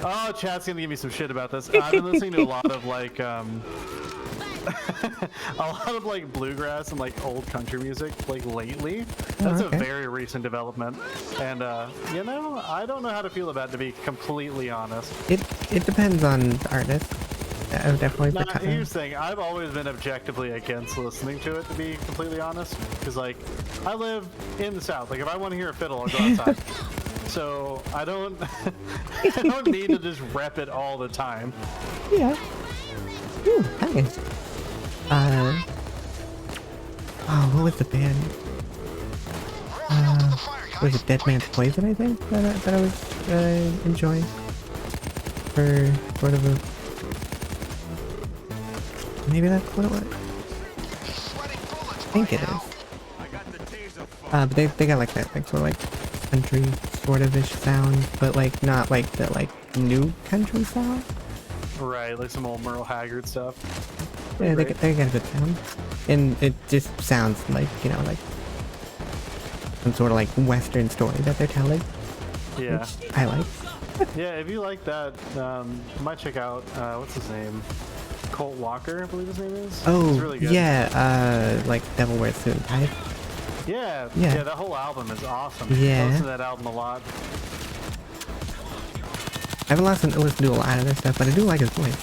oh, chat's gonna give me some shit about this. I've been listening to a lot of like, a lot of like bluegrass and like old country music like lately. That's a very recent development, and you know, I don't know how to feel about it, to be completely honest. it depends on the artist. I would definitely. Now, here's the thing: I've always been objectively against listening to it, to be completely honest, because like I live in the South. Like if I want to hear a fiddle, I'll go outside. So I don't, I don't need to just rep it all the time. Yeah. Ooh, nice. Oh, what was the band? Was it Dead Man's Poison, I think, that I was enjoying? For sort of a... Maybe that's what it was? I think it is. But they got like that, like sort of like country sort of-ish sound, but like not like the like new country sound. Right, like some old Merle Haggard stuff. Yeah, they got a good sound. And it just sounds like, you know, like some sort of like Western story that they're telling. Yeah. Which I like. Yeah, if you like that, you might check out, what's his name? Colt Walker, I believe his name is. Oh, it's really good. Yeah, like Devil Wears Suit. Yeah, that whole album is awesome. Yeah. I listen to that album a lot. I haven't listened to a lot of their stuff, but I do like his voice.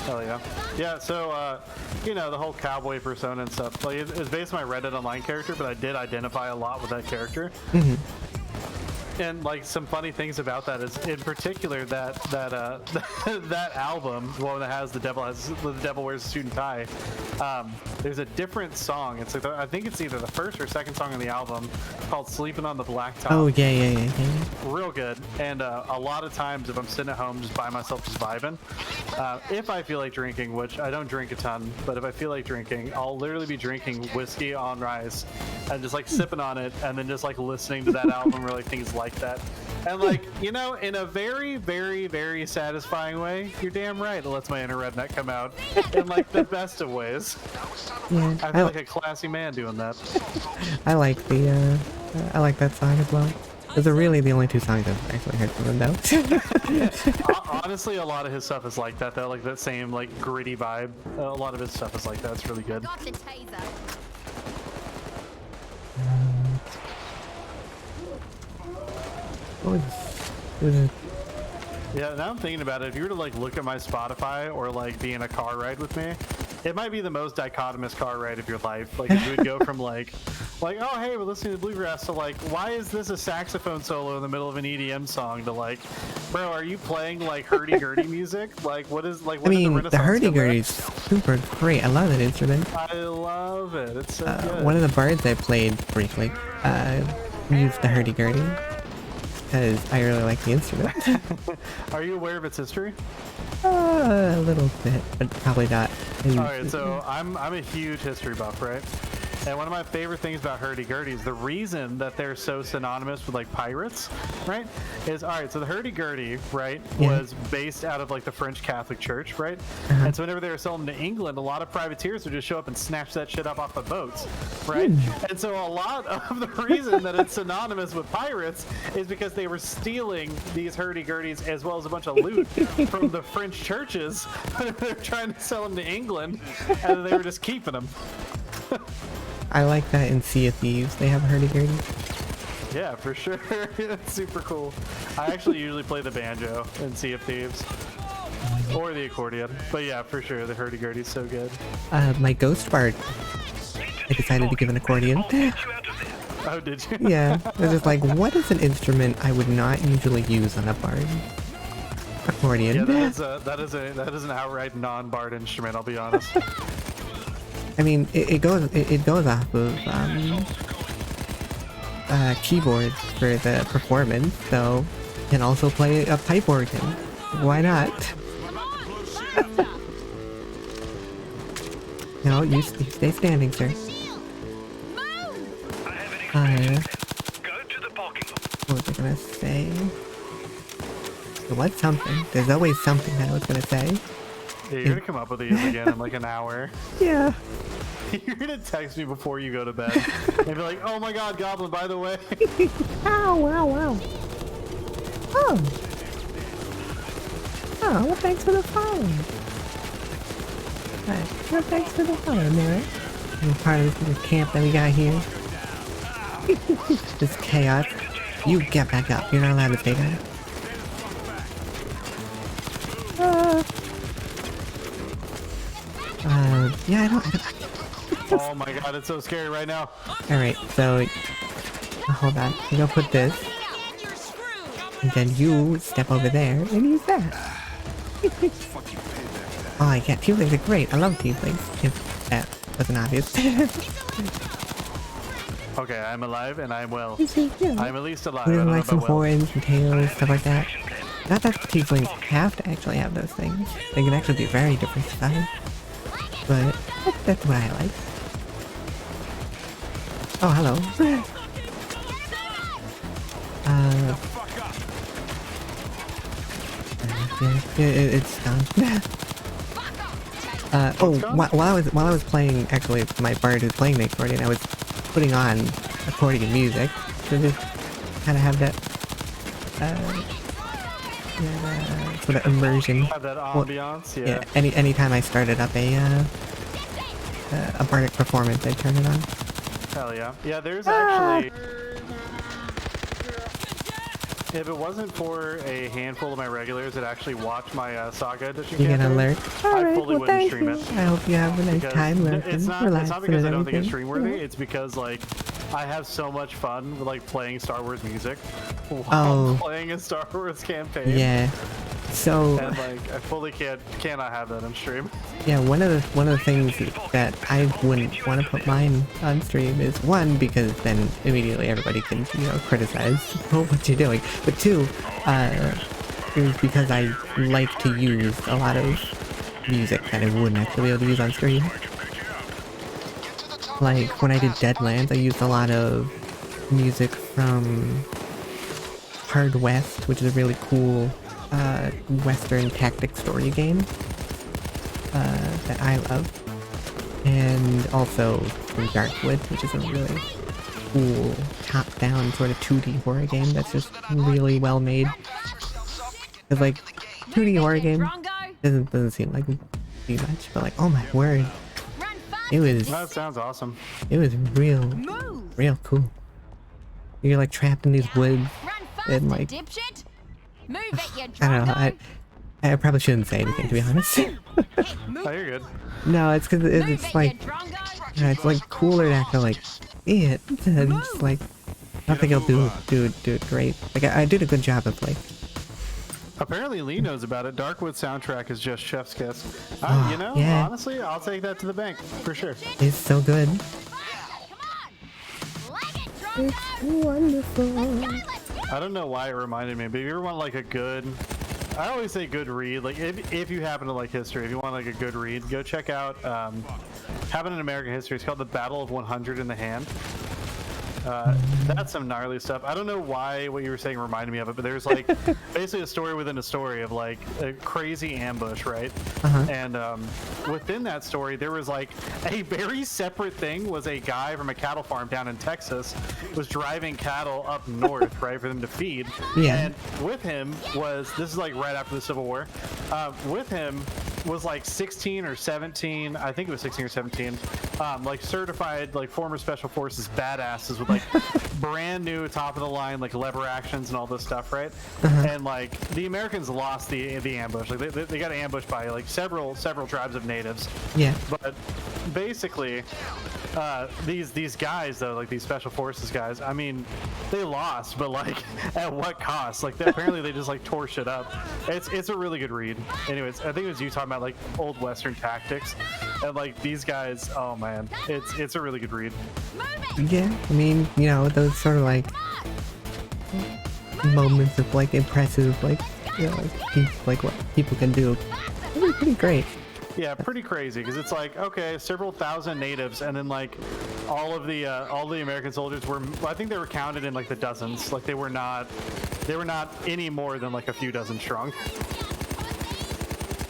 Hell yeah. Yeah, so, you know, the whole cowboy persona and stuff, like, it's based on my Reddit Online character, but I did identify a lot with that character. Mm-hmm. And like some funny things about that is, in particular, that that album, the one that has the devil wears a suit and tie. There's a different song. It's like I think it's either the first or second song on the album, called "Sleeping on the Blacktop." Oh yeah. Real good. And a lot of times, if I'm sitting at home just by myself, just vibing, if I feel like drinking, which I don't drink a ton, but if I feel like drinking, I'll literally be drinking whiskey on rice and just like sipping on it, and then just like listening to that album, really things like that. And like, you know, in a very, very, very satisfying way, you're damn right it lets my inner redneck come out in like the best of ways. Yeah, I feel like a classy man doing that. I like the I like that song as well. Those are really the only two songs I've actually heard from him, though. Honestly, a lot of his stuff is like that, though. Like that same like gritty vibe. A lot of his stuff is like that. It's really good. Got the taser. Yeah, now I'm thinking about it. If you were to like look at my Spotify or like be in a car ride with me, it might be the most dichotomous car ride of your life. Like if you would go from like, oh hey, we're listening to bluegrass, to like, why is this a saxophone solo in the middle of an EDM song, to like, bro, are you playing like hurdy-gurdy music? Like what is like? I mean, the hurdy-gurdy's super great. I love that instrument. I love it. It's so good. One of the bards I played briefly used the hurdy-gurdy because I really like the instrument. Are you aware of its history? A little bit, but probably not. Alright, so I'm a huge history buff, right? And one of my favorite things about hurdy-gurdies, the reason that they're so synonymous with like pirates, right, is, alright, so the hurdy-gurdy, right, was based out of like the French Catholic Church, right? And so whenever they were selling to England, a lot of privateers would just show up and snatch that shit up off the boats, right? And so a lot of the reason that it's synonymous with pirates is because they were stealing these hurdy-gurdies as well as a bunch of loot from the French churches. They're trying to sell them to England, and they were just keeping them. I like that in Sea of Thieves. They have hurdy-gurdy. Yeah, for sure. It's super cool. I actually usually play the banjo in Sea of Thieves. Or the accordion. But yeah, for sure, the hurdy-gurdy's so good. My ghost bard, I decided to give an accordion. Oh, did you? Yeah, I was just like, what is an instrument I would not usually use on a bard? Accordion. Yeah, that is an outright non-bard instrument, I'll be honest. I mean, it goes off of keyboards for the performance, so can also play a pipe organ. Why not? No, you stay standing, sir. I have an extension. Go to the parking lot. What was I gonna say? There was something. There's always something that I was gonna say. Yeah, you're gonna come up with these again in like an hour. Yeah. You're gonna text me before you go to bed and be like, "Oh my God, Goblin! By the way." Ow! Wow! Wow! Oh. Oh, well, thanks for the phone. Alright, well, thanks for the phone, Mary. And part of this camp that we got here. This chaos. You get back up. You're not allowed to stay down. Yeah, I don't Oh my God, it's so scary right now. Alright, so hold on. You go put this. And then you step over there and use that. Oh, I get Team Plays are great. I love Team Plays. If that wasn't obvious. Okay, I'm alive and I'm well. Yeah. I'm at least alive. We I don't like know some about well. horns and tails, stuff like that. Not that tieflings have to actually have those things. They can actually be very diversified. But that's what I like. Oh, hello. It's done. While I was playing, actually, my bard was playing the accordion, I was putting on accordion music to just kind of have that sort of immersion. Have that ambiance, yeah. Anytime I started up a bardic performance, I'd turn it on. Hell yeah. Yeah, there's actually... If it wasn't for a handful of my regulars that actually watch my Saga edition You get an campaign, alert. I Alright, fully well, wouldn't thank stream you. it. I hope you have a nice Because time lurking, it's not relaxing because I and don't think it's everything. stream worthy, it's because like I have so much fun with like playing Star Wars music while Oh. playing a Star Wars campaign. Yeah. So And like I fully cannot have that on stream. yeah, one of the things that I wouldn't want to put mine on stream is one, because then immediately everybody can, criticize what you're doing. But two, it was because I like to use a lot of music that I wouldn't actually be able to use on stream. Like when I did Deadlands, I used a lot of music from Hard West, which is a really cool Western tactic story game that I love, and also from Darkwood, which is a really cool top-down sort of 2D horror game that's just really well made. Cause like 2D horror game doesn't seem like too much, but like, oh my word, it was. That sounds awesome. It was real cool. You're like trapped in these woods, and like, I don't know. I probably shouldn't say anything, to be honest. Oh, you're good. No, it's because it's like, it's like cooler to actually like see it. And just like, I don't think I'll do it great. Like I did a good job of like. Apparently Lee knows about it. Darkwood soundtrack is just chef's kiss. Yeah. Honestly, I'll take that to the bank for sure. It's so good. It's wonderful. I don't know why it reminded me, but if you ever want like a good, I always say good read, like if you happen to like history, if you want like a good read, go check out Happened in American History. It's called The Battle of 100 in the Hand. That's some gnarly stuff. I don't know why what you were saying reminded me of it, but there's like basically a story within a story of like a crazy ambush, right? And within that story, there was like a very separate thing. Was a guy from a cattle farm down in Texas was driving cattle up north, right, for them to feed. Yeah. And with him was, this is like right after the Civil War. With him was like 16 or 17, I think it was 16 or 17, like certified like former special forces badasses with like brand new top of the line like lever actions and all this stuff, right? And like the Americans lost the ambush. Like they got ambushed by like several tribes of natives. Yeah. But basically these guys though, like these special forces guys, I mean, they lost, but like at what cost? Like apparently they just like tore shit up. It's a really good read. Anyways, I think it was you talking about like old Western tactics, and like these guys. Oh man, it's a really good read. Yeah, I mean, you know, those sort of like moments of like impressive, like, you know, like what people can do. Really pretty great. Yeah, pretty crazy because it's like, okay, several thousand natives, and then like all the American soldiers were, I think they were counted in like the dozens. Like they were not any more than like a few dozen strong.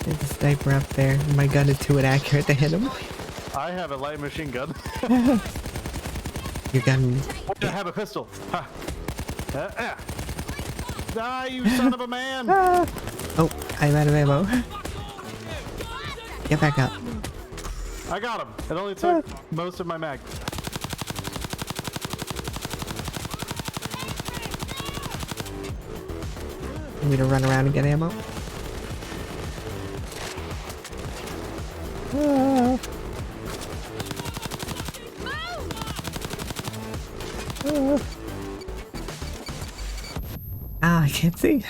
There's a sniper up there. My gun is too inaccurate to hit him. I have a light machine gun. Your gun. I have a pistol. Ha. Die, you son of a man! Oh, I'm out of ammo. Get back up. I got him. It only took most of my mag. Want me to run around and get ammo? Ah, I can't see.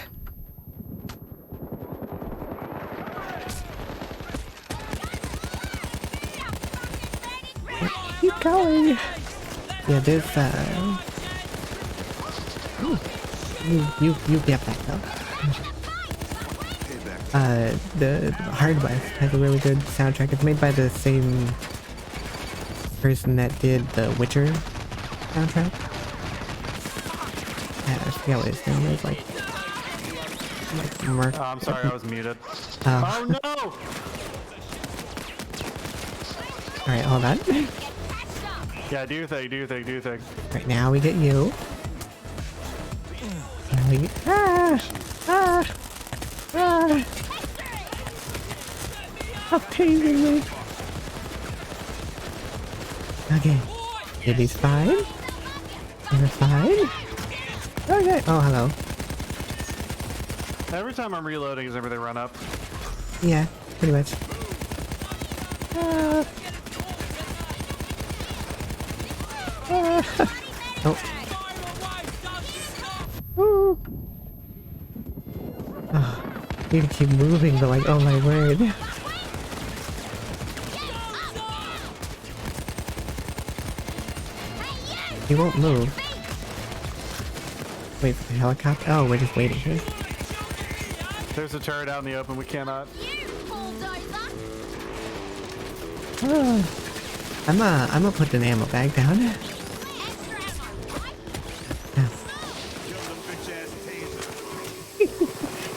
Keep going. Yeah, there's you get back up. The Hard West has a really good soundtrack. It's made by the same person that did the Witcher soundtrack. I forget what his name is. Like Mark. Oh, I'm sorry, I was muted. Oh no! All right, hold on. Yeah, do your thing, do your thing, do your thing. Right now we get you. And we get, Stop tasing me. Okay. Baby's fine. You're fine. Okay. Oh, hello. Every time I'm reloading is whenever they run up. Yeah, pretty much. Oh. Ooh. Oh, need to keep moving, but like, oh my word. He won't move. Wait for the helicopter. Oh, we're just waiting here. There's a turret out in the open. We cannot. I'm gonna put an ammo bag down.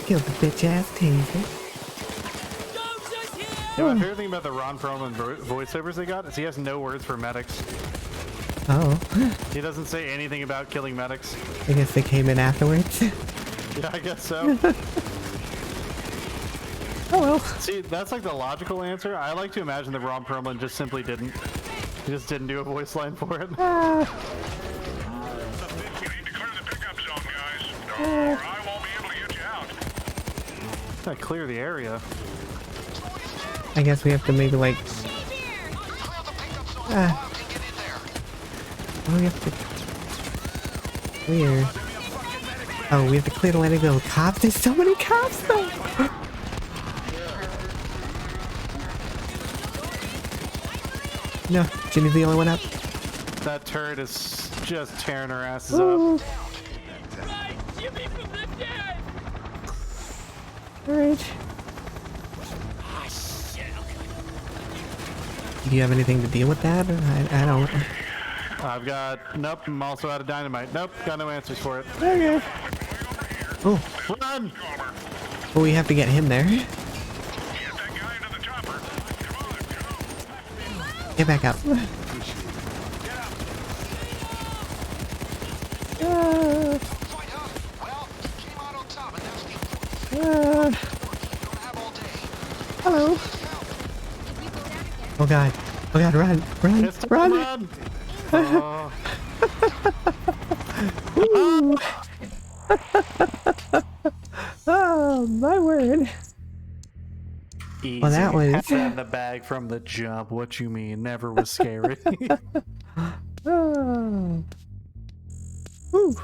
Kill the bitch ass taser. Yeah, my favorite thing about the Ron Perlman voiceovers they got is he has no words for medics. Oh. He doesn't say anything about killing medics. I guess they came in afterwards. Yeah, I guess so. Oh well. See, that's like the logical answer. I like to imagine that Ron Perlman just simply didn't. He just didn't do a voice line for it. You need to clear the pickup zone, guys, or I won't be able to get you out. Gotta clear the area. I guess we have to maybe like. Oh, we have to clear. Oh, we have to clear the landing of the cops. There's so many cops though. No, Jimmy's the only one up. That turret is just tearing our asses up. Alright. Do you have anything to deal with that? I don't. I've got... Nope, I'm also out of dynamite. Nope, got no answers for it. Okay. Oh. Run! Well, we have to get him there. Get that guy into the chopper. Come on. Get back up. Hello. Oh god. Oh god, run. Run. It's time Run. to run! Oh. Oh, my word. Easy. Well, that was... Had that in the bag from the jump. What you mean? Never was scary. Oh. Whew.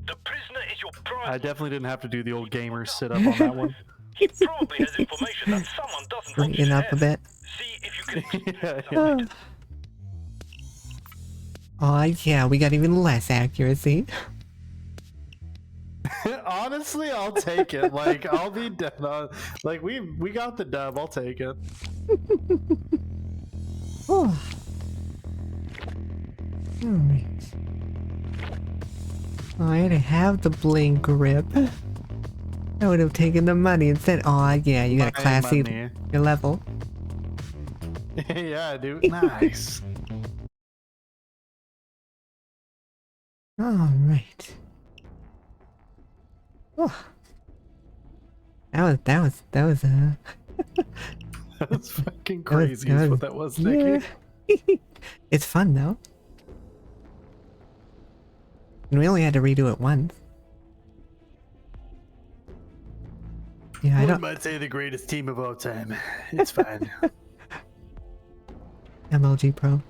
The prisoner is your prime. I definitely didn't have to do the old gamer sit up on that one. He probably has information that someone doesn't want you Straighten to up have. a bit. See if you can Yeah. Oh, yeah, we got even less accuracy. Honestly, I'll take it. Like, I'll be dead on. Like, we got the dub. I'll take it. Oh. Alright. Oh, I had to have the blink grip. I would have taken the money instead. Oh, yeah, you got a classy your level. Yeah, dude. Nice. Alright. Oh. That was That's fucking crazy that is was- what that was, Nikki. yeah. It's fun though. And we only had to redo it once. Yeah, I One don't... might say the greatest team of all time. It's fine. MLG Pro.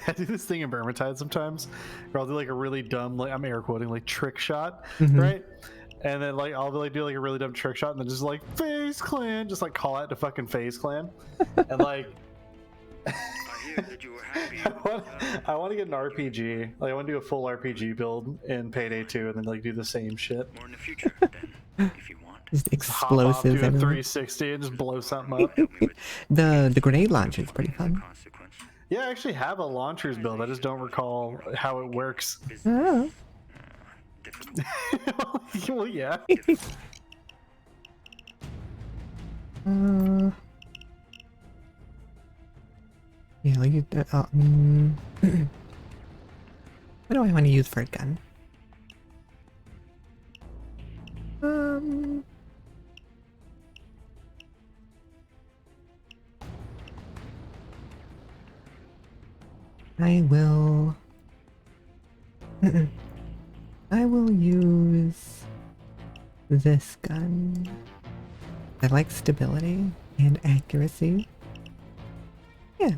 I do this thing in Vermintide sometimes, where I'll do like a really dumb, like I'm air quoting, like trick shot, right? And then like I'll like do like a really dumb trick shot, and then just like FaZe Clan, just like call out to fucking FaZe Clan, and like I hear that you were happy. I want to get an RPG. Like I want to do a full RPG build in Payday 2, and then like do the same shit. More in the future, then, if you want. Just Hop off, do explosives a everywhere. 360 and just blow something up. The grenade launcher is pretty fun. Consequence. Yeah, I actually have a launchers build. I just don't recall how it works. Oh. Well, yeah. Yeah, I'll use that. What do I want to use for a gun? I will use this gun. I like stability and accuracy. Yeah.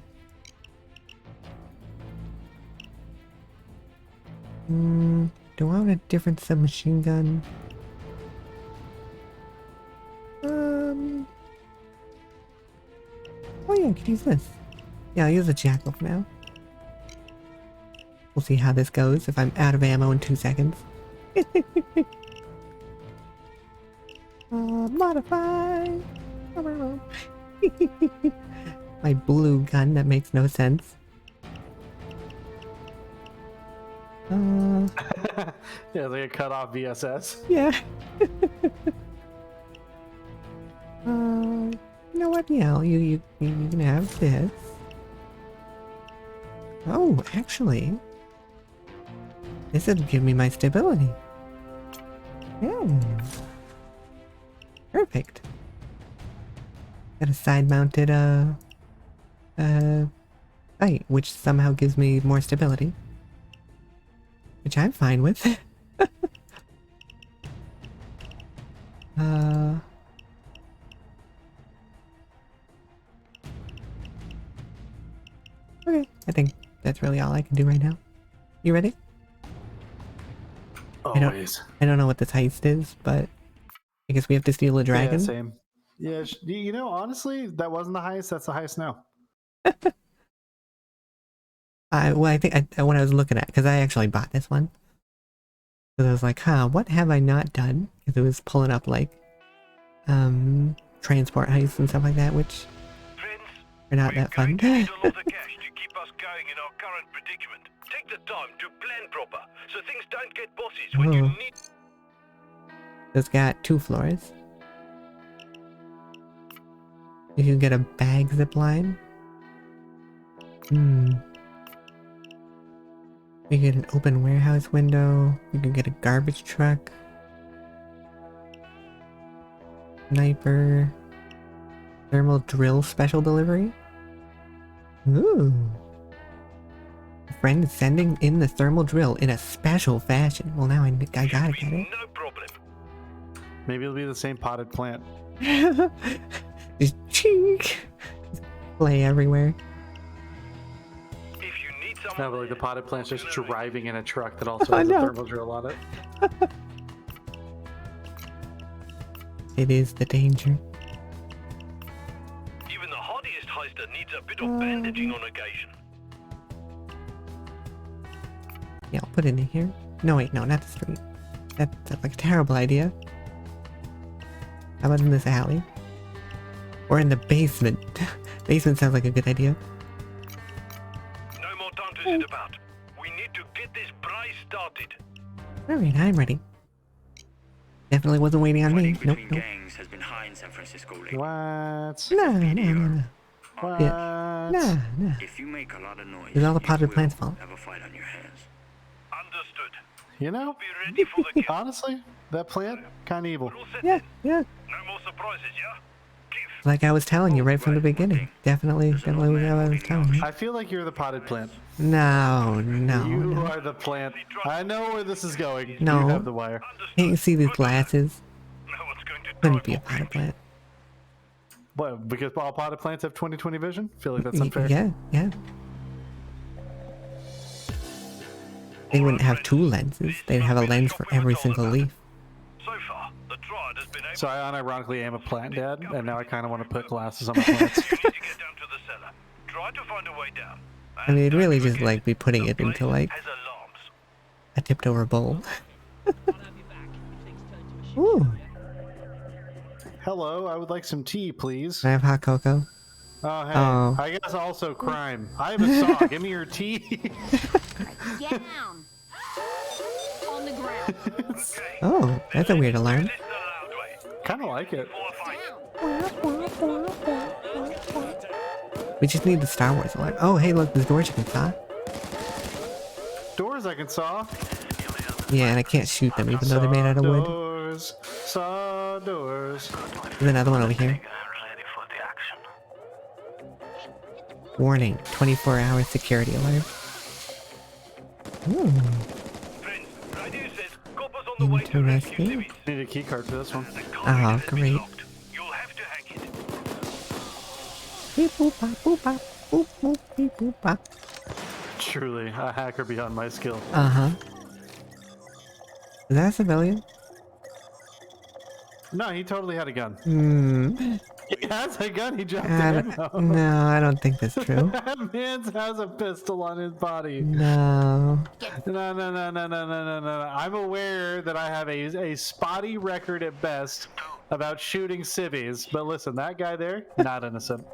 Do I want a different submachine gun? Oh yeah, I could use this. Yeah, I'll use a jackal for now. We'll see how this goes if I'm out of ammo in 2 seconds. Modify! My blue gun, that makes no sense. Yeah, like a cut off VSS. Yeah. You know what? Yeah, you can have this. Oh, actually, this would give me my stability. Yeah. Perfect. Got a side-mounted sight, which somehow gives me more stability, which I'm fine with. Okay, I think that's really all I can do right now. You ready? Always. I don't know what this heist is, but I guess we have to steal a dragon. Yeah, same. Yeah, you know, honestly, that wasn't the heist. That's the heist now. Well, I think when I was looking at, because I actually bought this one, because I was like, huh, what have I not done? Because it was pulling up like, transport heists and stuff like that, which are not that fun. Need a lot of cash to keep us going in our current predicament. Take the time to plan proper, so things don't get bosses when you Whoa. need. It's got 2 floors. You can get a bag zip line. We get an open warehouse window. You can get a garbage truck. Sniper. Thermal drill special delivery. Ooh. A friend is sending in the thermal drill in a special fashion. Well, now I gotta get it. No problem. Maybe it'll be the same potted plant. Just chink. Play everywhere. If you need No, someone, but like the potted plant's just driving in a truck that also Oh, has a no. thermal drill on it. It is the danger. even the hardiest heister needs a bit of bandaging on occasion. Yeah, I'll put it in here. No, wait, no, not the street. That's like a terrible idea. How about in this alley? Or in the basement? Basement sounds like a good idea. No more time to sit about. We need to get this brace started. Alright, I'm ready. Definitely wasn't waiting on me. Fighting Nope, between nope. gangs has been high in San Francisco lately. What? No. What? Nah. If you make a lot of noise, It's all the you potted will plant's fault. have a fight on your hands. Understood. You know, Be ready for the kill. honestly, that plant, kind of evil. We're all set Yeah. then. No more surprises, yeah? Give. Like I was telling you right from the beginning. Definitely what I was telling you. I feel like you're the potted plant. No. You are the plant. I know where this is going. No. You have the wire. Can't you see these glasses? No one's going to Couldn't die be a for potted plant. What? Because all potted plants have 20/20 vision? Feel like that's unfair. Yeah. They wouldn't have two lenses. They'd have a lens for every single leaf. So far, the Triad has been able So I unironically am a plant dad, and now I kind of want to put glasses on my plants. You need to get down to the cellar. Try to find a way down. I mean, it'd really just like be putting it into like Has alarms. a tipped over bowl. Ooh, Hello, I would like some tea, please. can I have hot cocoa? Oh, hey. Oh. I guess also crime. I have a saw. Give me your tea. Get down. On the ground. Oh, that's a weird alarm. This is the loud way. Kind of like it. For a fight. We just need the Star Wars alarm. Oh, hey, look, there's doors you can saw. Doors I can saw. Yeah, and I can't shoot them even though they're made out of wood. Doors. Saw doors. There's another one over here. Ready for the action. Warning, 24-hour security alert. Ooh, Friends, radio says coppers on the way to rescue interesting. civvies. Need a key card for this one. The car Oh, has been great. locked. You'll have to hack it. Beep boop bop boop bop boop boop beep boop bop. Truly, a hacker beyond my skill. Uh-huh. Is that a civilian? No, he totally had a gun. Hmm. He has a gun. He dropped I it. don't- No, I don't think that's true. That man has a pistol on his body. No. No. I'm aware that I have a spotty record at best about shooting civvies, but listen, that guy there, not innocent.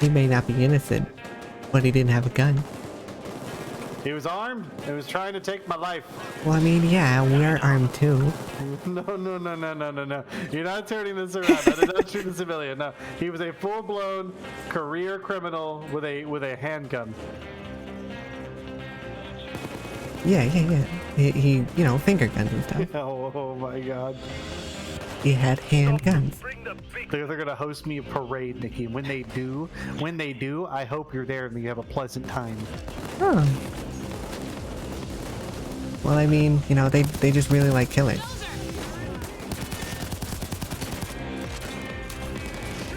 He may not be innocent, but he didn't have a gun. He was armed. He was trying to take my life. Well, I mean, yeah, we're armed too. No. You're not turning this around. That is not shooting a civilian. No, he was a full-blown career criminal with a handgun. Yeah. He you know, finger guns and stuff. Oh my god. He had handguns. Bring the big They're gonna host me a parade, Nikki. When they do, I hope you're there and you have a pleasant time. Huh. Well, I mean, you know, they just really like killing.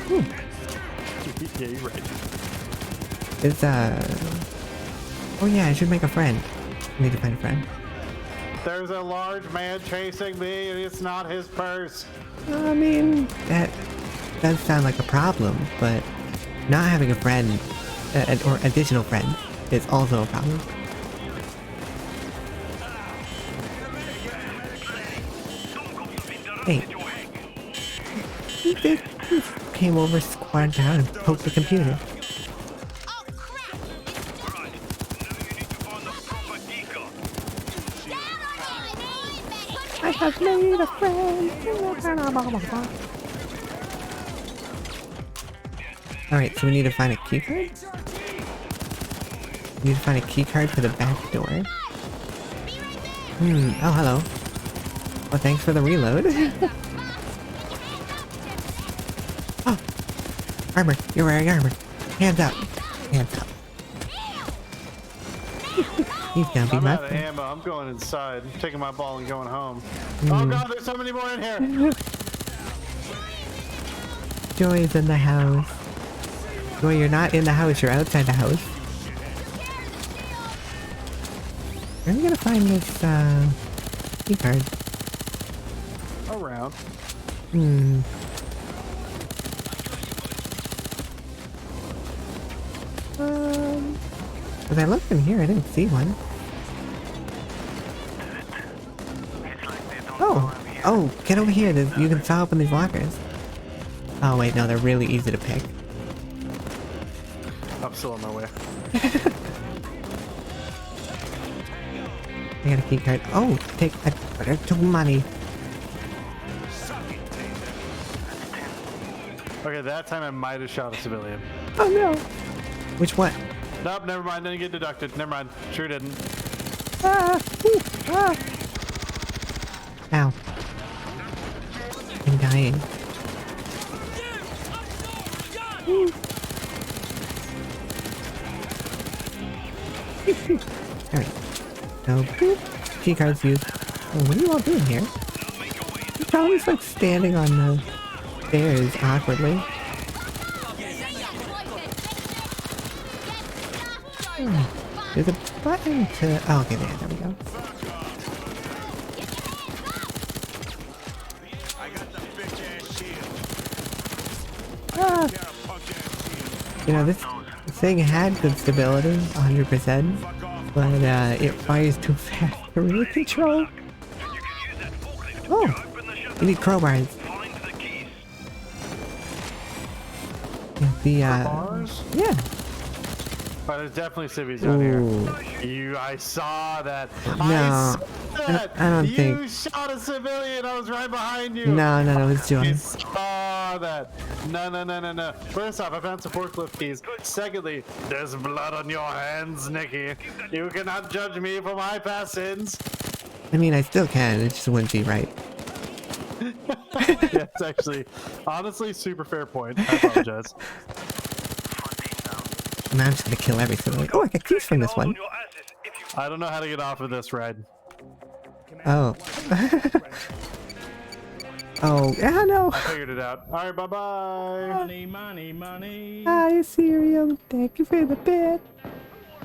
Yeah, you're right. It's oh yeah, I should make a friend. I need to find a friend. There's a large man chasing me and it's not his purse. I mean, that does sound like a problem, but not having a friend or additional friends is also a problem. Hey, he just came over, squatted down, and poked the computer. Oh, crap. right. Now you need to find the proper geeker. I have made a friend. Alright, so we need to find a keycard? We need to find a keycard for the back door. Oh hello. Well, thanks for the reload. Oh! Armor! You're wearing armor! Hands up! Hands up. He's gonna be I'm my out of friend. ammo. I'm going inside. I'm taking my ball and going home. Oh god, there's so many more in here. Joy's in the house. Joy, you're not in the house, you're outside the house. Where are we gonna find this, key card? Around. As I looked in here, I didn't see one. Oh, get over here. You can saw open these lockers. Oh wait, no, they're really easy to pick. I'm still on my way. I got a key card. Oh, I took money. Okay, that time I might have shot a civilian. Oh no. Which one? Nope, never mind. Didn't get deducted. Never mind. Sure didn't. Ah! Ooh, ah! Ow. I'm dying. Alright. So, boop. Key cards used. Oh, what are you all doing here? You're probably just like standing on the stairs awkwardly. There's a button to... Oh, okay, there we go. Ah. You know, this thing had good stability, 100%, but it fires too fast to really control. Oh, you need crowbars. Yeah. Oh, there's definitely civvies down here. I saw that. No, I don't think. You shot a civilian. I was right behind you. No, it's Joy. I saw that. No. First off, I found some forklift keys. Secondly, there's blood on your hands, Nikki. You cannot judge me for my past sins. I mean, I still can. It just wouldn't be right. Yeah, it's actually, honestly, super fair point. I apologize. Now I'm just gonna kill everything. Like, oh, I got keys from this one. I don't know how to get off of this ride. Oh. Oh, yeah, no. I figured it out. All right, bye-bye. Money. Hi, Ethereum. Thank you for the bit.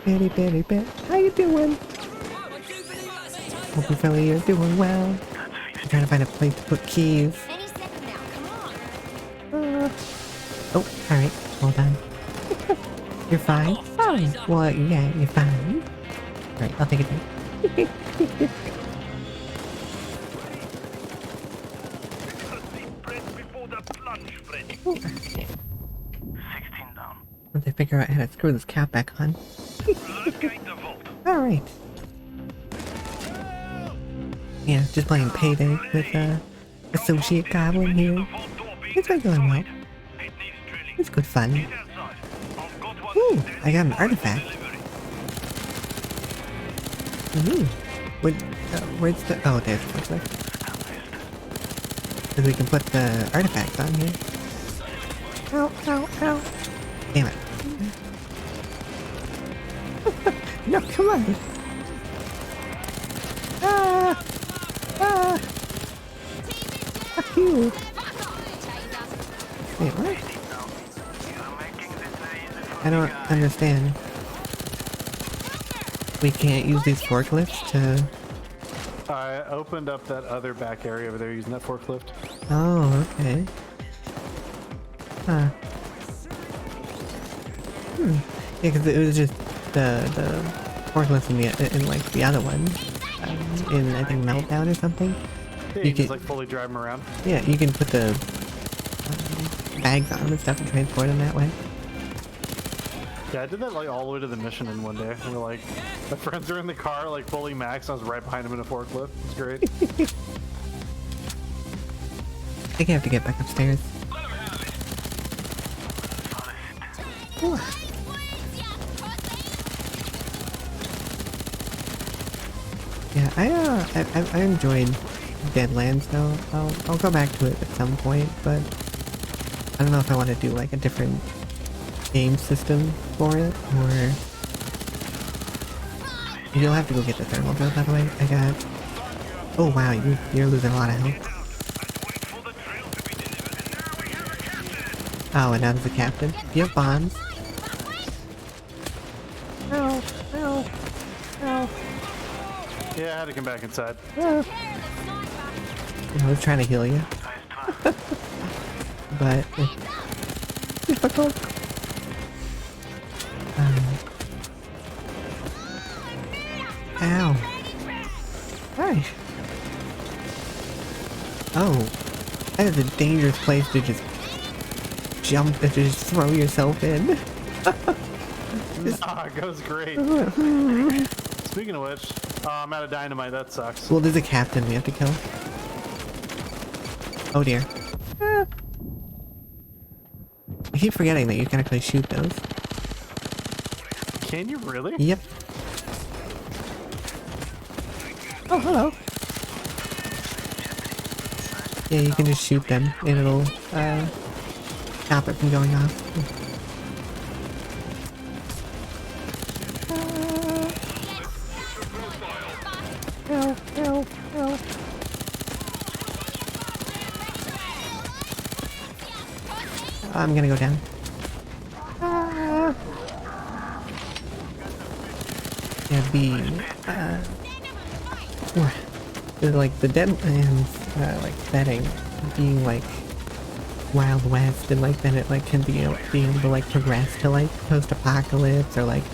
Bitty bit. How you doing? Hope you fella you're doing well. I'm trying to find a place to put keys. Any second now, come on. Oh, alright. Hold on. You're fine? Fine. Well, yeah, you're fine. Alright, I'll take it then. Once I figure out how to screw this cap back on. Alright. Yeah, just playing Payday with AssociateGoblin here. It's been going well. It's good fun. Ooh, I got an artifact. Ooh. Where's the... Oh, there's the artifact. Because we can put the artifacts on here. Ow. Damn it. No, come on. Fuck you. Wait, what? I don't understand. We can't use these forklifts to... I opened up that other back area over there using that forklift. Oh, okay. Huh. Yeah, because it was just the forklifts in like the other one. In, I think, Meltdown or something. Yeah, you can just like fully drive them around. Yeah, you can put the bags on them and stuff and transport them that way. Yeah, I did that like all the way to the mission in one day. And we're like, my friends are in the car like fully maxed. I was right behind them in a forklift. It's great. I think I have to get back upstairs. Ooh. Yeah, I enjoyed Deadlands though. I'll go back to it at some point, but I don't know if I want to do like a different game system for it, or You'll have to go get the thermal drill, by the way. I got... Oh wow, you're losing a lot of health. Oh, and now there's a captain. Do you have bombs? No, no, no. Yeah, I had to come back inside. I was trying to heal you. But it's difficult. Ow. Hi. Oh. That is a dangerous place to just jump and just throw yourself in. Ah, it goes great. Speaking of which, I'm out of dynamite. That sucks. Well, there's a captain we have to kill. Oh dear. I keep forgetting that you can actually shoot those. Can you really? Yep. Oh, hello. Yeah, you can just shoot them and it'll stop it from going off. No. I'm gonna go down. Yeah, like the Deadlands, like setting being like Wild West, and like then it like can be able to like progress to like post-apocalypse or like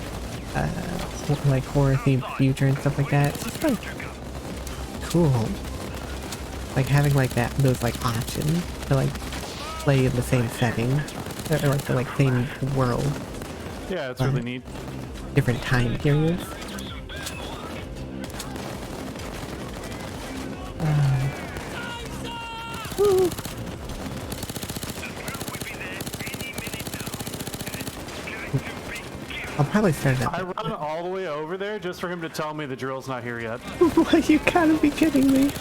horror themed future and stuff like that. It's just like cool, like having like those like options to like play in the same setting or like the like same world. Yeah, it's really neat. Different time periods. I'll probably start it up. I run all the way over there just for him to tell me the drill's not here yet. What? You gotta be kidding me.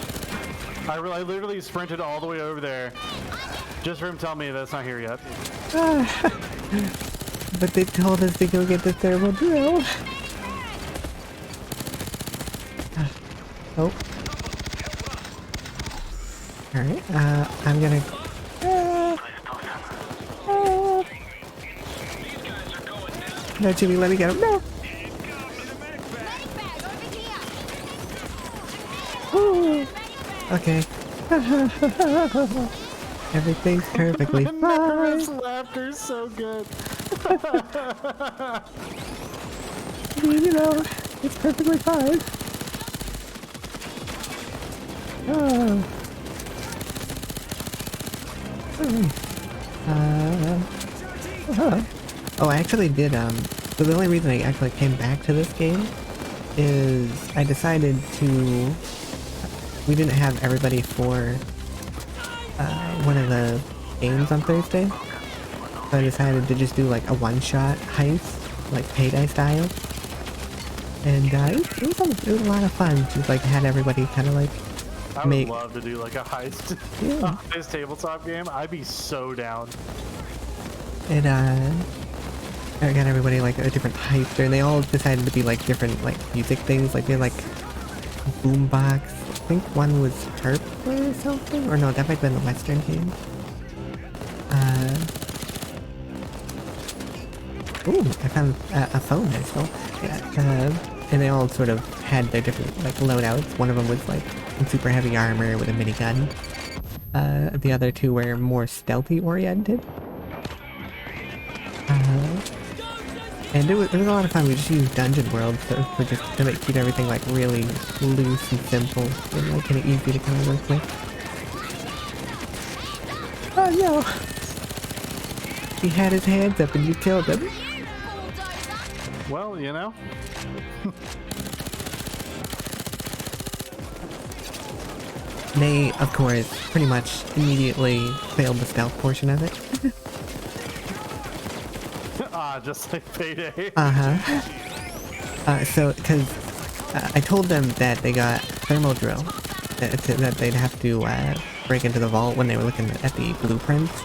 I literally sprinted all the way over there just for him to tell me that's not here yet. But they told us to go get the thermal drill. Oh. Alright, I'm gonna... No, Jimmy, let me get him. No! Ooh. Okay. Everything's perfectly fine. Makarev's laughter is so good. You know, it's perfectly fine. Oh. Oh, I actually did, so the only reason I actually came back to this game is I decided to, we didn't have everybody for, one of the games on Thursday, so I decided to just do like a one-shot heist, like Payday style, and, it was a lot of fun, just like had everybody kind of like I would love to do like a heist, yeah. This tabletop game. I'd be so down. And I got everybody like a different heist, and they all decided to be like different like music things. Like they had like boombox. I think one was harp or something, or no, that might have been the Western game. Ooh, I found a phone as well. Yeah, and they all sort of had their different like loadouts. One of them was like in super heavy armor with a minigun. The other two were more stealthy oriented. And it was a lot of fun. We just used Dungeon World for just to keep everything like really loose and simple and like kind of easy to kind of work with. Oh no! He had his hands up and you killed him. Well, you know. They, of course, pretty much immediately failed the stealth portion of it. Just like Payday. So, because I told them that they got thermal drill, that they'd have to break into the vault when they were looking at the blueprints,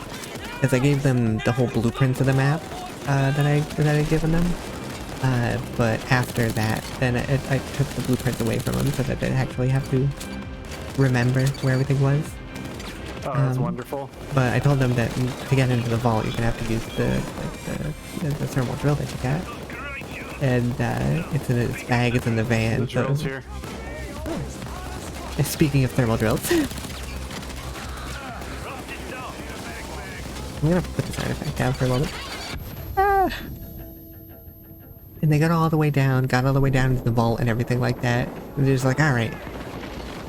because I gave them the whole blueprints of the map that I'd given them. But after that, then I took the blueprints away from him so that I didn't actually have to remember where everything was. Oh, that's wonderful. But I told them that to get into the vault, you're gonna have to use the thermal drill that you got. And it's in its bag, it's in the van. The drill's here. Speaking of thermal drills, I'm gonna put this artifact down for a moment. And they got all the way down into the vault and everything like that. And they're just like, all right.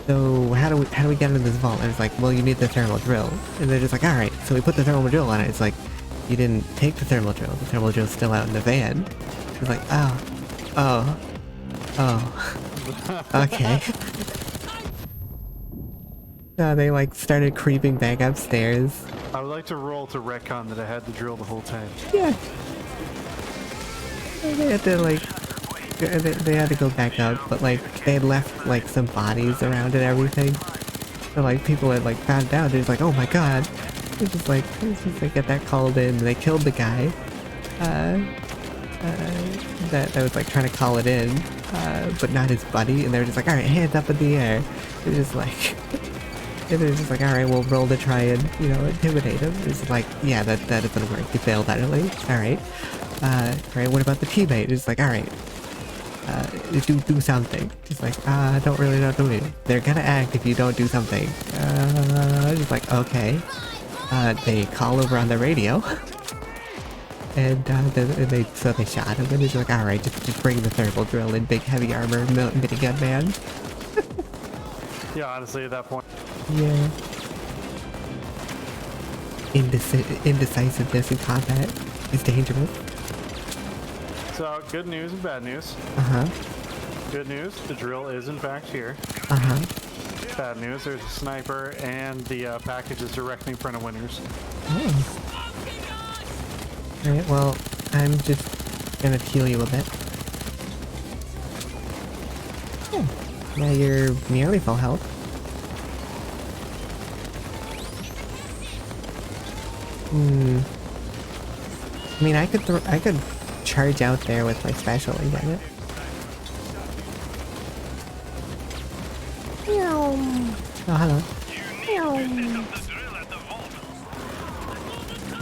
So how do we get into this vault? And it's like, well, you need the thermal drill. And they're just like, all right. So we put the thermal drill on it. It's like, you didn't take the thermal drill. The thermal drill's still out in the van. It's like, oh, okay. They like started creeping back upstairs. I would like to roll to retcon that I had the drill the whole time. Yeah. They had to like, they had to go back up, but like they had left like some bodies around and everything. So like people had like found out. They're just like, oh my god. It's just like get that called in. They killed the guy. That was like trying to call it in, but not his buddy. And they were just like, all right, hands up in the air. They're just like. And they're just like, alright, we'll roll to try and, you know, intimidate him. It's like, yeah, that isn't work. You failed utterly. Alright. Alright, what about the teammate? It's like, alright. Do something. It's like, I don't really know what to do. They're gonna act if you don't do something. Just like, okay. They call over on the radio. And they shot him. And he's like, alright, just bring the thermal drill in big heavy armor minigun man. Yeah, honestly, at that point. Yeah. Indecisiveness in combat is dangerous. So, good news and bad news. Good news, the drill is in fact here. Bad news, there's a sniper and the package is directly in front of winners. Oh. Alright, well, I'm just gonna heal you a bit. Oh. Now you're nearly full health. I mean, I could charge out there with my special and get it. Oh, hello.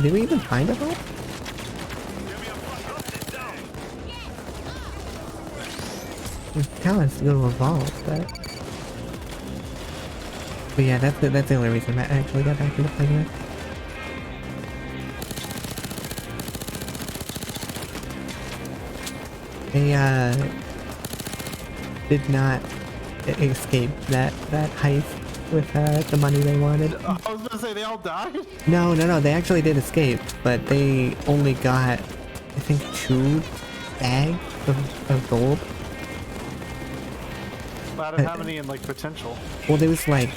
Did we even find a vault? Tell us to go to a vault, but yeah, that's the only reason I actually got back into playing it. They did not escape that heist with the money they wanted. I was gonna say they all died? No, they actually did escape, but they only got, I think, 2 bags of gold. Out of how many in like potential? Well, there was like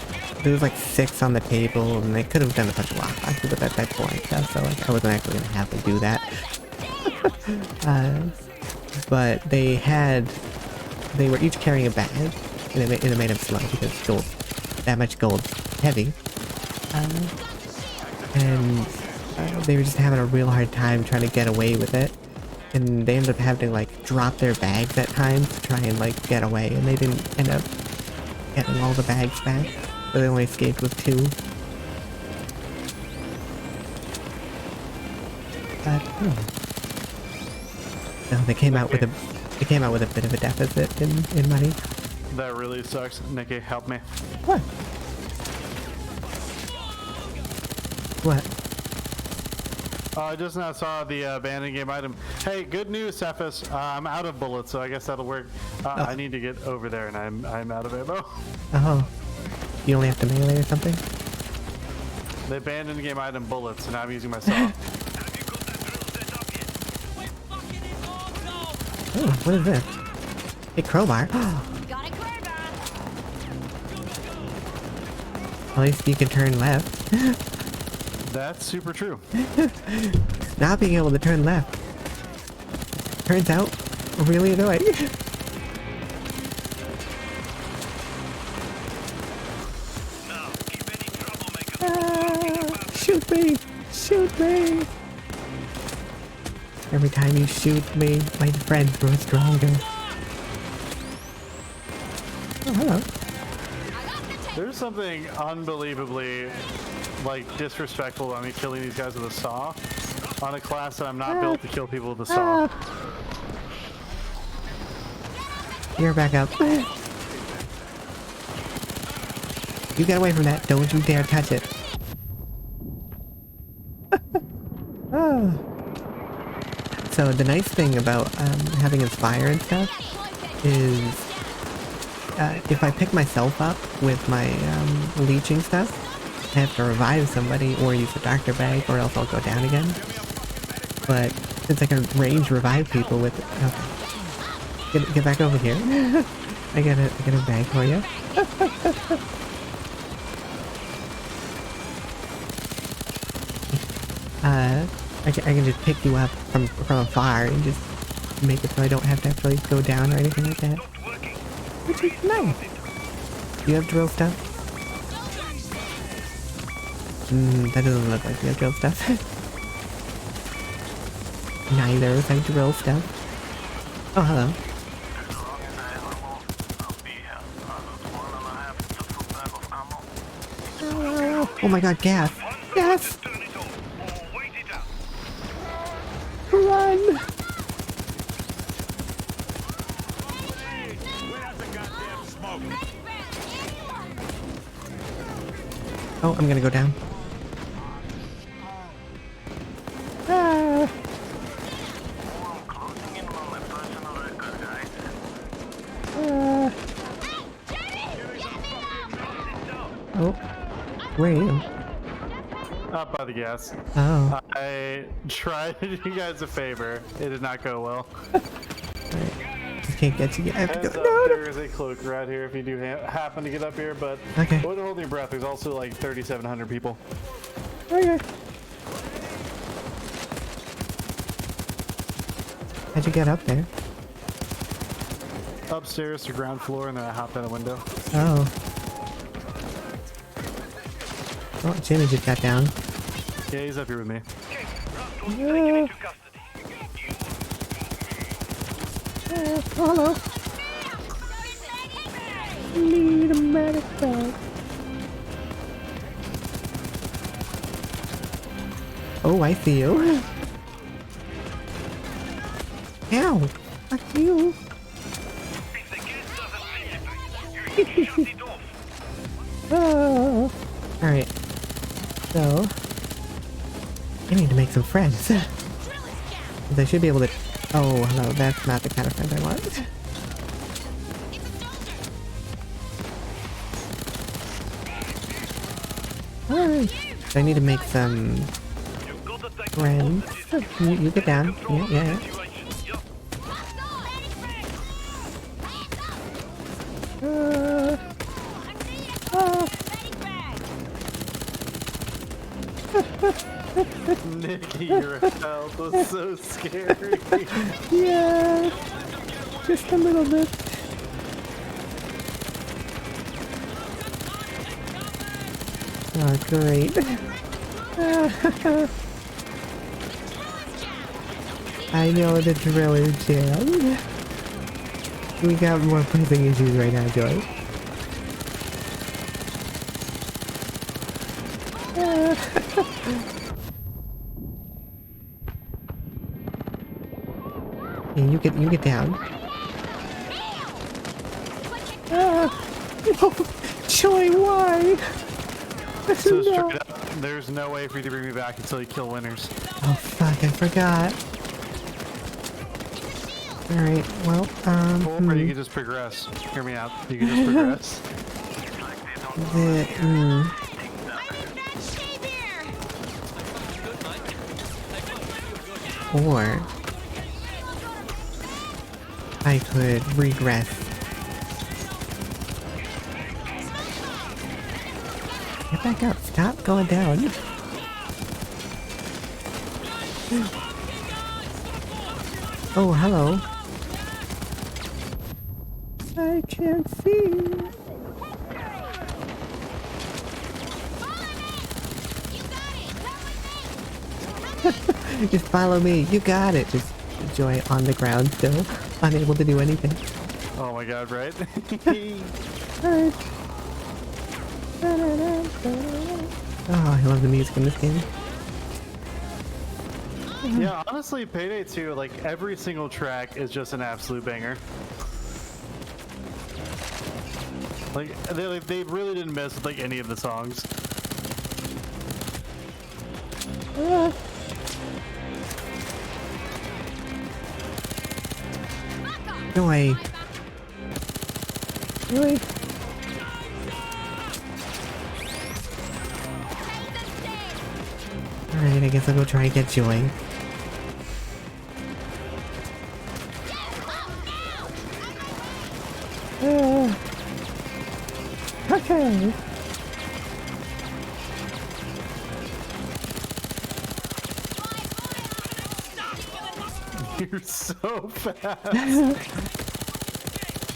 6 on the table, and they could have done a bunch of lockboxes at that point. So like, I wasn't actually gonna have to do that. But they were each carrying a bag, and it made them slow because gold, that much gold, heavy. And they were just having a real hard time trying to get away with it. And they ended up having to like drop their bags at times to try and like get away, and they didn't end up getting all the bags back. So they only escaped with 2. But no, they came out with a bit of a deficit in money. That really sucks. Nikki, help me. What? What? I just now saw the abandoned game item. Hey, good news, Cephas. I'm out of bullets, so I guess that'll work. I need to get over there, and I'm out of ammo. Oh. You only have to melee or something? The abandoned game item bullets, and I'm using my saw. Oh, what is this? A crowbar. Got a crowbar. At least you can turn left. That's super true. Not being able to turn left turns out really annoying. Shoot me! Shoot me! Every time you shoot me, my friends grow stronger. Oh, hello. There's something unbelievably, like, disrespectful about me killing these guys with a saw on a class that I'm not built to kill people with a saw. You're back up. You get away from that. Don't you dare touch it. Oh. So the nice thing about having Inspire and stuff is if I pick myself up with my leeching stuff, I have to revive somebody or use the doctor bag or else I'll go down again. But since I can range revive people with okay. Get back over here. I got a bag for you. I can just pick you up from afar and just make it so I don't have to actually go down or anything like that. Which is nice. Do you have drill stuff? That doesn't look like you have drill stuff. Neither is like drill stuff. Oh, hello. Oh my god, gas! Gas! Run! Oh, I'm gonna go down. Ah. Oh, where are you? Up by the gas. Oh. I tried to do you guys a favor. It did not go well. Alright. I can't get you. I have to Heads go. up, No, there is a cloak right here if you do happen to get up here, but okay. don't hold your breath. There's also like 3,700 people. Okay. How'd you get up there? Upstairs to ground floor, and then I hopped out a window. Oh. Oh, Jimmy just got down. Yeah, he's up here with me. Oh, hello. Need a medic bag. Oh, I see you. Ow! Fuck you. Oh. Alright. So, I need to make some friends. I should be able to... Oh, hello. That's not the kind of friend I want. Alright. So I need to make some friends. You get down. Yeah. Nikki, your health was so scary. Yeah. Just a little bit. Oh, great. I know the drill is jammed. We got more pressing issues right now, Joy. Yeah, you get down. Oh, Joy, why? So No. straight up, there's no way for you to bring me back until you kill winners. Oh fuck, I forgot. Alright, well, Or you can just progress. Hear me out. You can just progress. Or I could regress. Get back up. Stop going down. Oh, hello. I can't see. Just follow me. You got it. Just Joy on the ground still, unable to do anything. Oh my god, right? Oh, I love the music in this game. Yeah, honestly, Payday 2, like every single track is just an absolute banger. Like they really didn't mess with like any of the songs. Joy. Really? Alright, I guess I'll go try and get Joy. Okay. You're so fast.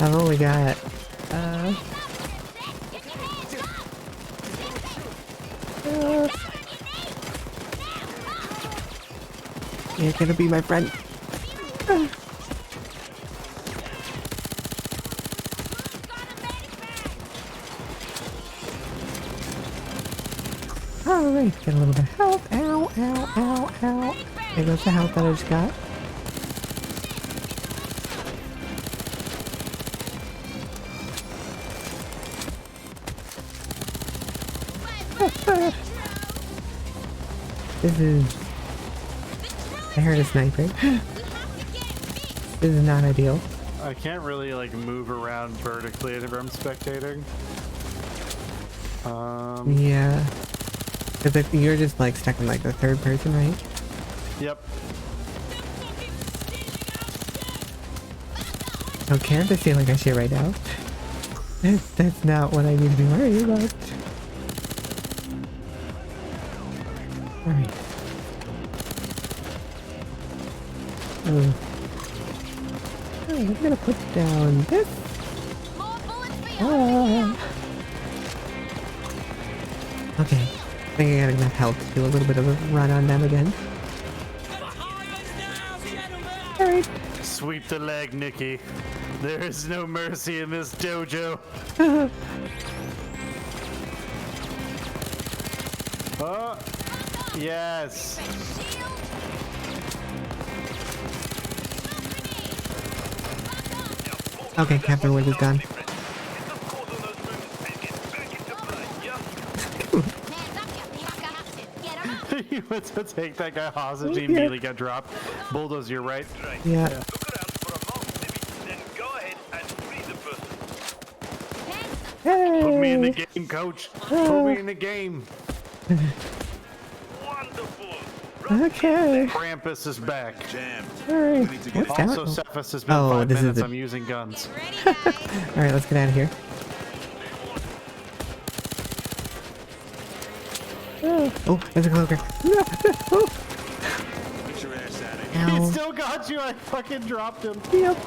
I've only got you're gonna be my friend. Alright, get a little bit of health. Ow, ow, ow, ow. There goes the health that I just got. This is... I heard a sniper. This is not ideal. I can't really like move around vertically whenever I'm spectating. Yeah. Because if you're just like stuck in like the third person, right? Yep. I don't care if I feel like I shit right now. That's not what I need to be worried about. Alright. Oh. Alright, I'm gonna put down this. Okay. I think I got enough health to do a little bit of a run on them again. Alright. Sweep the leg, Nikki. There is no mercy in this dojo. Oh, yes. Okay, Captain Word is gone. You went to take that guy hostage, he immediately got dropped. Bulldoze, you're right. Yeah. Look around for a mouse, then go ahead and free the person. Put me in the game, coach. Put me in the game. Wonderful. Okay. Krampus is back. Alright. What's Also, that? Cephas has been Oh, 5 this is minutes. it. I'm using guns. Alright, let's get out of here. Oh, there's a cloaker. No, oh. He Ow. still got you. I fucking dropped him. Yep.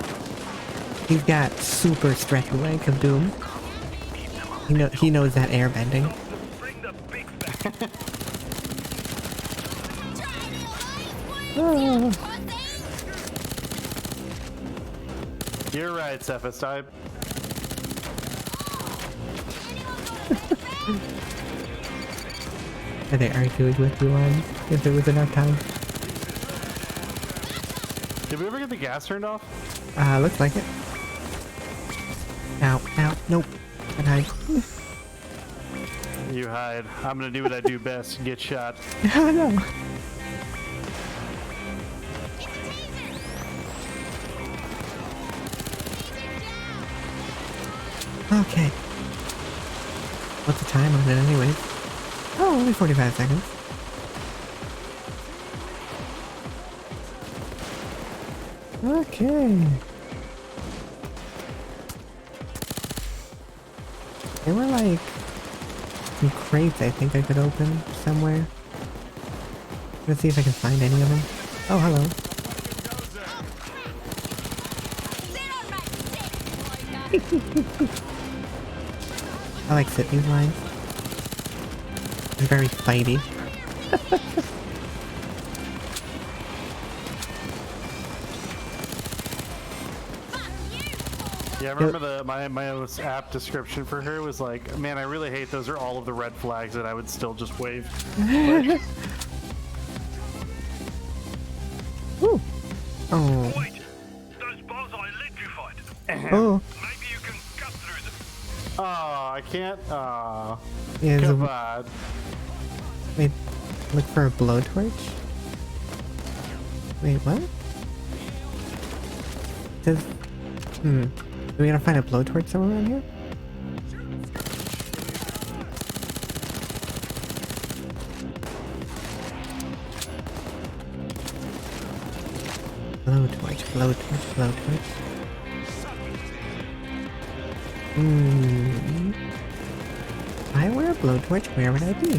He's got super stretchy legs of doom. He knows that air bending. Bring the big back. Oh. You're right, Cephas. Are they arguing with you on if there was enough time? Did we ever get the gas turned off? Looks like it. Ow, ow, nope. And I... You hide. I'm gonna do what I do best. Get shot. Oh no. Okay. What's the time on it anyway? Oh, only 45 seconds. Okay. There were like some crates I think I could open somewhere. Let's see if I can find any of them. Oh, hello. I like Sydney's lines. It's very fighty. Yeah, I remember my app description for her was like, man, I really hate those are all of the red flags that I would still just wave. Like, Ooh. Oh. Wait, those bars are electrified. Oh. Maybe you can cut through them. oh, I can't. Yeah, Come on. wait. Look for a blowtorch? Wait, what? It says... Do we gotta find a blowtorch somewhere around here? Blowtorch. If I were a blowtorch, where would I be?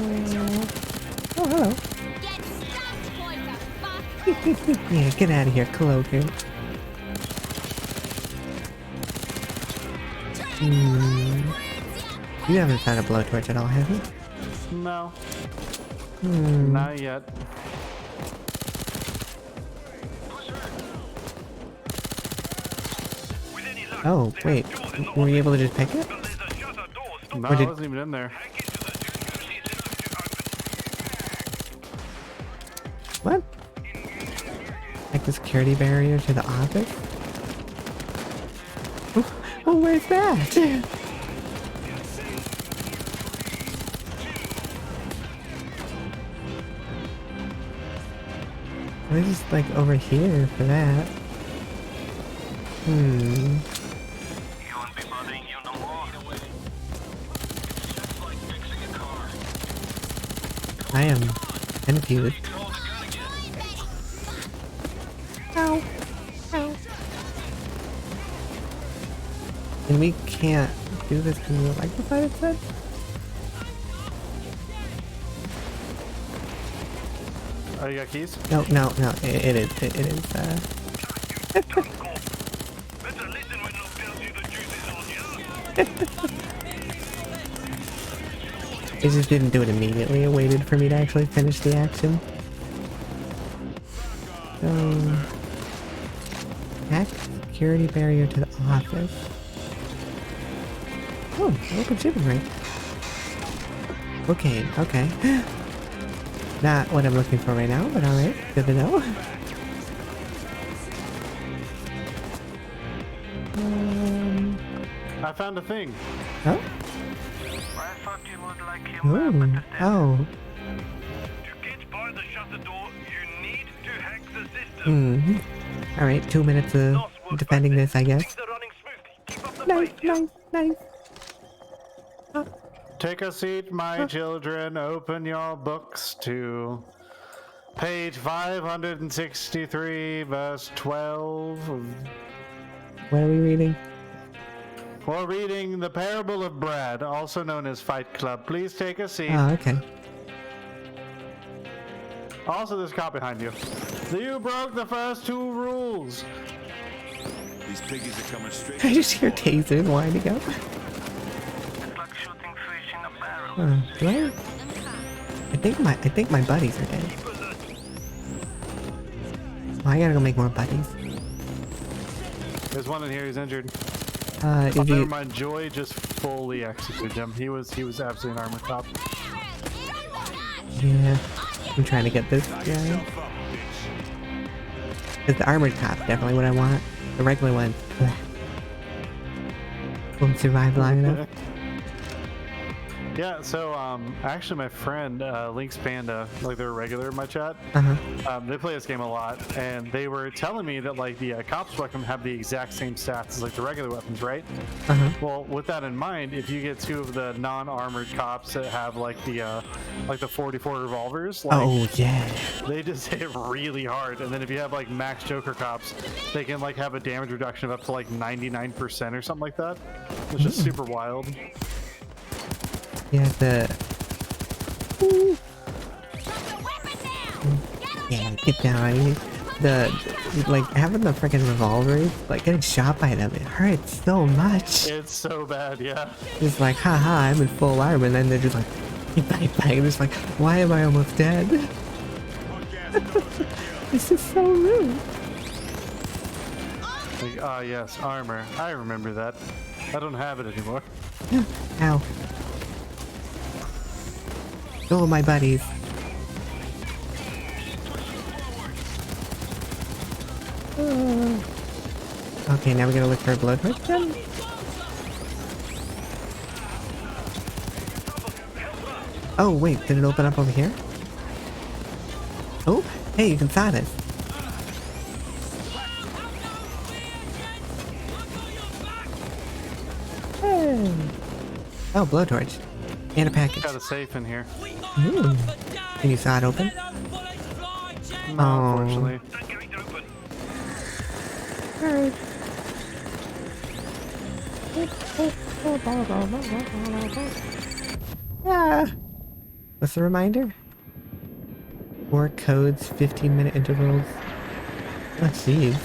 Oh, hello. Get stuffed, boy, the fuck! Yeah, get out of here, Cloaker. You haven't found a blowtorch at all, have you? No. Not yet. With any luck, Oh, wait. Were you able to just pick it? but there's a shutter door stopping No, Or I did- wasn't even in there. hack into the security system to open. What? Like the security barrier to the office? Oh, where's that? Where's just like over here for that? You won't be bothering you no more. I am confused. Ow. Ow. And we can't do this because we're electrified, it said? Oh, you got keys? No, it is, Better listen when Locke tells you the truth is on you. it just didn't do it immediately, it waited for me to actually finish the action. So... hack security barrier to the office. Oh, open shipping rate. Okay. Not what I'm looking for right now, but alright, good to know. I found a thing. Oh? I thought you would like him Ooh. Oh. To get by the shutter door, you need to hack the system. Alright, 2 minutes of defending this, I guess. Things are running smoothly. Keep up the Nice, pace, yeah? nice. Take a seat, my children. Open your books to page 563, verse 12. What are we reading? We're reading the Parable of Bread, also known as Fight Club. Please take a seat. Oh, okay. Also, there's a cop behind you. You broke the first 2 rules. These piggies are coming straight. I just hear tasers winding up. It's like shooting fish in a barrel. Do I think my buddies are dead. Oh, I gotta go make more buddies. There's one in here. He's injured. If Never you... mind. Joy just fully executed him. He was absolutely an armored cop. Yeah. I'm trying to get this guy. Because the armored cop, definitely what I want. The regular one, bleh. Won't survive long enough. Yeah, so actually my friend Link's Panda, like they're regular in my chat, they play this game a lot, and they were telling me that like the cops weapon have the exact same stats as like the regular weapons, right? Well, with that in mind, if you get 2 of the non-armored cops that have like the 44 revolvers, like, Oh yeah. they just hit really hard. And then if you have like max Joker cops, they can like have a damage reduction of up to like 99% or something like that. It's just super wild. Yeah, yeah, get down. Like, having the freaking revolvers, like, getting shot by them, it hurts so much. It's so bad, yeah. It's like, haha, I'm in full armor, and then they're just like, bang, bang, and it's like, why am I almost dead? This is so rude. Like, ah, yes, armor. I remember that. I don't have it anymore. Ow. Oh, my buddies. Okay, now we gotta look for a blood torch then? Oh, wait, did it open up over here? Oh, hey, you can saw this. Hey. Oh, blowtorch. And a package. Got a safe in here. Ooh. Can you saw it open? No, unfortunately. Alright. Ah. What's the reminder? 4 codes, 15-minute intervals. Oh, jeez.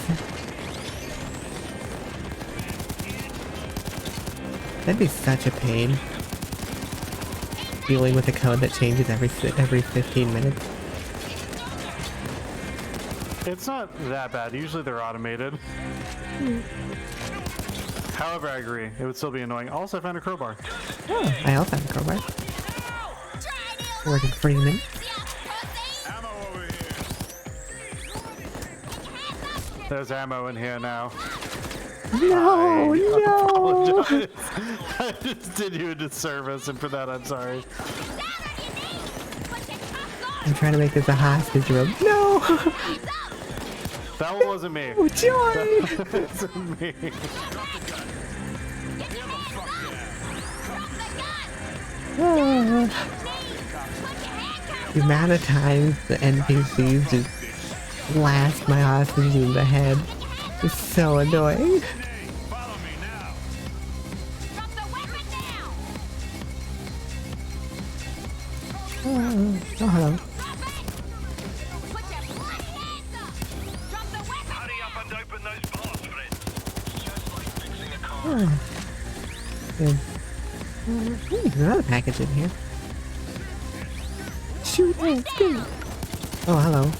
That'd be such a pain. Dealing with a code that changes every 15 minutes. It's not that bad. Usually they're automated. However, I agree. It would still be annoying. Also, I found a crowbar. Oh, I also have a crowbar. Working Freeman. There's ammo in here now. No, no! Apologize. I just did you a disservice, and for that, I'm sorry. I'm trying to make this a hostage room. No! That one wasn't me. Oh, joy! That wasn't me. The amount of times the NPCs just blast my hostage in the head is so annoying. Follow me now. Drop the weapon now! Oh, hello. Put your bloody hands up! Drop the weapon! Hurry up and open those parts, friend. Good. There's another package in here. Shoot it, go! Oh, hello.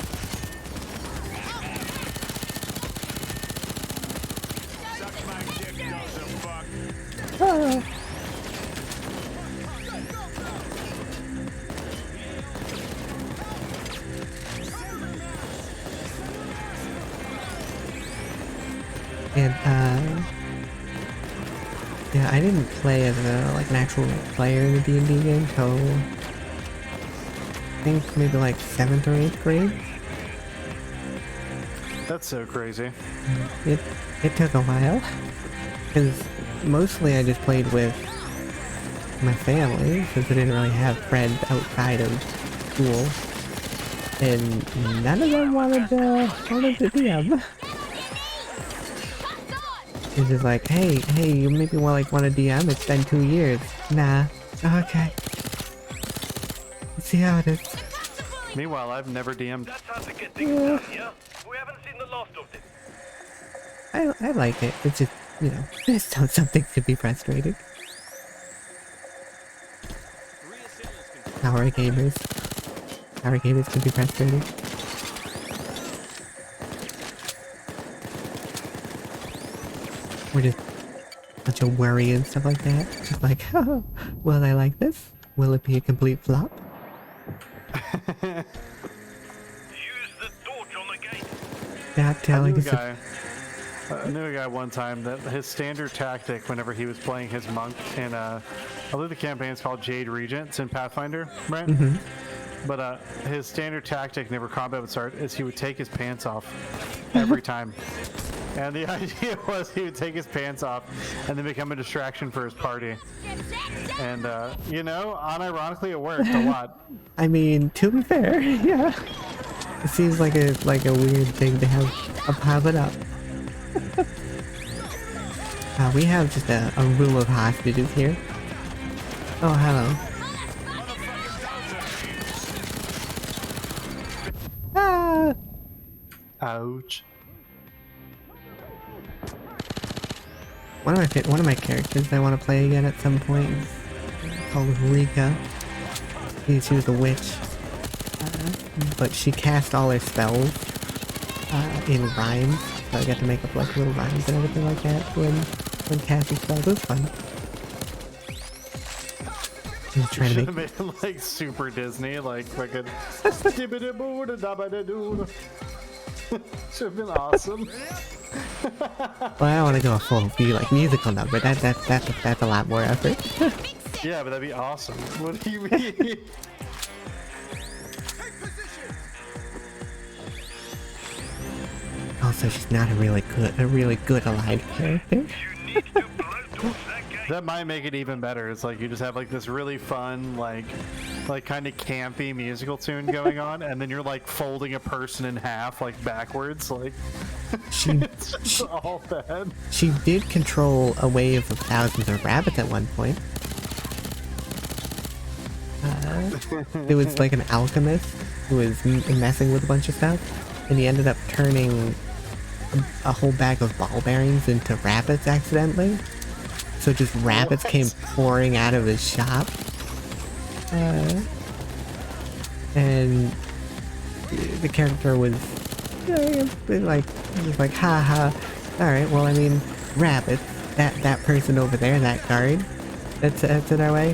Ah. And yeah, I didn't play as like an actual player in the D&D game till I think maybe like 7th or 8th grade. That's so crazy. It took a while because mostly I just played with my family since I didn't really have friends outside of school, and none of them wanted to DM. It's just like, hey, you maybe want to DM? It's been 2 years. Nah. Okay. Let's see how it is. Meanwhile, I've never DM'd. That's how to get things done, yeah? We haven't seen the last of them. I like it. It's just, you know, some things could be frustrating. Our gamers can be frustrating. We're just a bunch of worry and stuff like that. Just like, oh, will I like this? Will it be a complete flop? Use the torch on the gate. Stop telling us. I knew a guy one time that his standard tactic whenever he was playing his monk in I believe the campaign's called Jade Regents in Pathfinder, right? Mm-hmm. But his standard tactic whenever combat would start is he would take his pants off every time. And the idea was he would take his pants off and then become a distraction for his party. And, you know, unironically it worked a lot. I mean, to be fair, yeah. It seems like a weird thing to have pop it up. We have just a room of hostages here. Oh, hello. Ah! Ouch. One of my characters I want to play again at some point is called Rika. She was a witch. but she cast all her spells in rhymes, so I got to make up like little rhymes and everything like that when casting spells. It was fun. I'm trying to Should make have made it like super Disney, like fucking. Should have been awesome. Well, I don't want to go full be like musical number. That's a lot more effort. Yeah, but that'd be awesome. What do you mean? Also, she's not a really good allied character. That might make it even better. It's like you just have like this really fun, like kind of campy musical tune going on, and then you're like folding a person in half, like backwards, like it's just all bad. She did control a wave of thousands of rabbits at one point. There was like an alchemist who was messing with a bunch of stuff, and he ended up turning a whole bag of ball bearings into rabbits accidentally. So just rabbits came pouring out of his shop. And the character was like, haha. Alright, well, I mean, rabbits. That person over there, that guard that's in our way,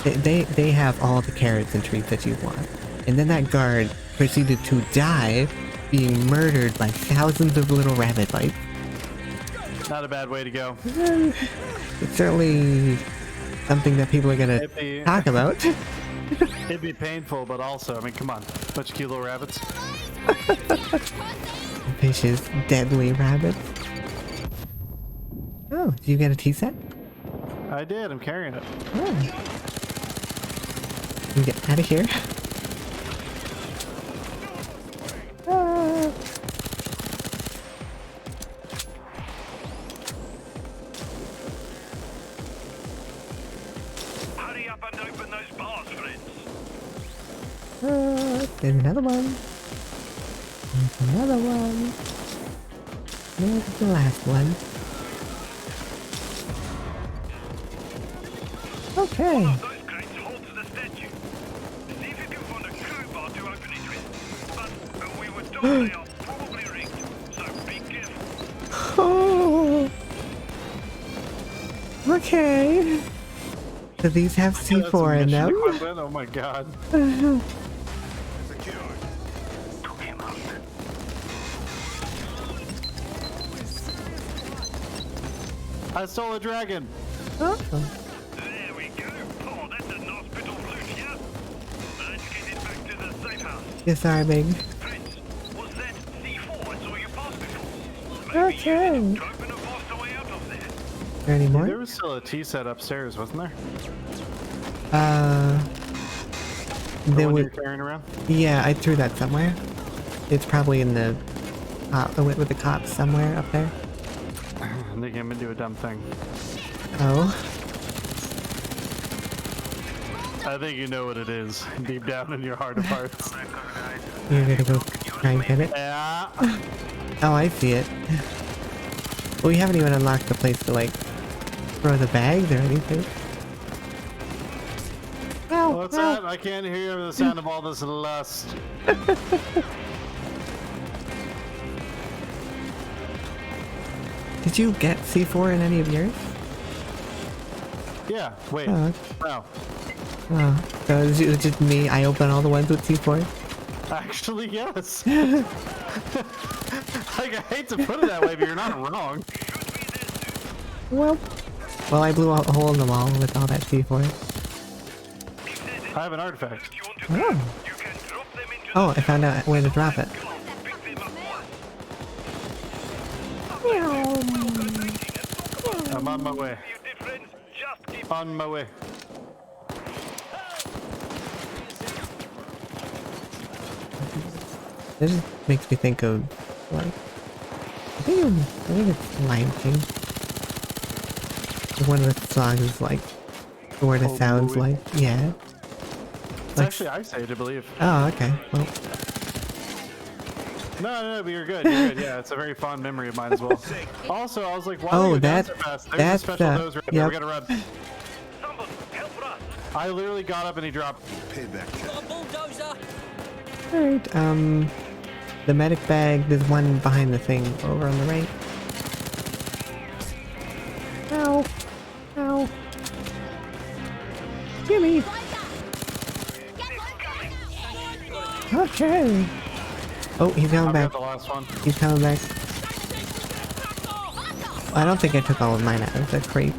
they have all the carrots and treats that you want. And then that guard proceeded to die being murdered by thousands of little rabbit bites. Not a bad way to go. It's certainly something that people are gonna talk about. It'd be painful, but also, I mean, come on. Bunch of cute little rabbits. Vicious, deadly rabbits. Oh, did you get a tea set? I did, I'm carrying it. Oh. Can we get out of here? There's another one. There's another one. There's the last one. Okay. Those crates hold to the statue. See if you can find a crowbar to open it with. But we were told they are probably rigged, so be careful. Oh. Okay. Do these have C4 in them? Oh my god. I stole a dragon. Oh. There we go. Oh, that's a nice bit of loot here. Let's get it back to the safe house. Yes, sorry, Big. Prince, was that C4 I saw you pass before? Okay. Maybe you to open a faster way out of there. Is there any more? There was still a tea set upstairs, wasn't there? There one was. you're carrying around? Yeah, I threw that somewhere. It's probably in the with the cops somewhere up there. I think I'm gonna do a dumb thing. Oh. I think you know what it is, deep down in your heart of hearts. You're gonna go try and get it? Yeah. Oh, I see it. Well, we haven't even unlocked the place to, like, throw the bags or anything. Ow, What's ow. that? I can't hear the sound of all this lust. Did you get C4 in any of yours? Yeah, wait. Oh. No. Oh, so it was just me. I opened all the ones with C4. Actually, yes. Like, I hate to put it that way, but you're not wrong. Well, I blew a hole in the wall with all that C4. I have an artifact. Oh. Oh, I found out where to drop it. I'm on my way. On my way. This just makes me think of, like, I think it's Lion King. One of the songs is like, what it sounds like. Yeah. It's Like, actually Ice Age, I believe. oh, okay. Well, No, but you're good. You're good. Yeah, it's a very fond memory of mine as well. Also, I was like, why oh, are you down that, so fast? There's that's, a special dose right there. yep. We gotta run. I literally got up and he dropped. Payback. Got a bulldozer. Alright, the medic bag, there's one behind the thing over on the right. Ow. Ow. Gimme. Okay. Oh, he's coming back. The last one. He's coming back. I don't think I took all of mine out of the crate.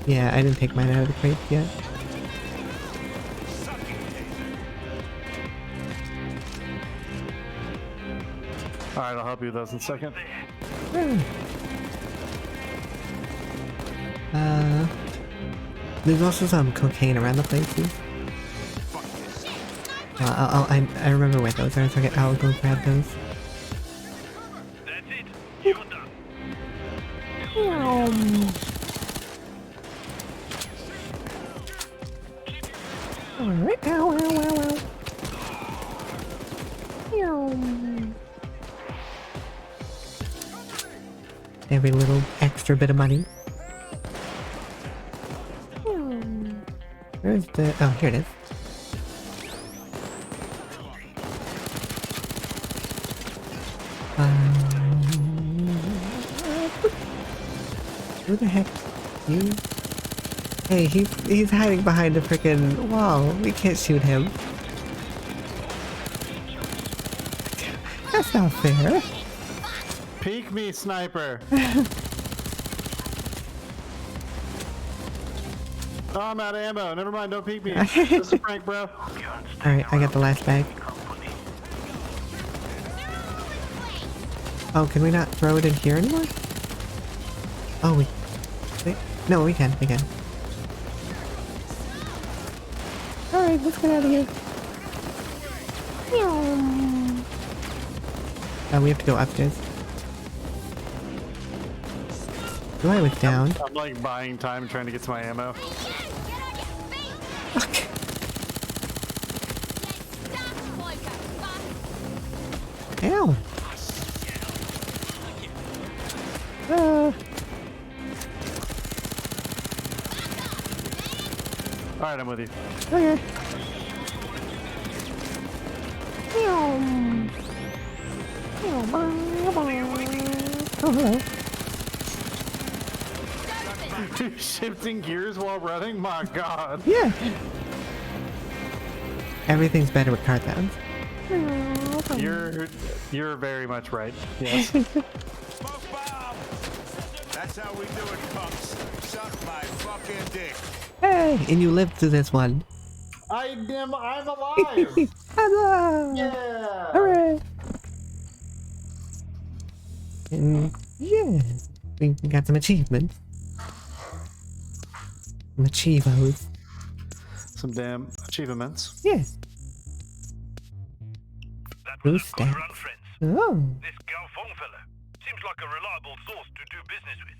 Yeah, I didn't take mine out of the crate yet. Alright, I'll help you with those in a second. There's also some cocaine around the place too. I remember where those are, so I'll go grab those. That's it. You're done. Alright, ow, ow, ow, ow. Every little extra bit of money. Where's the... oh, here it is. Who the heck? You? Hey, he's hiding behind a frickin' wall. We can't shoot him. That's not fair. Peek me, sniper. Oh, I'm out of ammo. Never mind, don't peek me. This is a prank, bro. Alright, I got the last bag. Oh, can we not throw it in here anymore? Oh, wait. No, we can. Alright, let's get out of here. Oh, we have to go upstairs. Oh, I was down. I'm like buying time trying to get to my ammo. Okay. Ow. Alright, I'm with you. Okay. Oh, hello. Shifting gears while running? My god. Yeah. Everything's better with car sounds. You're very much right. Yes. Smoke bomb! That's how we do it, punks. Suck my fucking dick. Hey, and you lived through this one. I'm alive! Hello. Yeah! Hooray. And yes, we got some achievements. Some achievos. Some damn achievements. Yes. That was Who's a good that? run, friends. Oh. This Galfong fella seems like a reliable source to do business with.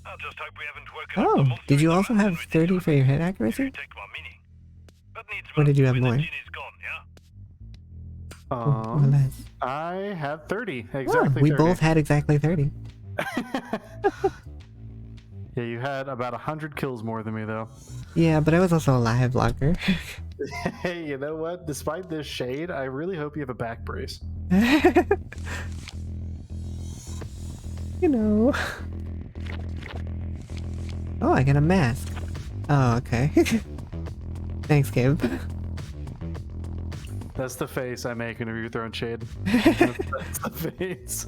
I just hope we haven't woken up the Oh, monster did you in the also mountain have with 30 this for your hit If accuracy? you take my meaning. That needs Or did you have when more? the gin is gone, yeah? Or less? I had 30. Oh, Exactly we 30. both had exactly 30. Yeah, you had about 100 kills more than me, though. Yeah, but I was also alive longer. Hey, you know what? Despite this shade, I really hope you have a back brace. You know. Oh, I got a mask. Oh, okay. Thanks, Gabe. That's the face I make whenever you're throwing shade. That's the face.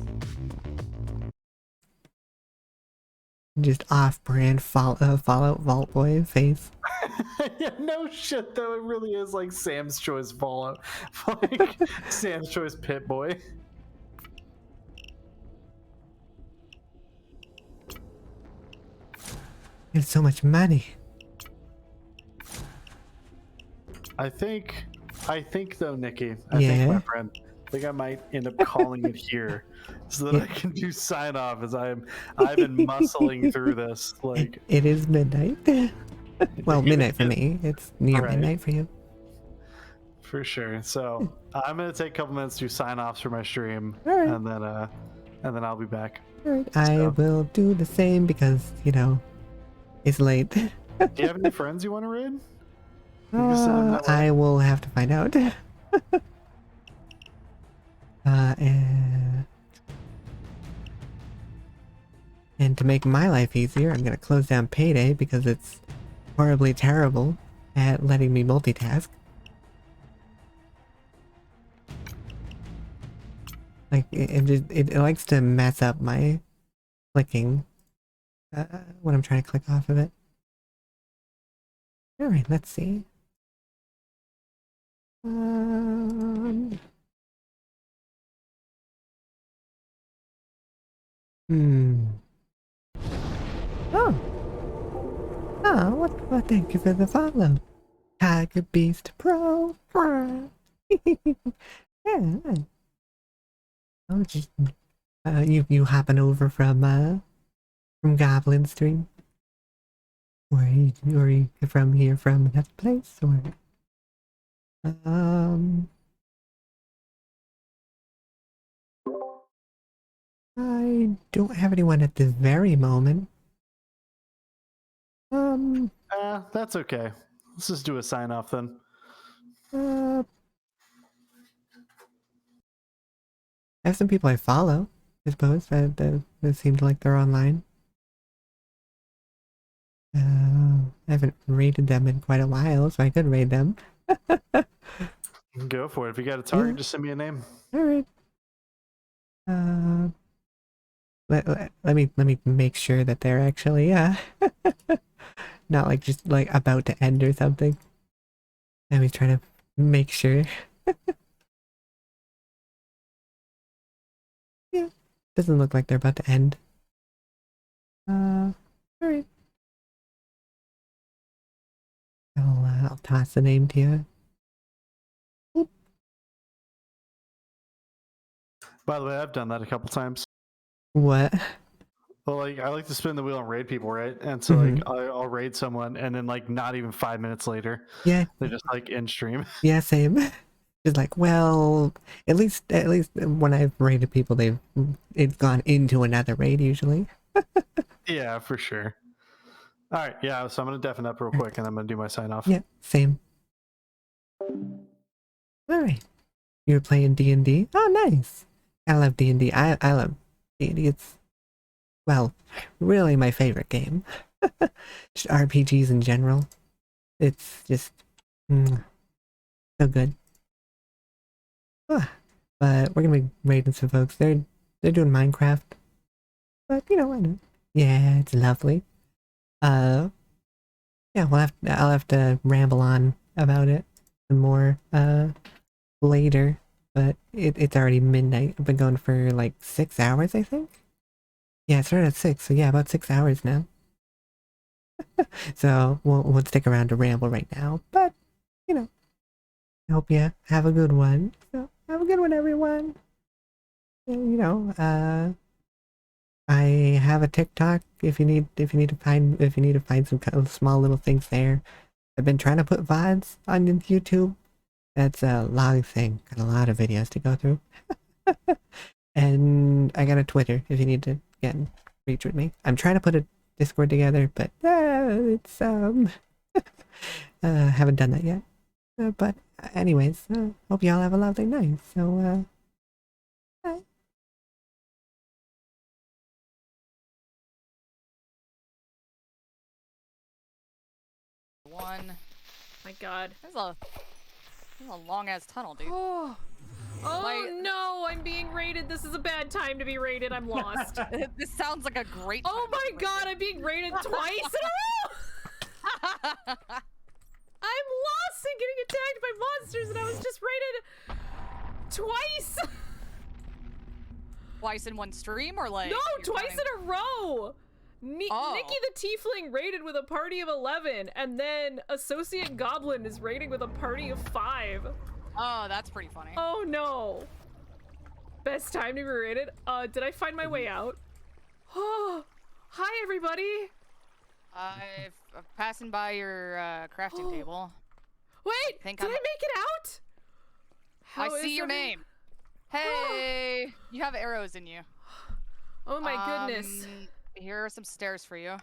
Just off-brand Fallout Vault Boy face. Yeah, no shit though. It really is like Sam's Choice Fallout. Like Sam's Choice Pit Boy. It's so much money. I think though, Nikki. I Yeah? think, my friend. I think I might end up calling it here, so that I can do sign off. As I've been muscling through this. Like It is midnight. Well, midnight for me. It's near Right. midnight for you. for sure. So I'm gonna take a couple minutes to sign offs for my stream, Alright. and then I'll be back. Alright, I So- will do the same because, you know, it's late. Do you have any friends you want to raid? You send him that way? I will have to find out. And to make my life easier, I'm gonna close down Payday because it's horribly terrible at letting me multitask. Like, it likes to mess up my clicking when I'm trying to click off of it. Alright, let's see. Oh. Oh, what, thank you for the follow. Tiger Beast Pro. Yeah. Oh, just, you hopping over from Goblin Stream? Or you from here from another place, or... I don't have anyone at this very moment. That's okay. Let's just do a sign off then. I have some people I follow, I suppose, that seem like they're online. I haven't raided them in quite a while, so I could raid them. Go for it. If you got a target, Yeah. just send me a name. Alright. Let me make sure that they're actually, not like just like about to end or something. Let me try to make sure. Yeah, doesn't look like they're about to end. Alright. I'll toss the name to you. Oop. By the way, I've done that a couple times. What? Well, like I like to spin the wheel and raid people, right? And so like I'll raid someone, and then like not even 5 minutes later, Yeah. they're just like in stream. Yeah, same. It's like, well, at least when I've raided people, it's gone into another raid usually. Yeah, for sure. All right, yeah. So I'm gonna deafen up real quick, and I'm gonna do my sign off. Yeah, same. All right, you're playing D&D. Oh, nice. I love D&D. I love D&D. It's, well, really my favorite game. Just RPGs in general. It's just so good. But we're gonna be raiding some folks. They're doing Minecraft. But you know, I know. Yeah, it's lovely. Yeah, I'll have to ramble on about it some more later. But it's already midnight. I've been going for like 6 hours, I think. Yeah, it started at 6, so yeah, about 6 hours now. So won't stick around to ramble right now, but you know, I hope you have a good one. So have a good one, everyone. And, you know, I have a TikTok if you need to find some kind of small little things there. I've been trying to put VODs on YouTube. That's a long thing. Got a lot of videos to go through. And I got a Twitter if you need to get in reach with me. I'm trying to put a Discord together, but it's haven't done that yet. But anyways, hope y'all have a lovely night. So bye. One. My God. This is a long ass tunnel, dude. Oh no, I'm being raided. This is a bad time to be raided. I'm lost. This sounds like a great time. Oh my God, I'm being raided twice in a row! I'm lost and getting attacked by monsters, and I was just raided twice! Twice in one stream, or like? No, twice in a row! Nikki the Tiefling raided with a party of 11, and then AssociateGoblin is raiding with a party of 5. Oh, that's pretty funny. Oh no. Best time to be raided. Did I find my way out? Oh, hi everybody. I'm passing by your crafting table. Wait, did I make it out? I see your name. Hey, you have arrows in you. Oh my goodness. Here are some stairs for you.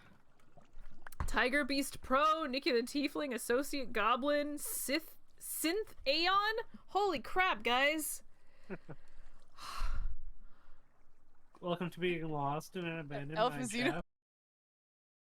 Tiger Beast Pro, Nikki the Tiefling, Associate Goblin, Synth Aeon. Holy crap, guys! Welcome to being lost in an abandoned Alpha Xeno.